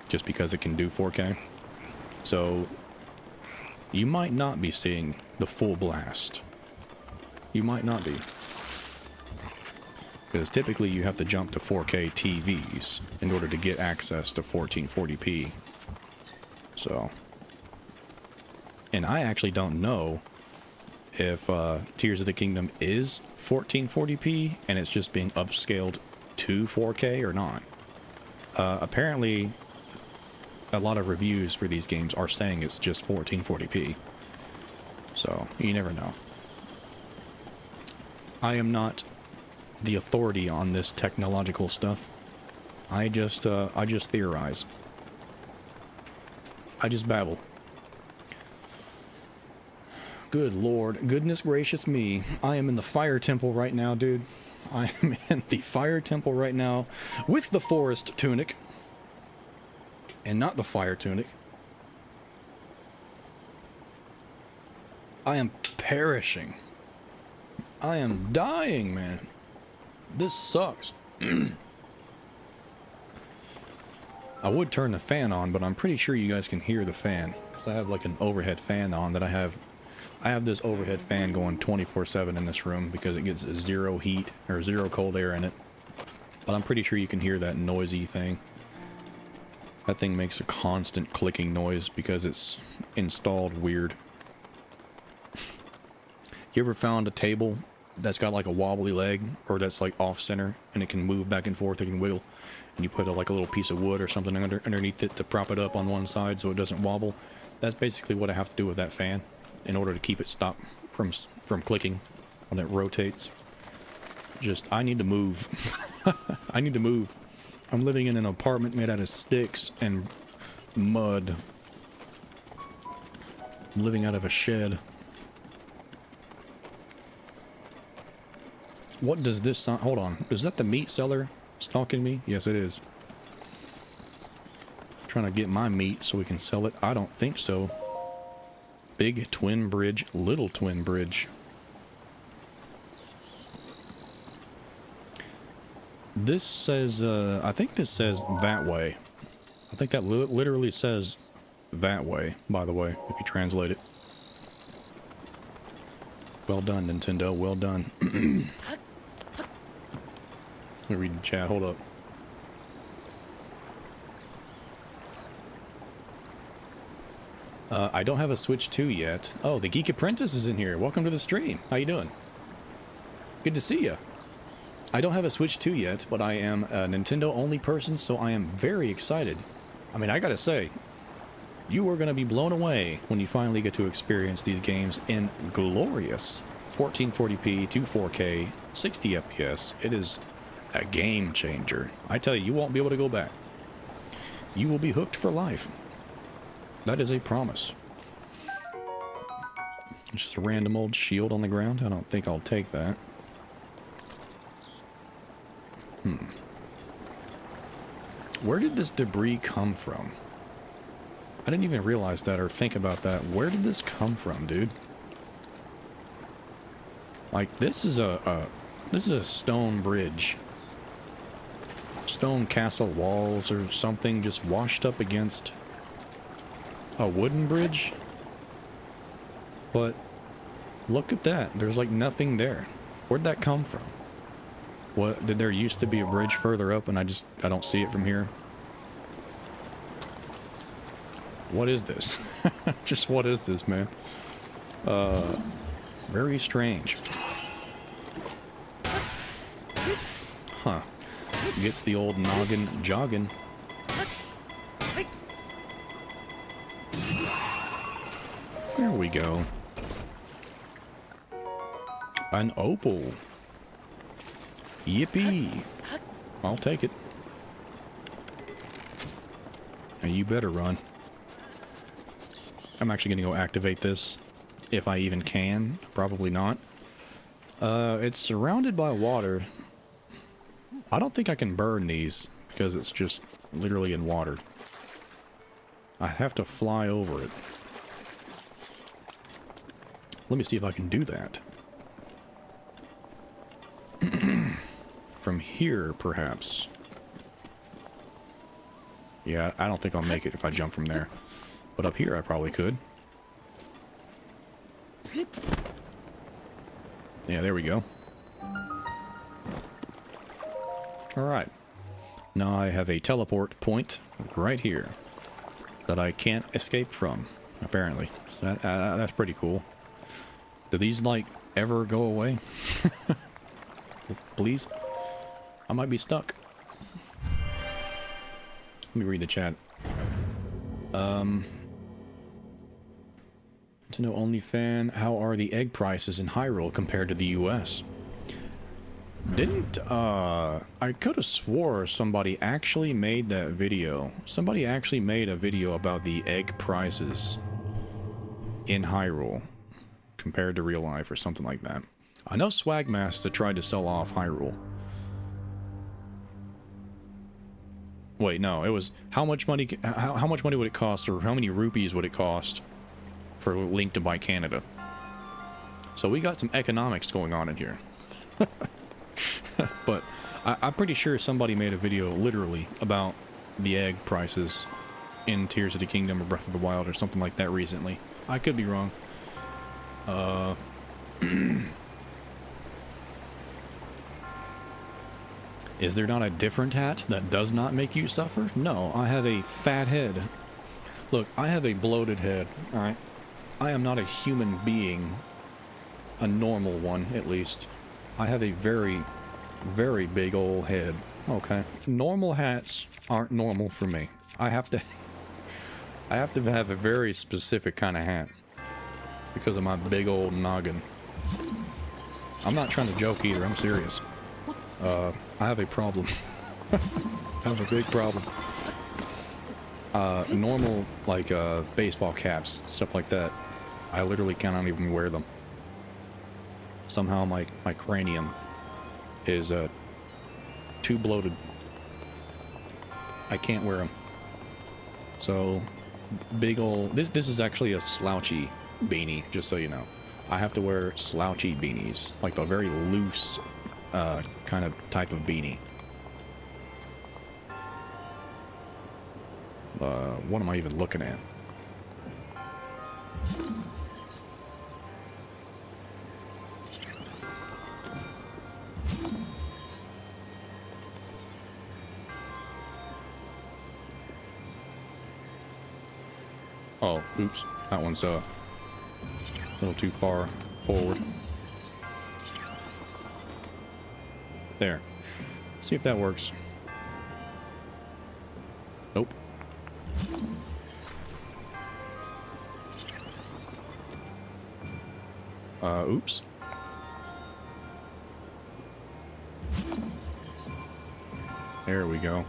just because it can do 4K. So you might not be seeing the full blast. You might not be. Because typically you have to jump to 4K TVs in order to get access to 1440p. So, and I actually don't know if Tears of the Kingdom is 1440p and it's just being upscaled to 4K or not. Apparently, a lot of reviews for these games are saying it's just 1440p. So, you never know. I am not the authority on this technological stuff. I just theorize. I just babble. Good lord. Goodness gracious me. I am in the fire temple right now, dude. I am in the fire temple right now with the forest tunic. And not the fire tunic. I am perishing. I am dying, man. This sucks. I would turn the fan on, but I'm pretty sure you guys can hear the fan. Because I have like an overhead fan on that I have this overhead fan going 24/7 in this room because it gets zero heat or zero cold air in it. But I'm pretty sure you can hear that noisy thing. That thing makes a constant clicking noise because it's installed weird. You ever found a table that's got like a wobbly leg or that's like off center and it can move back and forth, it can wiggle, and you put like a little piece of wood or something underneath it to prop it up on one side so it doesn't wobble? That's basically what I have to do with that fan in order to keep it stop from clicking when it rotates. Just, I need to move. I need to move. I'm living in an apartment made out of sticks and mud. I'm living out of a shed. What does this sound? Hold on. Is that the meat seller stalking me? Yes, it is. Trying to get my meat so we can sell it. I don't think so. Big twin bridge, little twin bridge. This says, I think this says that way. I think that literally says that way, by the way, if you translate it. Well done, Nintendo. Well done. Let me read the chat. Hold up. I don't have a Switch 2 yet. Oh, the Geek Apprentice is in here. Welcome to the stream. How you doing? Good to see you. I don't have a Switch 2 yet, but I am a Nintendo-only person, so I am very excited. I mean, I gotta say, you are gonna be blown away when you finally get to experience these games in glorious 1440p to 4K, 60 FPS. It is a game changer. I tell you, you won't be able to go back. You will be hooked for life. That is a promise. It's just a random old shield on the ground. I don't think I'll take that. Where did this debris come from? I didn't even realize that or think about that. Where did this come from, dude? Like, this is a stone bridge. Stone castle walls or something just washed up against a wooden bridge. But look at that. There's like nothing there. Where'd that come from? What, did there used to be a bridge further up and I don't see it from here? What is this? Just what is this, man? Very strange. Huh. Gets the old noggin jogging. There we go. An opal. Yippee. I'll take it. And you better run. I'm actually going to go activate this. If I even can. Probably not. It's surrounded by water. I don't think I can burn these because it's just literally in water. I have to fly over it. Let me see if I can do that. From here, perhaps. Yeah, I don't think I'll make it if I jump from there. But up here, I probably could. Yeah, there we go. Alright. Now I have a teleport point right here that I can't escape from, apparently. So that's pretty cool. Do these, like, ever go away? Please? I might be stuck. Let me read the chat. To know only fan, how are the egg prices in Hyrule compared to the US? I could have swore somebody actually made that video. Somebody actually made a video about the egg prices in Hyrule compared to real life or something like that. I know SwaggMasta tried to sell off Hyrule. Wait, no, it was how much money would it cost, or how many rupees would it cost for Link to buy Canada? So we got some economics going on in here. But I'm pretty sure somebody made a video literally about the egg prices in Tears of the Kingdom or Breath of the Wild or something like that recently. I could be wrong. Is there not a different hat that does not make you suffer? No, I have a fat head. Look, I have a bloated head, alright? I am not a human being. A normal one, at least. I have a very, very big old head. Okay. Normal hats aren't normal for me. I have to have a very specific kind of hat. Because of my big old noggin. I'm not trying to joke either, I'm serious. I have a problem. I have a big problem. Normal, like, baseball caps, stuff like that. I literally cannot even wear them. Somehow my cranium is, too bloated. I can't wear them. So, big old... This is actually a slouchy beanie, just so you know. I have to wear slouchy beanies. Like the very loose... kind of type of beanie. What am I even looking at? Oh, oops. That one's a little too far forward. There. See if that works. Nope. Oops. There we go.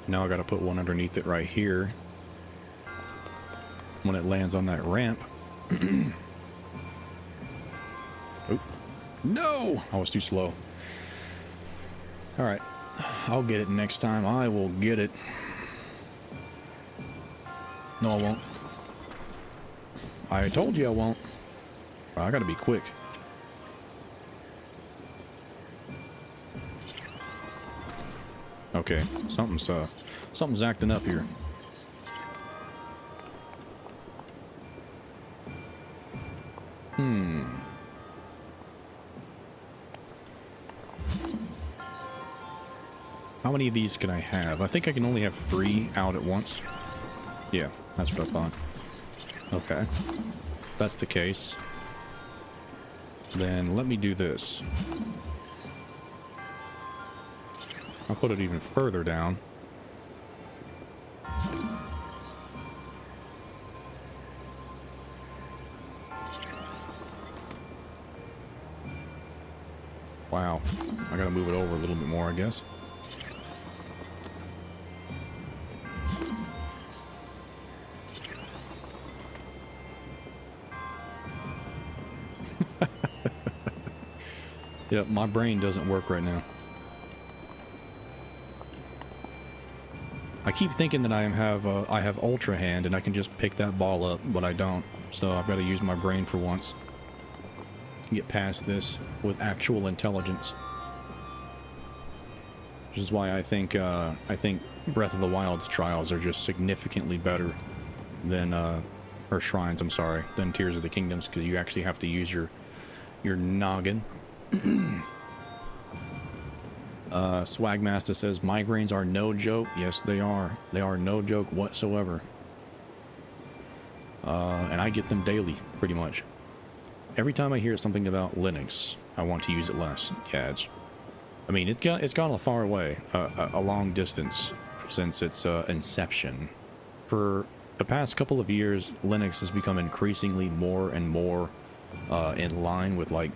Now I gotta put one underneath it right here. When it lands on that ramp. Oop. No! I was too slow. Alright, I'll get it next time. I will get it. No, I won't. I told you I won't. I gotta be quick. Okay, something's acting up here. How many of these can I have? I think I can only have 3 out at once. Yeah, that's what I thought. Okay. If that's the case, then let me do this. I'll put it even further down. Wow. I gotta move it over a little bit more, I guess. Yep, my brain doesn't work right now. I keep thinking that I have Ultra Hand and I can just pick that ball up, but I don't. So I've got to use my brain for once. Get past this with actual intelligence. Which is why I think Breath of the Wild's trials are just significantly better than or shrines, I'm sorry, than Tears of the Kingdoms, because you actually have to use your noggin. SwaggMasta says migraines are no joke. Yes, they are. They are no joke whatsoever. And I get them daily, pretty much. Every time I hear something about Linux, I want to use it less. CADs. I mean, it's gone a far way, a long distance since its inception. For the past couple of years, Linux has become increasingly more and more in line with like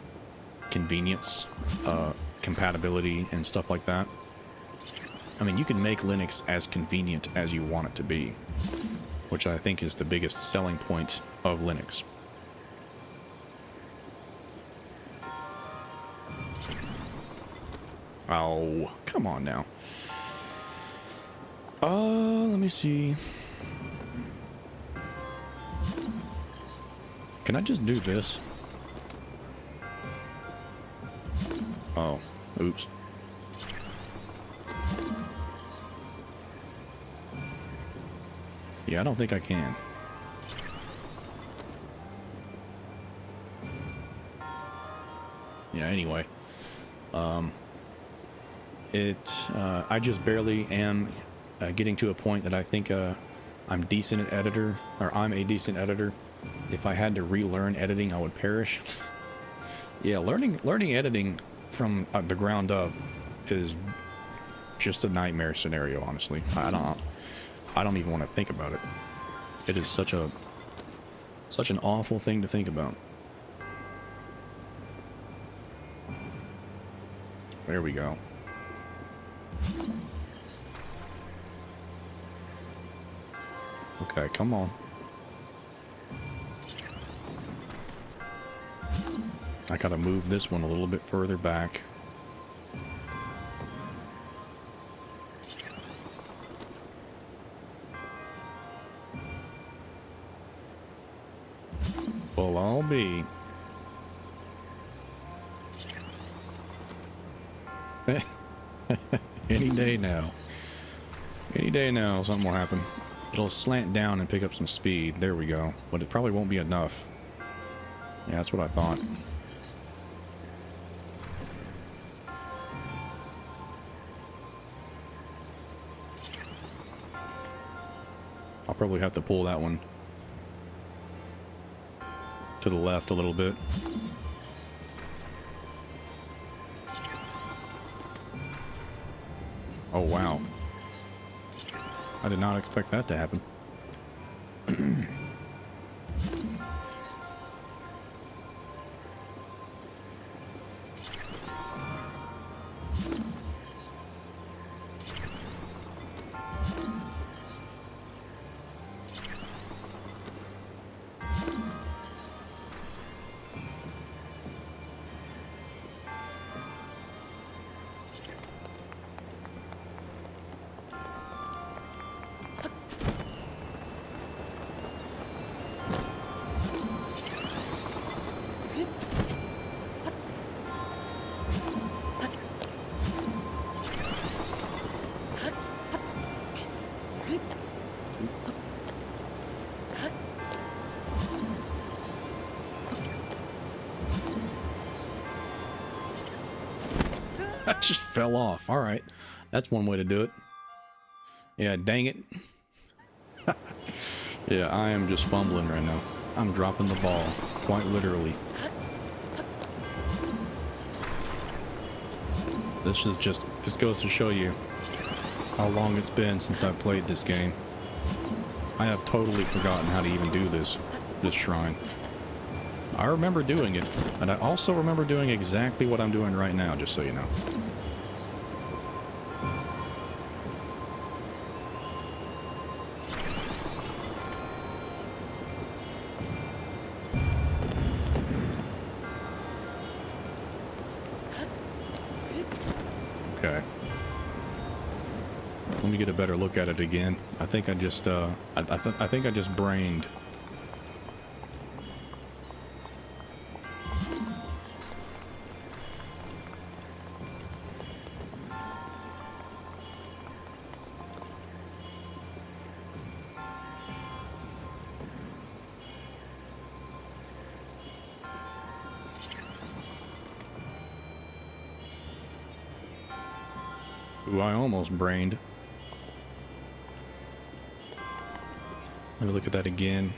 convenience, compatibility, and stuff like that. I mean, you can make Linux as convenient as you want it to be, which I think is the biggest selling point of Linux. Oh, come on now. Let me see. Can I just do this? Oh, oops. Yeah, I don't think I can. Yeah, anyway. I just barely am getting to a point that I think I'm decent at editor, or I'm a decent editor. If I had to relearn editing, I would perish. Yeah, learning editing from the ground up is just a nightmare scenario, honestly. I don't even want to think about it. It is such an awful thing to think about. There we go. Okay, come on. I gotta move this one a little bit further back. Well, I'll be. Any day now. Any day now, something will happen. It'll slant down and pick up some speed. There we go. But it probably won't be enough. Yeah, that's what I thought. I'll probably have to pull that one to the left a little bit. Oh, wow. I did not expect that to happen. That just fell off. All right. That's one way to do it. Yeah, dang it. Yeah, I am just fumbling right now. I'm dropping the ball, quite literally. This goes to show you how long it's been since I've played this game. I have totally forgotten how to even do this shrine. I remember doing it, and I also remember doing exactly what I'm doing right now, just so you know. Okay. Let me get a better look at it again. I think I just, I think I just brained. Ooh, I almost brained. Let me look at that again.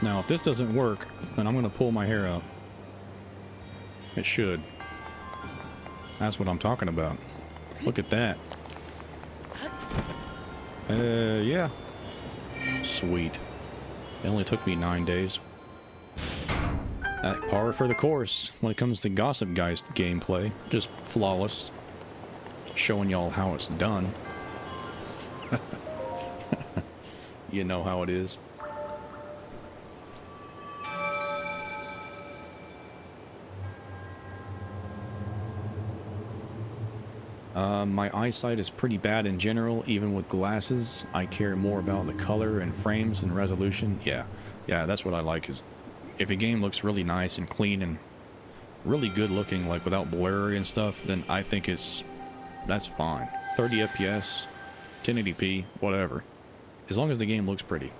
Now, if this doesn't work, then I'm going to pull my hair out. It should. That's what I'm talking about. Look at that. Yeah. Sweet. It only took me 9 days. At par for the course when it comes to Gossip Geist gameplay. Just flawless. Showing y'all how it's done. You know how it is. My eyesight is pretty bad in general, even with glasses. I care more about the color and frames and resolution. Yeah, that's what I like, is if a game looks really nice and clean and really good looking, like without blur and stuff, then I think that's fine. 30 FPS, 1080p, whatever. As long as the game looks pretty.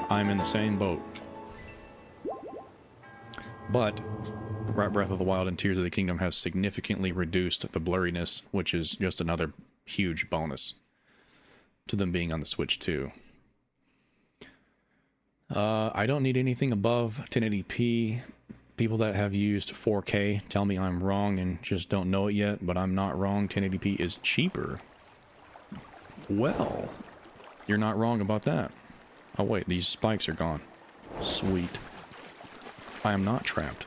I'm in the same boat. But Breath of the Wild and Tears of the Kingdom have significantly reduced the blurriness, which is just another huge bonus to them being on the Switch too. I don't need anything above 1080p. People that have used 4K tell me I'm wrong and just don't know it yet, but I'm not wrong. 1080p is cheaper. Well, you're not wrong about that. Oh wait, these spikes are gone. Sweet. I am not trapped.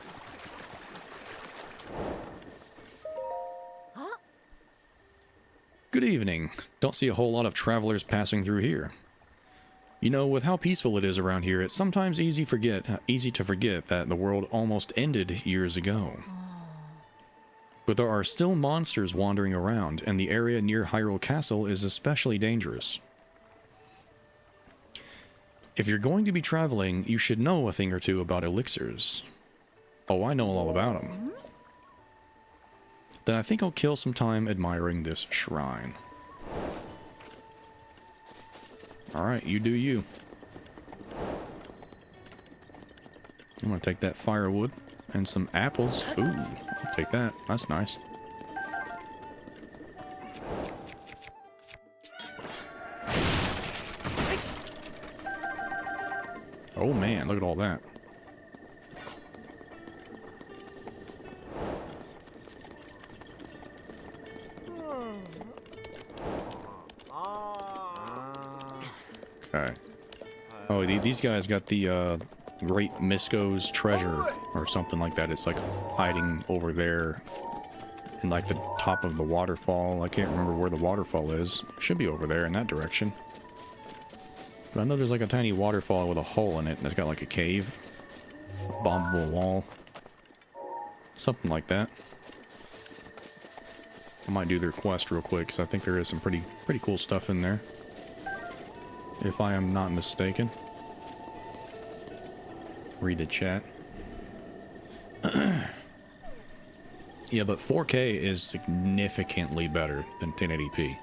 Good evening. Don't see a whole lot of travelers passing through here. You know, with how peaceful it is around here, it's sometimes easy to forget that the world almost ended years ago. But there are still monsters wandering around, and the area near Hyrule Castle is especially dangerous. If you're going to be traveling, you should know a thing or two about elixirs. Oh, I know all about them. Then I think I'll kill some time admiring this shrine. Alright, you do you. I'm gonna take that firewood and some apples. Ooh, I'll take that. That's nice. Oh man, look at all that. Okay. Oh, these guys got the Great Misko's treasure or something like that. It's like hiding over there in like the top of the waterfall. I can't remember where the waterfall is. It should be over there in that direction. But I know there's like a tiny waterfall with a hole in it, and it's got like a cave, a bombable wall, something like that. I might do their quest real quick, because I think there is some pretty cool stuff in there, if I am not mistaken. Read the chat. Yeah, but 4K is significantly better than 1080p.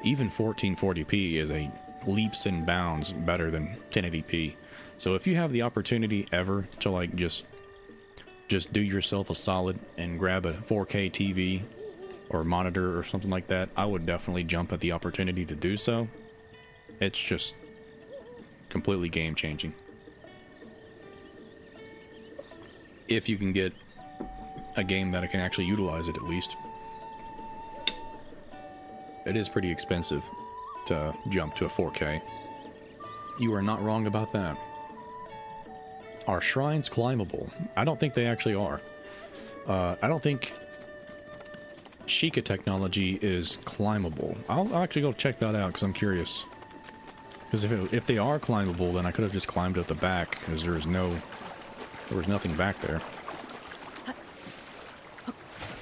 Even 1440p is a leaps and bounds better than 1080p. So if you have the opportunity ever to like just do yourself a solid and grab a 4K TV or monitor or something like that, I would definitely jump at the opportunity to do so. It's just completely game changing. If you can get a game that can actually utilize it, at least. It is pretty expensive to jump to a 4K. You are not wrong about that. Are shrines climbable? I don't think they actually are. I don't think Sheikah technology is climbable. I'll actually go check that out because I'm curious. Because if they are climbable, then I could have just climbed up the back, because there was nothing back there.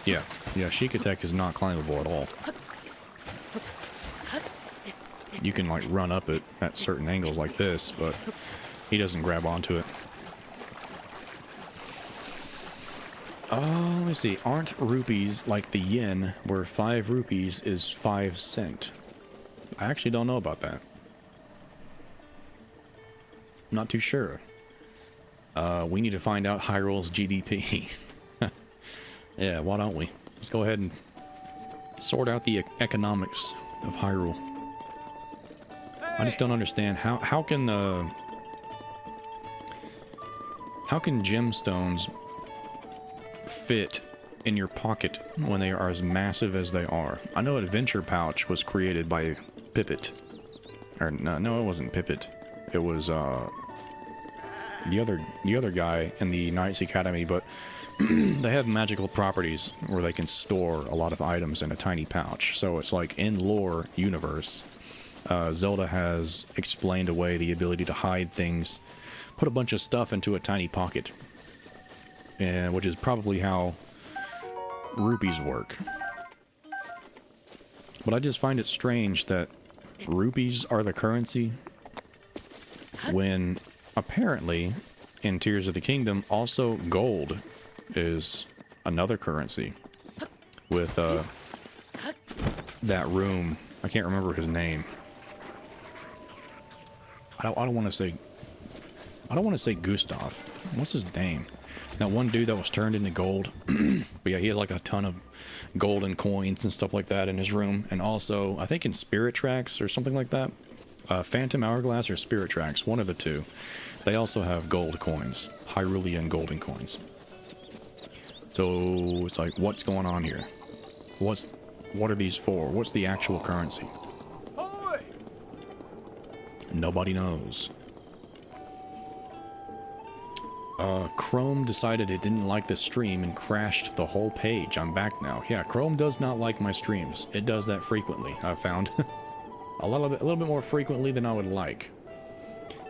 Yeah, Sheikah tech is not climbable at all. You can like run up it at certain angles like this, but he doesn't grab onto it. Let me see. Aren't rupees like the yen, where 5 rupees is 5 cents? I actually don't know about that. I'm not too sure. We need to find out Hyrule's GDP. Yeah, why don't we? Let's go ahead and sort out the economics of Hyrule. I just don't understand how can gemstones fit in your pocket when they are as massive as they are. I know Adventure Pouch was created by Pippet. Or no, it wasn't Pippet. It was the other guy in the Knights Academy, but they have magical properties where they can store a lot of items in a tiny pouch. So it's like in lore universe, Zelda has explained away the ability to hide things, put a bunch of stuff into a tiny pocket, and which is probably how rupees work. But I just find it strange that rupees are the currency when apparently in Tears of the Kingdom also gold is another currency with that room. I can't remember his name. I don't want to say Gustav. What's his name? That one dude that was turned into gold. But yeah, he has like a ton of golden coins and stuff like that in his room. And also, I think in Spirit Tracks or something like that, Phantom Hourglass or Spirit Tracks, one of the two, they also have gold coins, Hyrulean golden coins. So it's like, what's going on here? What are these for? What's the actual currency? Nobody knows. Chrome decided it didn't like the stream and crashed the whole page. I'm back now. Yeah, Chrome does not like my streams. It does that frequently, I've found. a little bit more frequently than I would like.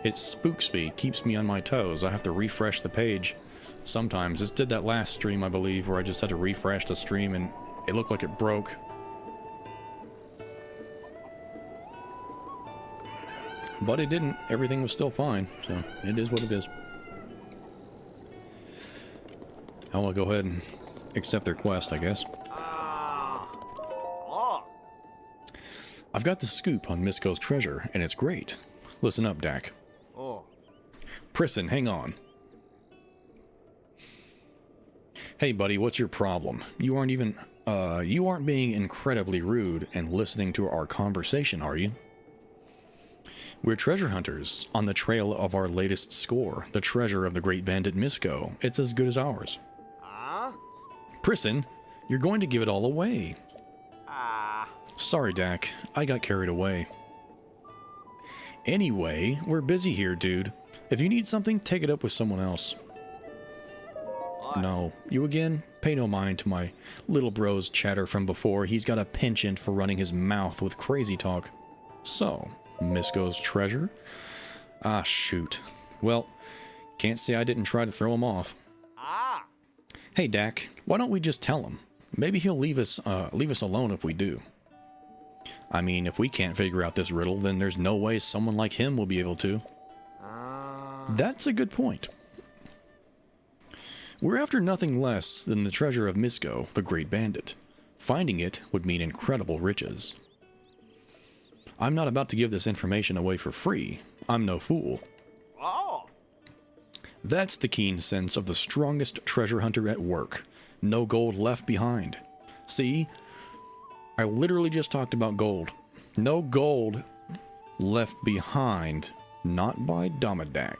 It spooks me, keeps me on my toes. I have to refresh the page sometimes. This did that last stream, I believe, where I just had to refresh the stream and it looked like it broke. But it didn't. Everything was still fine, so it is what it is. I'll go ahead and accept their quest, I guess. I've got the scoop on Misko's treasure, and it's great. Listen up, Dak. Prisson, hang on. Hey, buddy, what's your problem? You aren't being incredibly rude and listening to our conversation, are you? We're treasure hunters on the trail of our latest score, the treasure of the great bandit Misko. It's as good as ours. Prisson, you're going to give it all away. Sorry, Dak. I got carried away. Anyway, we're busy here, dude. If you need something, take it up with someone else. No. You again? Pay no mind to my little bro's chatter from before. He's got a penchant for running his mouth with crazy talk. So, Misko's treasure? Ah, shoot. Well, can't say I didn't try to throw him off. Hey, Dak, why don't we just tell him? Maybe he'll leave us alone if we do. I mean, if we can't figure out this riddle, then there's no way someone like him will be able to. That's a good point. We're after nothing less than the treasure of Misko, the great bandit. Finding it would mean incredible riches. I'm not about to give this information away for free. I'm no fool. That's the keen sense of the strongest treasure hunter at work. No gold left behind. See? I literally just talked about gold. No gold left behind. Not by Damadak.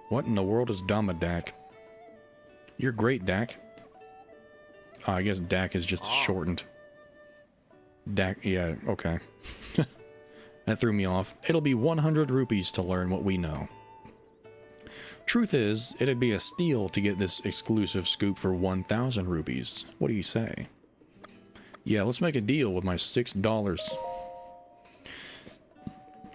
What in the world is Damadak? You're great, Dak. Oh, I guess Dak is just shortened. Dak, yeah, okay. That threw me off. It'll be 100 rupees to learn what we know. Truth is, it'd be a steal to get this exclusive scoop for 1,000 rupees. What do you say? Yeah, let's make a deal with my $6.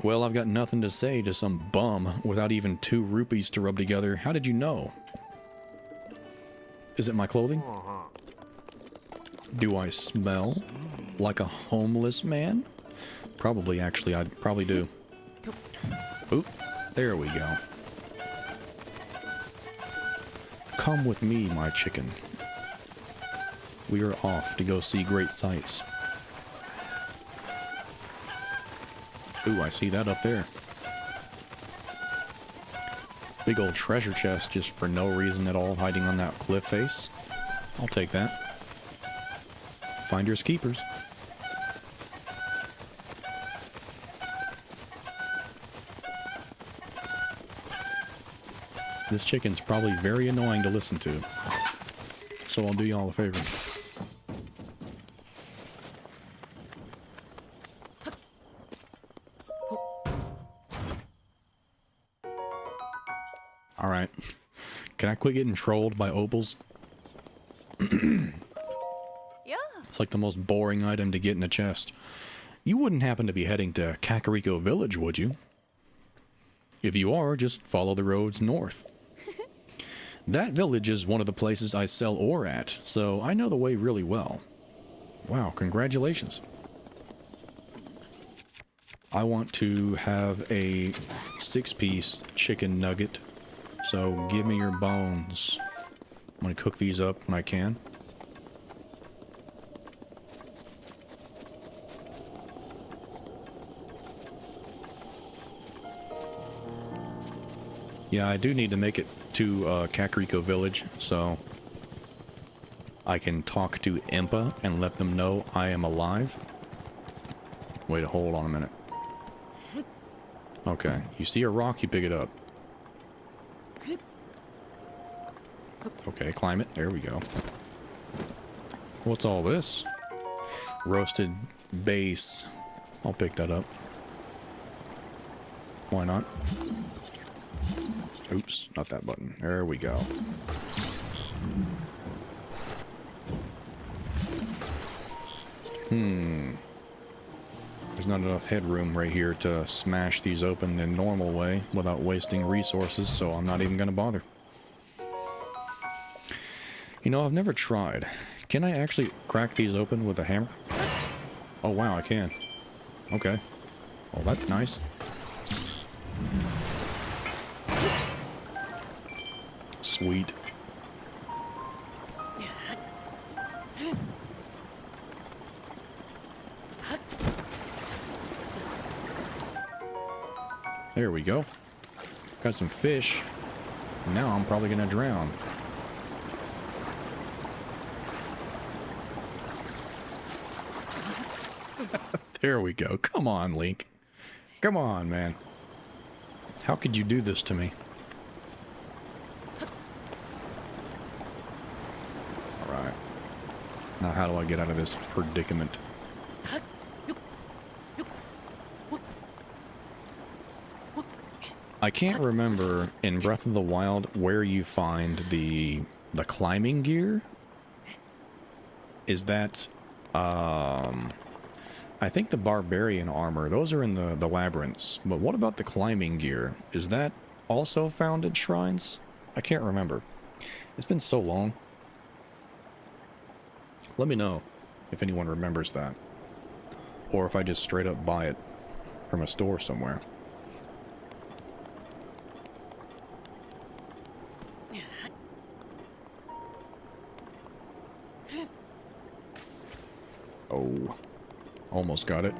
Well, I've got nothing to say to some bum without even 2 rupees to rub together. How did you know? Is it my clothing? Do I smell like a homeless man? Probably, actually, I probably do. Oop, there we go. Come with me, my chicken. We are off to go see great sights. Ooh, I see that up there. Big old treasure chest just for no reason at all hiding on that cliff face. I'll take that. Finders keepers. This chicken's probably very annoying to listen to. So I'll do y'all a favor. Alright. Can I quit getting trolled by opals? Yeah. It's like the most boring item to get in a chest. You wouldn't happen to be heading to Kakariko Village, would you? If you are, just follow the roads north. That village is one of the places I sell ore at, so I know the way really well. Wow, congratulations. I want to have a 6-piece chicken nugget. So give me your bones. I'm gonna cook these up when I can. Yeah, I do need to make it to Kakariko Village, so I can talk to Impa and let them know I am alive. Wait, hold on a minute. Okay, you see a rock, you pick it up. Okay, climb it. There we go. What's all this? Roasted base. I'll pick that up. Why not? Oops, not that button. There we go. There's not enough headroom right here to smash these open the normal way without wasting resources, so I'm not even gonna bother. You know, I've never tried. Can I actually crack these open with a hammer? Oh wow, I can. Okay. Well, that's nice. Sweet. There we go. Got some fish. Now I'm probably gonna drown. There we go. Come on, Link. Come on, man. How could you do this to me? Alright. Now how do I get out of this predicament? I can't remember in Breath of the Wild where you find the climbing gear. Is that I think the barbarian armor, those are in the labyrinths. But what about the climbing gear? Is that also found in shrines? I can't remember. It's been so long. Let me know if anyone remembers that. Or if I just straight up buy it from a store somewhere. Oh, almost got it.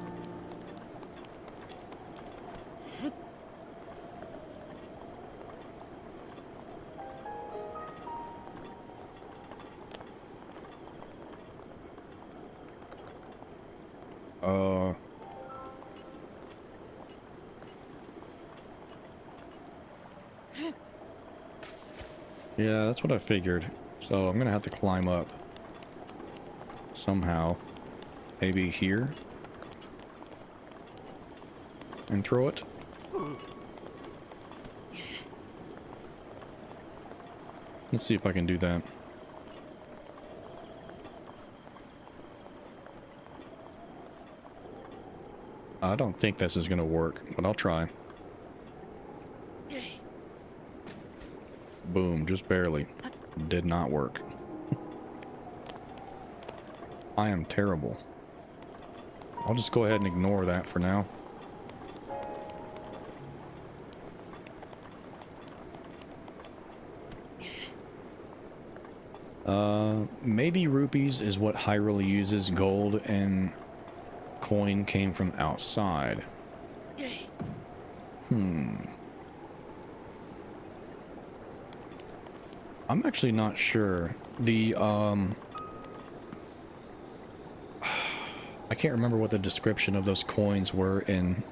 Yeah, that's what I figured. So I'm gonna have to climb up somehow. Maybe here. And throw it. Let's see if I can do that. I don't think this is gonna work, but I'll try. Boom, just barely. Did not work. I am terrible. I'll just go ahead and ignore that for now. Maybe rupees is what Hyrule uses. Gold and coin came from outside. I'm actually not sure. I can't remember what the description of those coins were in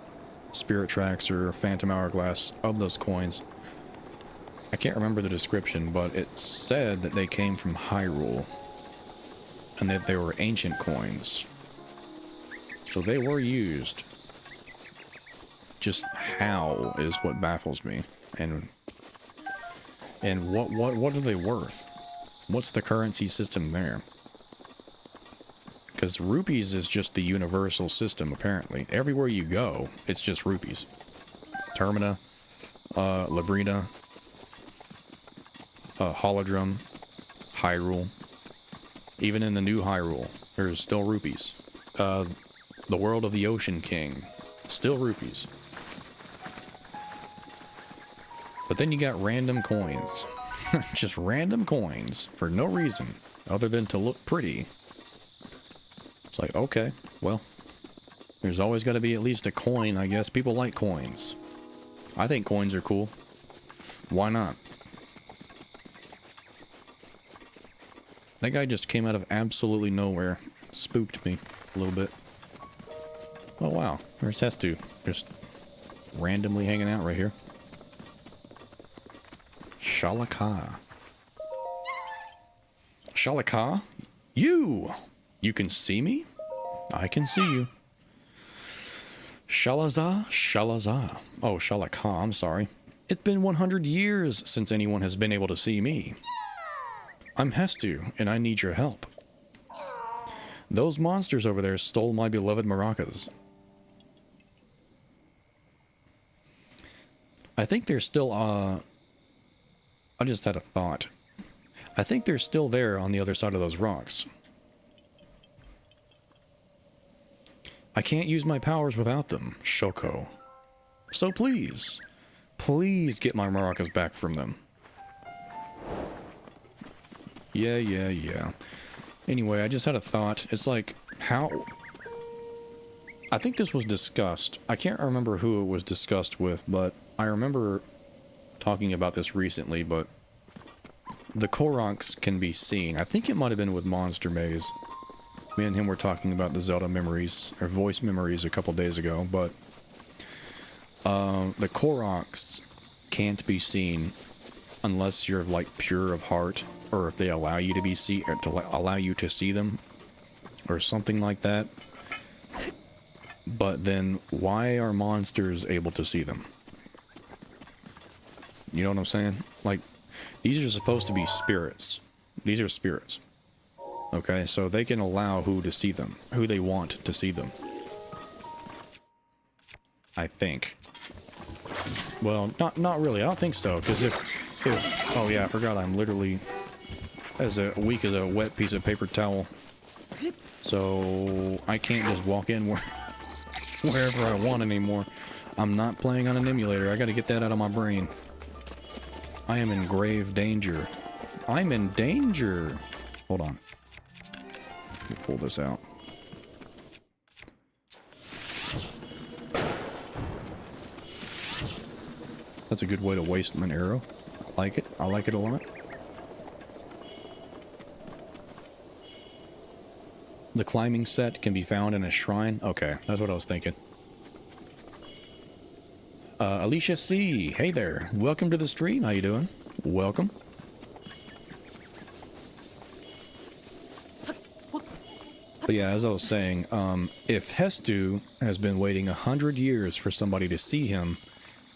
Spirit Tracks or Phantom Hourglass of those coins. I can't remember the description, but it said that they came from Hyrule and that they were ancient coins. So they were used. Just how is what baffles me. And what are they worth? What's the currency system there? Because rupees is just the universal system, apparently. Everywhere you go, it's just rupees. Termina, Labrina, Holodrum, Hyrule. Even in the new Hyrule, there's still rupees. The world of the Ocean King. Still rupees. But then you got random coins. Just random coins for no reason other than to look pretty. It's like, okay, well, there's always got to be at least a coin, I guess. People like coins. I think coins are cool. Why not? That guy just came out of absolutely nowhere. Spooked me a little bit. Oh wow, there's Hestu. Just randomly hanging out right here. Shalaka. Shalaka? You! You can see me? I can see you. Shalaza? Shalaza. Oh, Shalaka, I'm sorry. It's been 100 years since anyone has been able to see me. I'm Hestu, and I need your help. Those monsters over there stole my beloved maracas. I think they're still, I just had a thought. I think they're still there on the other side of those rocks. I can't use my powers without them, Shoko. So please, please get my maracas back from them. Yeah. Anyway, I just had a thought. It's like, how... I think this was discussed. I can't remember who it was discussed with, but I remember talking about this recently, but the Koroks can be seen. I think it might have been with Monster Maze. Me and him were talking about the Zelda memories, or voice memories a couple days ago, but the Koroks can't be seen unless you're like pure of heart, or if they allow you to be or to allow you to see them, or something like that. But then, why are monsters able to see them? You know what I'm saying? Like, these are supposed to be spirits. These are spirits. Okay, so they can allow who to see them, who they want to see them. I think. Well, not really. I don't think so, because if oh yeah, I forgot I'm literally as weak as a wet piece of paper towel. So I can't just walk in wherever I want anymore. I'm not playing on an emulator. I got to get that out of my brain. I am in grave danger. I'm in danger. Hold on. Let me pull this out. That's a good way to waste an arrow. I like it. I like it a lot. The climbing set can be found in a shrine. Okay, that's what I was thinking. Alicia C. Hey there. Welcome to the stream. How you doing? Welcome. But yeah, as I was saying, if Hestu has been waiting 100 years for somebody to see him,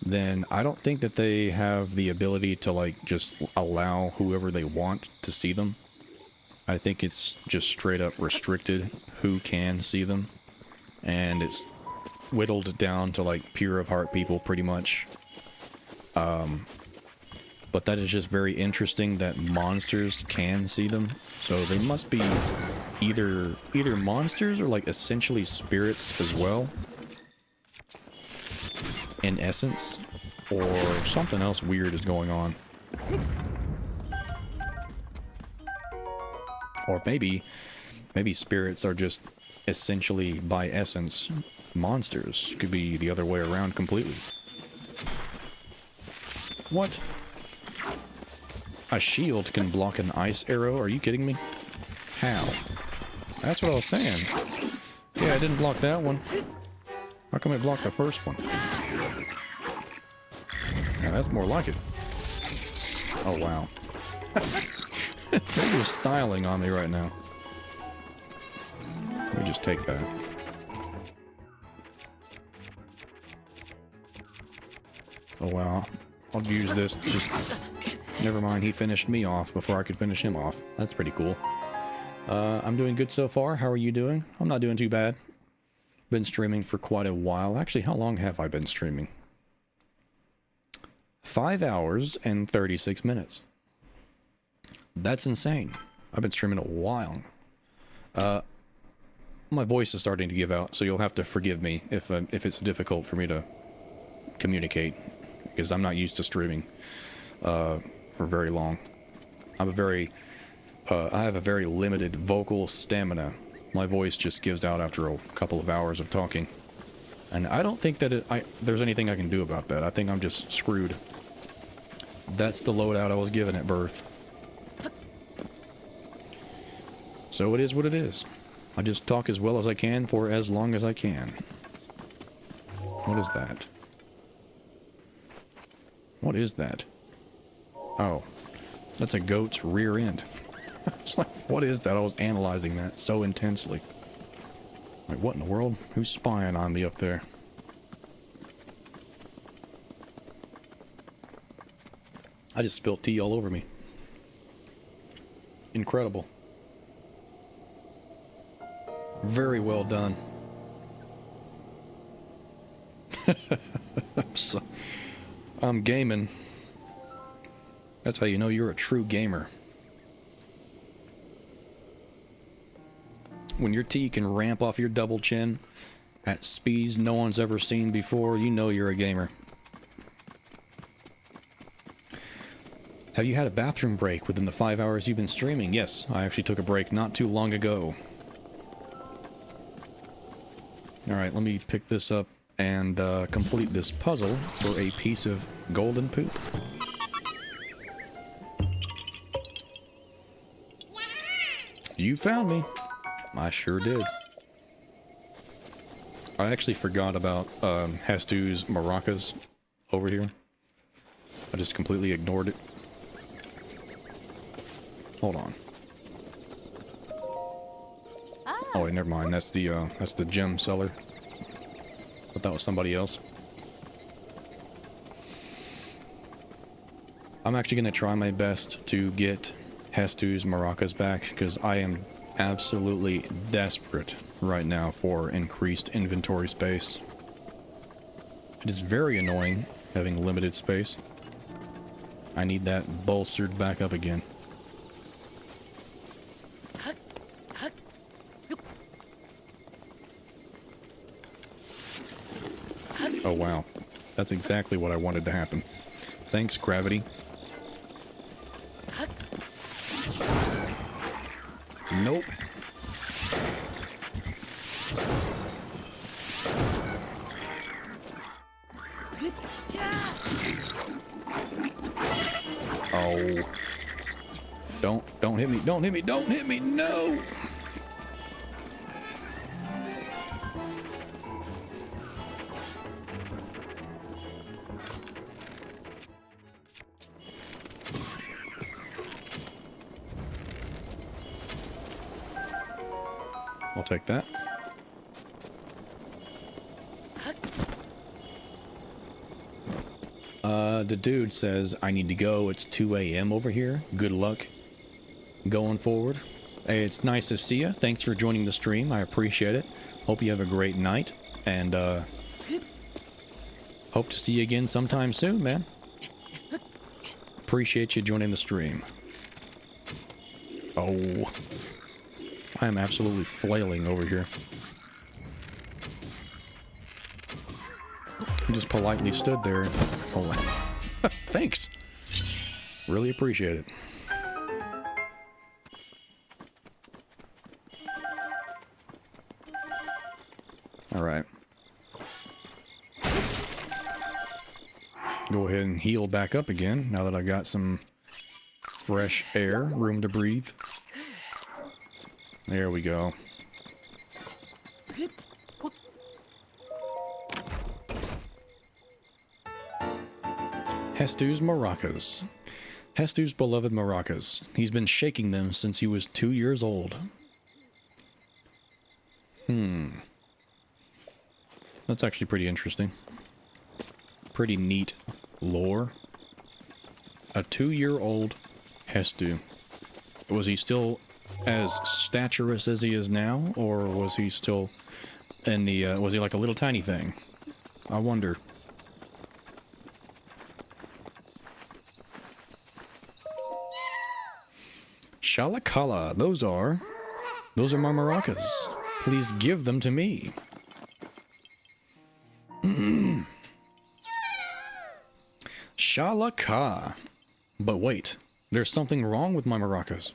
then I don't think that they have the ability to, like, just allow whoever they want to see them. I think it's just straight up restricted who can see them. And it's whittled down to, like, pure of heart people, pretty much. But that is just very interesting that monsters can see them. So they must be either monsters or, like, essentially spirits as well, in essence, or something else weird is going on. Or maybe spirits are just essentially, by essence, monsters. Could be the other way around completely. What? A shield can block an ice arrow? Are you kidding me? How? That's what I was saying. Yeah, I didn't block that one. How come it blocked the first one? Yeah, that's more like it. Oh, wow. They're just styling on me right now. Let me just take that. Oh, wow. I'll use this. Just... Never mind, he finished me off before I could finish him off. That's pretty cool. I'm doing good so far. How are you doing? I'm not doing too bad. Been streaming for quite a while. Actually, how long have I been streaming? 5 hours and 36 minutes. That's insane. I've been streaming a while. My voice is starting to give out, so you'll have to forgive me if it's difficult for me to communicate, because I'm not used to streaming for very long. I have a very limited vocal stamina. My voice just gives out after a couple of hours of talking. And I don't think that there's anything I can do about that. I think I'm just screwed. That's the loadout I was given at birth. So it is what it is. I just talk as well as I can for as long as I can. What is that? What is that? Oh, that's a goat's rear end. It's like, what is that? I was analyzing that so intensely. Like, what in the world? Who's spying on me up there? I just spilled tea all over me. Incredible. Very well done. I'm gaming. That's how you know you're a true gamer. When your tea can ramp off your double chin at speeds no one's ever seen before, you know you're a gamer. Have you had a bathroom break within the 5 hours you've been streaming? Yes, I actually took a break not too long ago. Alright, let me pick this up and complete this puzzle for a piece of golden poop. You found me. I sure did. I actually forgot about Hestu's maracas over here. I just completely ignored it. Hold on. Oh wait, never mind. That's the gem seller. Thought that was somebody else. I'm actually gonna try my best to get Hestu's maracas back, because I am absolutely desperate right now for increased inventory space. It is very annoying having limited space. I need that bolstered back up again. Oh wow, that's exactly what I wanted to happen. Thanks, gravity. Nope. Oh. Don't hit me, don't hit me, don't hit me, no! I'll take that. The dude says, I need to go. It's 2 a.m. over here. Good luck going forward. Hey, it's nice to see you. Thanks for joining the stream. I appreciate it. Hope you have a great night. And, hope to see you again sometime soon, man. Appreciate you joining the stream. Oh. I am absolutely flailing over here. I just politely stood there. Oh, thanks. Really appreciate it. All right. Go ahead and heal back up again now that I got some fresh air, room to breathe. There we go. Hestu's maracas. Hestu's beloved maracas. He's been shaking them since he was 2 years old. That's actually pretty interesting. Pretty neat lore. A 2-year-old Hestu. Was he still as staturous as he is now, or was he still in the, was he like a little tiny thing? I wonder. Shalakala, those are my maracas. Please give them to me. Shalaka. But wait, there's something wrong with my maracas.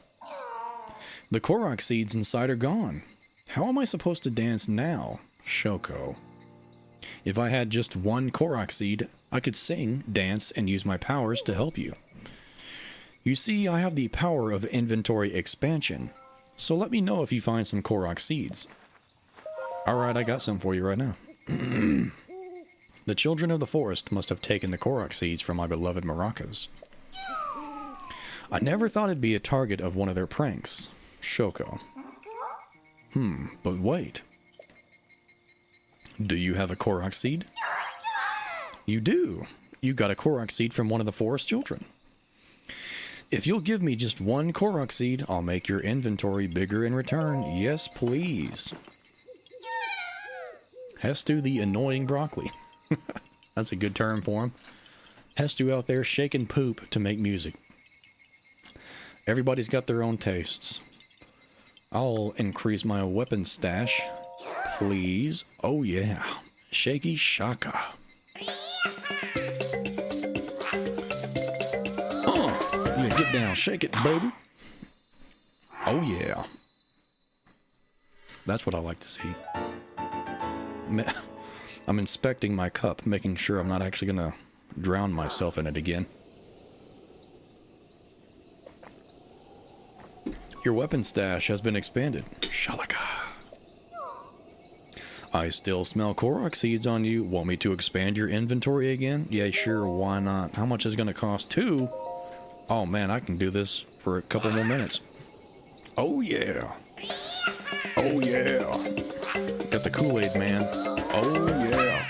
The Korok seeds inside are gone. How am I supposed to dance now, Shoko? If I had just one Korok seed, I could sing, dance, and use my powers to help you. You see, I have the power of inventory expansion, so let me know if you find some Korok seeds. Alright, I got some for you right now. The children of the forest must have taken the Korok seeds from my beloved maracas. I never thought it'd be a target of one of their pranks, Shoko. But wait. Do you have a Korok seed? You do. You got a Korok seed from one of the forest children. If you'll give me just one Korok seed, I'll make your inventory bigger in return. Yes, please. Hestu the annoying broccoli. That's a good term for him. Hestu out there shaking poop to make music. Everybody's got their own tastes. I'll increase my weapon stash, please. Oh yeah, shaky shaka. Yeah, get down, shake it, baby. Oh yeah. That's what I like to see. I'm inspecting my cup, making sure I'm not actually gonna drown myself in it again. Your weapon stash has been expanded. Shalaka. I still smell Korok seeds on you. Want me to expand your inventory again? Yeah, sure, why not? How much is it gonna cost? 2? Oh man, I can do this for a couple more minutes. Oh yeah. Oh yeah. Got the Kool-Aid, man. Oh yeah.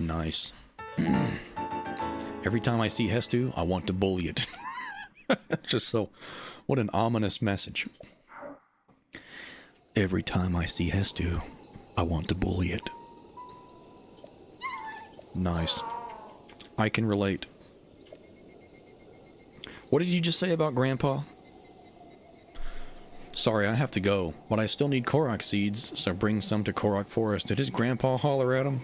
Nice. Every time I see Hestu, I want to bully it. Just so, what an ominous message. Every time I see Hestu, I want to bully it. Nice. I can relate. What did you just say about Grandpa? Sorry, I have to go, but I still need Korok seeds, so bring some to Korok Forest. Did his grandpa holler at him?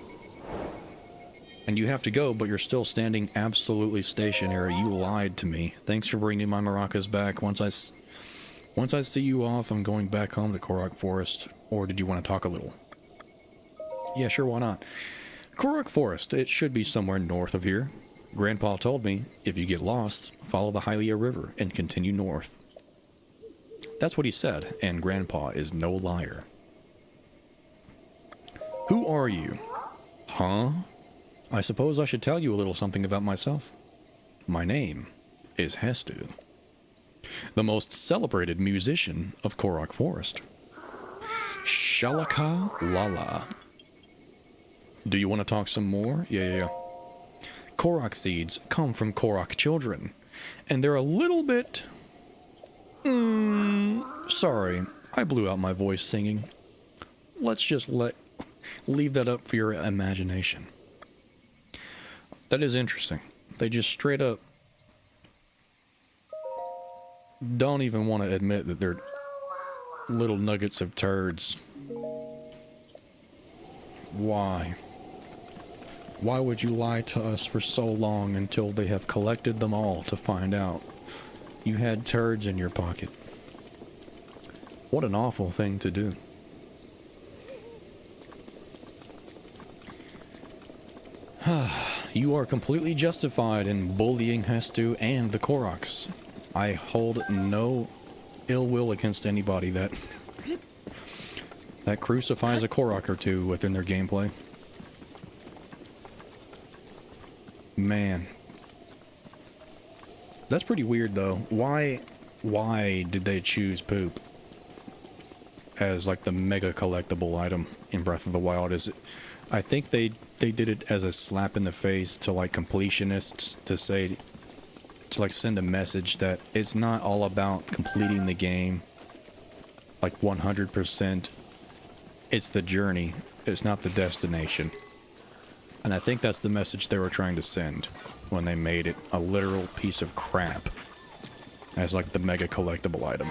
And you have to go, but you're still standing absolutely stationary. You lied to me. Thanks for bringing my maracas back. Once I see you off, I'm going back home to Korok Forest. Or did you want to talk a little? Yeah, sure, why not? Korok Forest, it should be somewhere north of here. Grandpa told me, if you get lost, follow the Hylia River and continue north. That's what he said, and Grandpa is no liar. Who are you? Huh? I suppose I should tell you a little something about myself. My name is Hestu, the most celebrated musician of Korok Forest. Shalaka Lala. Do you want to talk some more? Yeah. Korok seeds come from Korok children, and they're a little bit... sorry, I blew out my voice singing. Let's just leave that up for your imagination. That is interesting. They just straight up don't even want to admit that they're little nuggets of turds. Why? Why would you lie to us for so long until they have collected them all to find out you had turds in your pocket? What an awful thing to do. You are completely justified in bullying Hestu and the Koroks. I hold no ill will against anybody that crucifies a Korok or two within their gameplay. Man. That's pretty weird though. Why did they choose poop as like the mega collectible item in Breath of the Wild? Is it, I think they did it as a slap in the face to like completionists to like send a message that it's not all about completing the game like 100%. It's the journey. It's not the destination. And I think that's the message they were trying to send when they made it a literal piece of crap. as like the mega collectible item.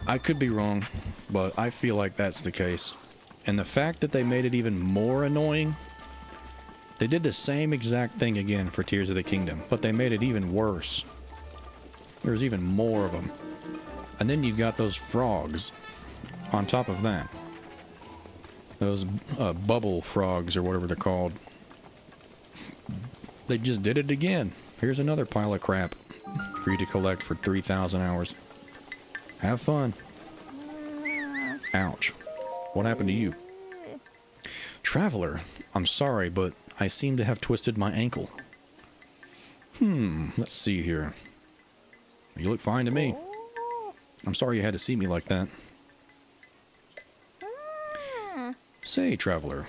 I could be wrong, but I feel like that's the case. And the fact that they made it even more annoying, they did the same exact thing again for Tears of the Kingdom, but they made it even worse. There's even more of them. And then you've got those frogs on top of that. Those bubble frogs or whatever they're called. They just did it again. Here's another pile of crap for you to collect for 3,000 hours. Have fun. Ouch. What happened to you? Traveler, I'm sorry, but I seem to have twisted my ankle. Let's see here. You look fine to me. I'm sorry you had to see me like that. Say, Traveler,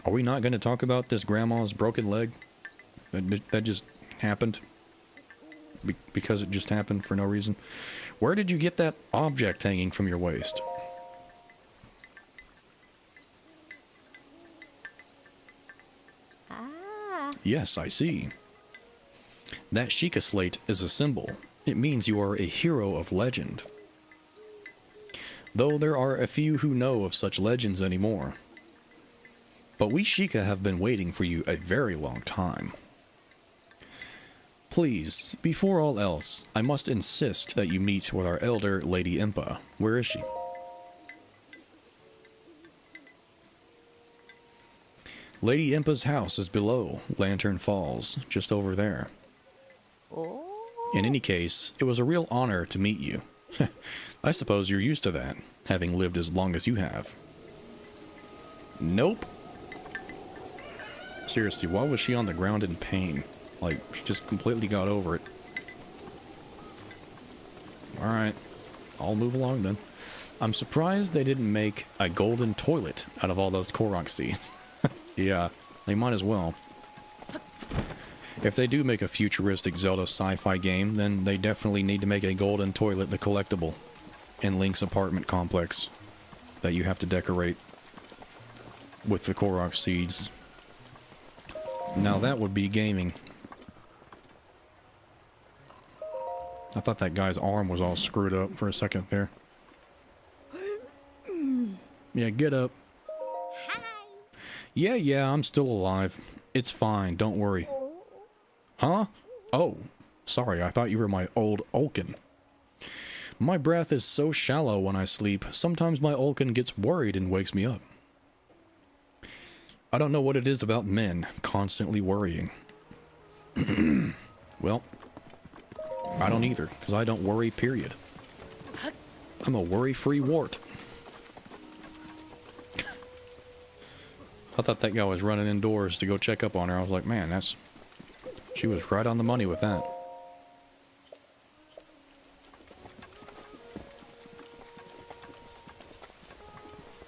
are we not going to talk about this grandma's broken leg? That just happened? Because it just happened for no reason? Where did you get that object hanging from your waist? Yes, I see. That Sheikah slate is a symbol. It means you are a hero of legend. Though there are a few who know of such legends anymore. But we Sheikah have been waiting for you a very long time. Please, before all else, I must insist that you meet with our elder, Lady Impa. Where is she? Lady Impa's house is below Lantern Falls, just over there. In any case, it was a real honor to meet you. I suppose you're used to that, having lived as long as you have. Nope. Seriously, why was she on the ground in pain? Like, she just completely got over it. Alright, I'll move along then. I'm surprised they didn't make a golden toilet out of all those Korok seeds. Yeah, they might as well. If they do make a futuristic Zelda sci-fi game, then they definitely need to make a golden toilet the collectible in Link's apartment complex that you have to decorate with the Korok seeds. Now that would be gaming. I thought that guy's arm was all screwed up for a second there. Yeah, get up. Hi. Yeah, I'm still alive. It's fine, don't worry. Huh? Oh, sorry, I thought you were my old Ulkin. My breath is so shallow when I sleep, sometimes my Ulkin gets worried and wakes me up. I don't know what it is about men constantly worrying. Well, I don't either, because I don't worry, period. I'm a worry-free wart. I thought that guy was running indoors to go check up on her. I was like, man, she was right on the money with that.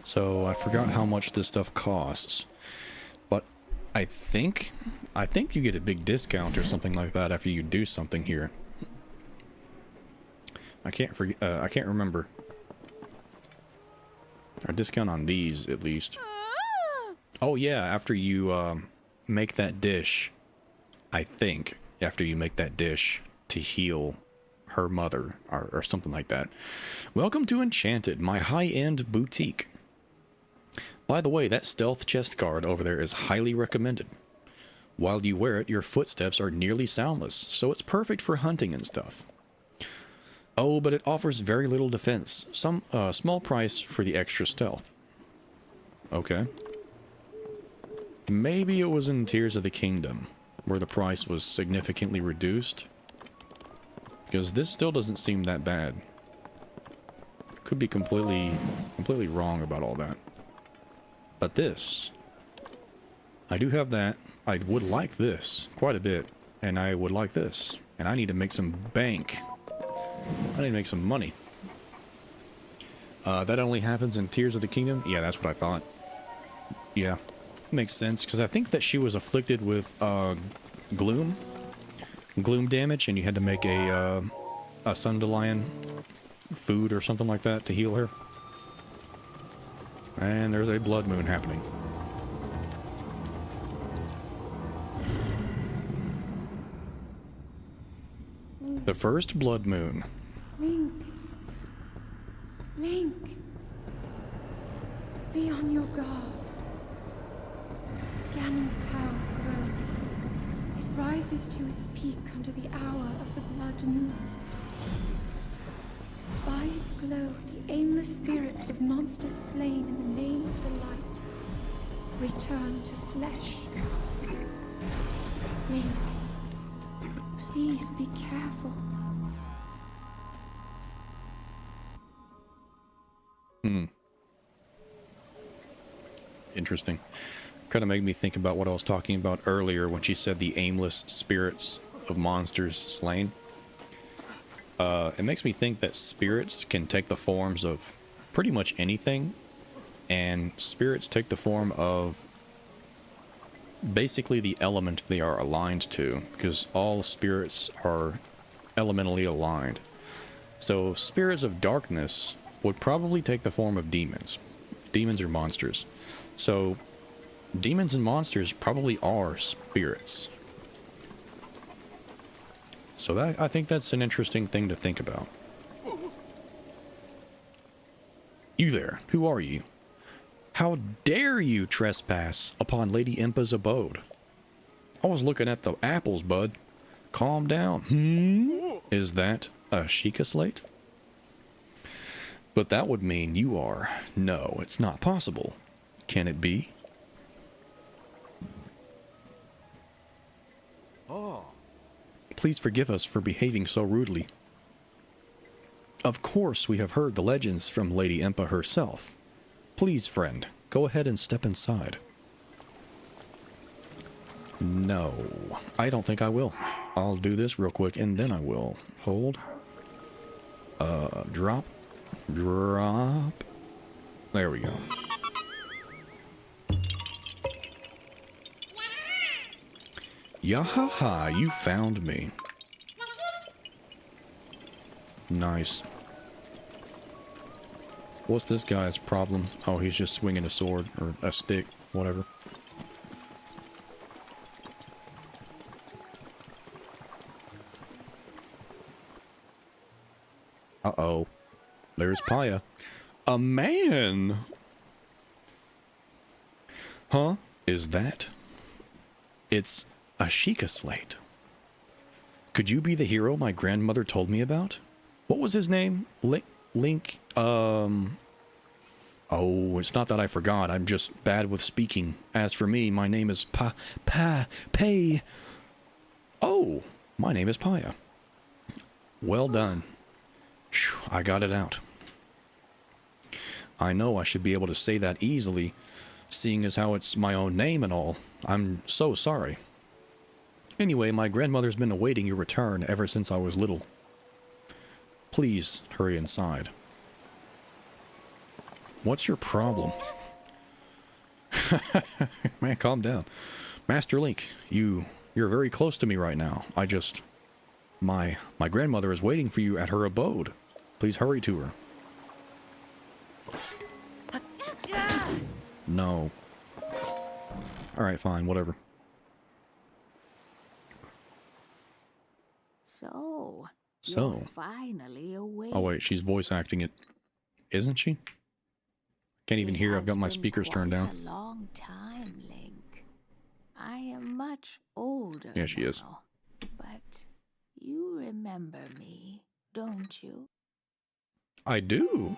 So I forgot how much this stuff costs, but I think you get a big discount or something like that after you do something here. I can't remember. A discount on these at least. Oh yeah, after you make that dish, I think after you make that dish to heal her mother or something like that. Welcome to Enchanted, my high-end boutique. By the way, that stealth chest guard over there is highly recommended. While you wear it, your footsteps are nearly soundless, so it's perfect for hunting and stuff. Oh, but it offers very little defense. Some small price for the extra stealth. Okay. Maybe it was in Tears of the Kingdom, where the price was significantly reduced. Because this still doesn't seem that bad. Could be completely wrong about all that. But this, I do have that. I would like this quite a bit, and I would like this. And I need to make some bank. I need to make some money. That only happens in Tears of the Kingdom? Yeah, that's what I thought. Yeah, makes sense, because I think that she was afflicted with gloom damage, and you had to make a Sundelion food or something like that to heal her. And there's a blood moon happening. The first blood moon. Link. Link. Be on your guard. Ganon's power grows. It rises to its peak under the hour of the blood moon. By its glow, the aimless spirits of monsters slain in the name of the light return to flesh. Link, please be careful. Interesting. Kind of made me think about what I was talking about earlier when she said the aimless spirits of monsters slain. It makes me think that spirits can take the forms of pretty much anything, and spirits take the form of basically the element they are aligned to, because all spirits are elementally aligned. So spirits of darkness would probably take the form of demons. Demons are monsters. So demons and monsters probably are spirits. So I think that's an interesting thing to think about. You there, who are you? How dare you trespass upon Lady Impa's abode? I was looking at the apples, bud. Calm down. Is that a Sheikah slate? But that would mean you are. No, it's not possible. Can it be? Oh. Please forgive us for behaving so rudely. Of course, we have heard the legends from Lady Impa herself. Please, friend, go ahead and step inside. No, I don't think I will. I'll do this real quick and then I will. Hold. Drop. Drop. There we go. Yahaha, you found me. Nice. What's this guy's problem? Oh, he's just swinging a sword or a stick, whatever. Uh-oh. There's Paya. A man! Huh? Is that? It's a Sheikah slate. Could you be the hero my grandmother told me about? What was his name? Link? Oh, it's not that I forgot. I'm just bad with speaking. As for me, my name is Pay. Oh, my name is Paya. Well done. I got it out. I know I should be able to say that easily, seeing as how it's my own name and all. I'm so sorry. Anyway, my grandmother's been awaiting your return ever since I was little. Please hurry inside. What's your problem? Man, calm down. Master Link, you're very close to me right now. My grandmother is waiting for you at her abode. Please hurry to her. No. Alright, fine, whatever. So, So. you're finally awake. Oh wait, she's voice acting it. Isn't she? Can't even hear. I've got my speakers turned down. It has been quite a long time, Link. I am much older Yeah, she is. now, but you remember me, don't you? I do.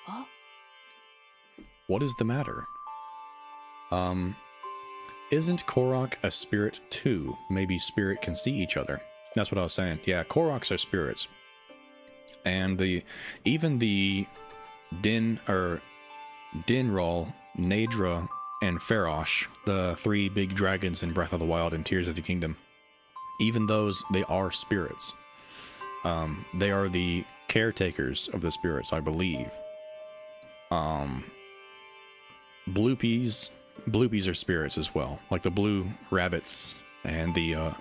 Huh? What is the matter? Isn't Korok a spirit too? Maybe spirit can see each other. That's what I was saying. Yeah, Koroks are spirits. And even the Dinral, Nadra, and Farosh, the three big dragons in Breath of the Wild and Tears of the Kingdom, even those, they are spirits. They are the caretakers of the spirits, I believe. Bloopies are spirits as well, like the blue rabbits and the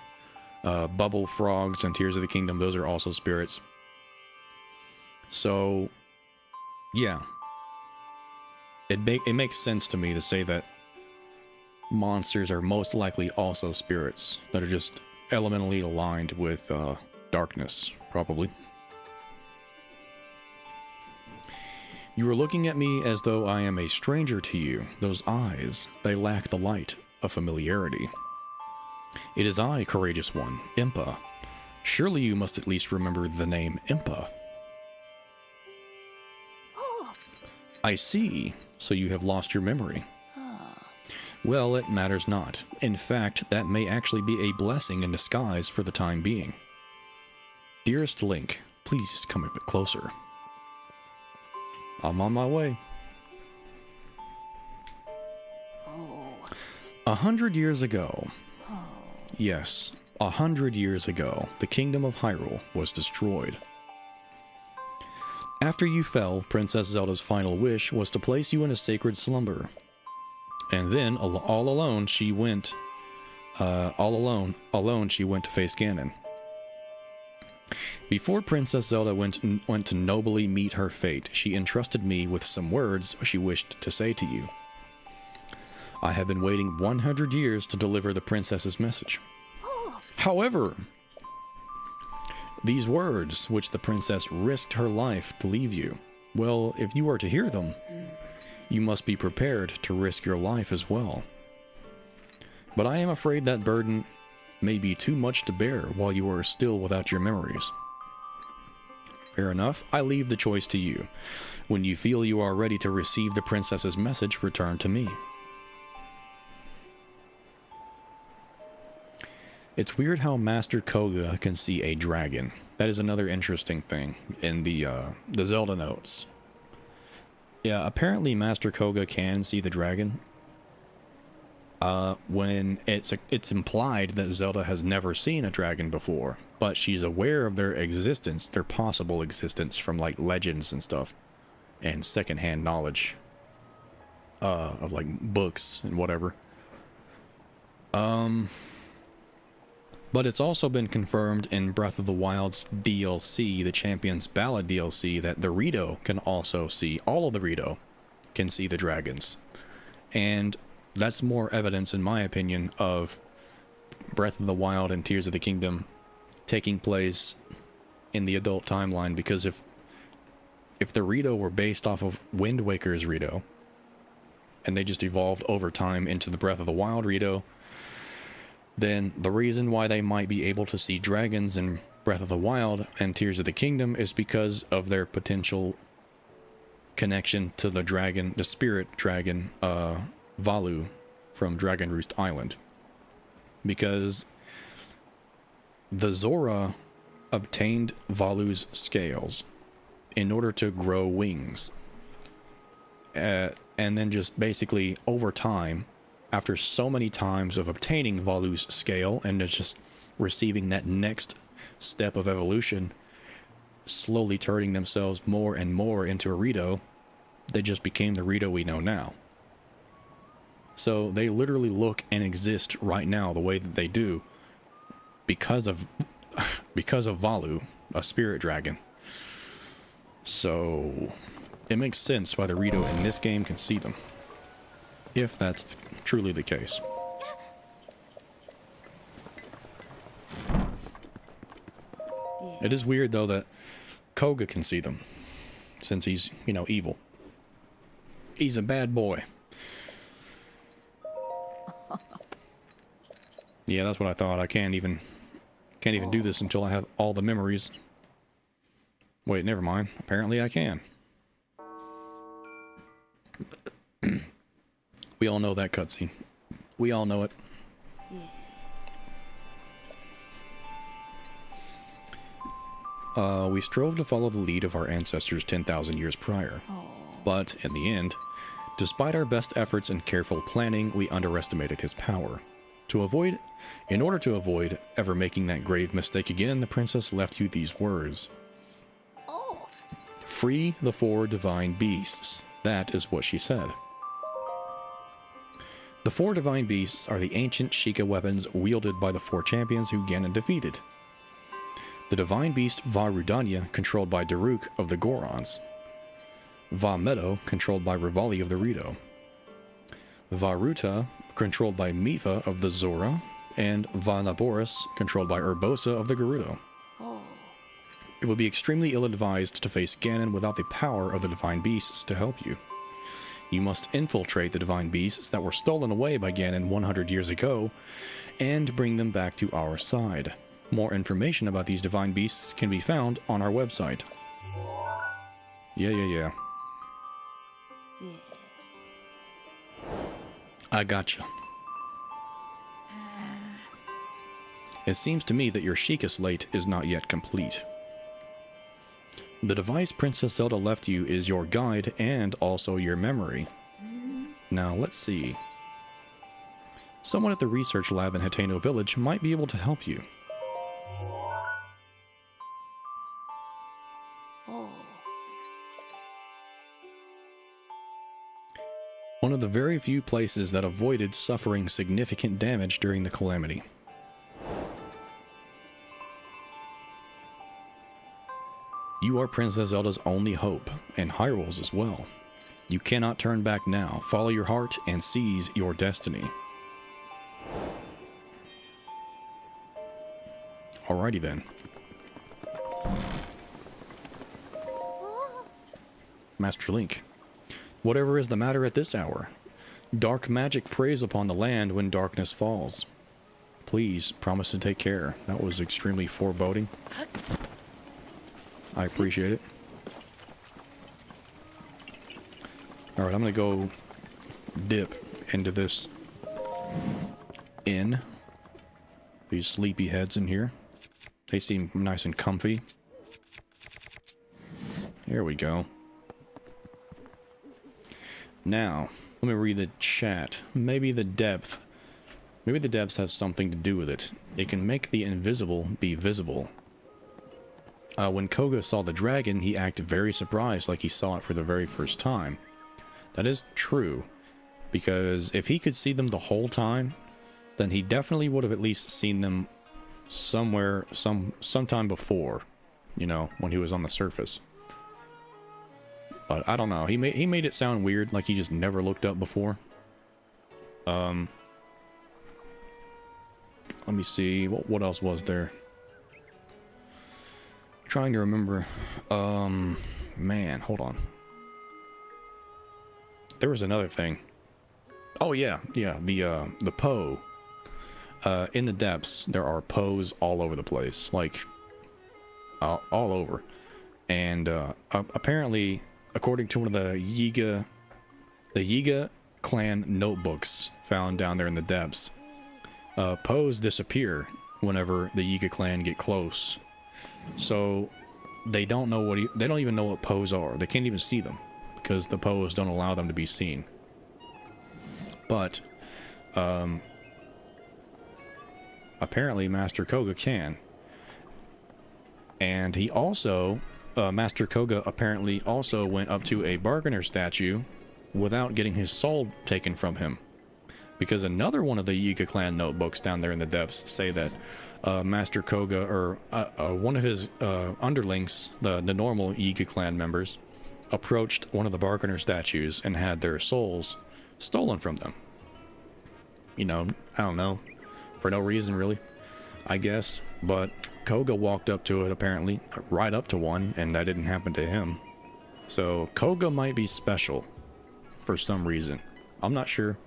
bubble frogs and Tears of the Kingdom. Those are also spirits. So, yeah, it makes sense to me to say that monsters are most likely also spirits that are just elementally aligned with darkness, probably. You are looking at me as though I am a stranger to you. Those eyes, they lack the light of familiarity. It is I, courageous one, Impa. Surely you must at least remember the name Impa. Oh. I see, so you have lost your memory. Well, it matters not. In fact, that may actually be a blessing in disguise for the time being. Dearest Link, please come a bit closer. I'm on my way. 100 years ago. Yes, 100 years ago, the kingdom of Hyrule was destroyed. After you fell, Princess Zelda's final wish was to place you in a sacred slumber. And then, all alone, she went to face Ganon. Before Princess Zelda went to nobly meet her fate, she entrusted me with some words she wished to say to you. I have been waiting 100 years to deliver the princess's message. However, these words, which the princess risked her life to leave you, well, if you are to hear them, you must be prepared to risk your life as well. But I am afraid that burden may be too much to bear while you are still without your memories. Fair enough, I leave the choice to you. When you feel you are ready to receive the princess's message, return to me. It's weird how Master Koga can see a dragon. That is another interesting thing in the Zelda notes. Yeah, apparently Master Koga can see the dragon. When it's implied that Zelda has never seen a dragon before, but she's aware of their existence, their possible existence from like legends and stuff, and secondhand knowledge of like books and whatever. But it's also been confirmed in Breath of the Wild's DLC, the Champion's Ballad DLC, that the Rito can also see, all of the Rito can see the dragons. And that's more evidence, in my opinion, of Breath of the Wild and Tears of the Kingdom taking place in the adult timeline, because if the Rito were based off of Wind Waker's Rito, and they just evolved over time into the Breath of the Wild Rito, then the reason why they might be able to see dragons in Breath of the Wild and Tears of the Kingdom is because of their potential connection to the dragon, the spirit dragon, Valu from Dragon Roost Island. Because the Zora obtained Valu's scales in order to grow wings. And then just basically over time, after so many times of obtaining Valu's scale and just receiving that next step of evolution, slowly turning themselves more and more into a Rito, they just became the Rito we know now. So they literally look and exist right now the way that they do because of Valu, a spirit dragon. So it makes sense why the Rito in this game can see them, if that's truly the case. It is weird though that Koga can see them, since he's, you know, evil. He's a bad boy. Yeah, that's what I thought. I can't even do this until I have all the memories. Wait, never mind. Apparently I can. We all know that cutscene. We all know it. We strove to follow the lead of our ancestors 10,000 years prior. But, in the end, despite our best efforts and careful planning, we underestimated his power. In order to avoid ever making that grave mistake again, the princess left you these words. Free the 4 divine beasts. That is what she said. The 4 divine beasts are the ancient Sheikah weapons wielded by the 4 champions who Ganon defeated. The divine beast Varudanya, controlled by Daruk of the Gorons. Va Meadow, controlled by Rivali of the Rito. Varuta, controlled by Mifa of the Zora, and Vanaboris, controlled by Urbosa of the Gerudo. Oh. It would be extremely ill-advised to face Ganon without the power of the Divine Beasts to help you. You must infiltrate the Divine Beasts that were stolen away by Ganon 100 years ago, and bring them back to our side. More information about these Divine Beasts can be found on our website. Yeah. I gotcha. It seems to me that your Sheikah slate is not yet complete. The device Princess Zelda left you is your guide and also your memory. Now, let's see. Someone at the research lab in Hateno Village might be able to help you. Oh. One of the very few places that avoided suffering significant damage during the calamity. You are Princess Zelda's only hope, and Hyrule's as well. You cannot turn back now. Follow your heart and seize your destiny. Alrighty then. Master Link. Whatever is the matter at this hour? Dark magic preys upon the land when darkness falls. Please, promise to take care. That was extremely foreboding. I appreciate it. Alright, I'm gonna go dip into this inn. These sleepy heads in here. They seem nice and comfy. Here we go. Now, let me read the chat. Maybe the depths have something to do with it. It can make the invisible be visible. When Koga saw the dragon, he acted very surprised, like he saw it for the very first time. That is true, because if he could see them the whole time, then he definitely would have at least seen them somewhere, sometime before, you know, when he was on the surface. But I don't know. He made it sound weird, like he just never looked up before. Let me see. What else was there? Trying to remember. Man, hold on. There was another thing. Oh yeah, the Poe. In the depths, there are Poes all over the place, like all over. And apparently, according to one of the Yiga clan notebooks found down there in the depths, Poes disappear whenever the Yiga clan get close. So they don't know they don't even know what Poes are. They can't even see them because the Poes don't allow them to be seen. But apparently Master Koga can. And he also Master Koga apparently also went up to a bargainer statue without getting his soul taken from him. Because another one of the Yiga clan notebooks down there in the depths say that Master Koga, or one of his underlings, the normal Yiga clan members, approached one of the bargainer statues and had their souls stolen from them. You know, I don't know, for no reason really, I guess. But Koga walked up to it, apparently, right up to one, and that didn't happen to him. So Koga might be special for some reason. I'm not sure.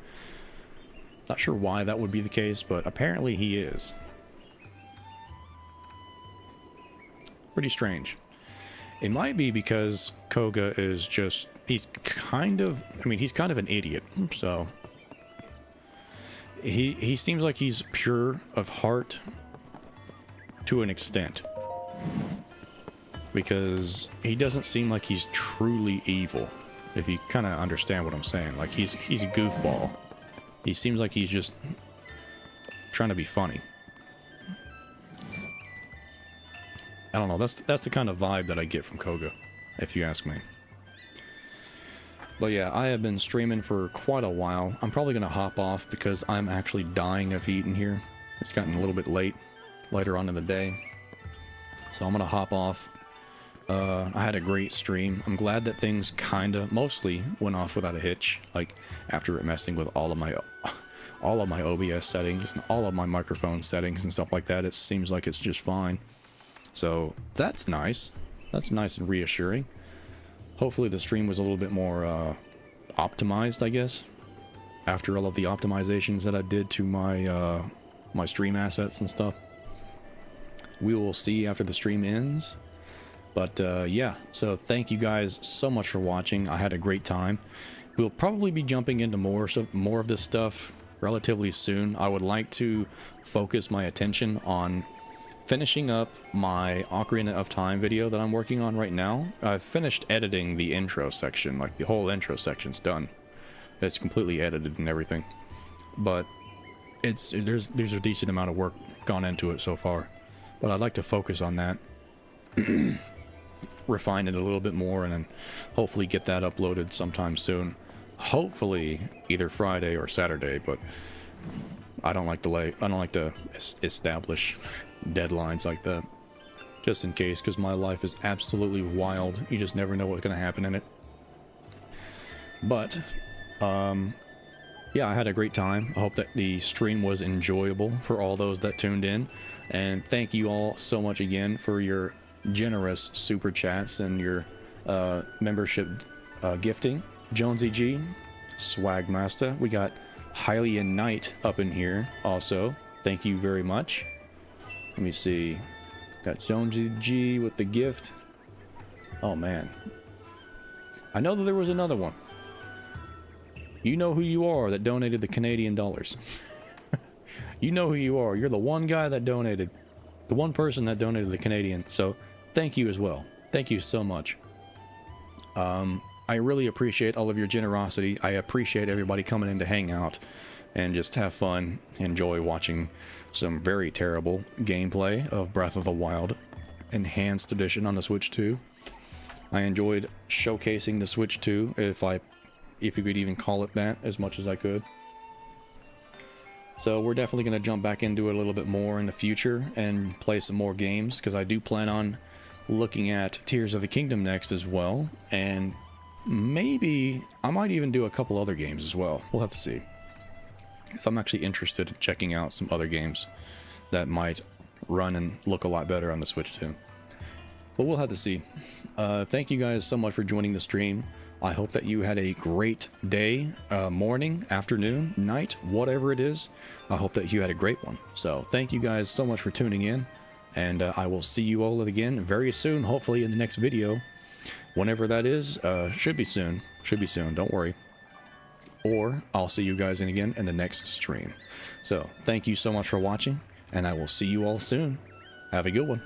Not sure why that would be the case, but apparently he is. Pretty strange. It might be because Koga is just, he's kind of an idiot, so he seems like he's pure of heart to an extent, because he doesn't seem like he's truly evil, if you kind of understand what I'm saying. Like he's a goofball. He seems like he's just trying to be funny. I don't know, that's the kind of vibe that I get from Koga, if you ask me. But yeah, I have been streaming for quite a while. I'm probably going to hop off because I'm actually dying of heat in here. It's gotten a little bit later on in the day. So I'm going to hop off. I had a great stream. I'm glad that things mostly went off without a hitch. Like, after messing with all all of my OBS settings, all of my microphone settings and stuff like that. It seems like it's just fine. So that's nice. That's nice and reassuring. Hopefully the stream was a little bit more optimized, I guess, after all of the optimizations that I did to my my stream assets and stuff. We will see after the stream ends. But yeah, so thank you guys so much for watching. I had a great time. We'll probably be jumping into more of this stuff relatively soon. I would like to focus my attention on finishing up my Ocarina of Time video that I'm working on right now. I've finished editing the intro section, like the whole intro section's done. It's completely edited and everything. But there's a decent amount of work gone into it so far. But I'd like to focus on that. Refine it a little bit more, and then hopefully get that uploaded sometime soon. Hopefully either Friday or Saturday, but I don't like to establish deadlines like that, just in case, because my life is absolutely wild. You just never know what's going to happen in it. But yeah, I had a great time. I hope that the stream was enjoyable for all those that tuned in, and thank you all so much again for your generous super chats and your membership gifting. Jonsey G, SwaggMasta, we got Hylian Knight up in here also. Thank you very much. Let me see. Got Jonsey G with the gift. Oh man, I know that there was another one. You know who you are that donated the Canadian dollars. You know who you are. You're the one guy that donated. The one person that donated the Canadian. So thank you as well. Thank you so much. I really appreciate all of your generosity. I appreciate everybody coming in to hang out and just have fun, enjoy watching some very terrible gameplay of Breath of the Wild Enhanced Edition on the Switch 2. I enjoyed showcasing the Switch 2, if you could even call it that, as much as I could. So we're definitely going to jump back into it a little bit more in the future and play some more games, because I do plan on looking at Tears of the Kingdom next as well, and maybe I might even do a couple other games as well. We'll have to see. So I'm actually interested in checking out some other games that might run and look a lot better on the Switch too. But we'll have to see. Thank you guys so much for joining the stream. I hope that you had a great day, morning, afternoon, night, whatever it is. I hope that you had a great one. So thank you guys so much for tuning in, and I will see you all again very soon, hopefully in the next video. Whenever that is, should be soon, don't worry. Or I'll see you guys again in the next stream. So thank you so much for watching, and I will see you all soon. Have a good one.